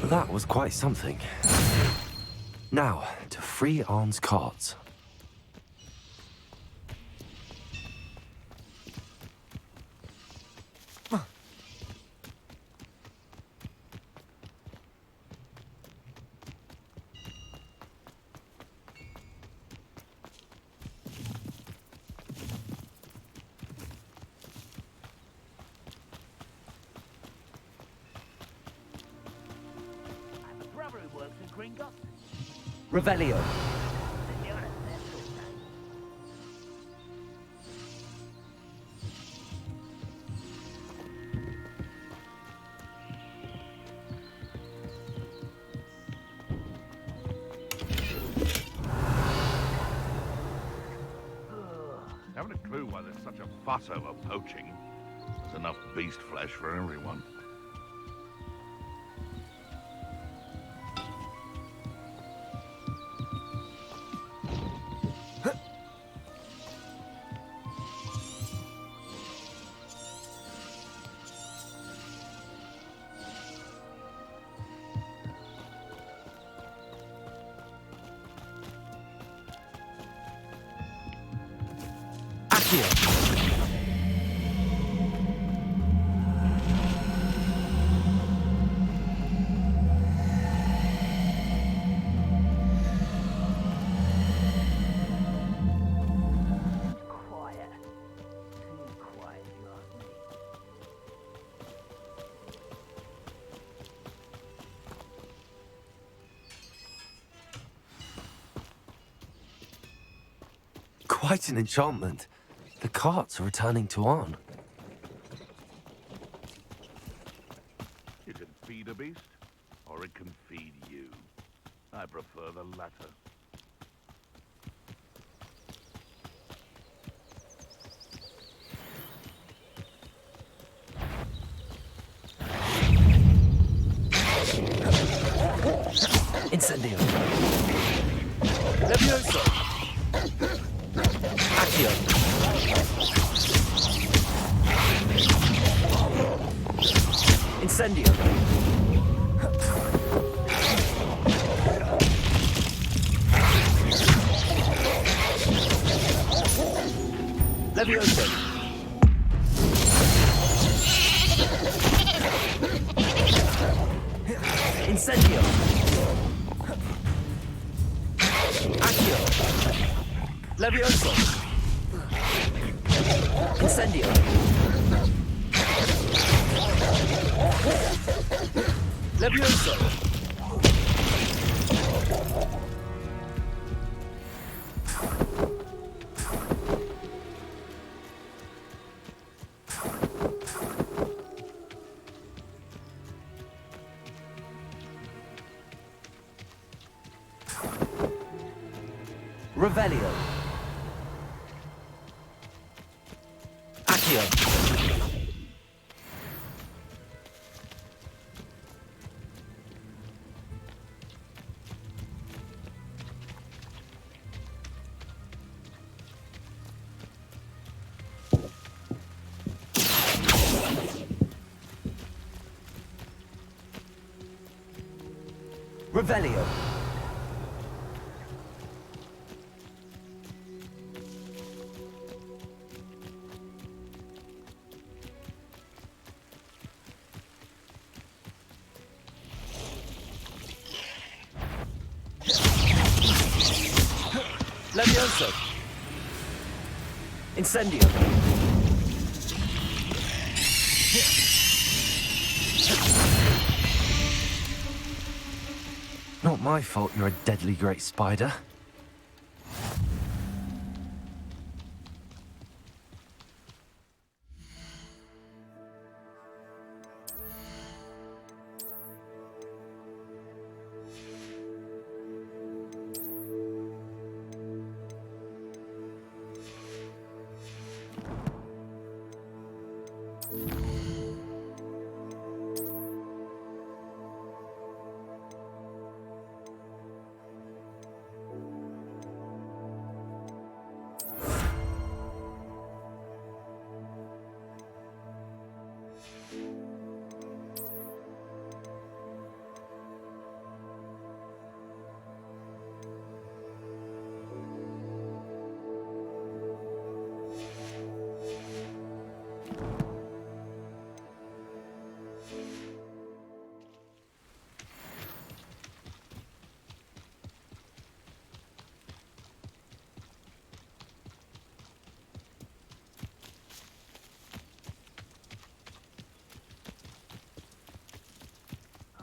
Speaker 2: That was quite something. Now, to free Arn's cards. Revelio.
Speaker 1: Haven't a clue why there's such a fuss over poaching. There's enough beast flesh for everyone.
Speaker 2: Accio. Quite an enchantment. The carts are returning to Arn.
Speaker 1: You can feed a beast, or it can feed you. I prefer the latter.
Speaker 2: Incendio. Levioso. Accio. Incendio. Levioso. Incendio. Accio. Levioso. Incendio. Levioso. Revelio. Accio. Revelio. Levioso. Incendio. Not my fault you're a deadly great spider.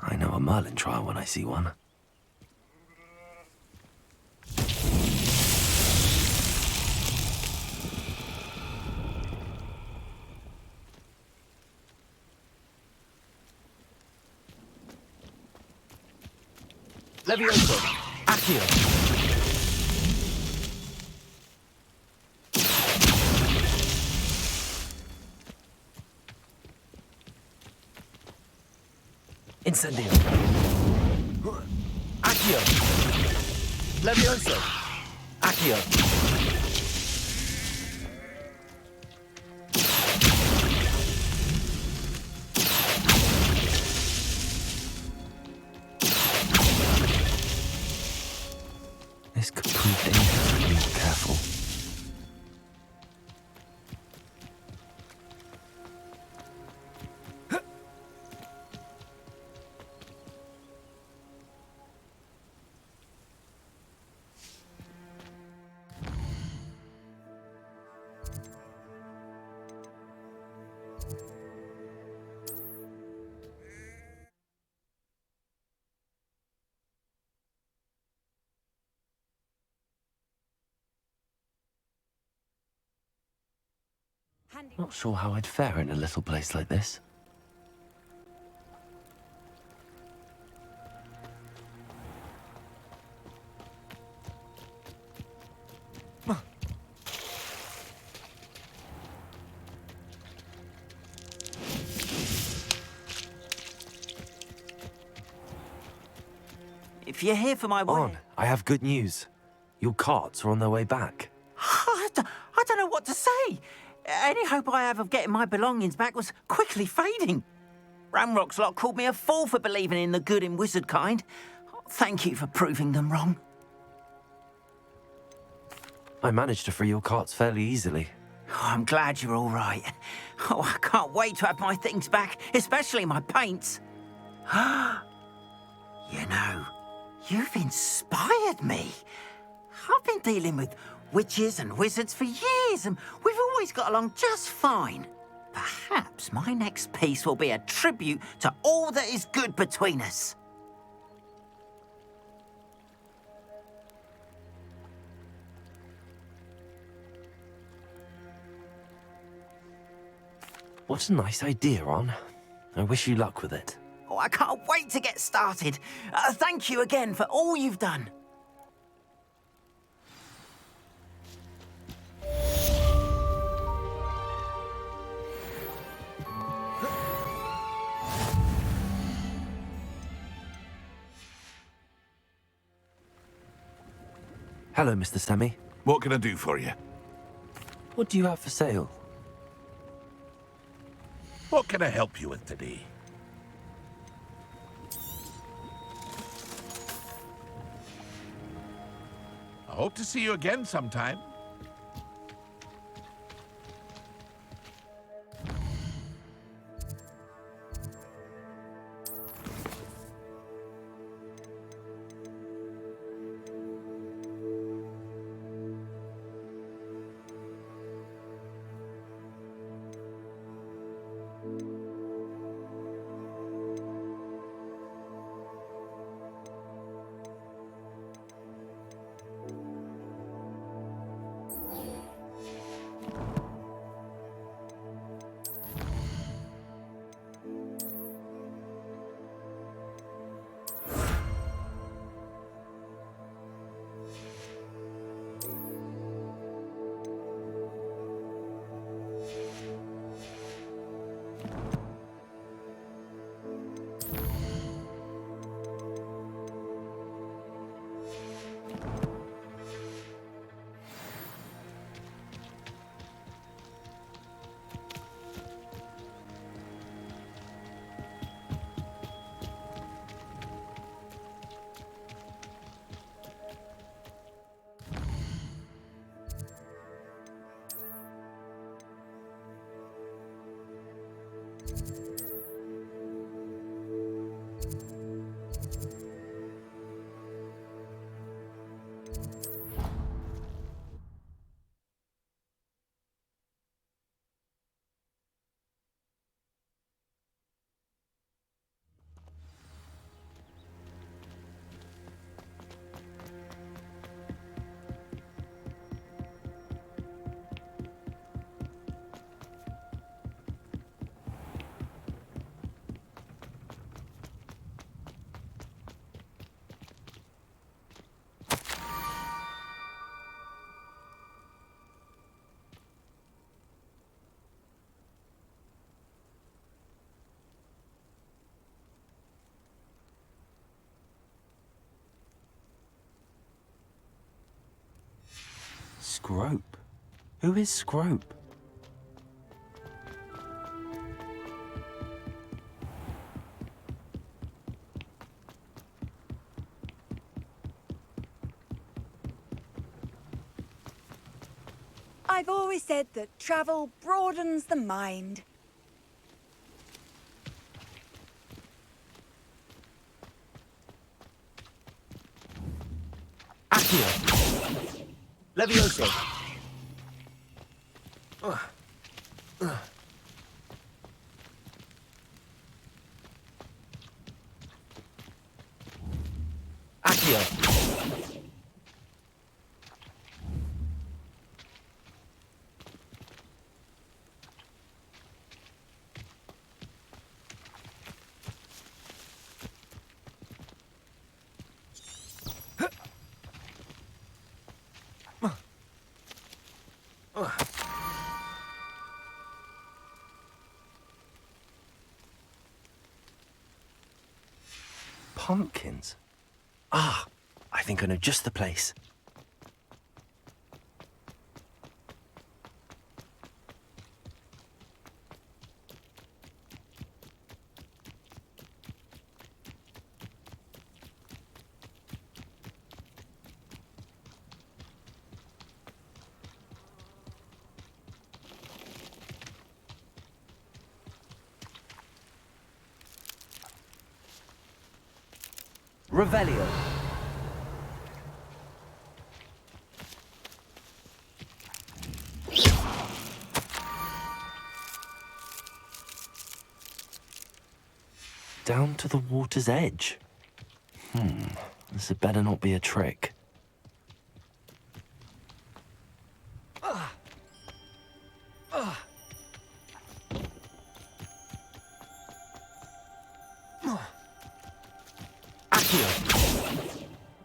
Speaker 2: I know a Merlin trial when I see one. Levioso. Accio. Incendio. Accio. Levioso. Accio. This could prove dangerous if you're not careful. Not sure how I'd fare in a little place like this.
Speaker 13: If you're here for my
Speaker 2: On, I have good news. Your carts are on their way back.
Speaker 13: I don't know what to say. Any hope I have of getting my belongings back was quickly fading. Ramrock's lot called me a fool for believing in the good in wizard kind. Thank you for proving them wrong.
Speaker 2: I managed to free your carts fairly easily.
Speaker 13: Oh, I'm glad you're all right. Oh, I can't wait to have my things back, especially my paints. You know, you've inspired me. I've been dealing with witches and wizards for years, and we've always got along just fine. Perhaps my next piece will be a tribute to all that is good between us.
Speaker 2: What a nice idea, Ron. I wish you luck with it.
Speaker 13: Oh, I can't wait to get started. Thank you again for all you've done.
Speaker 2: Hello, Mr. Sammy.
Speaker 1: What can I do for you?
Speaker 2: What do you have for sale?
Speaker 1: What can I help you with today? I hope to see you again sometime.
Speaker 2: Scrope? Who is Scrope?
Speaker 6: I've always said that travel broadens the mind.
Speaker 7: Levioso.
Speaker 2: pumpkins. Ah, I think I know just the place. Revelio. Down to the water's edge. This had better not be a trick.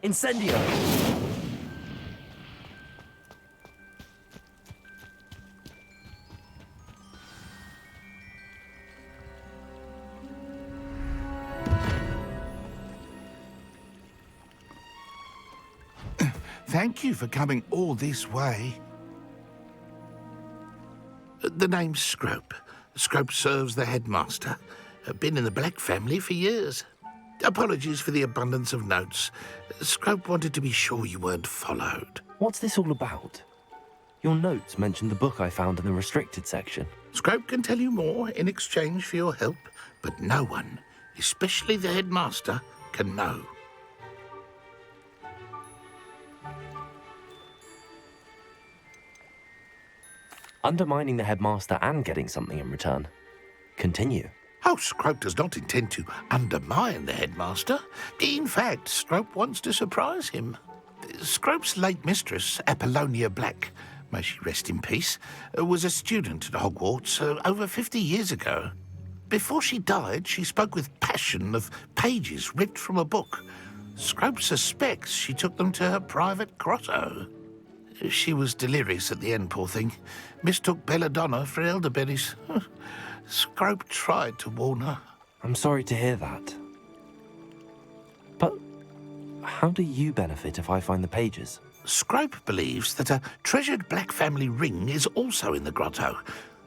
Speaker 2: Incendio!
Speaker 1: Thank you for coming all this way. The name's Scrope. Scrope serves the headmaster. Been in the Black family for years. Apologies for the abundance of notes. Scrope wanted to be sure you weren't followed.
Speaker 2: What's this all about? Your notes mentioned the book I found in the restricted section.
Speaker 1: Scrope can tell you more in exchange for your help, but no one, especially the headmaster, can know.
Speaker 2: Undermining the headmaster and getting something in return. Continue.
Speaker 1: Oh, Scrope does not intend to undermine the headmaster. In fact, Scrope wants to surprise him. Scrope's late mistress, Apollonia Black, may she rest in peace, was a student at Hogwarts over 50 years ago. Before she died, she spoke with passion of pages ripped from a book. Scrope suspects she took them to her private grotto. She was delirious at the end, poor thing. Mistook belladonna for elderberries. Scrope tried to warn her.
Speaker 2: I'm sorry to hear that. But how do you benefit if I find the pages?
Speaker 1: Scrope believes that a treasured Black family ring is also in the grotto.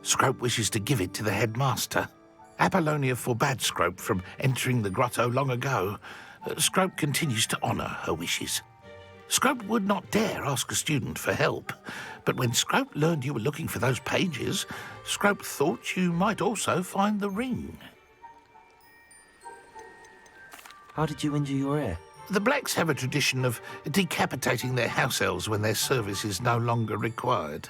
Speaker 1: Scrope wishes to give it to the headmaster. Apollonia forbade Scrope from entering the grotto long ago. Scrope continues to honour her wishes. Scrope would not dare ask a student for help, but when Scrope learned you were looking for those pages, Scrope thought you might also find the ring.
Speaker 2: How did you injure your ear?
Speaker 1: The Blacks have a tradition of decapitating their house elves when their service is no longer required.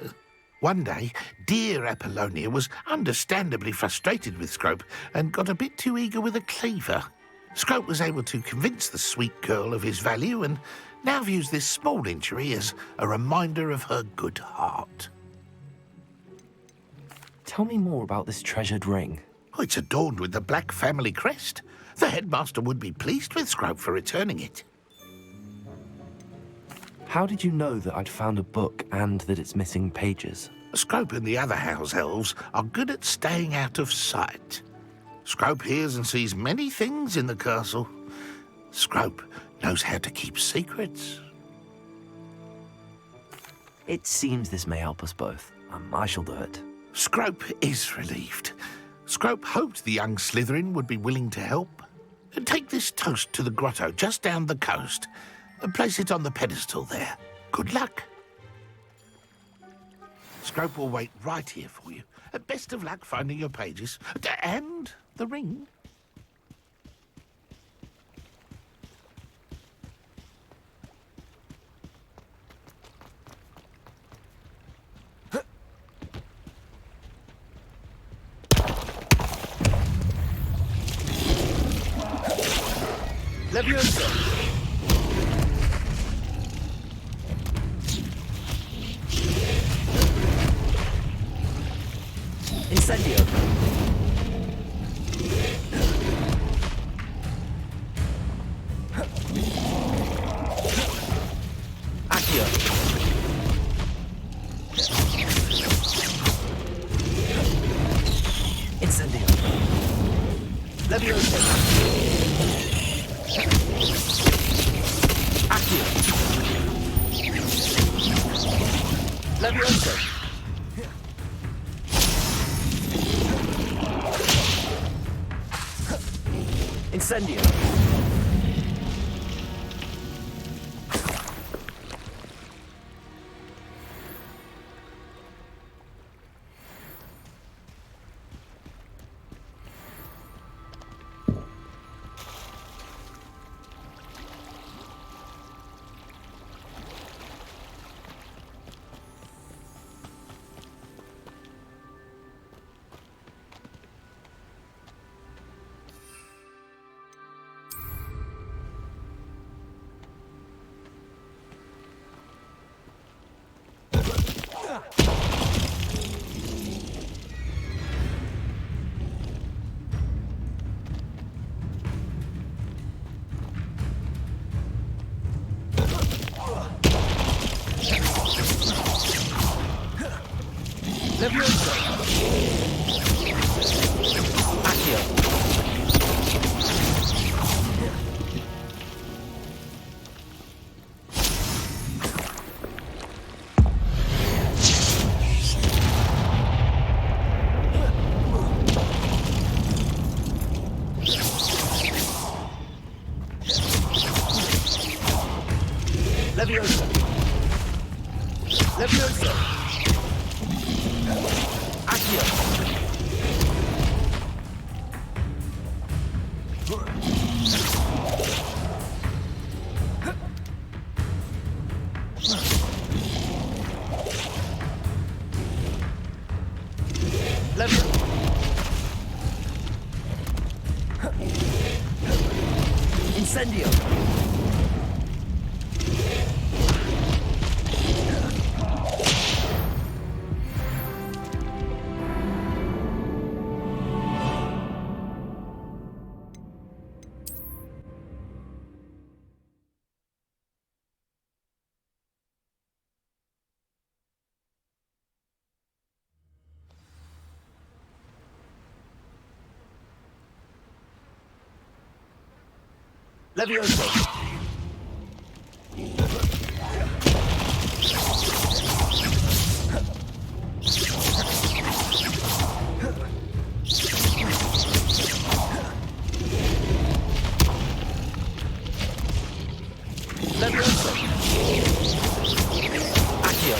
Speaker 1: One day, dear Apollonia was understandably frustrated with Scrope and got a bit too eager with a cleaver. Scrope was able to convince the sweet girl of his value and now views this small injury as a reminder of her good heart.
Speaker 2: Tell me more about this treasured ring.
Speaker 1: Oh, it's adorned with the Black family crest. The headmaster would be pleased with Scrope for returning it.
Speaker 2: How did you know that I'd found a book and that it's missing pages?
Speaker 1: Scrope and the other house elves are good at staying out of sight. Scrope hears and sees many things in the castle. Scrope knows how to keep secrets.
Speaker 2: It seems this may help us both. I shall do it.
Speaker 1: Scrope is relieved. Scrope hoped the young Slytherin would be willing to help. Take this toast to the grotto just down the coast and place it on the pedestal there. Good luck. Scrope will wait right here for you. Best of luck finding your pages and the ring.
Speaker 2: Leviosa! Incendio! Accio! Incendio! Leviosa! Accio. Levioso. Incendio. Levioso. Accio. Levioso. Levioso. Accio. Incendio. Levioso. Levioso. Accio.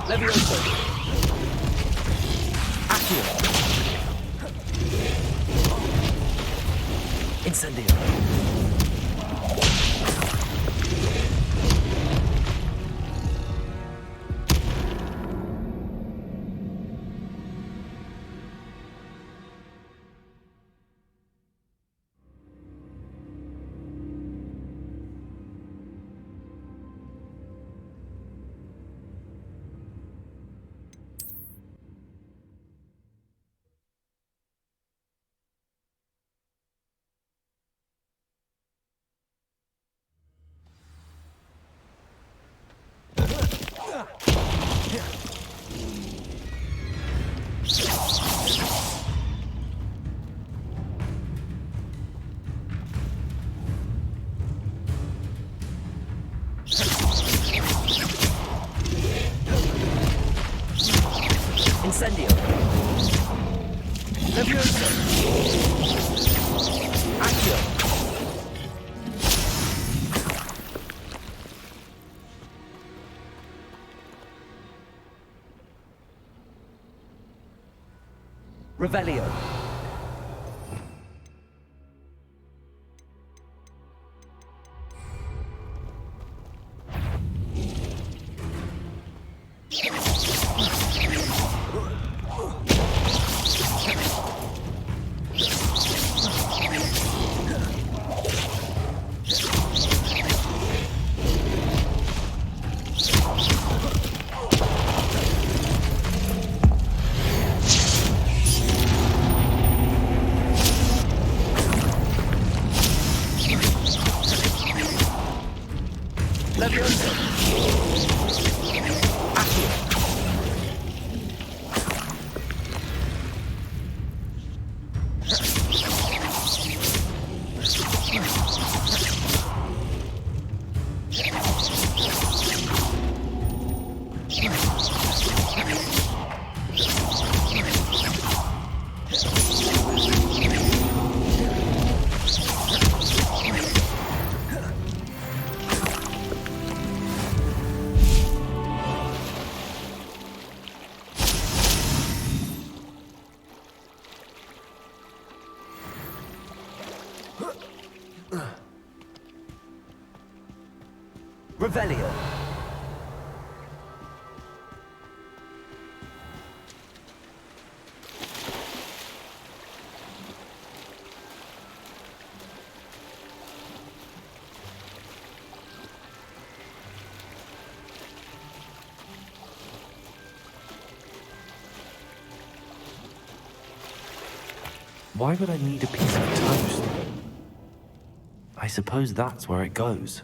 Speaker 2: Levioso. Accio. Incendio. Incendio. Levioso. Accio. Revelio. Revelio. Why would I need a piece of toast? I suppose that's where it goes.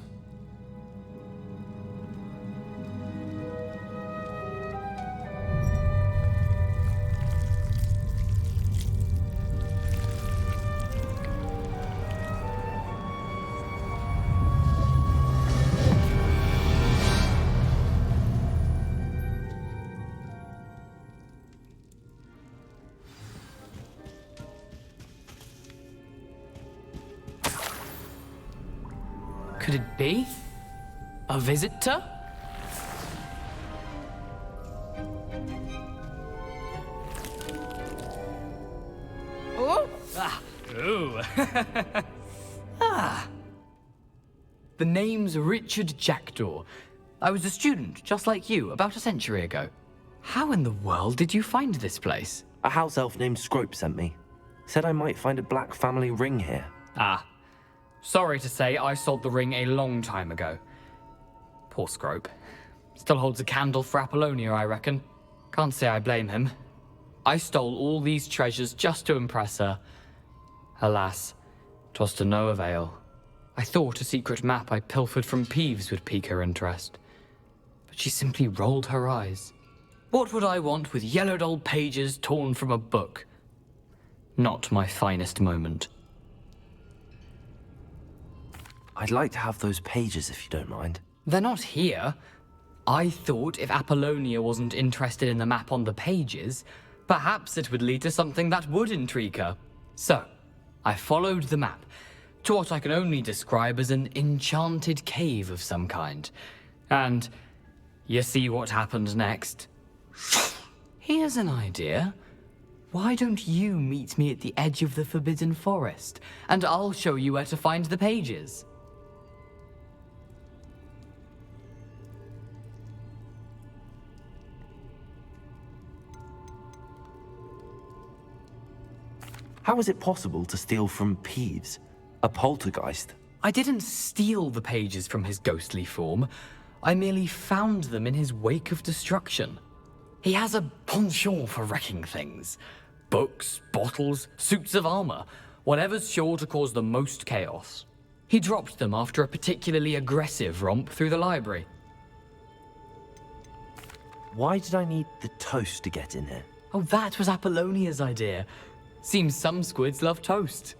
Speaker 9: Could it be? A visitor? Oh! Ah! Ooh! Ah! The name's Richard Jackdaw. I was a student, just like you, about a century ago. How in the world did you find this place?
Speaker 2: A house elf named Scrope sent me. Said I might find a black family ring here.
Speaker 9: Ah. Sorry to say, I sold the ring a long time ago. Poor Scrope. Still holds a candle for Apollonia, I reckon. Can't say I blame him. I stole all these treasures just to impress her. Alas, 'twas to no avail. I thought a secret map I pilfered from Peeves would pique her interest. But she simply rolled her eyes. What would I want with yellowed old pages torn from a book? Not my finest moment.
Speaker 2: I'd like to have those pages if you don't mind.
Speaker 9: They're not here. I thought if Apollonia wasn't interested in the map on the pages, perhaps it would lead to something that would intrigue her. So, I followed the map to what I can only describe as an enchanted cave of some kind. And you see what happened next? Here's an idea. Why don't you meet me at the edge of the Forbidden Forest, and I'll show you where to find the pages?
Speaker 2: How is it possible to steal from Peeves, a poltergeist?
Speaker 9: I didn't steal the pages from his ghostly form. I merely found them in his wake of destruction. He has a penchant for wrecking things. Books, bottles, suits of armor, whatever's sure to cause the most chaos. He dropped them after a particularly aggressive romp through the library.
Speaker 2: Why did I need the toast to get in here?
Speaker 9: Oh, that was Apollonia's idea. Seems some squids love toast.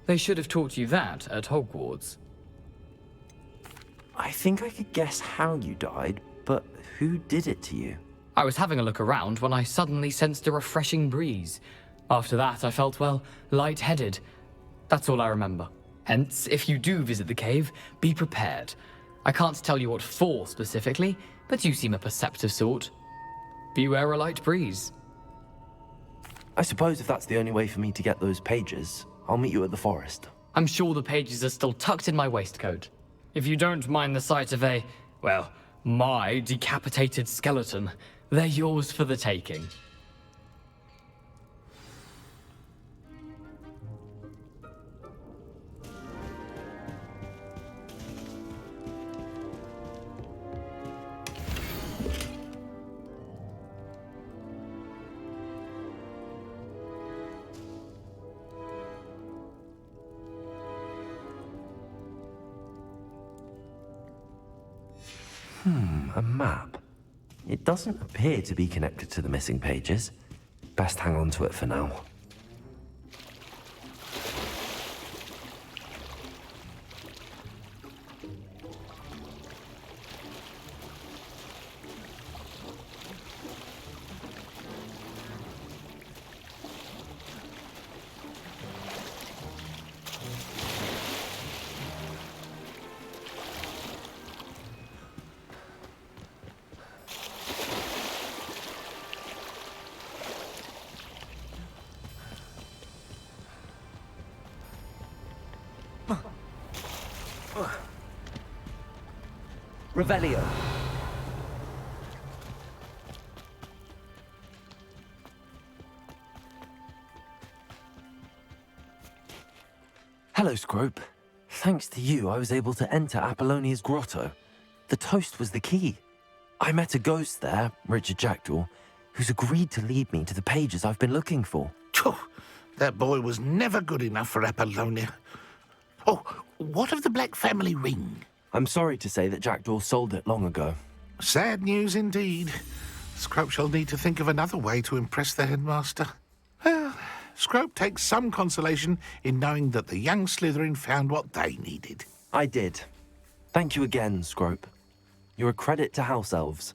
Speaker 9: They should have taught you that at Hogwarts.
Speaker 2: I think I could guess how you died, but who did it to you?
Speaker 9: I was having a look around when I suddenly sensed a refreshing breeze. After that, I felt, well, lightheaded. That's all I remember. Hence, if you do visit the cave, be prepared. I can't tell you what for specifically, but you seem a perceptive sort. Beware a light breeze.
Speaker 2: I suppose if that's the only way for me to get those pages, I'll meet you at the forest.
Speaker 9: I'm sure the pages are still tucked in my waistcoat. If you don't mind the sight of a, well, my decapitated skeleton, they're yours for the taking.
Speaker 2: A map. It doesn't appear to be connected to the missing pages. Best hang on to it for now. Revelio. Hello, Scrope. Thanks to you, I was able to enter Apollonia's grotto. The toast was the key. I met a ghost there, Richard Jackdaw, who's agreed to lead me to the pages I've been looking for.
Speaker 1: Phew, that boy was never good enough for Apollonia. Oh, what of the Black family ring?
Speaker 2: I'm sorry to say that Jackdaw sold it long ago.
Speaker 1: Sad news indeed. Scrope shall need to think of another way to impress the headmaster. Well, Scrope takes some consolation in knowing that the young Slytherin found what they needed.
Speaker 2: I did. Thank you again, Scrope. You're a credit to House Elves.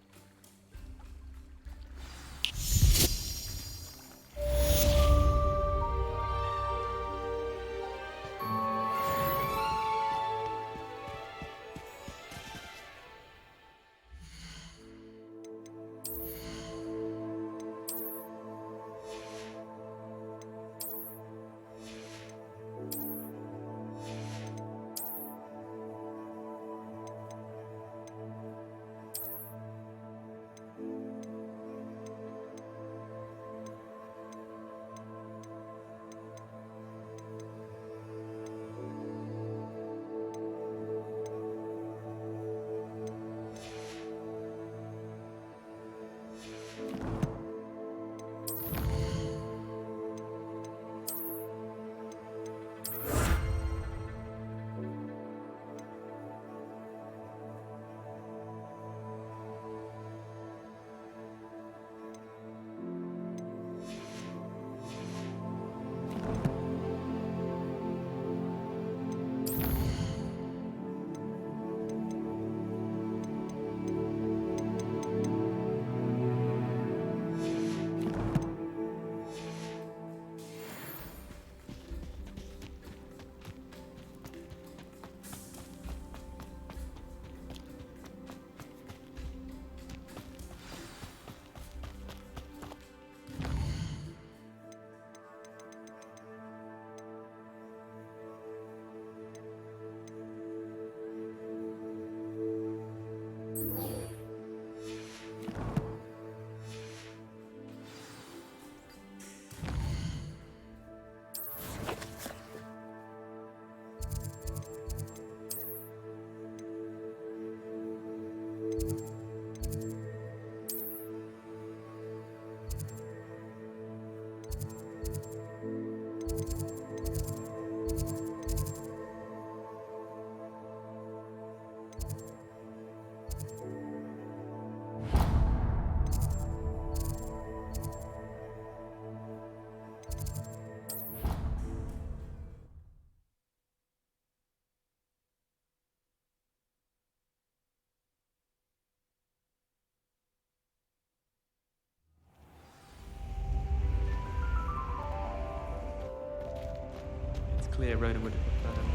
Speaker 15: Clear, Ronan would have preferred.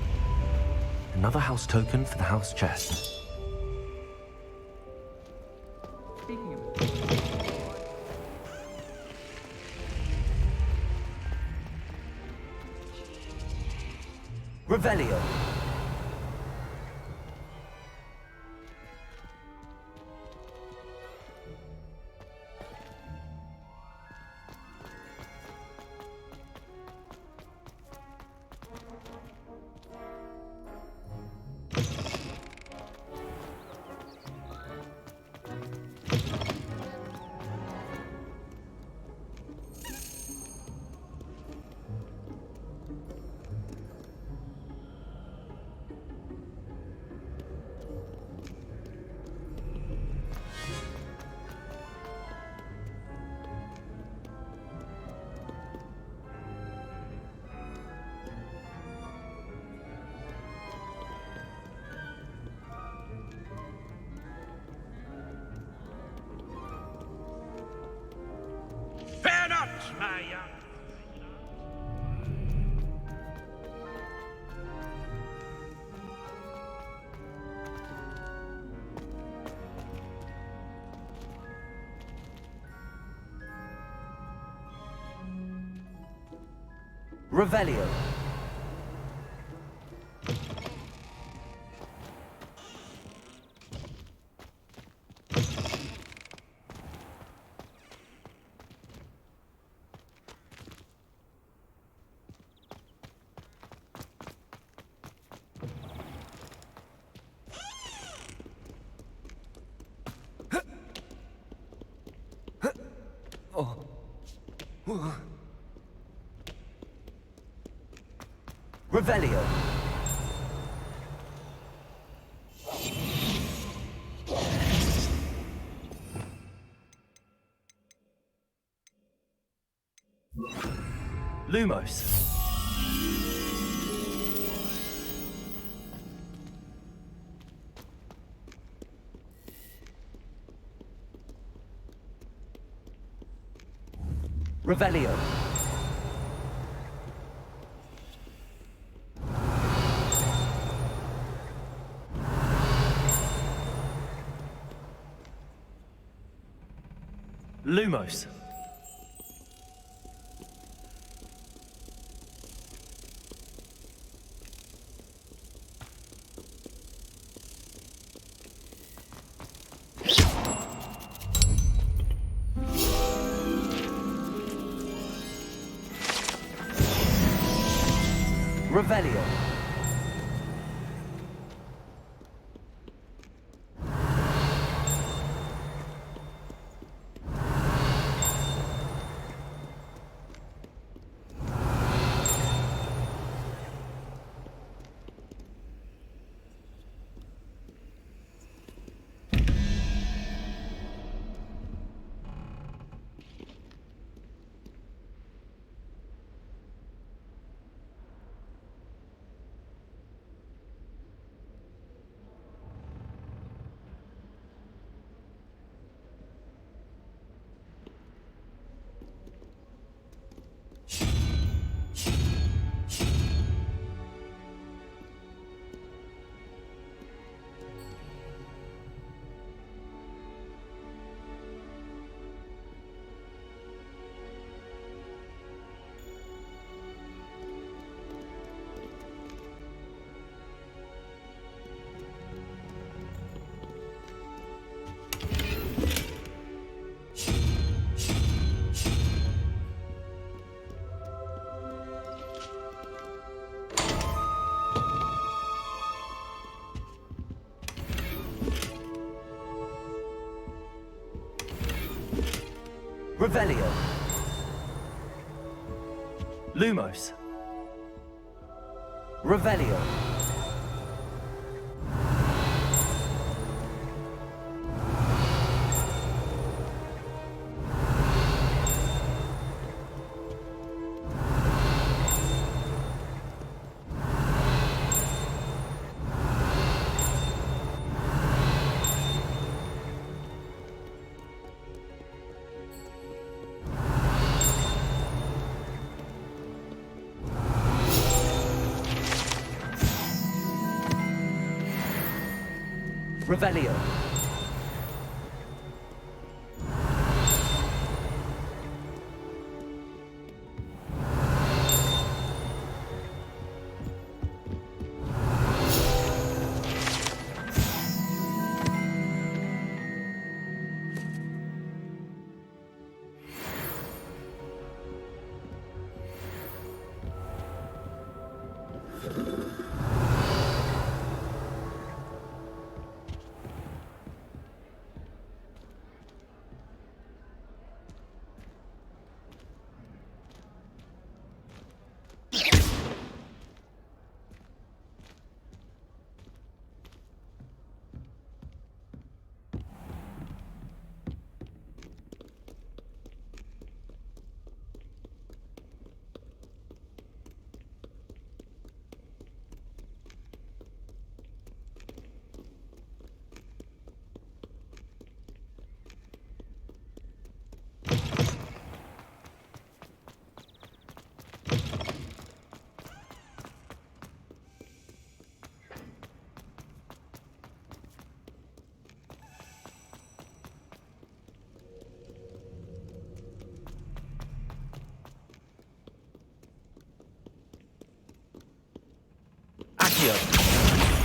Speaker 2: Another house token for the house chest.
Speaker 15: Speaking of
Speaker 2: Revelio.
Speaker 17: Fear not, my young.
Speaker 2: Revelio. Revelio. Lumos. Revelio. Lumos. Revelio. Revelio. Lumos. Revelio. Revelio.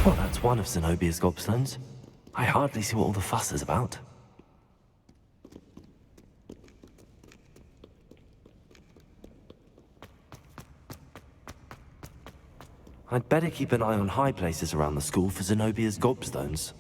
Speaker 2: Well, that's one of Zenobia's gobstones. I hardly see what all the fuss is about. I'd better keep an eye on high places around the school for Zenobia's gobstones.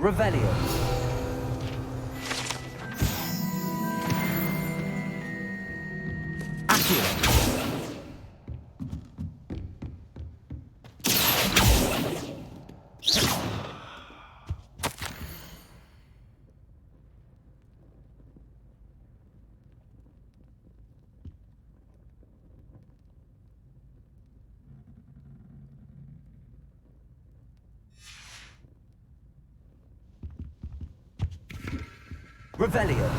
Speaker 2: Revelio. Revelio.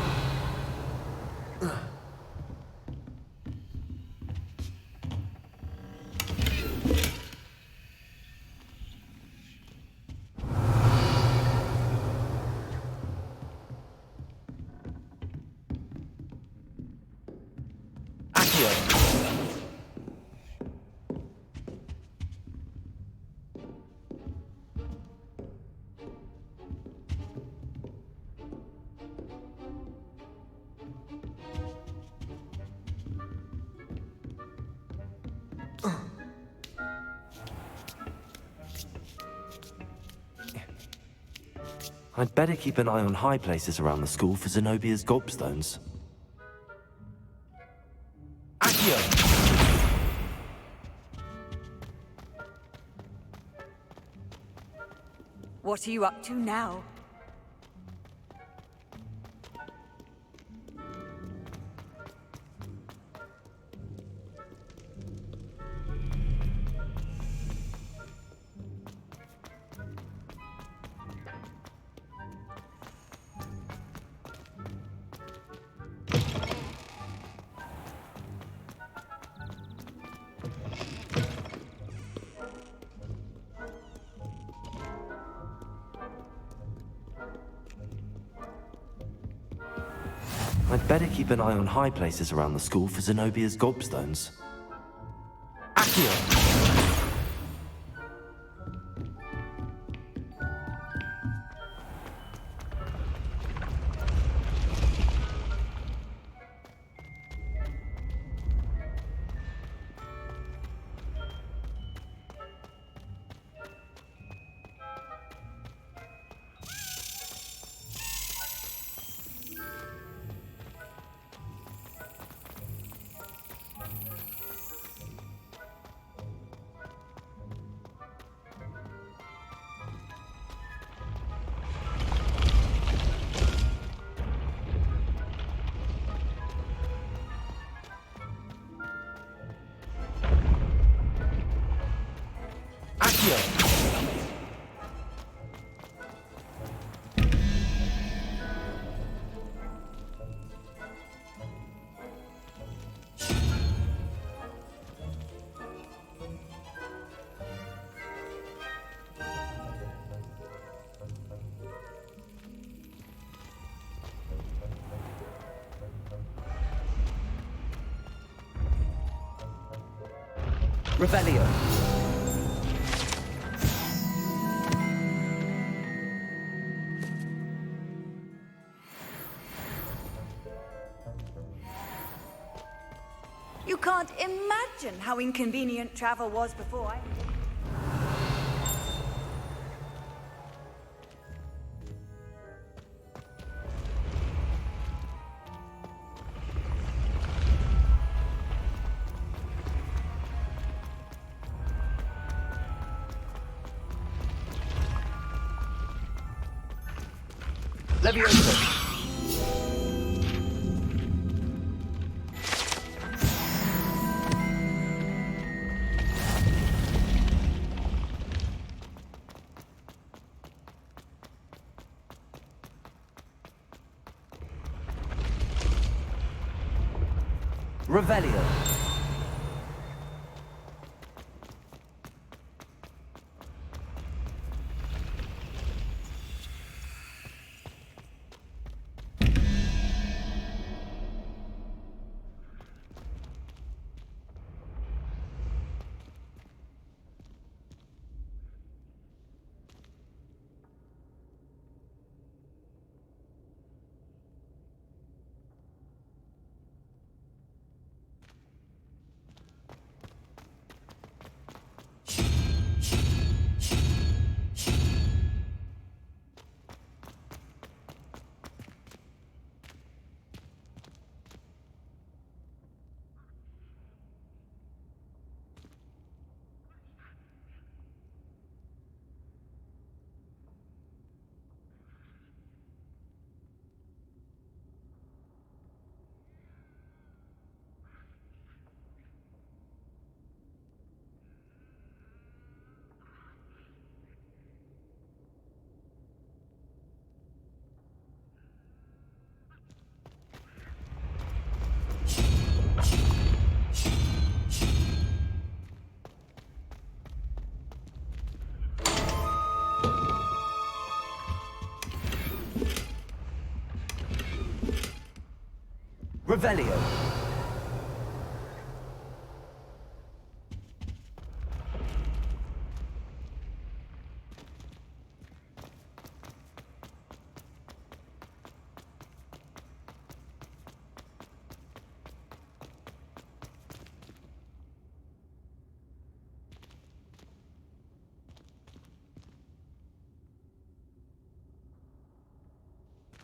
Speaker 2: I'd better keep an eye on high places around the school for Zenobia's gobstones. Accio!
Speaker 5: What are you up to now?
Speaker 2: I'd better keep an eye on high places around the school for Zenobia's gobstones. Accio! Revelio.
Speaker 5: You can't imagine how inconvenient travel was before I...
Speaker 2: Leviosa. Revelio. Revelio.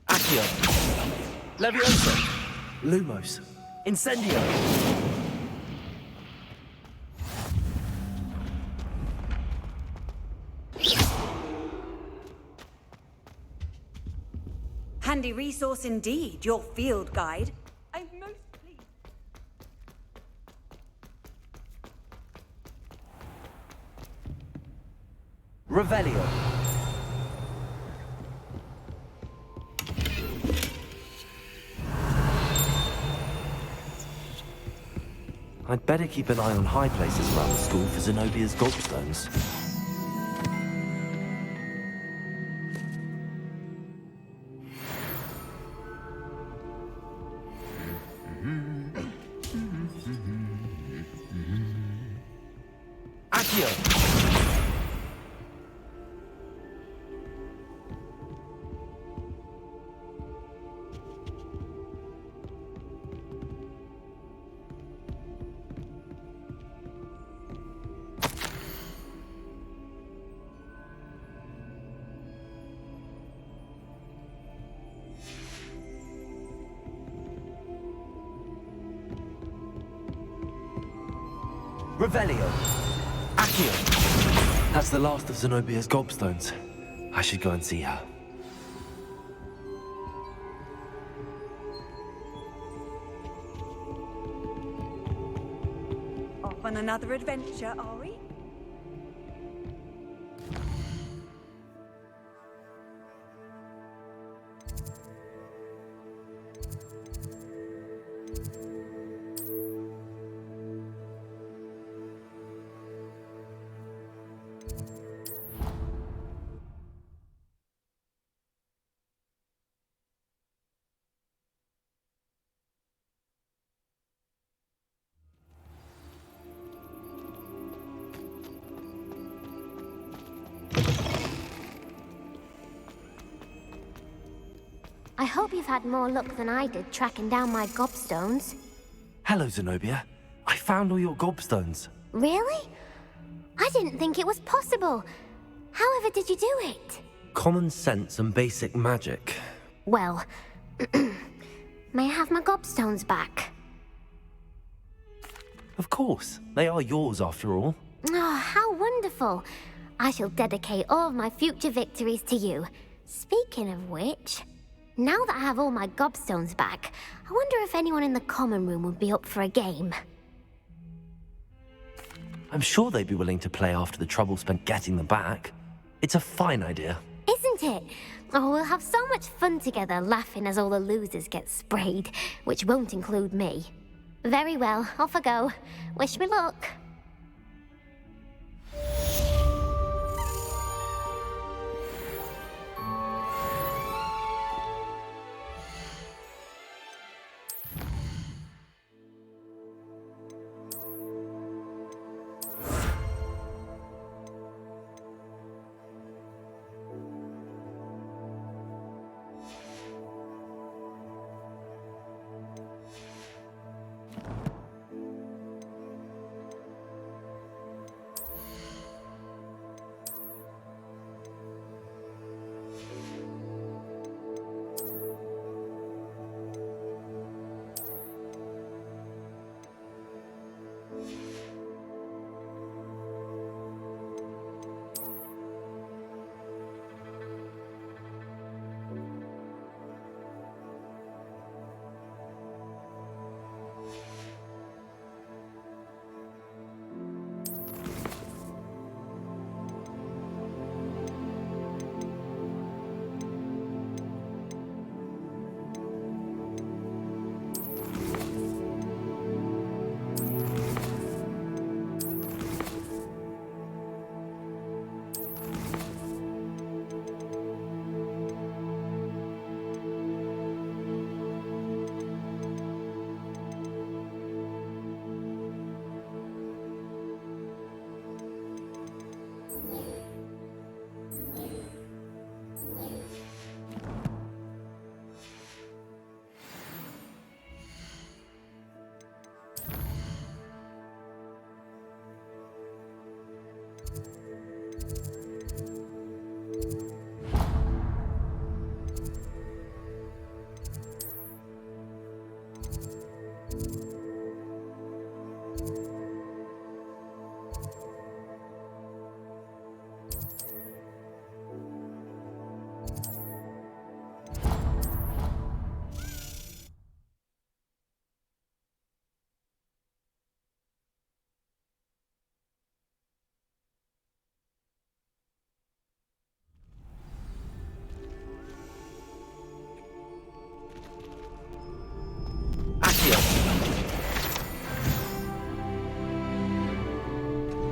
Speaker 2: Accio. Levioso. Lumos. Incendio.
Speaker 5: Handy resource indeed, your field guide. I'm most pleased.
Speaker 2: Revelio. I'd better keep an eye on high places around the school for Zenobia's gobstones. Accio! Revelio. Accio. That's the last of Zenobia's gobstones. I should go and see her.
Speaker 5: Off on another adventure, are we?
Speaker 12: I hope you've had more luck than I did tracking down my gobstones.
Speaker 2: Hello, Zenobia. I found all your gobstones.
Speaker 12: Really? I didn't think it was possible. However did you do it?
Speaker 2: Common sense and basic magic.
Speaker 12: Well, may I have my gobstones back?
Speaker 2: Of course. They are yours after all.
Speaker 12: Oh, how wonderful. I shall dedicate all of my future victories to you. Speaking of which, now that I have all my gobstones back, I wonder if anyone in the common room would be up for a game.
Speaker 2: I'm sure they'd be willing to play after the trouble spent getting them back. It's a fine idea.
Speaker 12: Isn't it? Oh, we'll have so much fun together laughing as all the losers get sprayed, which won't include me. Very well, off I go. Wish me luck.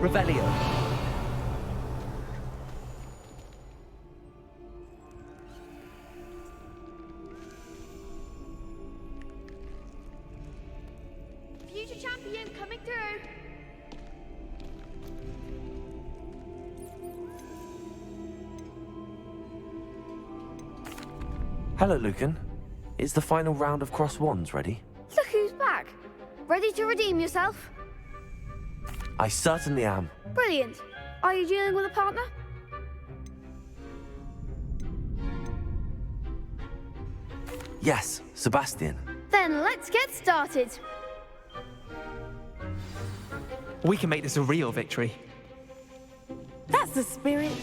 Speaker 23: Revelio.
Speaker 16: Future champion coming through.
Speaker 2: Hello, Lucan. Is the final round of Cross Wands ready?
Speaker 16: Look who's back. Ready to redeem yourself?
Speaker 2: I certainly am.
Speaker 16: Brilliant. Are you dealing with a partner?
Speaker 2: Yes, Sebastian.
Speaker 16: Then let's get started.
Speaker 15: We can make this a real victory.
Speaker 10: That's the spirit.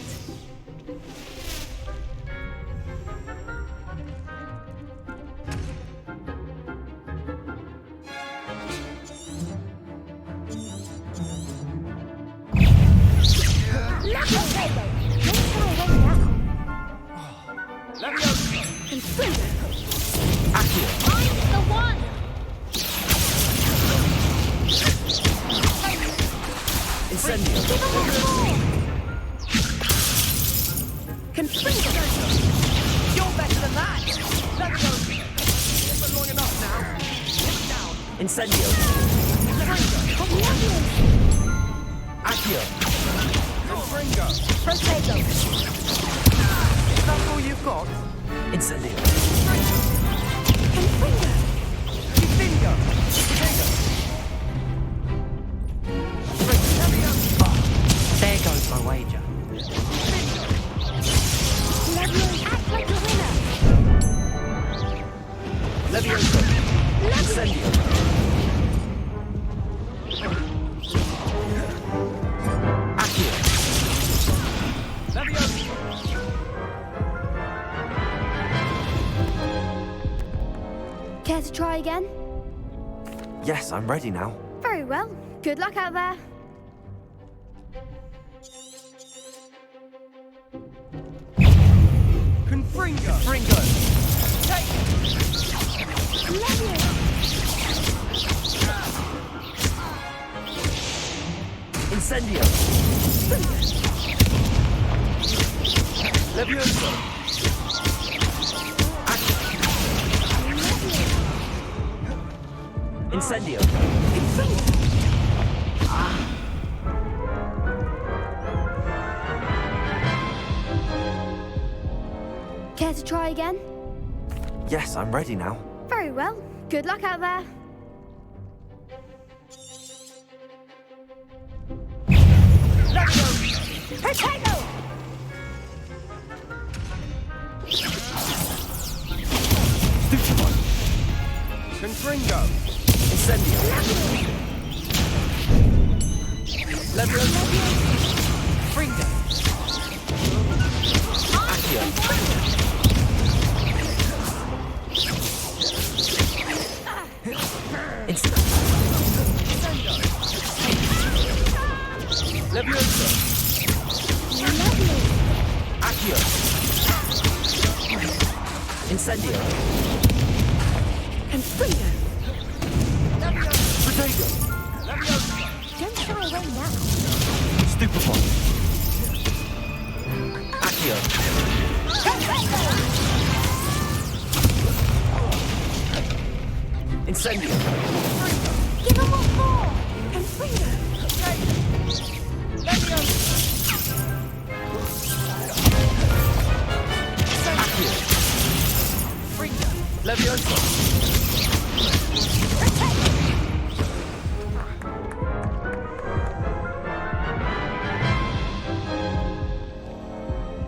Speaker 23: Incendio. Accio.
Speaker 16: Confringo.
Speaker 23: Protego. Is that all you've got? Incendio.
Speaker 16: Confringo.
Speaker 23: Confringo.
Speaker 9: There goes my wager.
Speaker 16: Leviosa, act like a winner.
Speaker 23: Leviosa. Incendio. Accio. Leviosa.
Speaker 16: Care to try again?
Speaker 2: Yes, I'm ready now.
Speaker 16: Very well. Good luck out there.
Speaker 23: Confringo. Confringo. Take it.
Speaker 16: Leviosa.
Speaker 23: Incendio. Leviosa. Incendio.
Speaker 16: Care to try again?
Speaker 2: Yes, I'm ready now.
Speaker 16: Very well. Good luck out there. Potato!
Speaker 23: Confringo. Incendio. Leviosa. Fringo. Accio. Leviosa. Accio. Incendio.
Speaker 16: Confringo.
Speaker 23: Potato.
Speaker 16: Don't shy away now.
Speaker 23: Stupefy. Accio. Incendio.
Speaker 16: Give him what more. Confringo.
Speaker 23: Accio. Leviosa.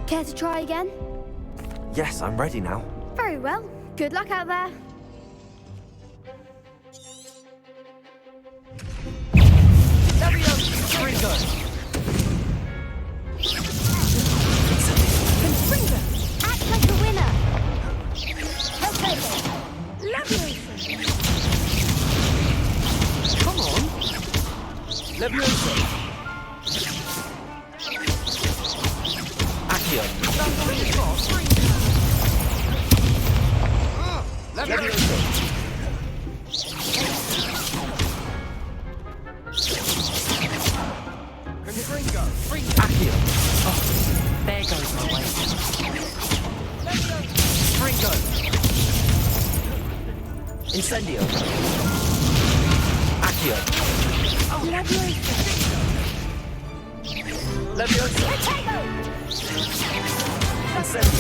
Speaker 16: Care to try again?
Speaker 2: Yes, I'm ready now.
Speaker 16: Very well. Good luck out there. Confringo. Act like a winner. Potato. Leviosa.
Speaker 23: Come on. Leviosa. Accio. Leviosa.
Speaker 2: Incendio. Accio. Leviosa. Incendio.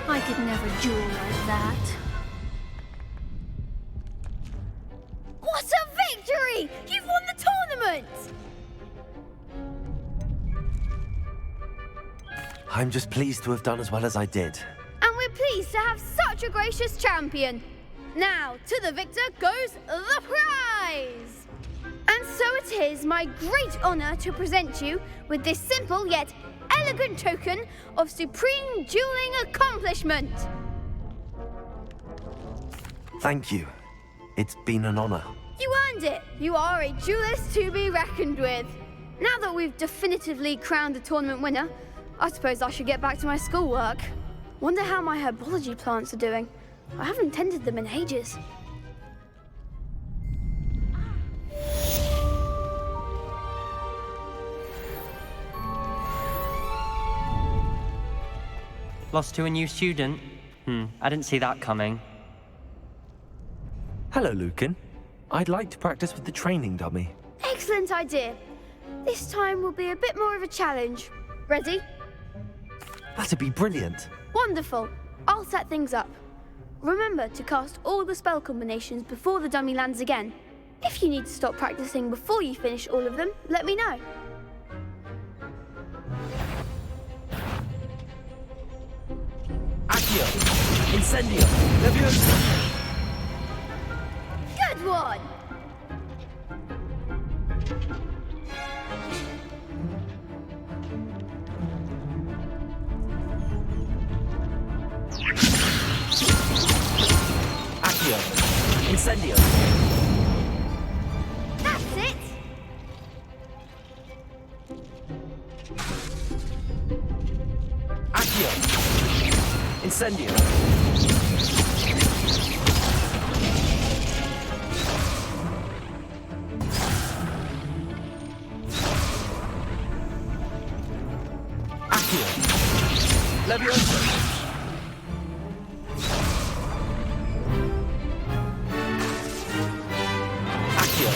Speaker 16: I could never duel like that. What a victory! You've won the tournament!
Speaker 2: I'm just pleased to have done as well as I did.
Speaker 16: And we're pleased to have such a gracious champion. Now, to the victor goes the prize! And so it is my great honor to present you with this simple yet elegant token of supreme dueling accomplishment.
Speaker 2: Thank you. It's been an honor.
Speaker 16: You earned it. You are a duelist to be reckoned with. Now that we've definitively crowned the tournament winner, I suppose I should get back to my schoolwork. Wonder how my herbology plants are doing. I haven't tended them in ages.
Speaker 8: Lost to a new student? I didn't see that coming.
Speaker 2: Hello, Lucan. I'd like to practice with the training dummy.
Speaker 16: Excellent idea. This time will be a bit more of a challenge. Ready?
Speaker 2: That'd be brilliant.
Speaker 16: Wonderful. I'll set things up. Remember to cast all the spell combinations before the dummy lands again. If you need to stop practicing before you finish all of them, let me know.
Speaker 2: Accio. Incendio. Leviosa.
Speaker 16: Good one!
Speaker 2: Accio. Incendio.
Speaker 16: That's it!
Speaker 2: Accio. Incendio. Accio. Leviosa. Accio.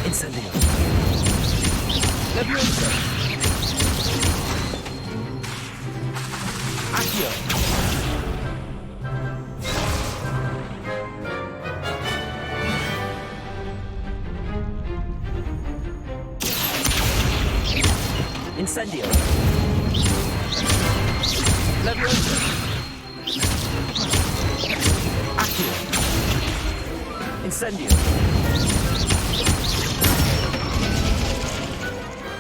Speaker 2: Incendio. Leviosa. Accio. Incendio. Leviosa. Accio. Incendio.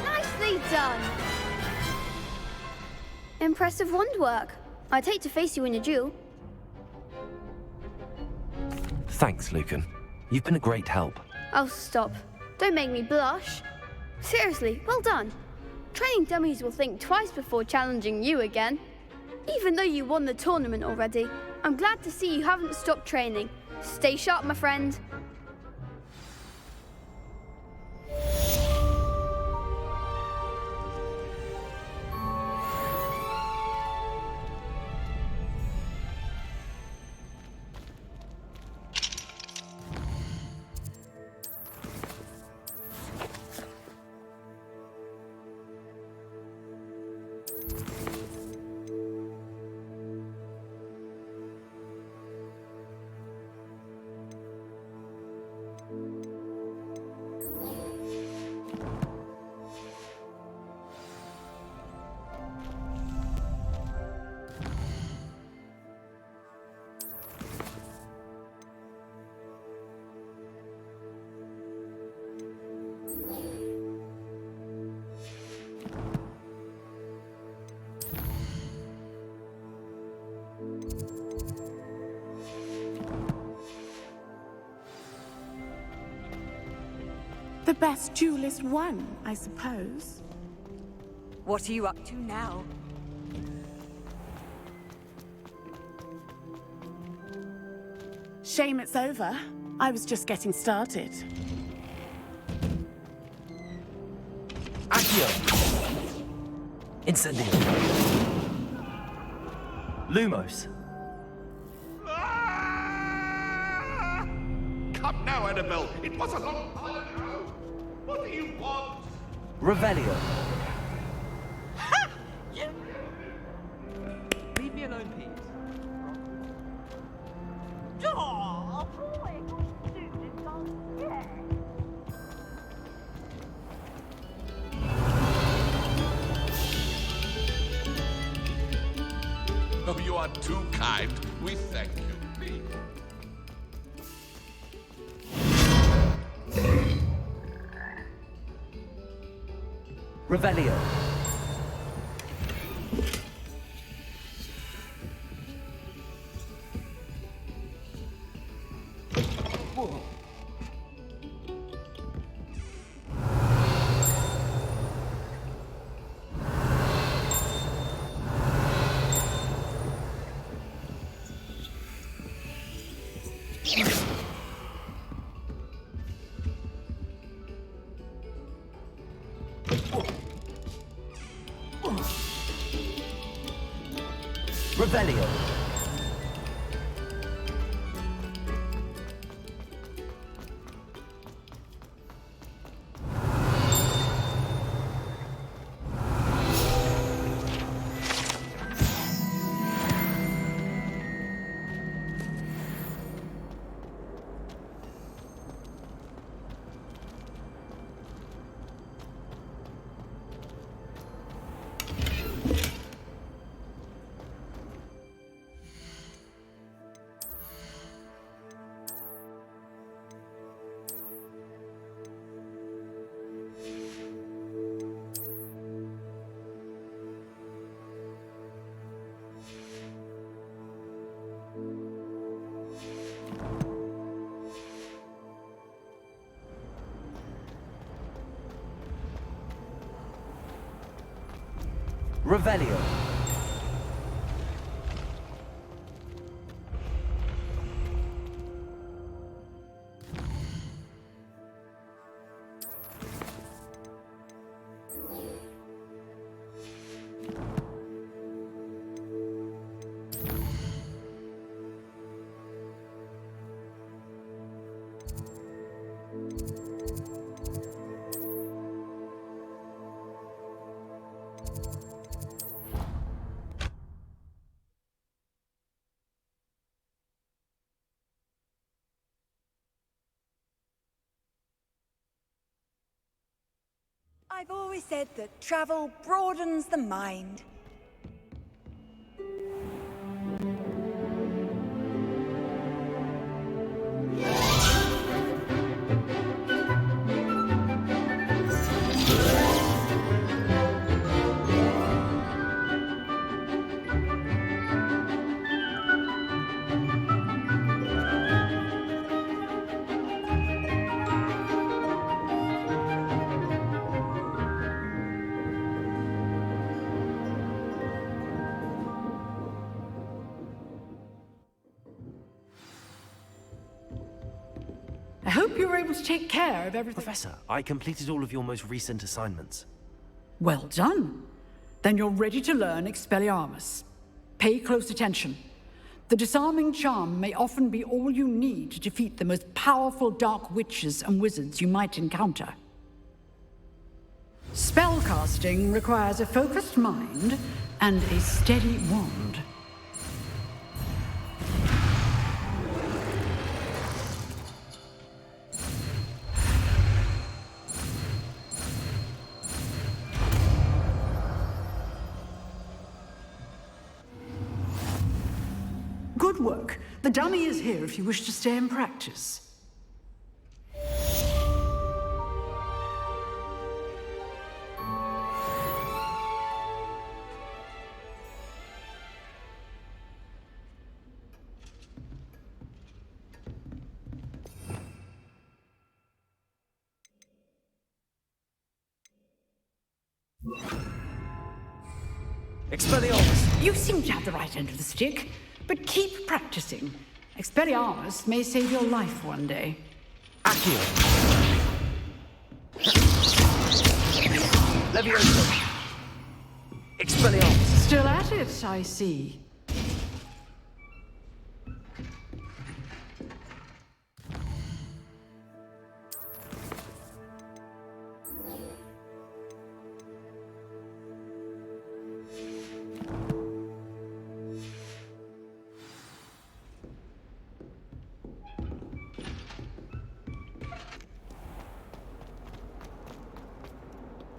Speaker 16: Nicely done! Impressive wand work. I'd hate to face you in a duel.
Speaker 2: Thanks, Lucan. You've been a great help.
Speaker 16: Oh, stop. Don't make me blush. Seriously, well done. Training dummies will think twice before challenging you again. Even though you won the tournament already, I'm glad to see you haven't stopped training. Stay sharp, my friend.
Speaker 10: The best duelist won, I suppose.
Speaker 5: What are you up to now?
Speaker 10: Shame it's over. I was just getting started.
Speaker 2: Accio! Incendio! Lumos!
Speaker 1: Come now, Annabelle. It was a long time ago. What do you want?
Speaker 2: Revelio!
Speaker 15: Leave me alone, Pete.
Speaker 1: Oh, you are too kind. We thank you.
Speaker 2: Revelio! Revelio! Revelio!
Speaker 5: I've always said that travel broadens the mind.
Speaker 20: I hope you were able to take care of everything.
Speaker 2: Professor, I completed all of your most recent assignments.
Speaker 20: Well done. Then you're ready to learn Expelliarmus. Pay close attention. The disarming charm may often be all you need to defeat the most powerful dark witches and wizards you might encounter. Spellcasting requires a focused mind and a steady wand. Good work. The dummy is here if you wish to stay and practice. Expelliarmus! You seem to have the right end of the stick, but keep practicing. Expelliarmus may save your life one day.
Speaker 23: Accio! Levioso! Expelliarmus!
Speaker 20: Still at it, I see.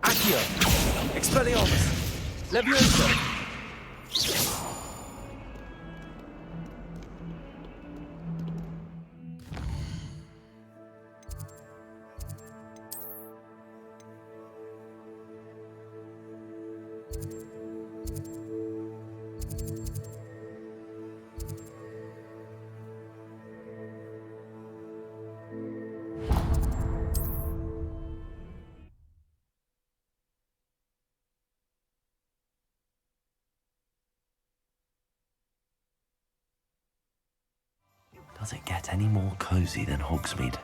Speaker 23: Accio! Expelliarmus! Levioso!
Speaker 2: Does it get any more cozy than Hogsmeade?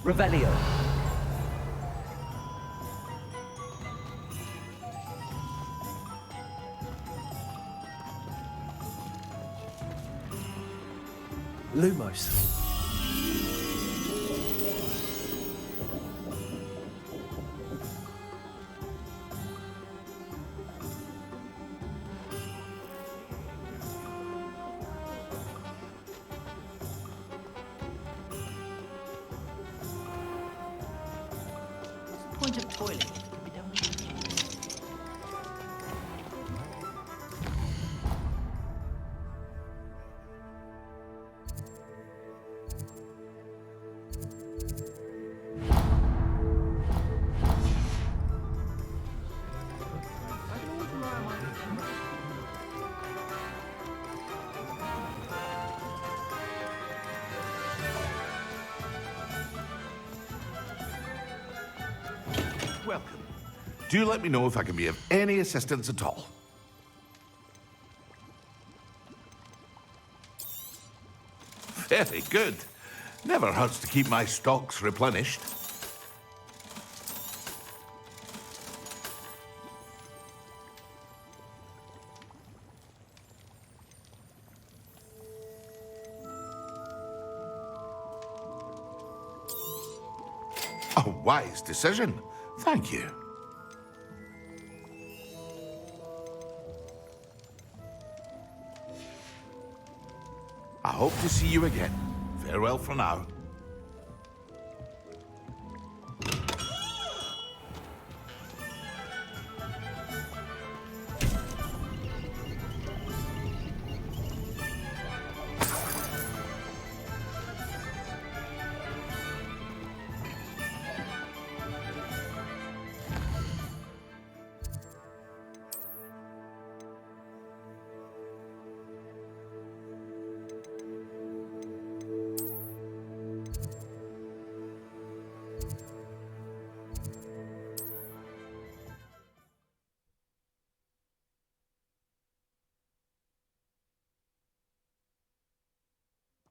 Speaker 23: Revelio. Lumos.
Speaker 20: Point of toilet.
Speaker 1: welcome. Do let me know if I can be of any assistance at all. Very good. Never hurts to keep my stocks replenished. A wise decision. Thank you. I hope to see you again. Farewell for now.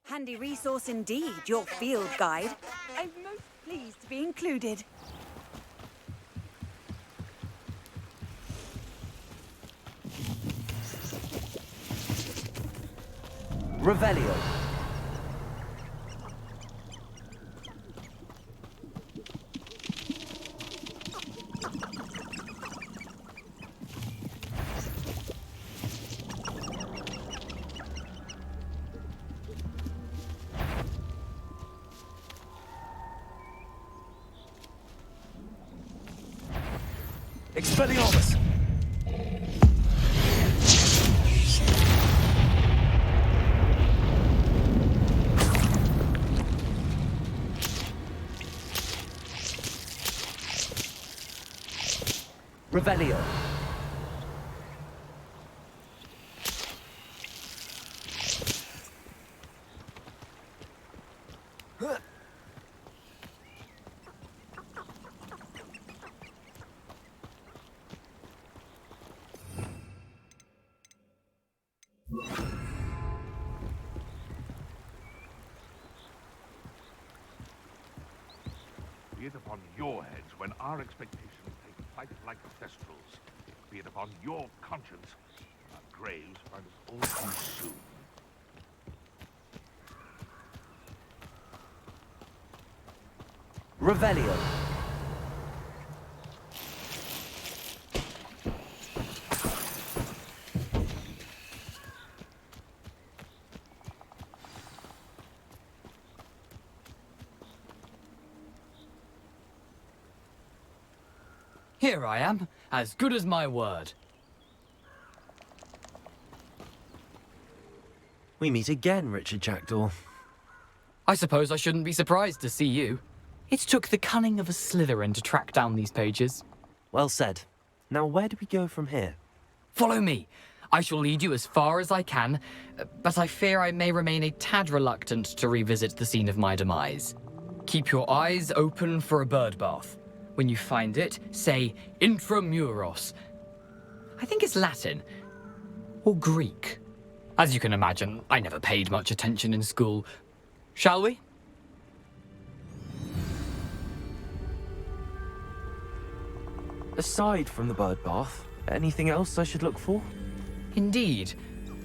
Speaker 5: Handy resource indeed, your field guide. I'm most pleased to be included.
Speaker 2: Revelio.
Speaker 14: Expelliarmus!
Speaker 2: Revelio.
Speaker 1: Be it upon your heads when our expectations take flight like thestrals. Be it upon your conscience when our graves find us all too soon.
Speaker 2: Revelio.
Speaker 9: Here I am, as good as my word.
Speaker 2: We meet again, Richard Jackdaw.
Speaker 9: I suppose I shouldn't be surprised to see you. It took the cunning of a Slytherin to track down these pages.
Speaker 2: Well said. Now where do we go from here?
Speaker 9: Follow me. I shall lead you as far as I can, but I fear I may remain a tad reluctant to revisit the scene of my demise. Keep your eyes open for a bird bath. When you find it, say intramuros. I think it's Latin. Or Greek. As you can imagine, I never paid much attention in school. Shall we?
Speaker 2: Aside from the bird bath, anything else I should look for?
Speaker 9: Indeed.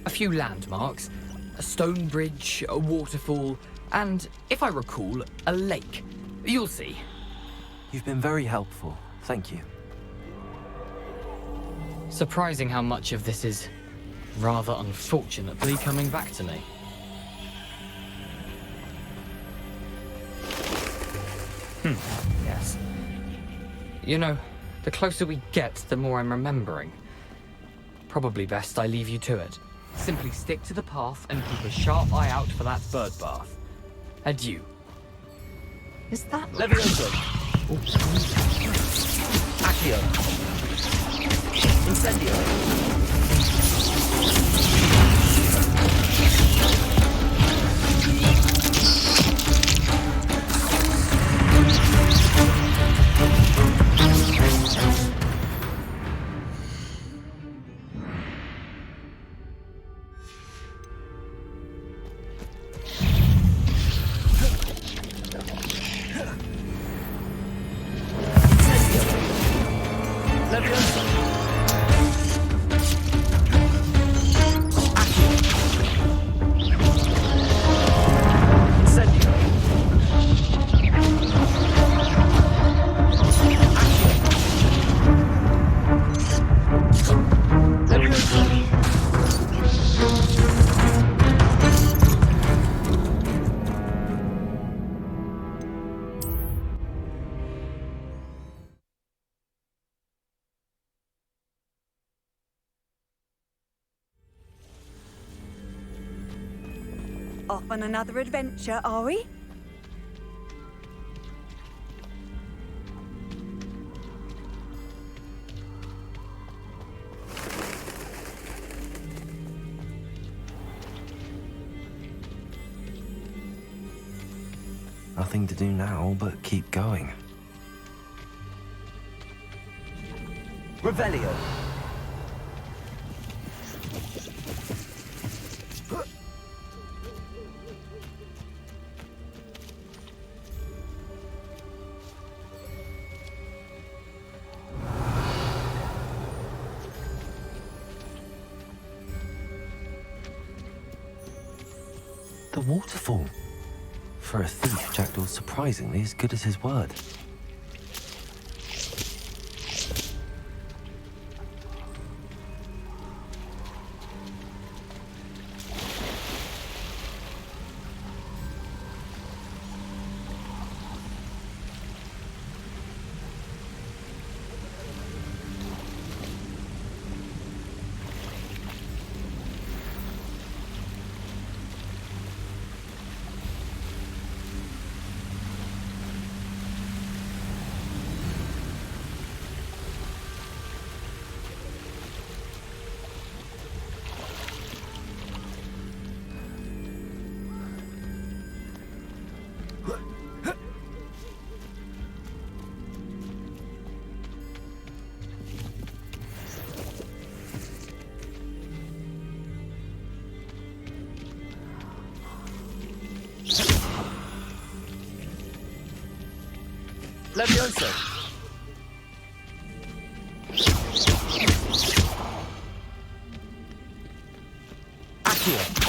Speaker 9: A few landmarks. A stone bridge, a waterfall, and, if I recall, a lake. You'll see.
Speaker 2: You've been very helpful. Thank you.
Speaker 9: Surprising how much of this is rather unfortunately coming back to me. Yes. You know, the closer we get, the more I'm remembering. Probably best I leave you to it. Simply stick to the path and keep a sharp eye out for that bird bath. Adieu.
Speaker 2: Is that Levioso? Accio. Incendio.
Speaker 5: Off on another adventure, are we?
Speaker 2: Nothing to do now but keep going. Revelio. The waterfall. For a thief, Jackdaw's surprisingly as good as his word. Levioso. Accio.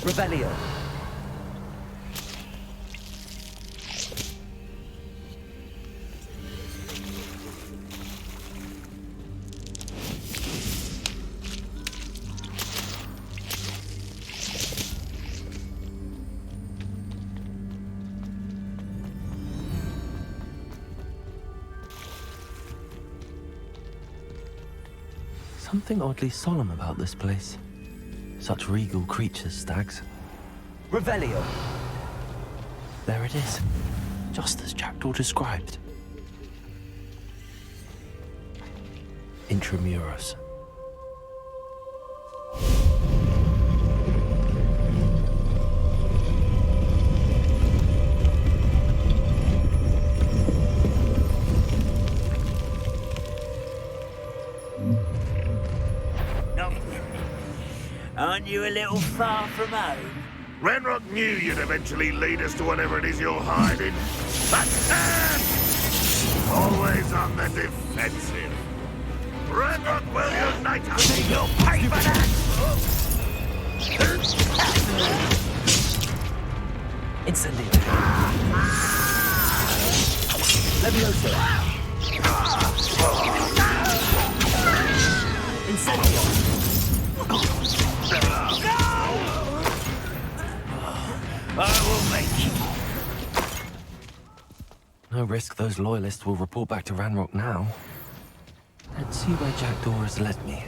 Speaker 2: Revelio. Something oddly solemn about this place. Such regal creatures, stags. Revelio. There it is, just as Jackdaw described. Intramuros.
Speaker 7: Aren't you a little far from home?
Speaker 1: Ranrock knew you'd eventually lead us to whatever it is you're hiding. But always on the defensive. Ranrock will unite us. You'll pay for that!
Speaker 2: Incendio. Levioso. Incendio.
Speaker 7: I will make you.
Speaker 2: No risk those loyalists will report back to Ranrock now. Let's see where Jackdaw has led me.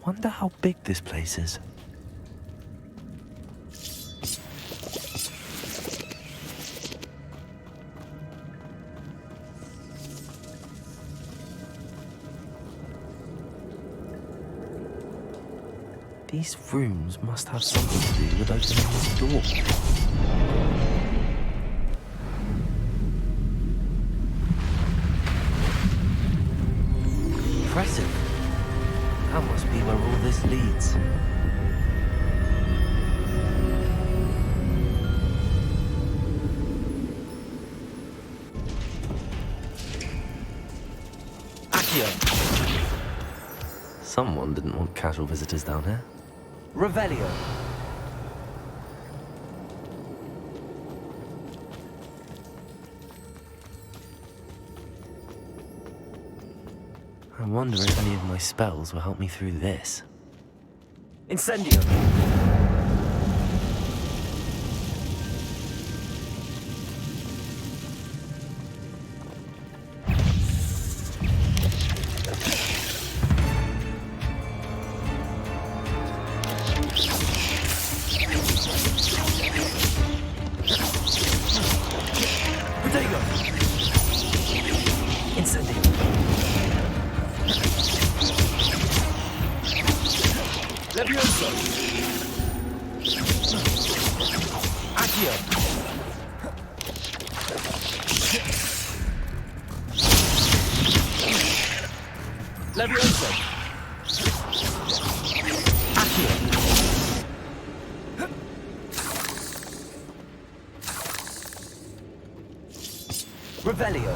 Speaker 2: Wonder how big this place is. These rooms must have something to do with opening this door. Impressive. That must be where all this leads. Accio! Someone didn't want casual visitors down here. Revelio. I wonder if any of my spells will help me through this. Incendio. Protego. Incendio. Levioso. Accio. Levioso. Accio. Revelio.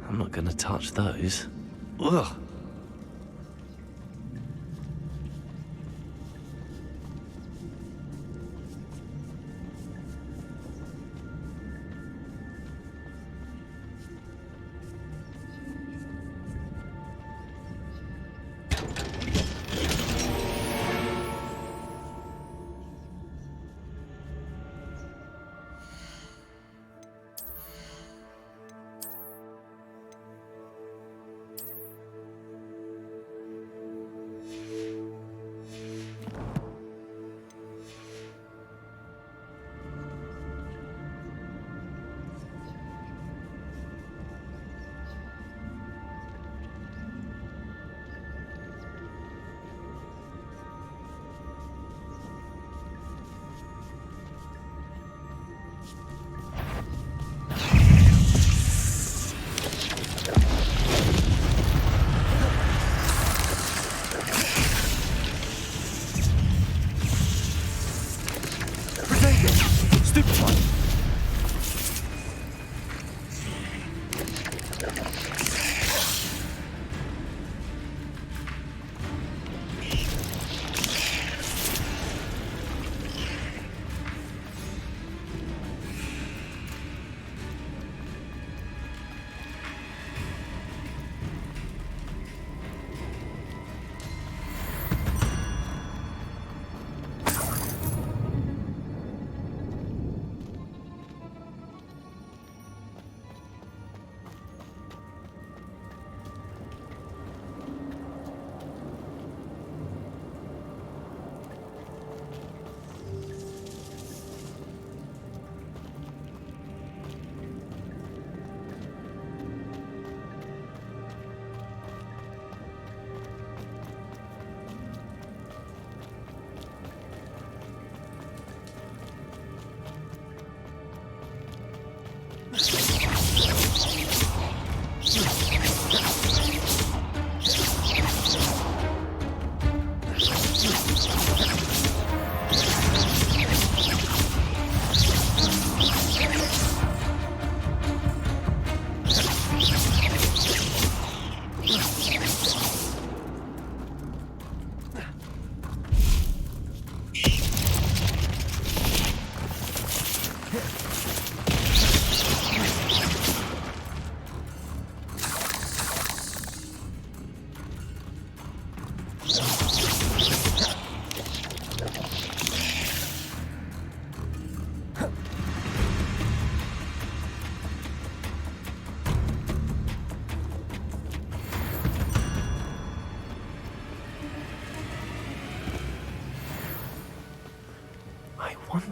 Speaker 2: I'm not gonna touch those. Ugh.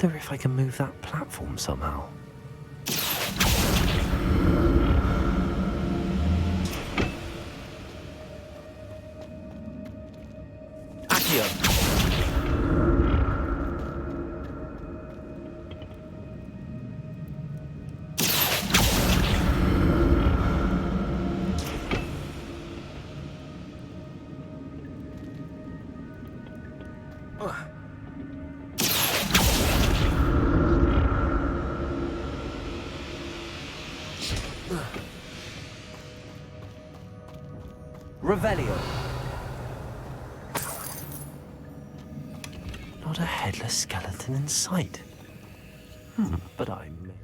Speaker 2: wonder if I can move that platform somehow. Accio! Revelio. Not a headless skeleton in sight. But I may.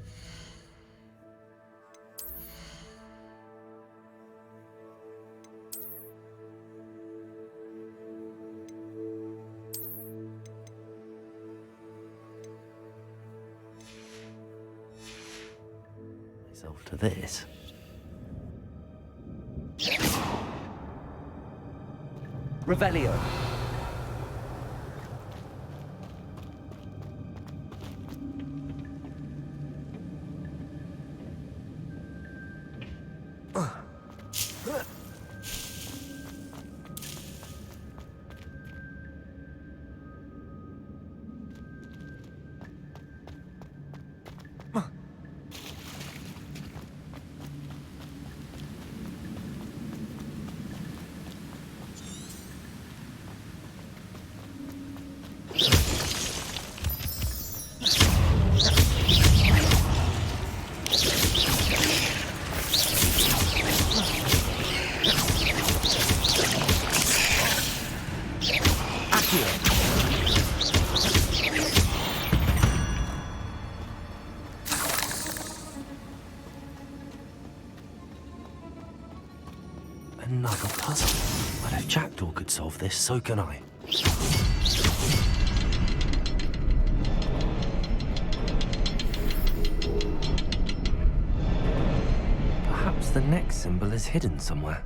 Speaker 2: Myself to this. Revelio. Another puzzle. But if Jackdaw could solve this, so can I. Perhaps the next symbol is hidden somewhere.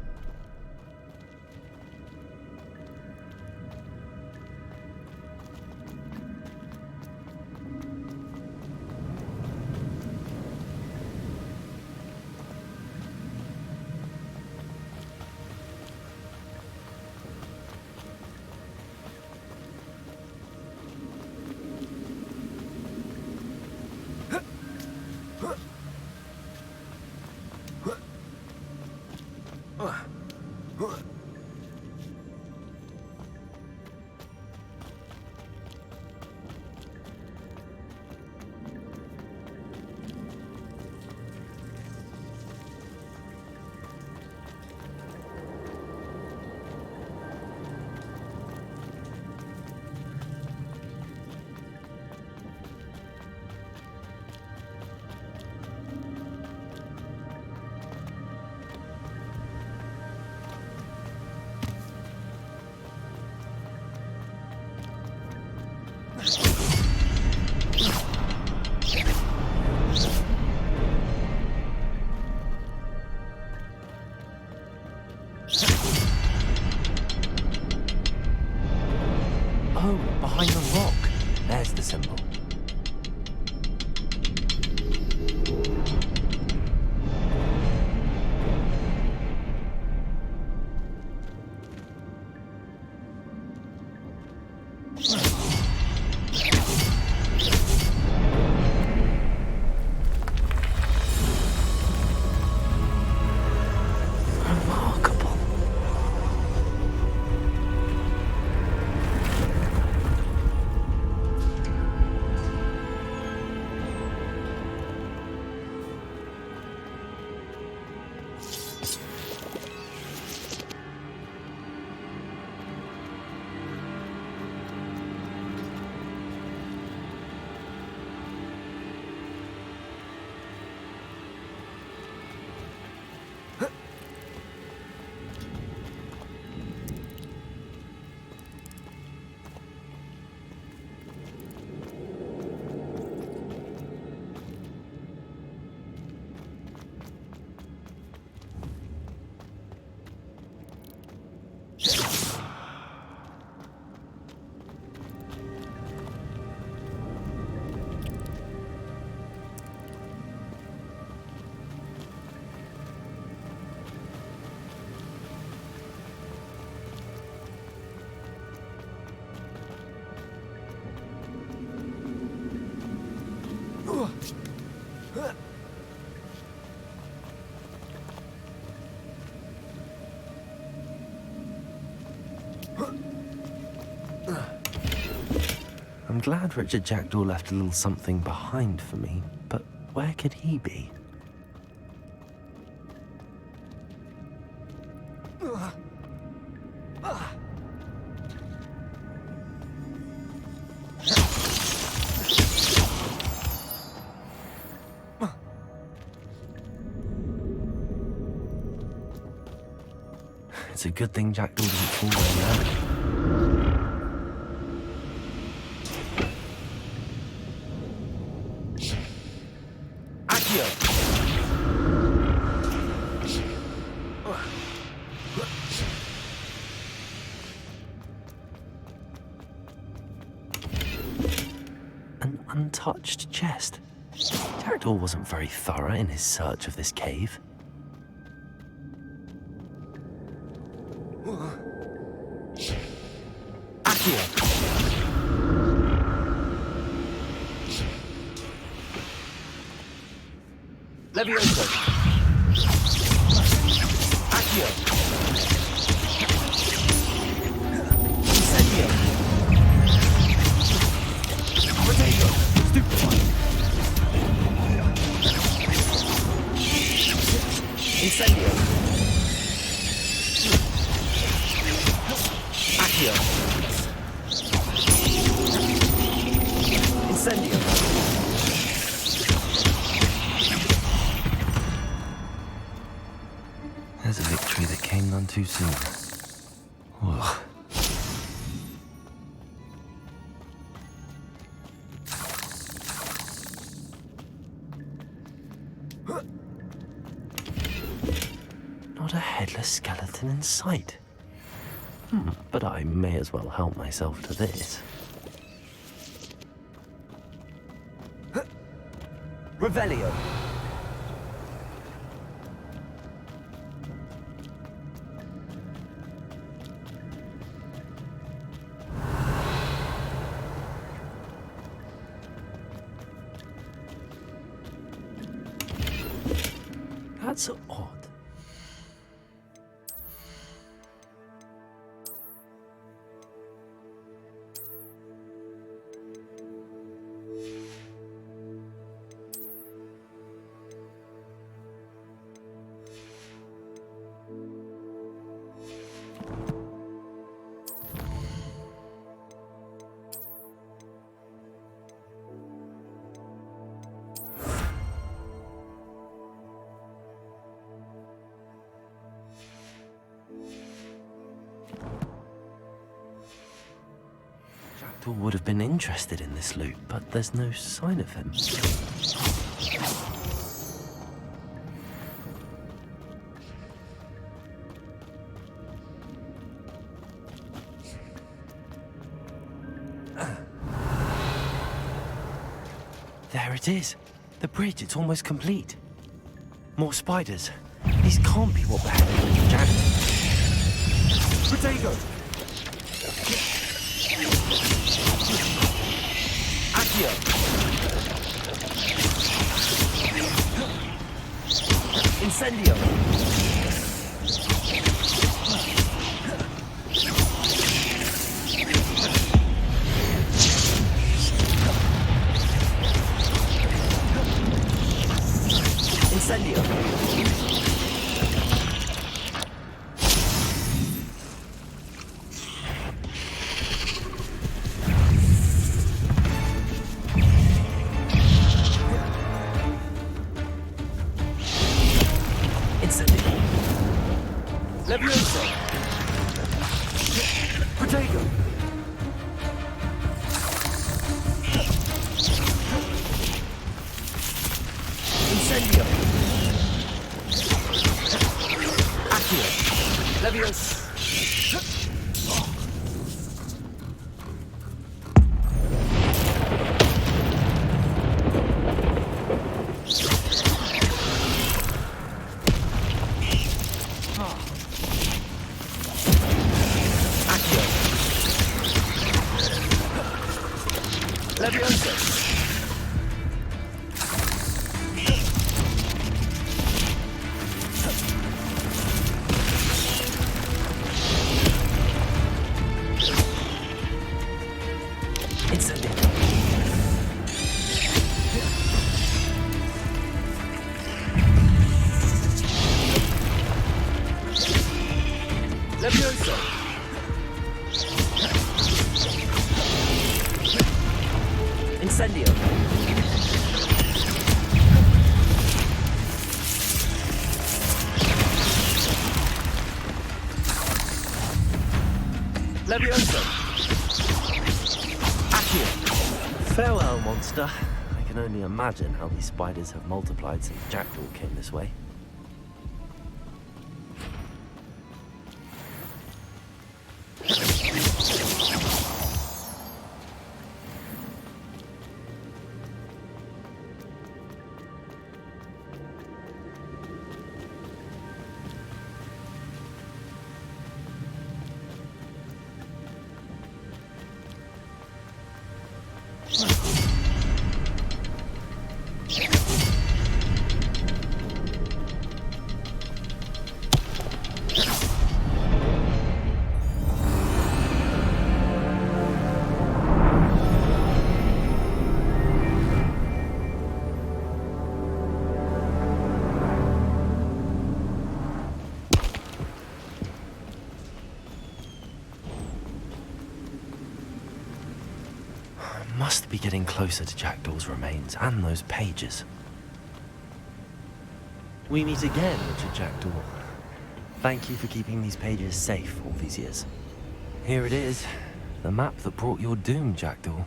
Speaker 2: Oh, behind the rock. There's the symbol. I'm glad Richard Jackdaw left a little something behind for me, but where could he be? It's a good thing Jackdaw didn't fall down there. An untouched chest. Jackdaw wasn't very thorough in his search of this cave.
Speaker 7: Levioso. Accio. Incendio. Potato. Stupefy. Incendio. Accio. Incendio.
Speaker 2: There's a victory that came none too soon. Ugh. Not a headless skeleton in sight. But I may as well help myself to this.
Speaker 7: Revelio.
Speaker 2: That's odd. Jackdaw would have been interested in this loot, but there's no sign of him. There it is. The bridge, it's almost complete. More spiders. These can't be what beheaded Richard Jackdaw.
Speaker 7: Potato. Accio. Incendio. Incendio. Levioso. Potato. Incendio. Accio. Levioso. Levioso.
Speaker 15: Levioso!
Speaker 13: Incendio!
Speaker 15: Levioso!
Speaker 13: Accio!
Speaker 2: Farewell, monster. I can only imagine how these spiders have multiplied since Jackdaw came this way. Must be getting closer to Jackdaw's remains and those pages. We meet again, Richard Jackdaw. Thank you for keeping these pages safe all these years. Here it is, the map that brought your doom, Jackdaw.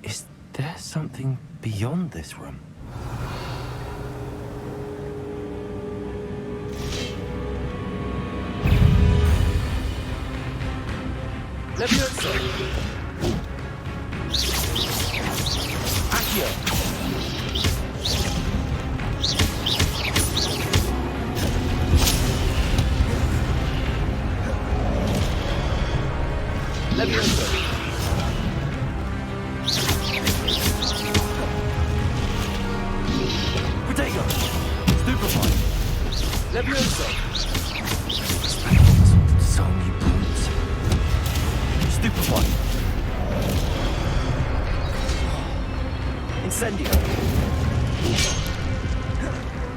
Speaker 2: Is there something beyond this room?
Speaker 15: Levioso! Accio! Levioso! Protego! Stupefy! Levioso!
Speaker 2: So many brutes.
Speaker 15: Stupefy! Incendio!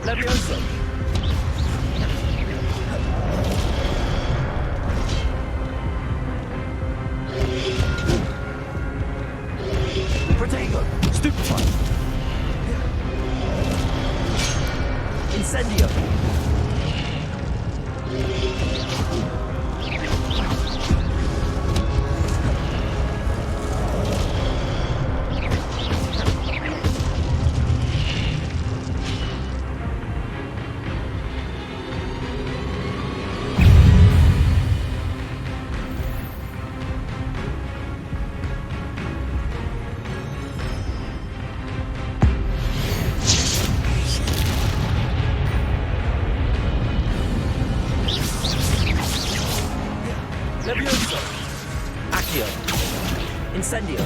Speaker 15: Levioso! Protego! Stupefy! Incendio! Levioso! Accio! Incendio!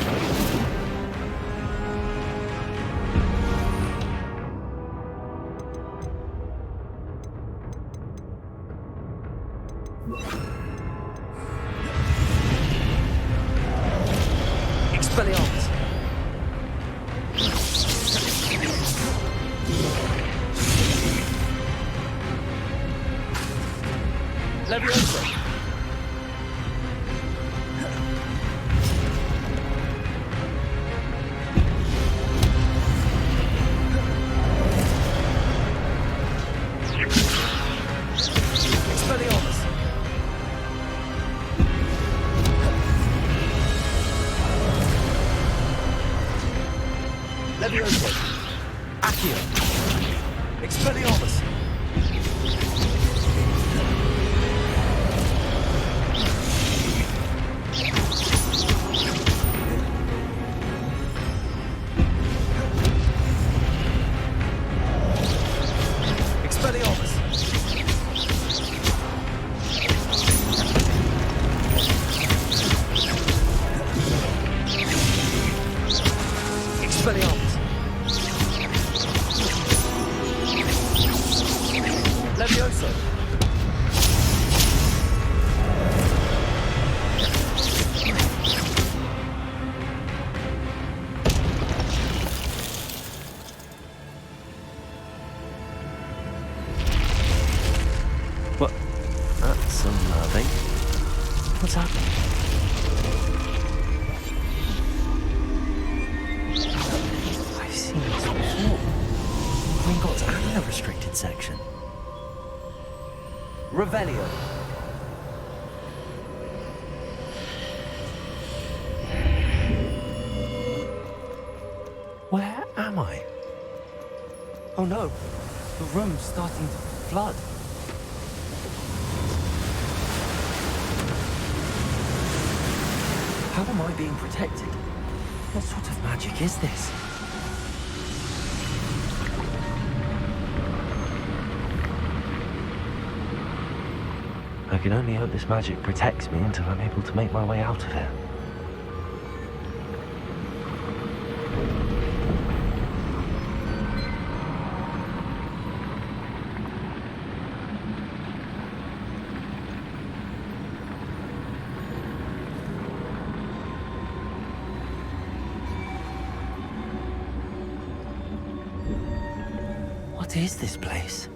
Speaker 15: Expelliarmus! Levioso! Expelliarmus! Levioso! Accio! Expelliarmus! Expelliarmus! Expelliarmus! Levioso!
Speaker 2: That's unnerving. What's happening? I've seen this before. Gringotts and the restricted section. Revelio. Where am I? Oh no, the room's starting to flood. How am I being protected? What sort of magic is this? I can only hope this magic protects me until I'm able to make my way out of here. What is this place?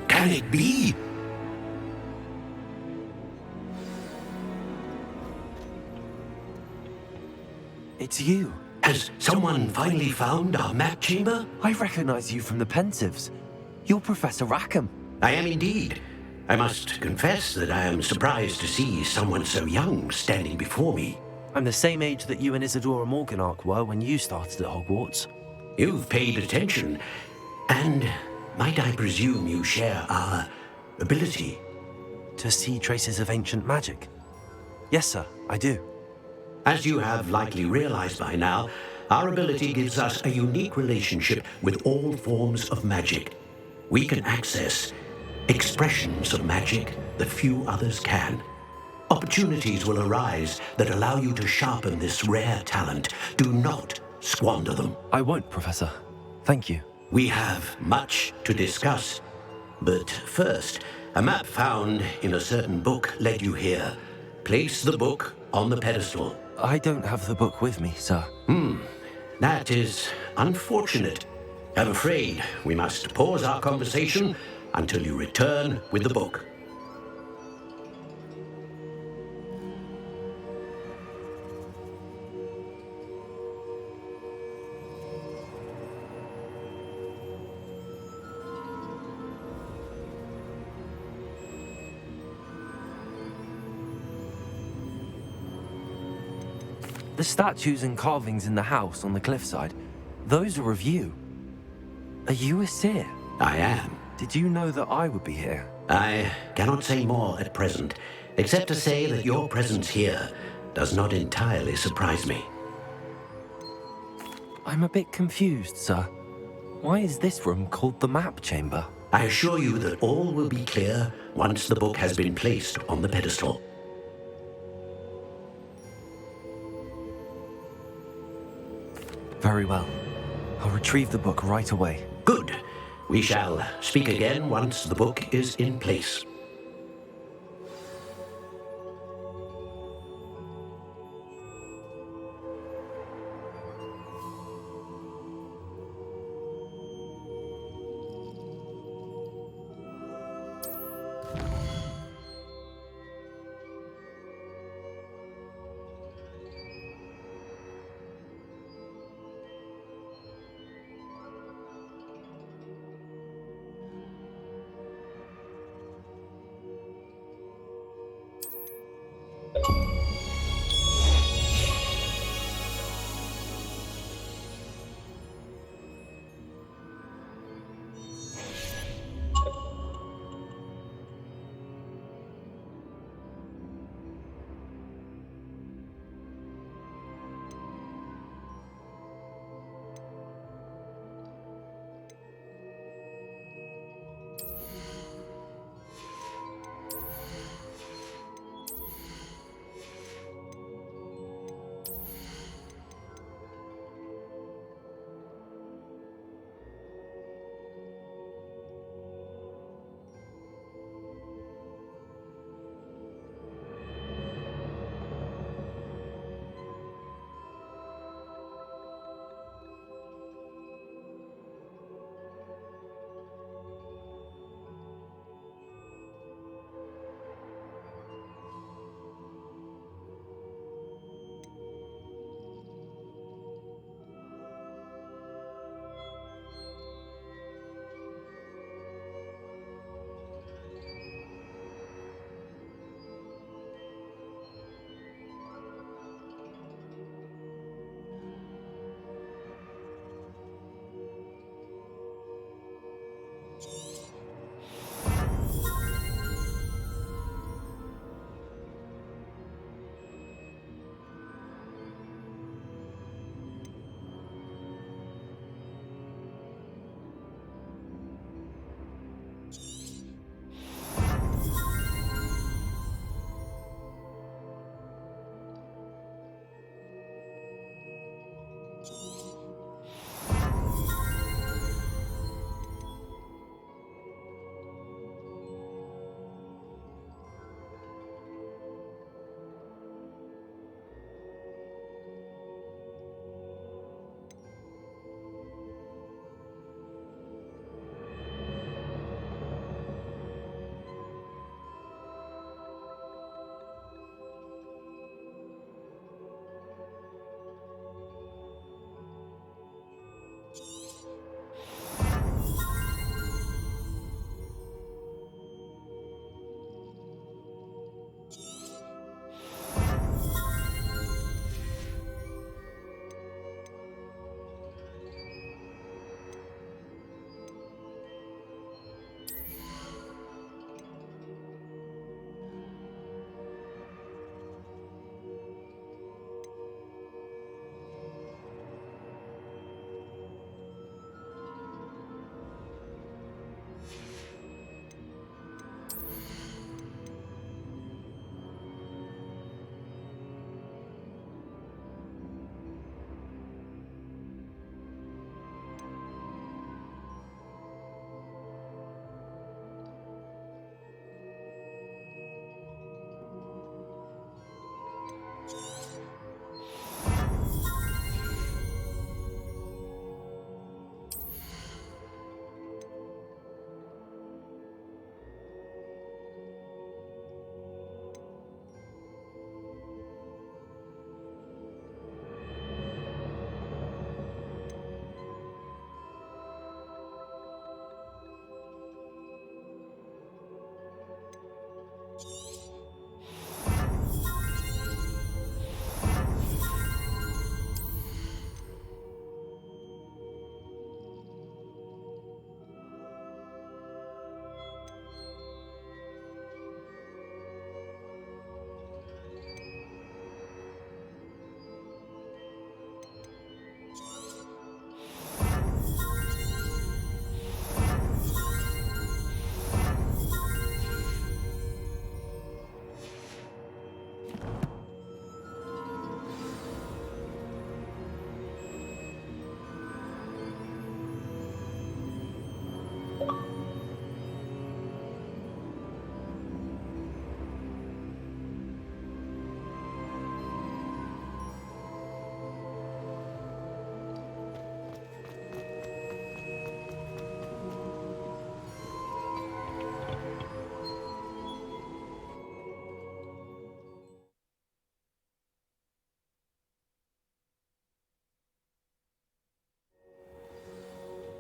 Speaker 7: Can it be?
Speaker 2: It's you.
Speaker 7: Has someone finally found our map chamber?
Speaker 2: I recognize you from the Pensives. You're Professor Rackham.
Speaker 7: I am indeed. I must confess that I am surprised to see someone so young standing before me.
Speaker 2: I'm the same age that you and Isadora Morganach were when you started at Hogwarts.
Speaker 7: You've paid attention, and might I presume you share our ability?
Speaker 2: To see traces of ancient magic? Yes, sir, I do.
Speaker 7: As you have likely realized by now, our ability gives us a unique relationship with all forms of magic. We can access expressions of magic that few others can. Opportunities will arise that allow you to sharpen this rare talent. Do not squander them.
Speaker 2: I won't, Professor. Thank you.
Speaker 7: We have much to discuss. But first, a map found in a certain book led you here. Place the book on the pedestal.
Speaker 2: I don't have the book with me, sir.
Speaker 7: That is unfortunate. I'm afraid we must pause our conversation until you return with the book.
Speaker 2: The statues and carvings in the house on the cliffside, those are of you. Are you a seer?
Speaker 7: I am.
Speaker 2: Did you know that I would be here?
Speaker 7: I cannot say more at present, except to say that your presence here does not entirely surprise me.
Speaker 2: I'm a bit confused, sir. Why is this room called the map chamber?
Speaker 7: I assure you that all will be clear once the book has been placed on the pedestal.
Speaker 2: Very well. I'll retrieve the book right away.
Speaker 7: Good. We shall speak again once the book is in place.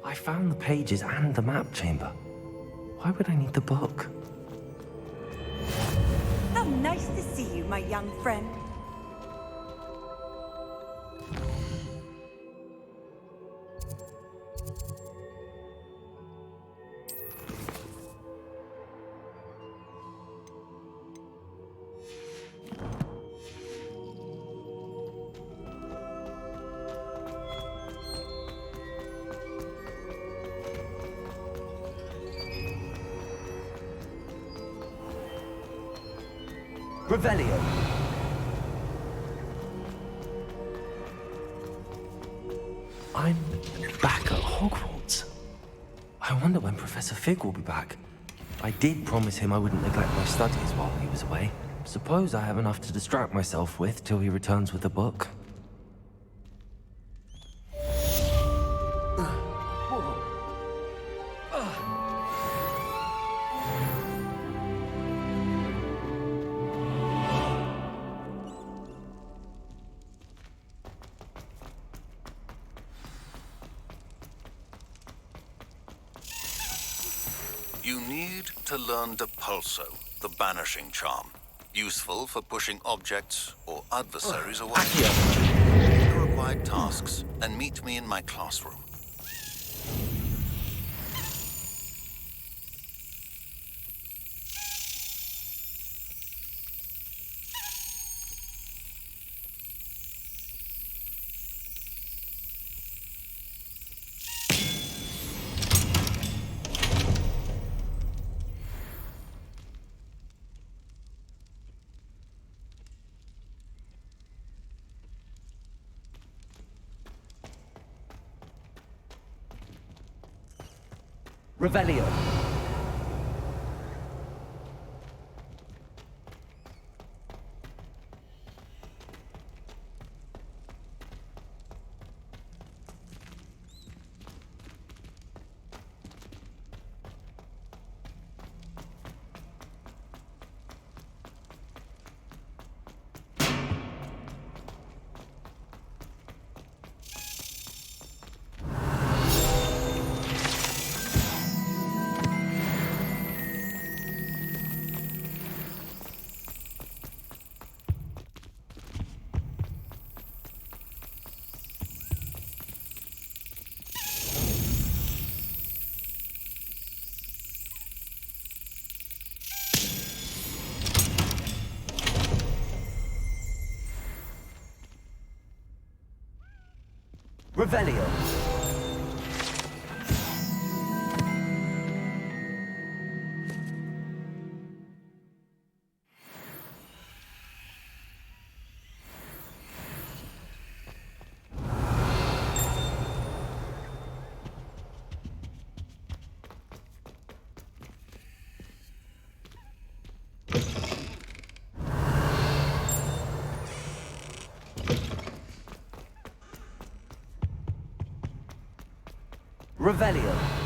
Speaker 2: I found the pages and the map chamber. Why would I need the book?
Speaker 5: How nice to see you, my young friend.
Speaker 2: Revelio. I'm back at Hogwarts. I wonder when Professor Fig will be back. I did promise him I wouldn't neglect my studies while he was away. Suppose I have enough to distract myself with till he returns with the book.
Speaker 14: You need to learn Depulso, the banishing charm. Useful for pushing objects or adversaries away. Do the required tasks and meet me in my classroom.
Speaker 2: Revelio. Revelio. Revelio.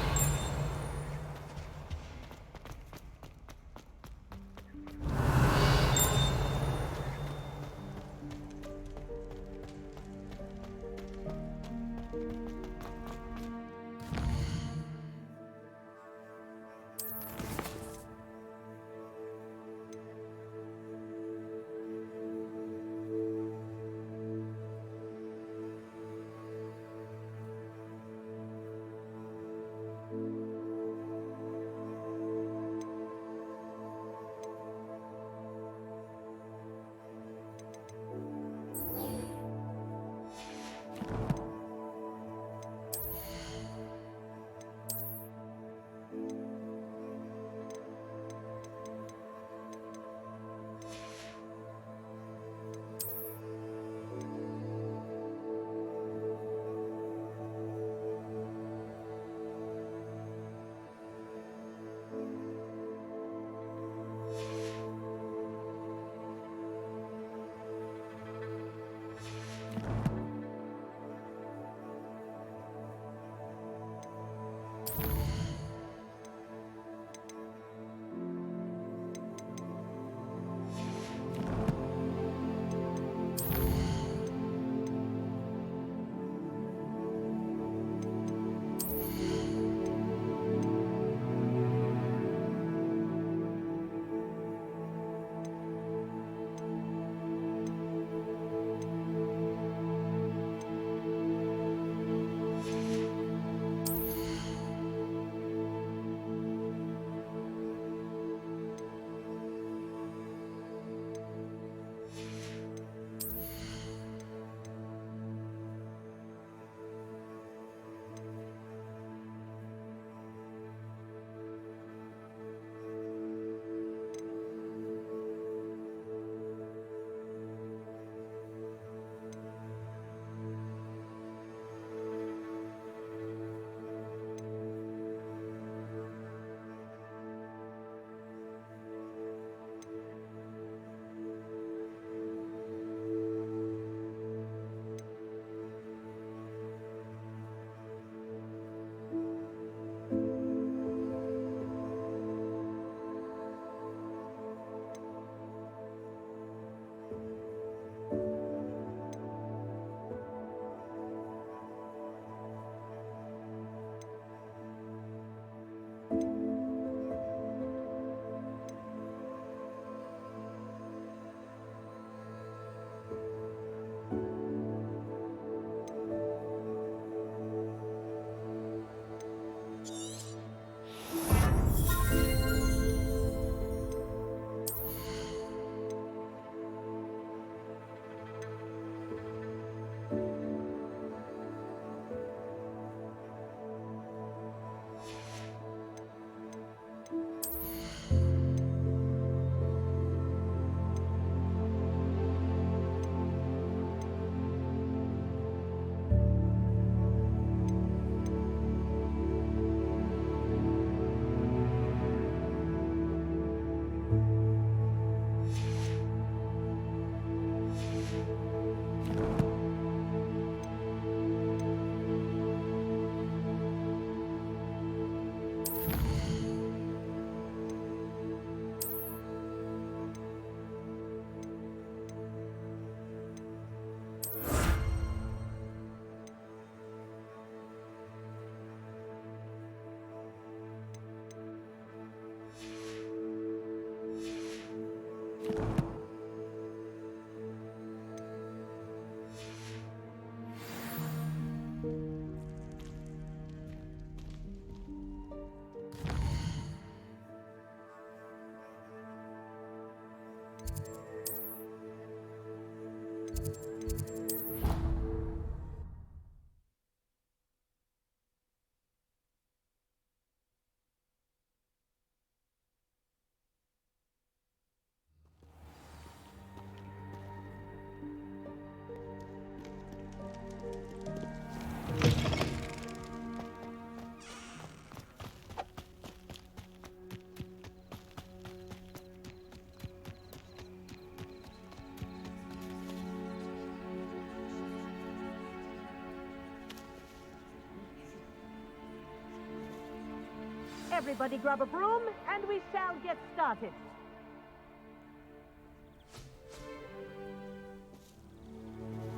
Speaker 11: Everybody grab a broom, and we shall get started.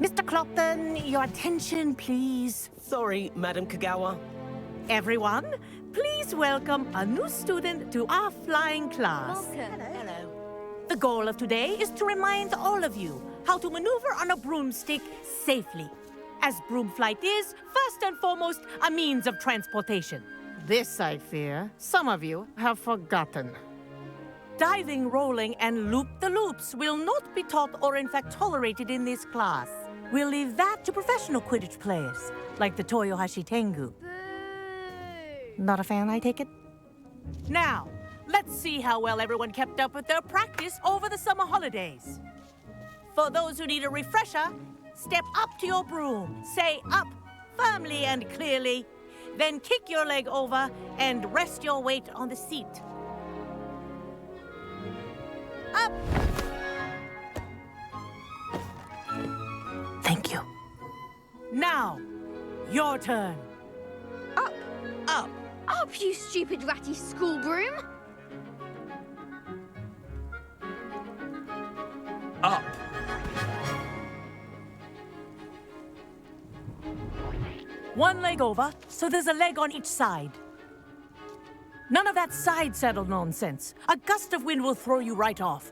Speaker 11: Mr. Clopton, your attention, please.
Speaker 21: Sorry, Madam Kagawa.
Speaker 11: Everyone, please welcome a new student to our flying class.
Speaker 16: Welcome.
Speaker 11: Hello. The goal of today is to remind all of you how to maneuver on a broomstick safely, as broom flight is, first and foremost, a means of transportation. This, I fear, some of you have forgotten. Diving, rolling, and loop-the-loops will not be taught or in fact tolerated in this class. We'll leave that to professional Quidditch players, like the Toyohashi Tengu. Not a fan, I take it? Now, let's see how well everyone kept up with their practice over the summer holidays. For those who need a refresher, step up to your broom, say up firmly and clearly, then kick your leg over and rest your weight on the seat. Up! Thank you. Now, your turn.
Speaker 16: Up! Up! Up, you stupid ratty school broom!
Speaker 21: Up.
Speaker 11: One leg over, so there's a leg on each side. None of that side saddle nonsense. A gust of wind will throw you right off.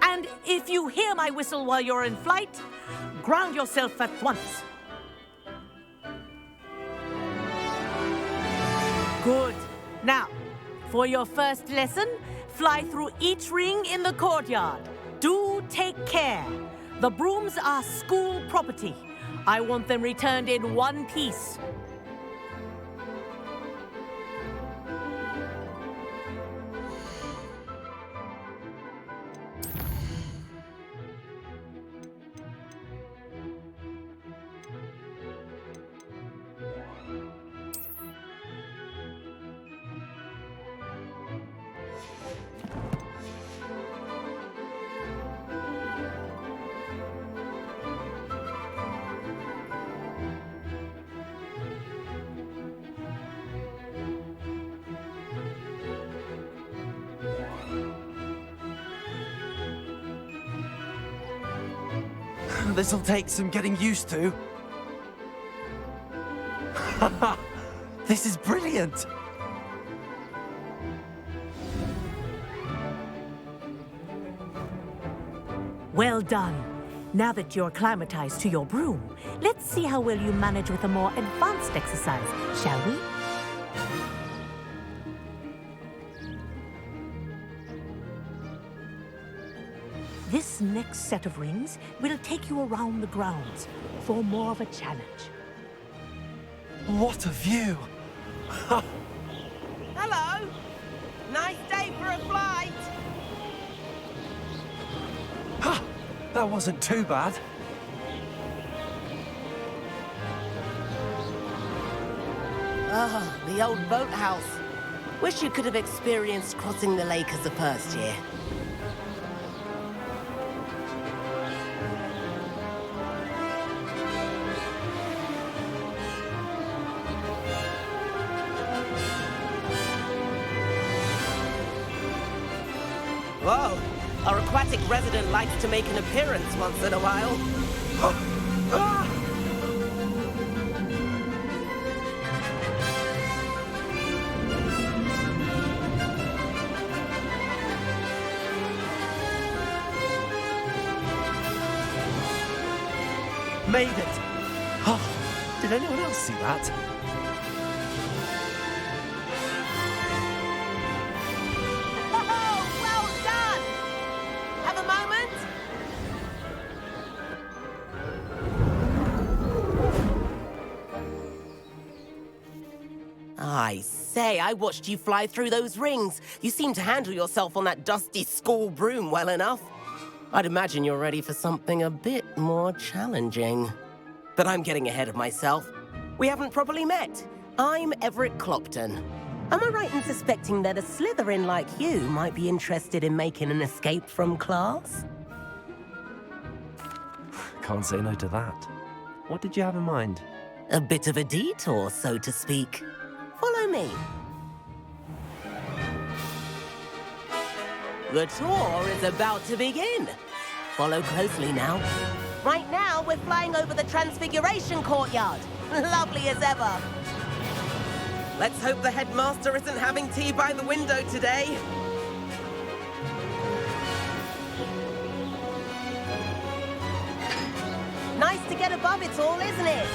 Speaker 11: And if you hear my whistle while you're in flight, ground yourself at once. Good. Now, for your first lesson, fly through each ring in the courtyard. Do take care. The brooms are school property. I want them returned in one piece.
Speaker 2: This'll take some getting used to. This is brilliant!
Speaker 11: Well done. Now that you're acclimatized to your broom, let's see how well you manage with a more advanced exercise, shall we? This next set of rings will take you around the grounds for more of a challenge.
Speaker 2: What a view!
Speaker 21: Hello. Nice day for a flight.
Speaker 2: That wasn't too bad.
Speaker 21: Ah, the old boathouse. Wish you could have experienced crossing the lake as a first year. Whoa, our aquatic resident likes to make an appearance once in a while.
Speaker 2: Made it! Oh, did anyone else see that?
Speaker 21: Oh, well done! Have a moment? I say, I watched you fly through those rings. You seem to handle yourself on that dusty school broom well enough. I'd imagine you're ready for something a bit more challenging. But I'm getting ahead of myself. We haven't properly met. I'm Everett Clopton. Am I right in suspecting that a Slytherin like you might be interested in making an escape from class?
Speaker 2: Can't say no to that. What did you have in mind?
Speaker 21: A bit of a detour, so to speak. Follow me. The tour is about to begin. Follow closely now. Right now, we're flying over the Transfiguration Courtyard. Lovely as ever. Let's hope the headmaster isn't having tea by the window today. Nice to get above it all, isn't it?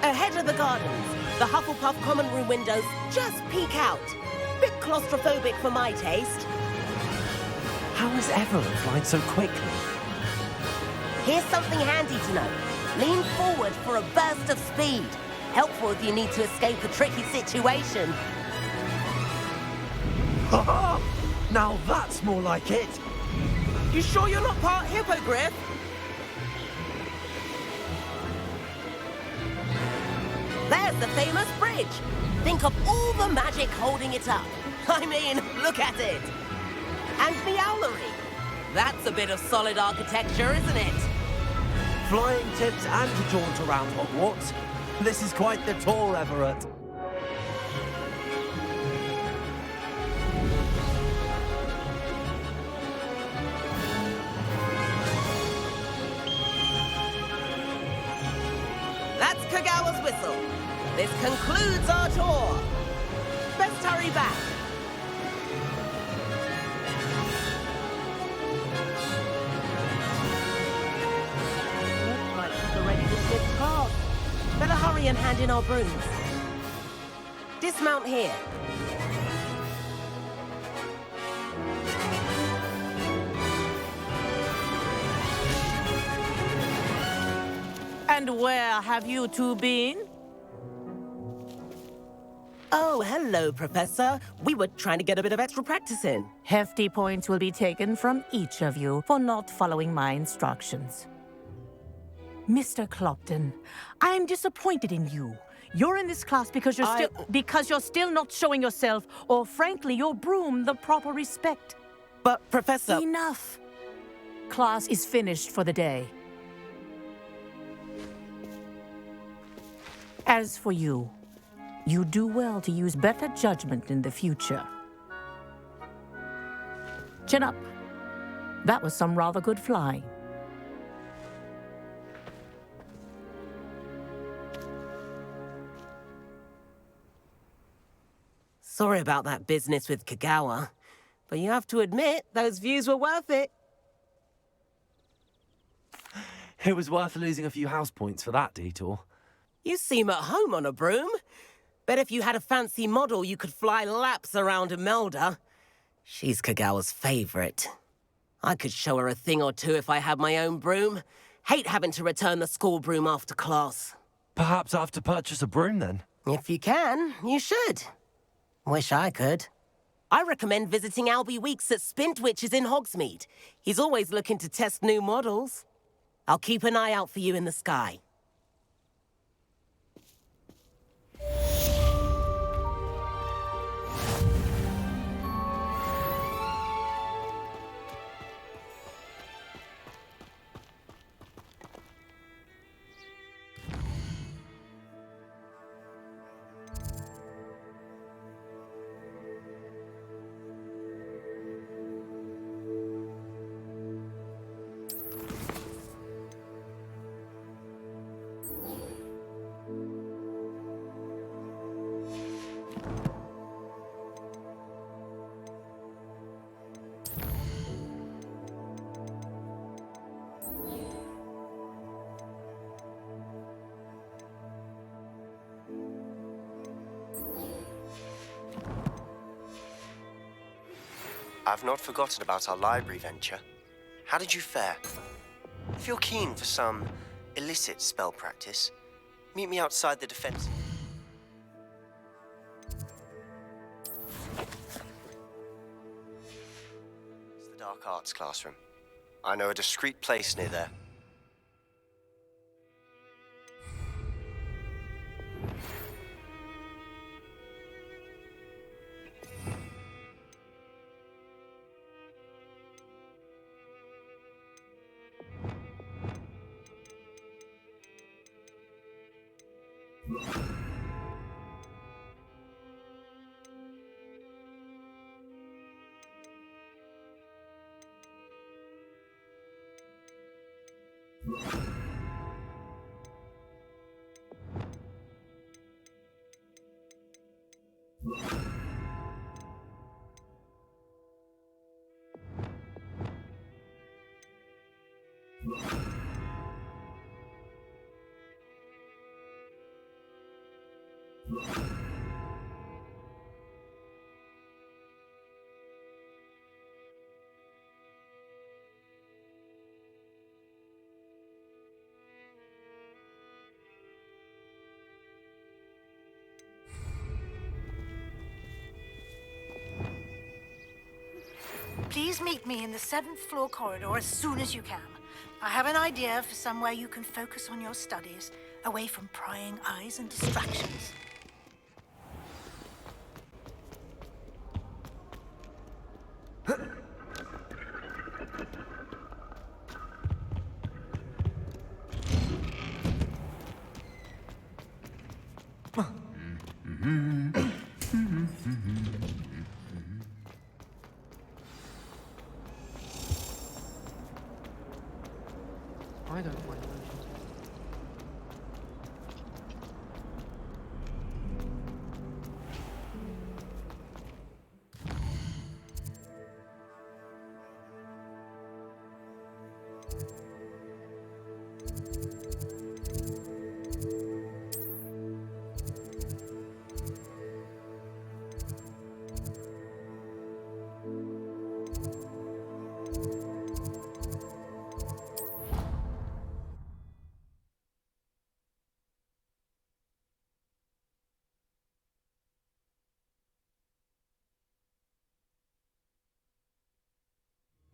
Speaker 21: Ahead of the gardens, the Hufflepuff common room windows just peek out. Bit claustrophobic for my taste.
Speaker 2: How is Evelyn flying so quickly?
Speaker 21: Here's something handy to know. Lean forward for a burst of speed. Helpful if you need to escape a tricky situation.
Speaker 2: Now that's more like it.
Speaker 21: You sure you're not part hippogriff? There's the famous bridge. Think of all the magic holding it up. I mean, look at it. And the owlery. That's a bit of solid architecture, isn't it?
Speaker 2: Flying tips and a jaunt around Hogwarts. This is quite the tour, Everett.
Speaker 21: That's Kagawa's whistle. This concludes our tour. Best hurry back. Looks like we're ready to shift cars. Better hurry and hand in our brooms. Dismount here.
Speaker 11: And where have you two been?
Speaker 21: Oh, hello, Professor. We were trying to get a bit of extra practice in.
Speaker 11: Hefty points will be taken from each of you for not following my instructions. Mr. Clopton, I'm disappointed in you. You're in this class because you're still not showing yourself, or frankly, your broom, the proper respect.
Speaker 21: But, Professor...
Speaker 11: Enough. Class is finished for the day. As for you, you do well to use better judgment in the future. Chin up. That was some rather good flying.
Speaker 21: Sorry about that business with Kagawa, but you have to admit, those views were worth it.
Speaker 2: It was worth losing a few house points for that detour.
Speaker 21: You seem at home on a broom. Bet if you had a fancy model, you could fly laps around Imelda. She's Kagawa's favorite. I could show her a thing or two if I had my own broom. Hate having to return the school broom after class.
Speaker 2: Perhaps I have to purchase a broom then?
Speaker 21: If you can, you should. Wish I could. I recommend visiting Albie Weeks at Spintwitches in Hogsmeade. He's always looking to test new models. I'll keep an eye out for you in the sky.
Speaker 3: I've not forgotten about our library venture. How did you fare? If you're keen for some illicit spell practice, meet me outside the defense. It's the Dark Arts classroom. I know a discreet place near there.
Speaker 4: Please meet me in the 7th floor corridor as soon as you can. I have an idea for somewhere you can focus on your studies, away from prying eyes and distractions.
Speaker 15: I don't mind.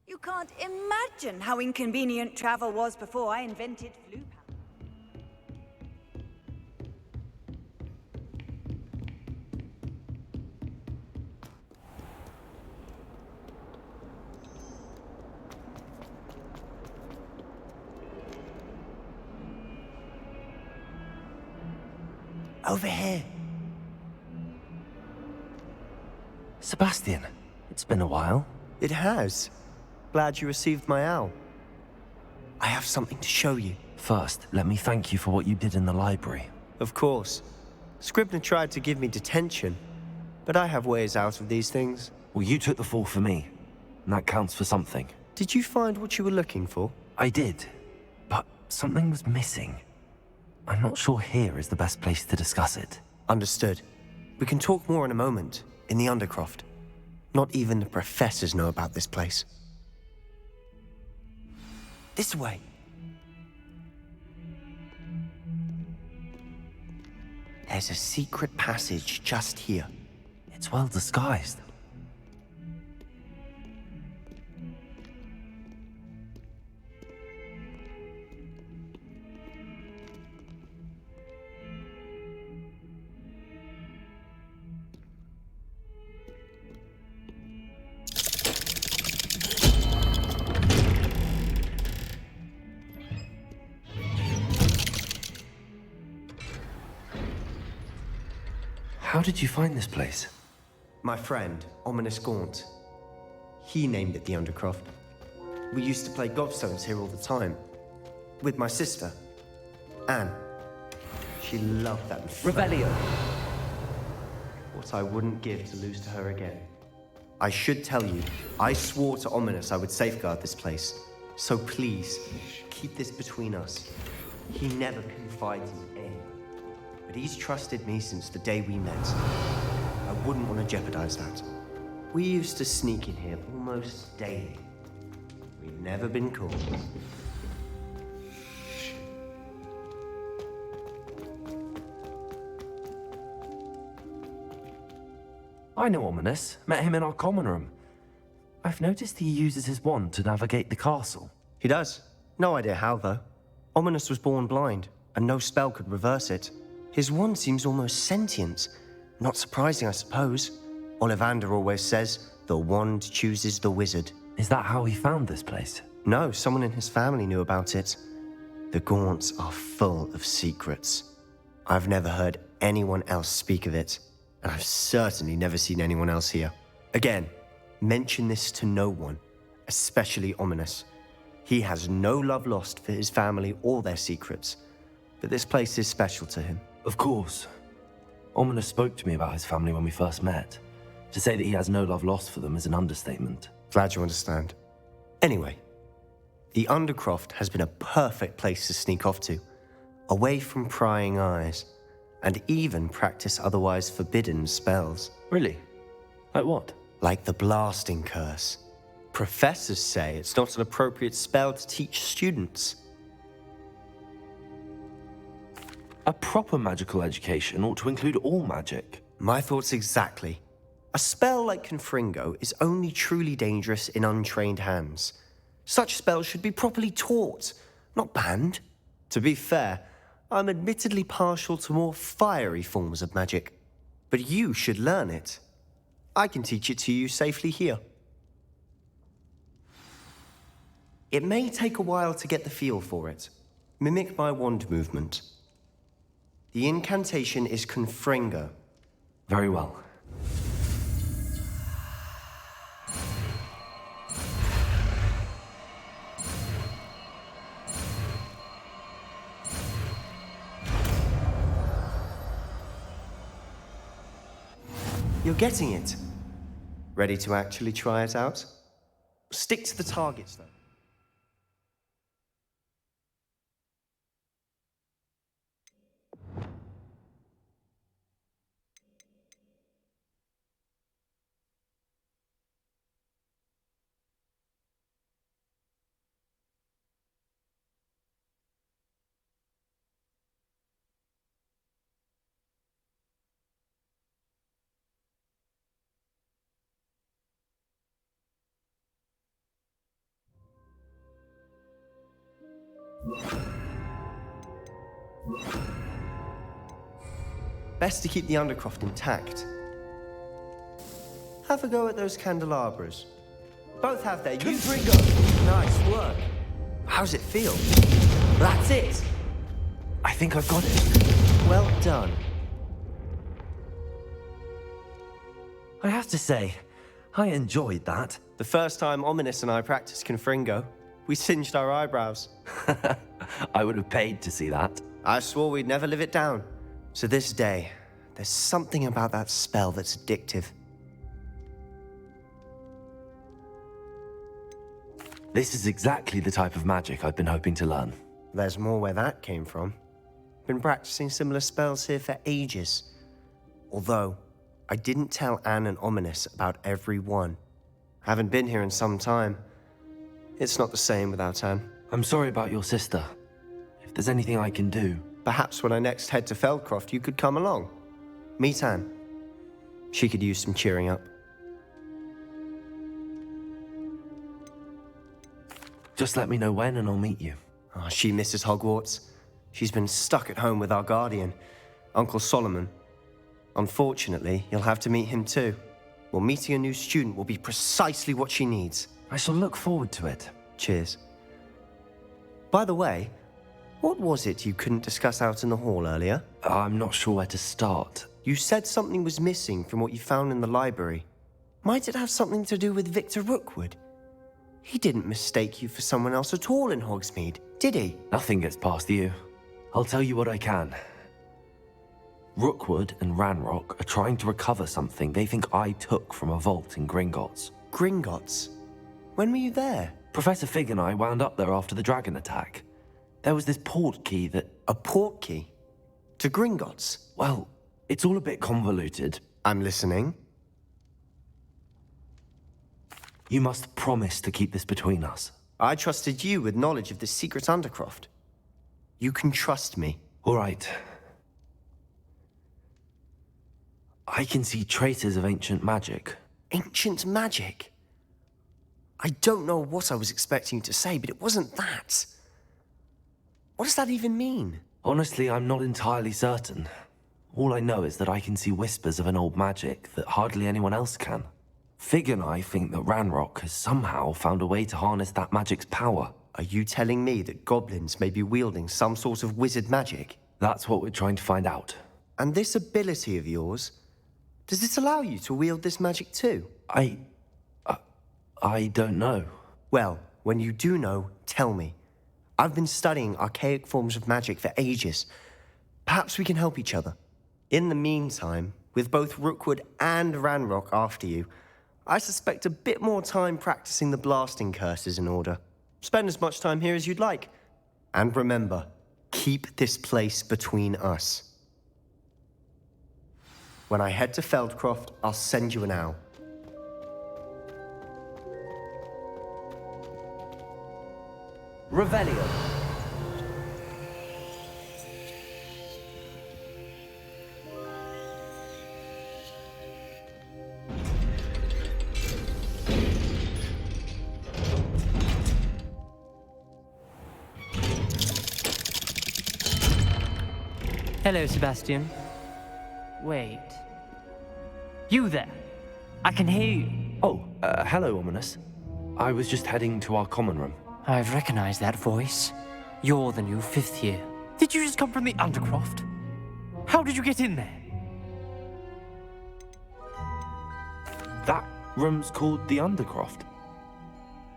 Speaker 5: You can't imagine how inconvenient travel was before I invented flu.
Speaker 3: Over here.
Speaker 2: Sebastian, it's been a while.
Speaker 3: It has. Glad you received my owl. I have something to show you.
Speaker 2: First, let me thank you for what you did in the library.
Speaker 3: Of course. Scribner tried to give me detention, but I have ways out of these things.
Speaker 2: Well, you took the fall for me, and that counts for something.
Speaker 3: Did you find what you were looking for?
Speaker 2: I did, but something was missing. I'm not sure here is the best place to discuss it.
Speaker 3: Understood. We can talk more in a moment, in the Undercroft. Not even the professors know about this place. This way. There's a secret passage just here.
Speaker 2: It's well disguised. How did you find this place?
Speaker 3: My friend, Ominous Gaunt. He named it the Undercroft. We used to play gobstones here all the time. With my sister, Anne. She loved that.
Speaker 23: Revelio.
Speaker 3: What I wouldn't give to lose to her again. I should tell you, I swore to Ominous I would safeguard this place. So please, keep this between us. He never confides in anyone. But he's trusted me since the day we met. I wouldn't want to jeopardize that. We used to sneak in here almost daily. We've never been caught.
Speaker 2: I know Ominous. Met him in our common room. I've noticed he uses his wand to navigate the castle.
Speaker 3: He does. No idea how, though. Ominous was born blind, and no spell could reverse it. His wand seems almost sentient. Not surprising, I suppose. Ollivander always says, the wand chooses the wizard.
Speaker 2: Is that how he found this place?
Speaker 3: No, someone in his family knew about it. The Gaunts are full of secrets. I've never heard anyone else speak of it, and I've certainly never seen anyone else here. Again, mention this to no one, especially Ominous. He has no love lost for his family or their secrets, but this place is special to him.
Speaker 2: Of course. Ominous spoke to me about his family when we first met. To say that he has no love lost for them is an understatement.
Speaker 3: Glad you understand. Anyway, the Undercroft has been a perfect place to sneak off to, away from prying eyes, and even practice otherwise forbidden spells.
Speaker 2: Really? Like what?
Speaker 3: Like the Blasting Curse. Professors say it's not an appropriate spell to teach students.
Speaker 2: A proper magical education ought to include all magic.
Speaker 3: My thoughts exactly. A spell like Confringo is only truly dangerous in untrained hands. Such spells should be properly taught, not banned. To be fair, I'm admittedly partial to more fiery forms of magic. But you should learn it. I can teach it to you safely here. It may take a while to get the feel for it. Mimic my wand movement. The incantation is Confringo.
Speaker 2: Very well.
Speaker 3: You're getting it. Ready to actually try it out? Stick to the targets, though. Best to keep the Undercroft intact. Have a go at those candelabras. Both have their Confringo. Nice work. How's it feel? That's it.
Speaker 2: I think I've got it.
Speaker 3: Well done.
Speaker 2: I have to say, I enjoyed that.
Speaker 3: The first time Ominous and I practiced Confringo, we singed our eyebrows.
Speaker 2: I would have paid to see that.
Speaker 3: I swore we'd never live it down. To this day, there's something about that spell that's addictive.
Speaker 2: This is exactly the type of magic I've been hoping to learn.
Speaker 3: There's more where that came from. Been practicing similar spells here for ages. Although, I didn't tell Anne and Ominous about every one. Haven't been here in some time. It's not the same without Anne.
Speaker 2: I'm sorry about your sister. If there's anything I can do...
Speaker 3: Perhaps when I next head to Feldcroft, you could come along. Meet Anne. She could use some cheering up.
Speaker 2: Just let me know when and I'll meet you.
Speaker 3: Oh, she misses Hogwarts. She's been stuck at home with our guardian, Uncle Solomon. Unfortunately, you'll have to meet him too. Well, meeting a new student will be precisely what she needs.
Speaker 2: I shall look forward to it.
Speaker 3: Cheers. By the way, what was it you couldn't discuss out in the hall earlier?
Speaker 2: I'm not sure where to start.
Speaker 3: You said something was missing from what you found in the library. Might it have something to do with Victor Rookwood? He didn't mistake you for someone else at all in Hogsmeade, did he?
Speaker 2: Nothing gets past you. I'll tell you what I can. Rookwood and Ranrock are trying to recover something they think I took from a vault in Gringotts.
Speaker 3: Gringotts? When were you there?
Speaker 2: Professor Fig and I wound up there after the dragon attack. There was this port key that...
Speaker 3: A port key? To Gringotts?
Speaker 2: Well, it's all a bit convoluted.
Speaker 3: I'm listening.
Speaker 2: You must promise to keep this between us.
Speaker 3: I trusted you with knowledge of the secret Undercroft. You can trust me.
Speaker 2: All right. I can see traces of ancient magic.
Speaker 3: Ancient magic? I don't know what I was expecting you to say, but it wasn't that. What does that even mean?
Speaker 2: Honestly, I'm not entirely certain. All I know is that I can see whispers of an old magic that hardly anyone else can. Fig and I think that Ranrock has somehow found a way to harness that magic's power.
Speaker 3: Are you telling me that goblins may be wielding some sort of wizard magic?
Speaker 2: That's what we're trying to find out.
Speaker 3: And this ability of yours, does it allow you to wield this magic too?
Speaker 2: I don't know.
Speaker 3: Well, When you do know, tell me. I've been studying archaic forms of magic for ages. Perhaps we can help each other. In the meantime, with both Rookwood and Ranrock after you, I suspect a bit more time practicing the blasting curse is in order. Spend as much time here as you'd like. And remember, keep this place between us. When I head to Feldcroft, I'll send you an owl.
Speaker 2: Revelio.
Speaker 8: Hello, Sebastian. Wait. You there? I can hear you.
Speaker 2: Oh, hello, Ominous. I was just heading to our common room.
Speaker 8: I've recognized that voice. You're the new fifth year. Did you just come from the Undercroft? How did you get in there?
Speaker 2: That room's called the Undercroft.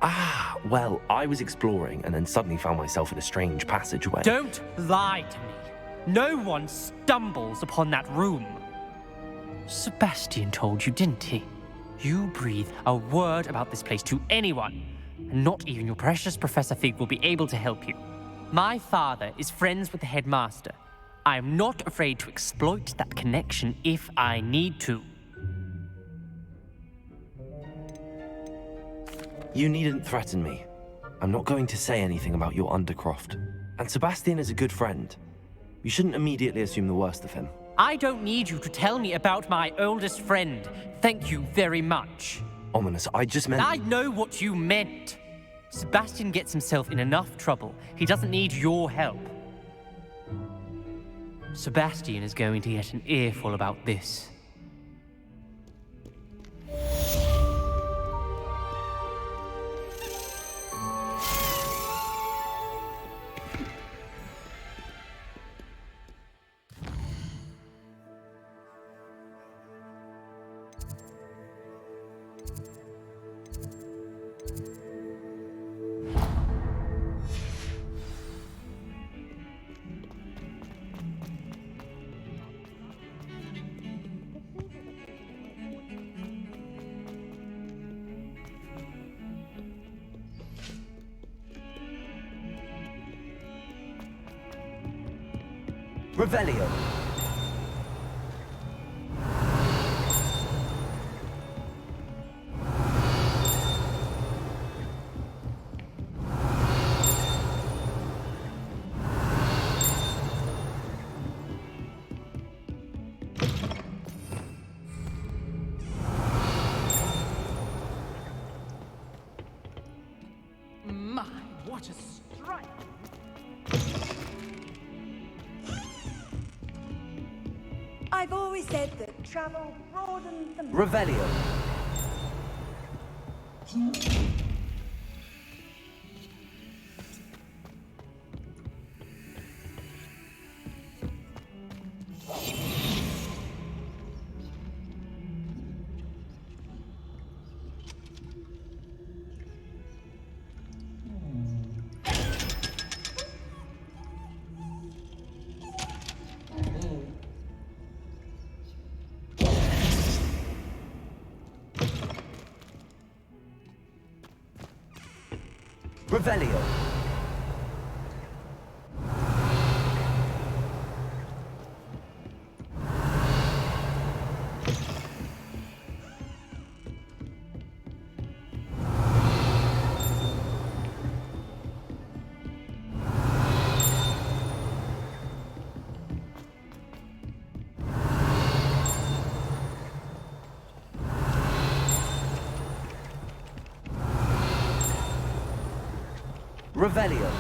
Speaker 2: Ah, well, I was exploring and then suddenly found myself in a strange passageway.
Speaker 8: Don't lie to me. No one stumbles upon that room. Sebastian told you, didn't he? You breathe a word about this place to anyone, and not even your precious Professor Fig will be able to help you. My father is friends with the headmaster. I am not afraid to exploit that connection if I need to.
Speaker 2: You needn't threaten me. I'm not going to say anything about your Undercroft. And Sebastian is a good friend. You shouldn't immediately assume the worst of him.
Speaker 8: I don't need you to tell me about my oldest friend. Thank you very much.
Speaker 2: Ominous, I just meant...
Speaker 8: I know what you meant. Sebastian gets himself in enough trouble. He doesn't need your help. Sebastian is going to get an earful about this.
Speaker 2: Revelio.
Speaker 17: My, what a strike!
Speaker 6: I've always said that travel broadens the mind.
Speaker 2: Revelio. Revelio. Revelio.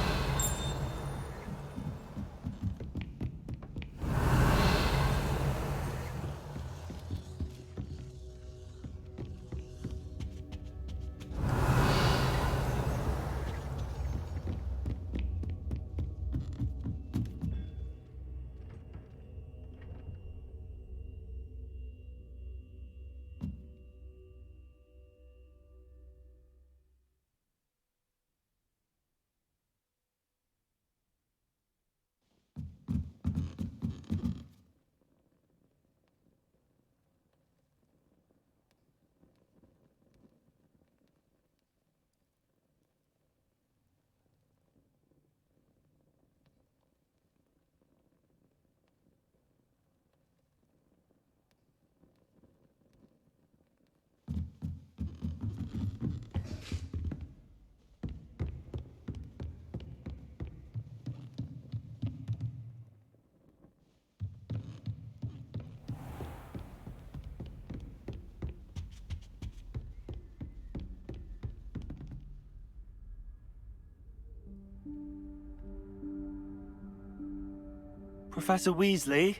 Speaker 2: Professor Weasley?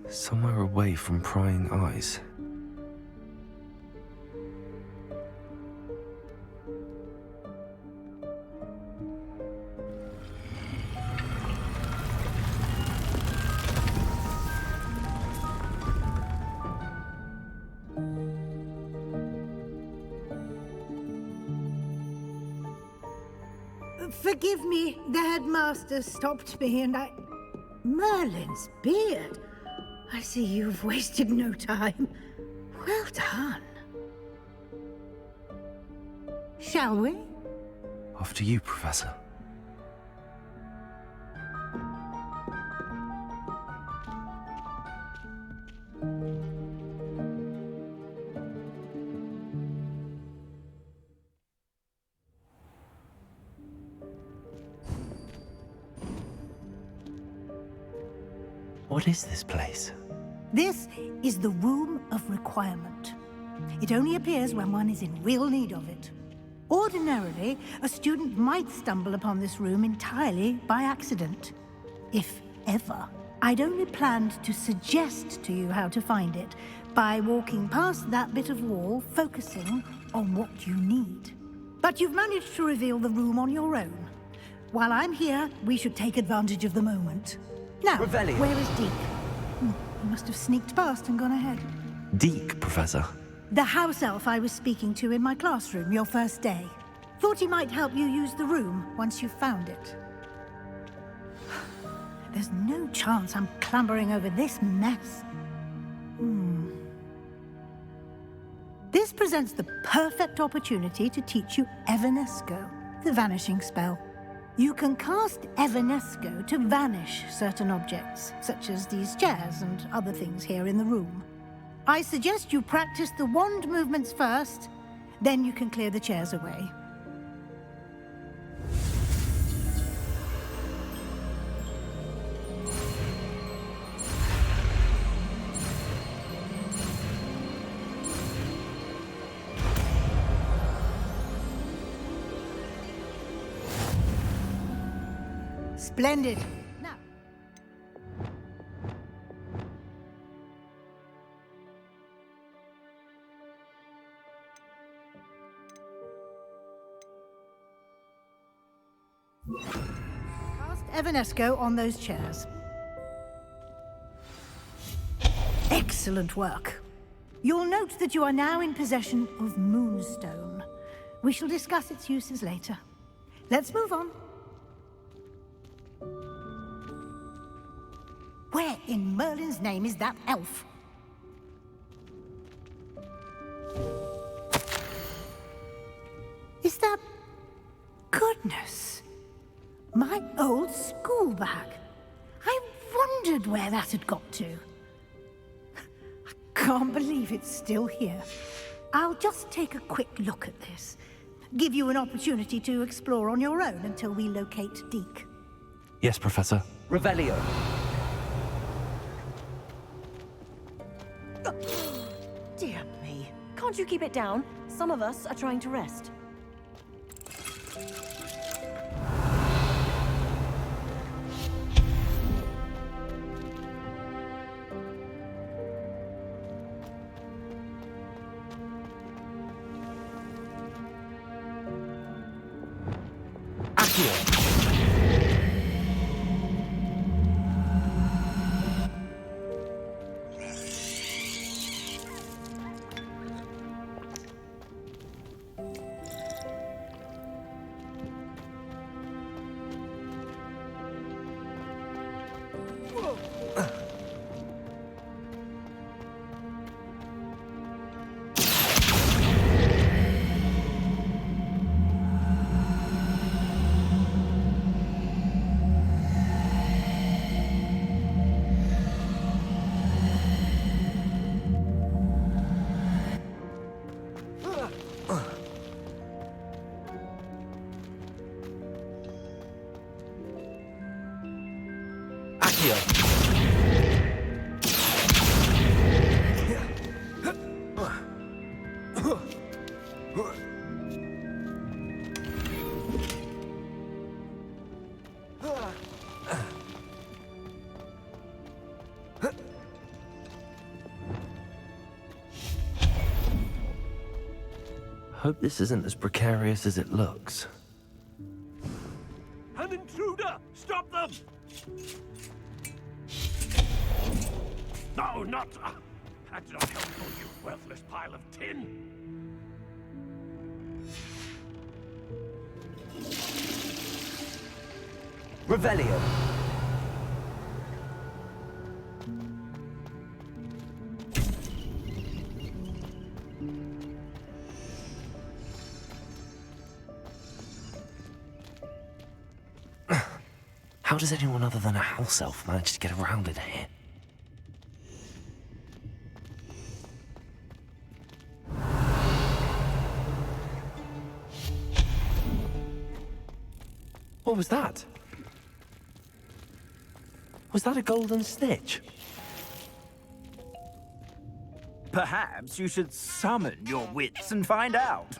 Speaker 2: Somewhere away from prying eyes.
Speaker 4: Forgive me, the headmaster stopped me and I... Merlin's beard. I see you've wasted no time. Well done. Shall we?
Speaker 2: After you, Professor. What is this place?
Speaker 4: This is the Room of Requirement. It only appears when one is in real need of it. Ordinarily, a student might stumble upon this room entirely by accident. If ever. I'd only planned to suggest to you how to find it by walking past that bit of wall, focusing on what you need. But you've managed to reveal the room on your own. While I'm here, we should take advantage of the moment. Now,
Speaker 2: Revelio.
Speaker 4: Where is Deke? He must have sneaked past and gone ahead.
Speaker 2: Deke, Professor.
Speaker 4: The house elf I was speaking to in my classroom your first day. Thought he might help you use the room once you found it. There's no chance I'm clambering over this mess. This presents the perfect opportunity to teach you Evanesco, the vanishing spell. You can cast Evanesco to vanish certain objects, such as these chairs and other things here in the room. I suggest you practice the wand movements first, then you can clear the chairs away. Splendid. Now. Cast Evanesco on those chairs. Excellent work. You'll note that you are now in possession of Moonstone. We shall discuss its uses later. Let's move on. Where in Merlin's name is that elf? Is that... Goodness! My old school bag. I wondered where that had got to. I can't believe it's still here. I'll just take a quick look at this. Give you an opportunity to explore on your own until we locate Deke.
Speaker 2: Yes, Professor.
Speaker 18: Revelio.
Speaker 19: Dear me. Can't you keep it down? Some of us are trying to rest.
Speaker 2: Hope this isn't as precarious as it looks.
Speaker 17: An intruder! Stop them! No, not... That's not helpful, you worthless pile of tin!
Speaker 2: Revelio. How does anyone other than a house elf manage to get around in here? What was that? Was that a golden snitch?
Speaker 12: Perhaps you should summon your wits and find out.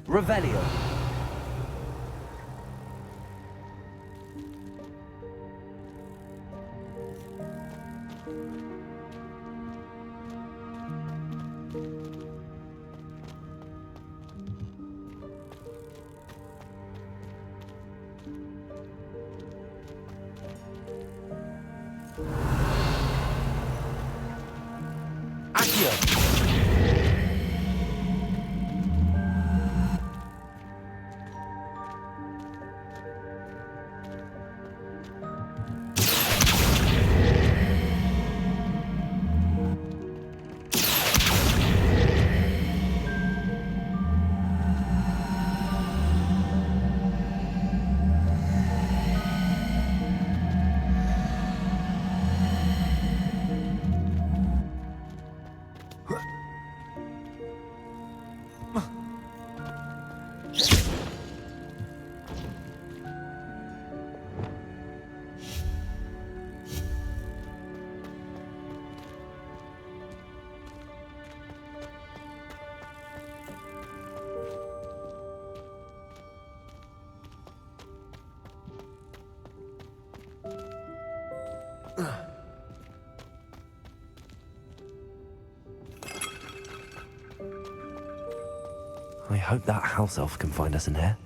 Speaker 2: Revelio. I hope that house elf can find us in here.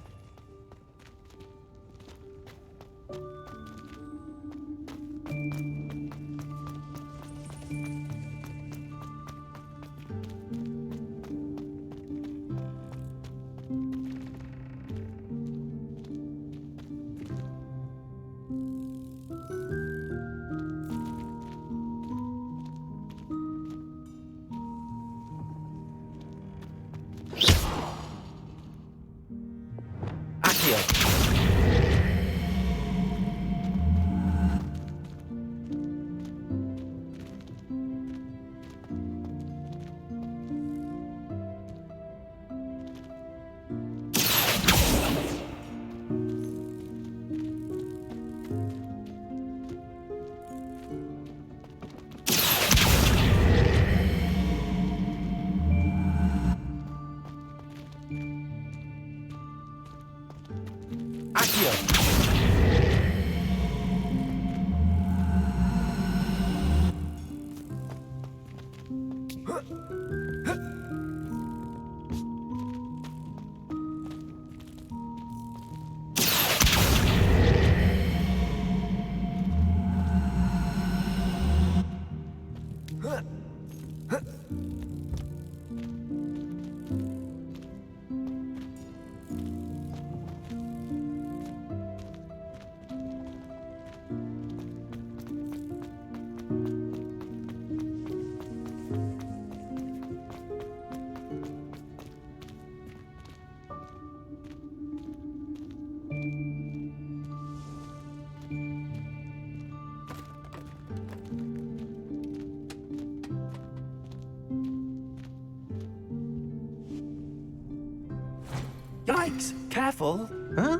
Speaker 7: Yikes! Careful! Huh?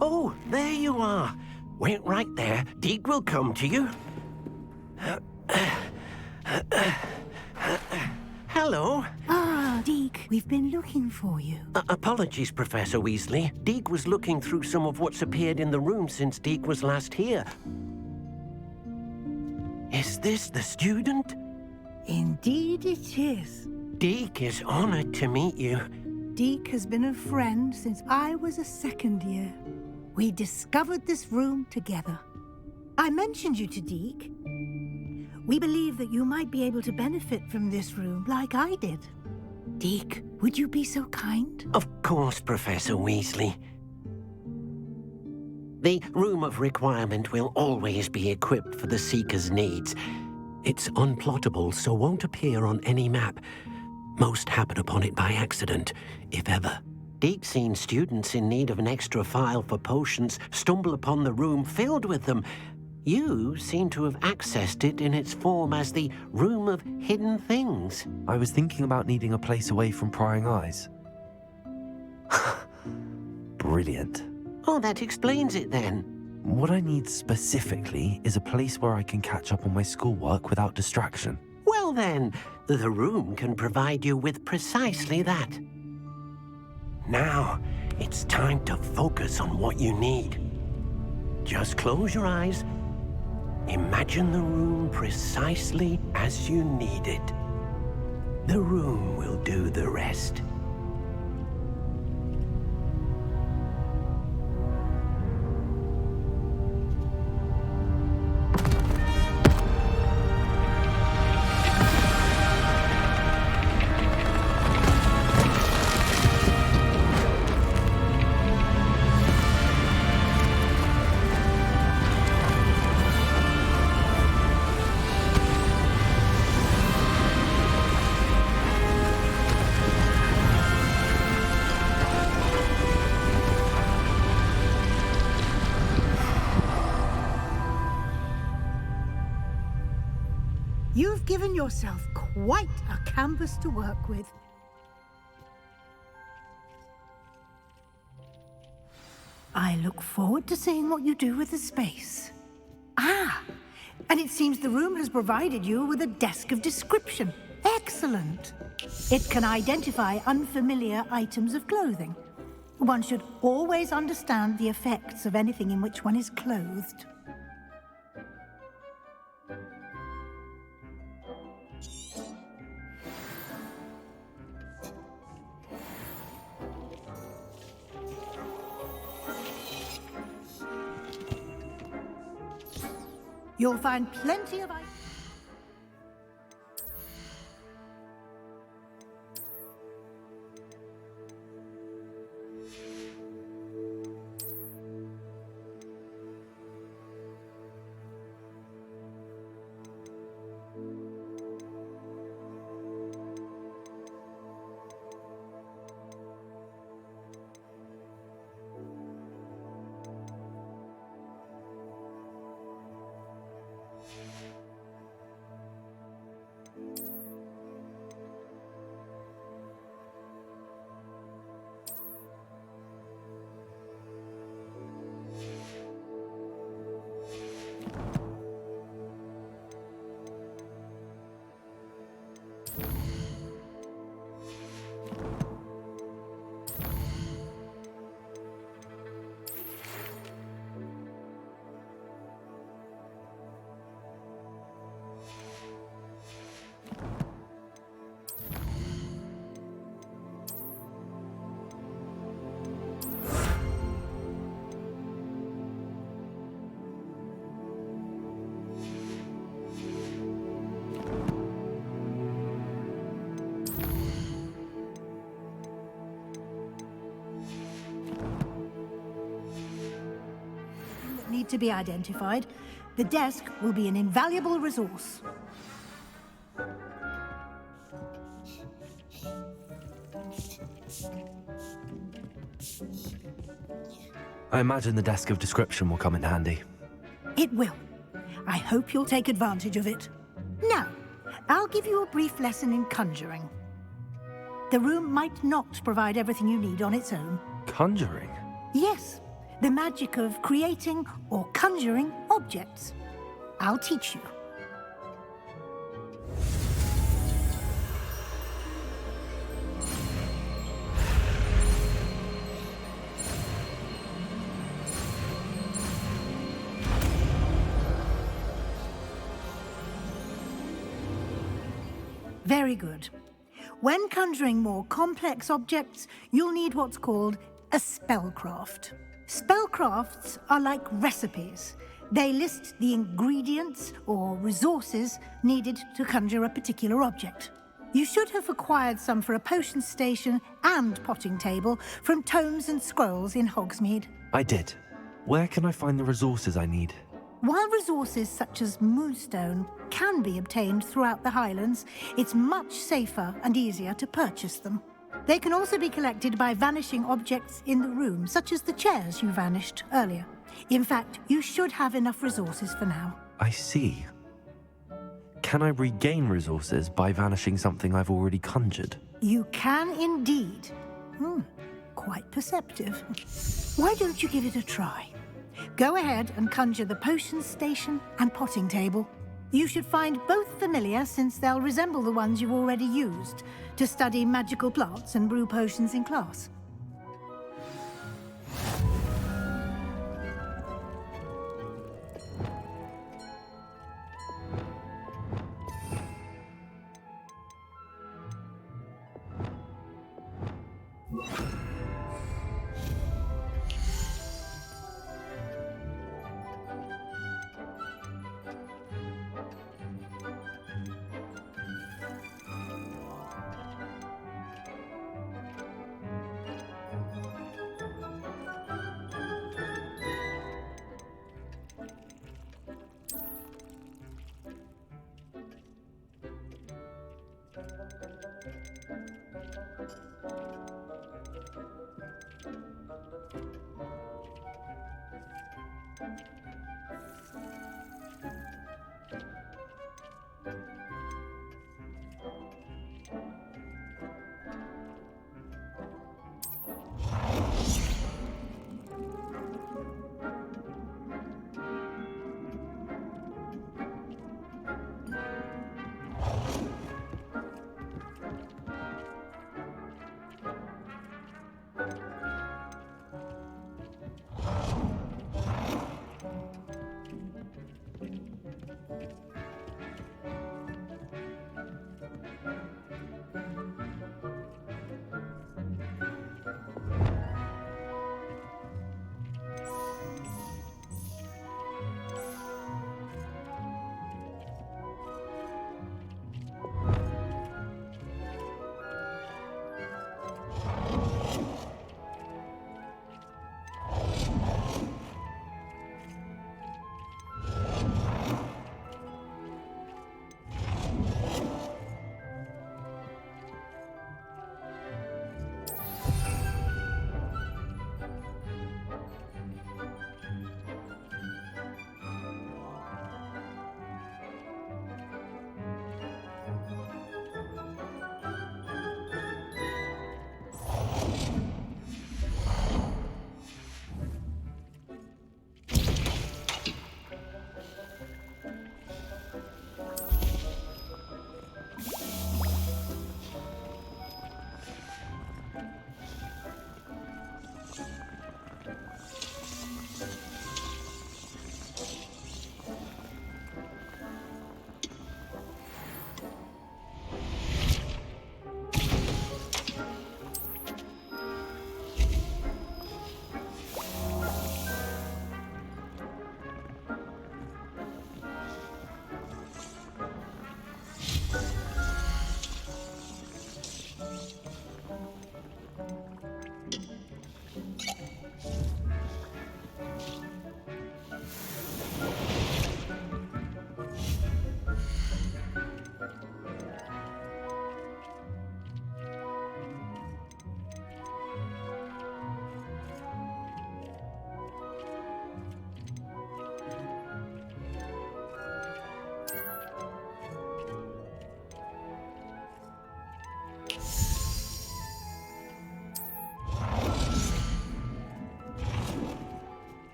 Speaker 7: Oh, there you are.
Speaker 10: Wait right there. Deke will come to you. Hello.
Speaker 4: Ah, Deke, we've been looking for you.
Speaker 10: Apologies, Professor Weasley. Deke was looking through some of what's appeared in the room since Deke was last here. Is this the student?
Speaker 4: Indeed it is.
Speaker 10: Deke is honored to meet you.
Speaker 4: Deke has been a friend since I was a second year. We discovered this room together. I mentioned you to Deke. We believe that you might be able to benefit from this room like I did. Deke, would you be so kind?
Speaker 10: Of course, Professor Weasley. The Room of Requirement will always be equipped for the Seeker's needs. It's unplottable, so won't appear on any map. Most happen upon it by accident, if ever. Deke's seen students in need of an extra file for potions stumble upon the room filled with them. You seem to have accessed it in its form as the Room of Hidden Things.
Speaker 2: I was thinking about needing a place away from prying eyes. Brilliant.
Speaker 10: Oh, that explains it then.
Speaker 2: What I need specifically is a place where I can catch up on my schoolwork without distraction.
Speaker 10: Well then, the room can provide you with precisely that. Now, it's time to focus on what you need. Just close your eyes. Imagine the room precisely as you need it. The room will do the rest.
Speaker 4: You've given yourself quite a canvas to work with. I look forward to seeing what you do with the space. Ah, and it seems the room has provided you with a desk of description. Excellent. It can identify unfamiliar items of clothing. One should always understand the effects of anything in which one is clothed. You'll find plenty of items. Need to be identified. The desk will be an invaluable resource.
Speaker 2: I imagine the desk of description will come in handy.
Speaker 4: It will. I hope you'll take advantage of it. Now, I'll give you a brief lesson in conjuring. The room might not provide everything you need on its own.
Speaker 2: Conjuring?
Speaker 4: Yes. The magic of creating or conjuring objects. I'll teach you. Very good. When conjuring more complex objects, you'll need what's called a spellcraft. Spellcrafts are like recipes. They list the ingredients or resources needed to conjure a particular object. You should have acquired some for a potion station and potting table from tomes and scrolls in Hogsmeade.
Speaker 2: I did. Where can I find the resources I need?
Speaker 4: While resources such as moonstone can be obtained throughout the Highlands, it's much safer and easier to purchase them. They can also be collected by vanishing objects in the room, such as the chairs you vanished earlier. In fact, you should have enough resources for now.
Speaker 2: I see. Can I regain resources by vanishing something I've already conjured?
Speaker 4: You can indeed. Quite perceptive. Why don't you give it a try? Go ahead and conjure the potion station and potting table. You should find both familiar, since they'll resemble the ones you've already used to study magical plants and brew potions in class.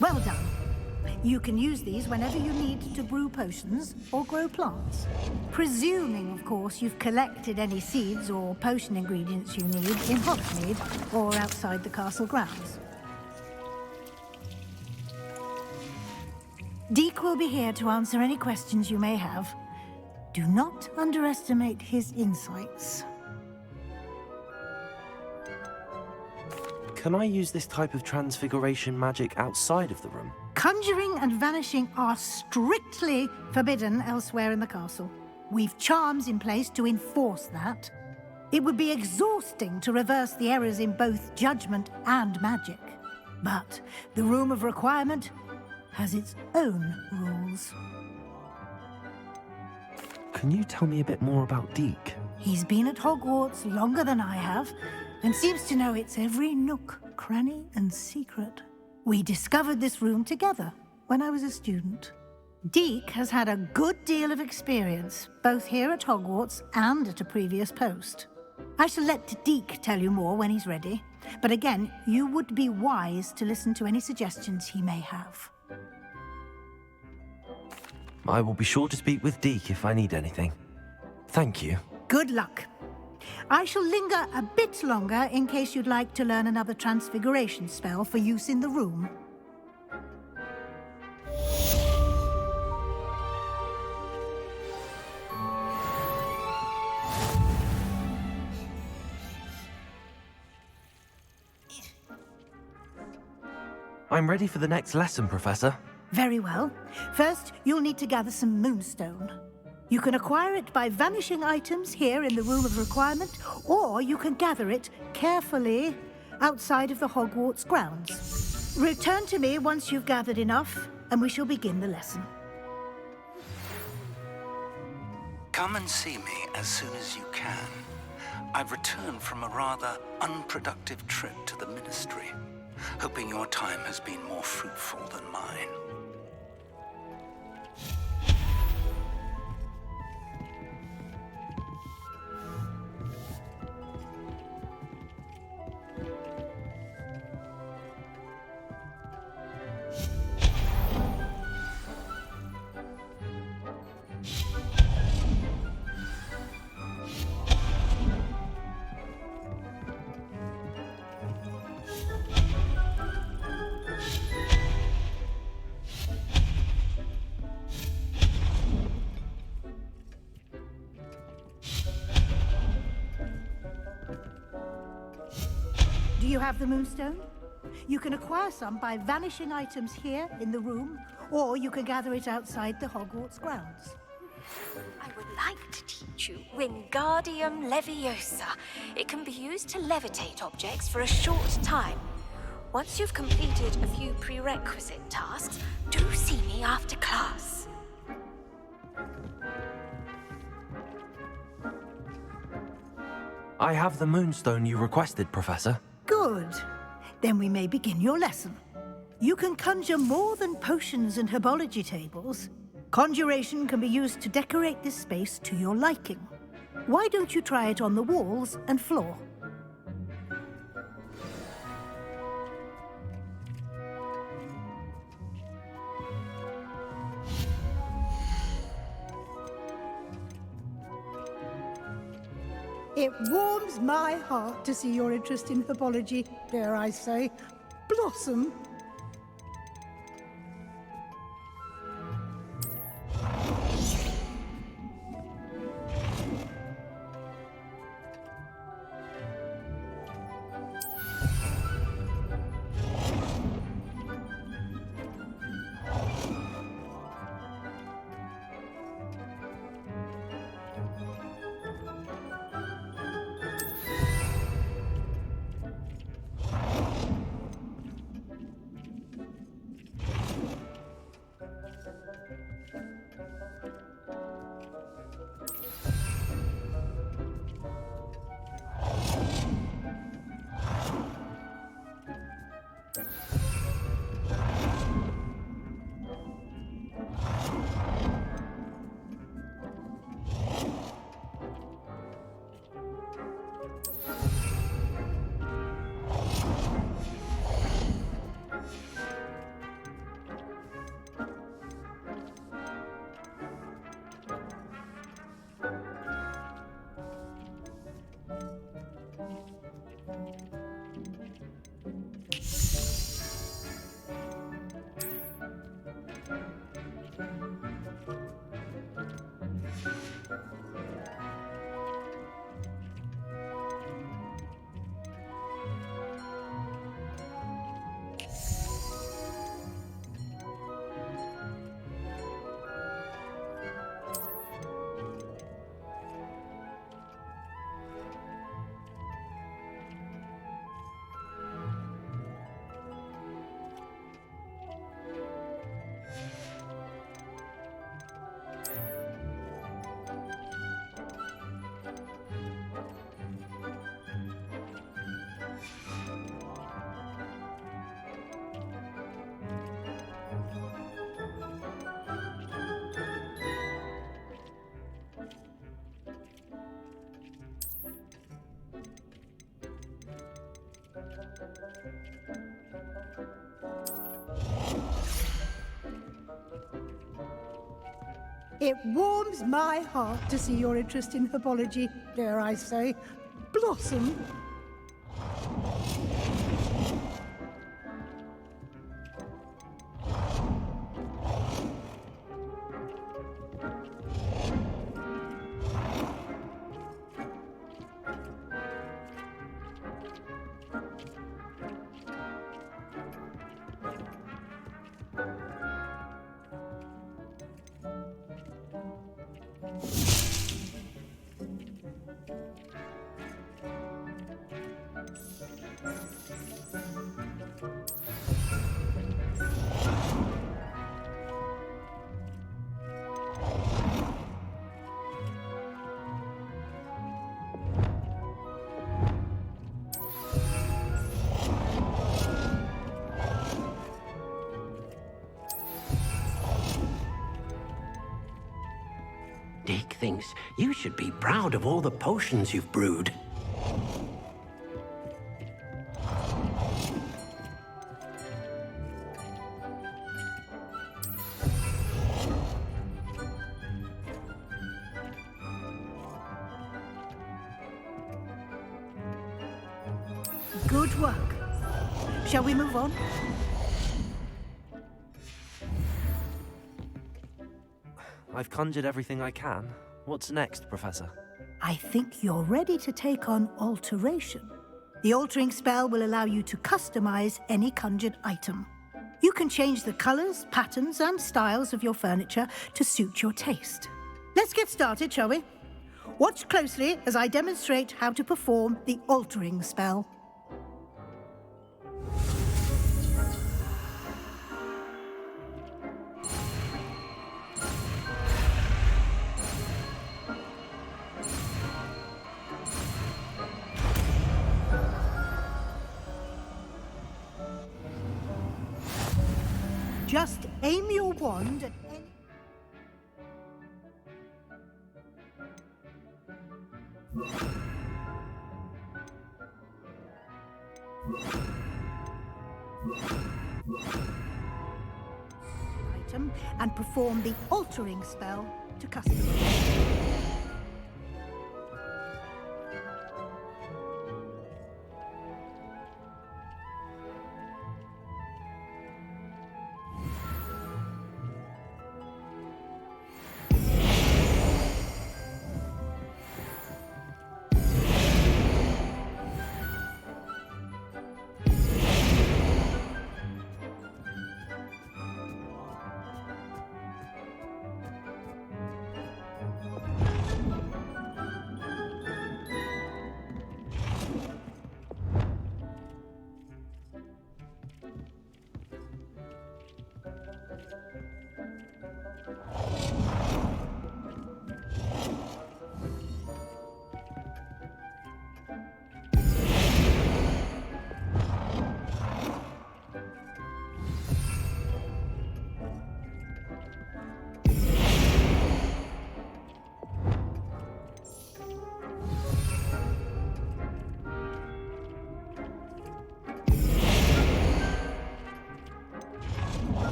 Speaker 4: Well done. You can use these whenever you need to brew potions or grow plants. Presuming, of course, you've collected any seeds or potion ingredients you need in Hogsmeade or outside the castle grounds. Deke will be here to answer any questions you may have. Do not underestimate his insights.
Speaker 2: Can I use this type of transfiguration magic outside of the room?
Speaker 4: Conjuring and vanishing are strictly forbidden elsewhere in the castle. We've charms in place to enforce that. It would be exhausting to reverse the errors in both judgment and magic. But the Room of Requirement has its own rules.
Speaker 2: Can you tell me a bit more about Deke?
Speaker 4: He's been at Hogwarts longer than I have, and seems to know its every nook, cranny, and secret. We discovered this room together when I was a student. Deke has had a good deal of experience, both here at Hogwarts and at a previous post. I shall let Deke tell you more when he's ready, but again, you would be wise to listen to any suggestions he may have.
Speaker 2: I will be sure to speak with Deke if I need anything. Thank you.
Speaker 4: Good luck. I shall linger a bit longer in case you'd like to learn another transfiguration spell for use in the room.
Speaker 2: I'm ready for the next lesson, Professor.
Speaker 4: Very well. First, you'll need to gather some moonstone. You can acquire it by vanishing items here in the Room of Requirement, or you can gather it carefully outside of the Hogwarts grounds. Return to me once you've gathered enough, and we shall begin the lesson.
Speaker 18: Come and see me as soon as you can. I've returned from a rather unproductive trip to the Ministry, hoping your time has been more fruitful than mine.
Speaker 4: Do you have the moonstone? You can acquire some by vanishing items here in the room, or you can gather it outside the Hogwarts grounds.
Speaker 20: I would like to teach you Wingardium Leviosa. It can be used to levitate objects for a short time. Once you've completed a few prerequisite tasks, do see me after class.
Speaker 2: I have the moonstone you requested, Professor.
Speaker 4: Good. Then we may begin your lesson. You can conjure more than potions and herbology tables. Conjuration can be used to decorate this space to your liking. Why don't you try it on the walls and floor? It warms my heart to see your interest in herbology, dare I say, blossom. It warms my heart to see your interest in herbology, dare I say, blossom.
Speaker 10: Dick thinks you should be proud of all the potions you've brewed.
Speaker 4: Good work. Shall we move on?
Speaker 2: I've conjured everything I can. What's next, Professor?
Speaker 4: I think you're ready to take on alteration. The altering spell will allow you to customize any conjured item. You can change the colors, patterns, and styles of your furniture to suit your taste. Let's get started, shall we? Watch closely as I demonstrate how to perform the altering spell. Just aim your wand at any... item and perform the altering spell to customize.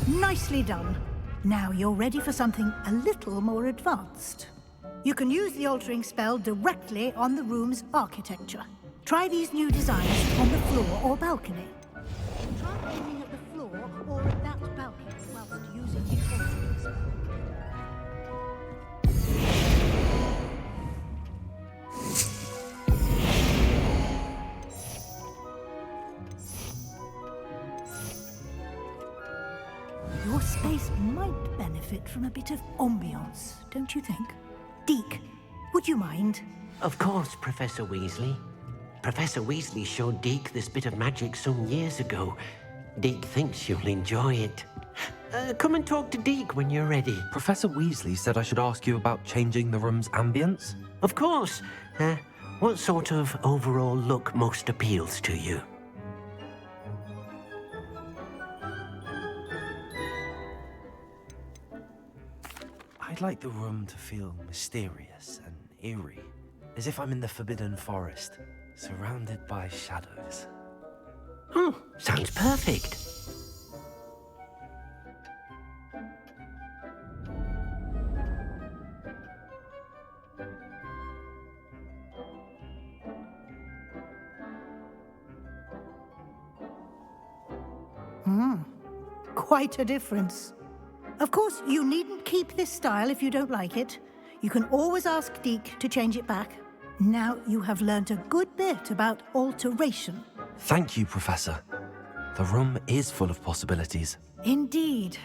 Speaker 4: Nicely done. Now you're ready for something a little more advanced. You can use the altering spell directly on the room's architecture. Try these new designs on the floor or balcony. Try aiming at the floor or at that balcony whilst using the altering spell. Your space might benefit from a bit of ambiance, don't you think? Deke, would you mind?
Speaker 10: Of course, Professor Weasley. Professor Weasley showed Deke this bit of magic some years ago. Deke thinks you'll enjoy it. Come and talk to Deke when you're ready.
Speaker 2: Professor Weasley said I should ask you about changing the room's ambience.
Speaker 10: Of course. What sort of overall look most appeals to you?
Speaker 2: I'd like the room to feel mysterious and eerie, as if I'm in the Forbidden Forest, surrounded by shadows.
Speaker 10: Oh, sounds perfect.
Speaker 4: Quite a difference. Of course, you needn't keep this style if you don't like it. You can always ask Deke to change it back. Now you have learnt a good bit about alteration.
Speaker 2: Thank you, Professor. The room is full of possibilities.
Speaker 4: Indeed.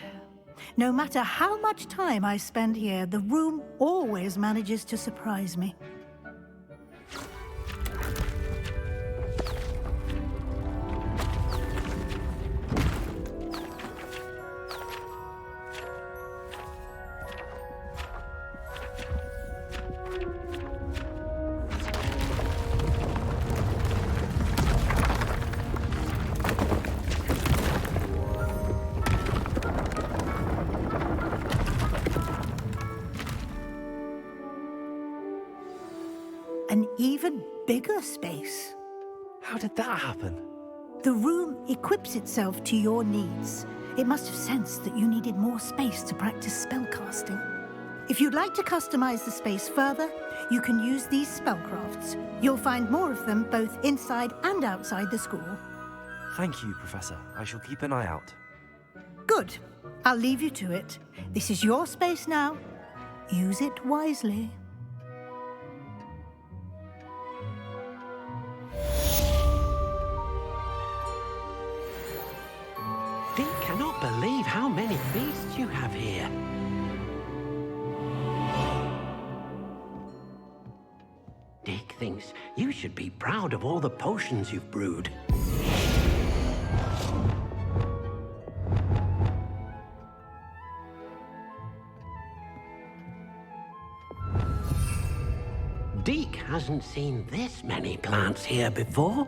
Speaker 4: No matter how much time I spend here, the room always manages to surprise me. An even bigger space.
Speaker 2: How did that happen?
Speaker 4: The room equips itself to your needs. It must have sensed that you needed more space to practice spellcasting. If you'd like to customize the space further, you can use these spellcrafts. You'll find more of them both inside and outside the school.
Speaker 2: Thank you, Professor. I shall keep an eye out.
Speaker 4: Good. I'll leave you to it. This is your space now. Use it wisely.
Speaker 10: Deke cannot believe how many beasts you have here. Deke thinks you should be proud of all the potions you've brewed. Deke hasn't seen this many plants here before.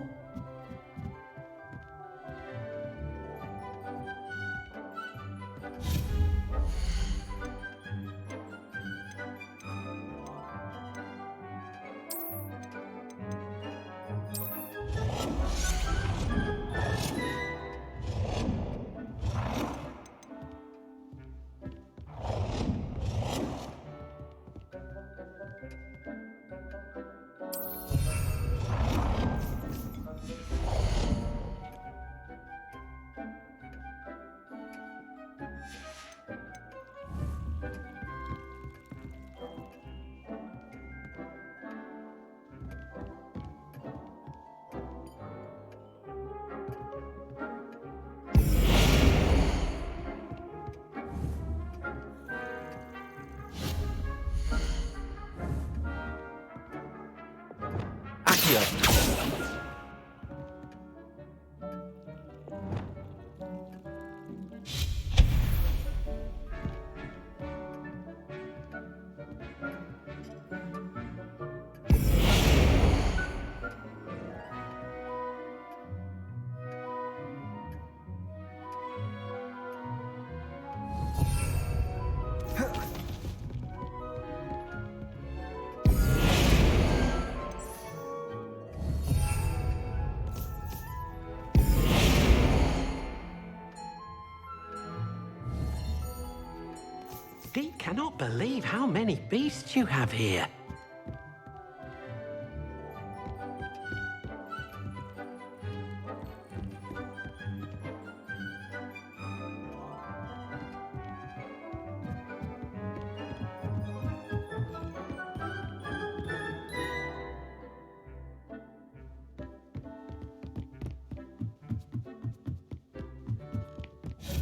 Speaker 10: Deke cannot believe how many beasts you have here.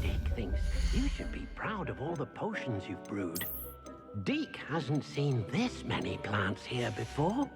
Speaker 10: Deke thinks you should be proud of all the potions you've brewed. Deke hasn't seen this many plants here before.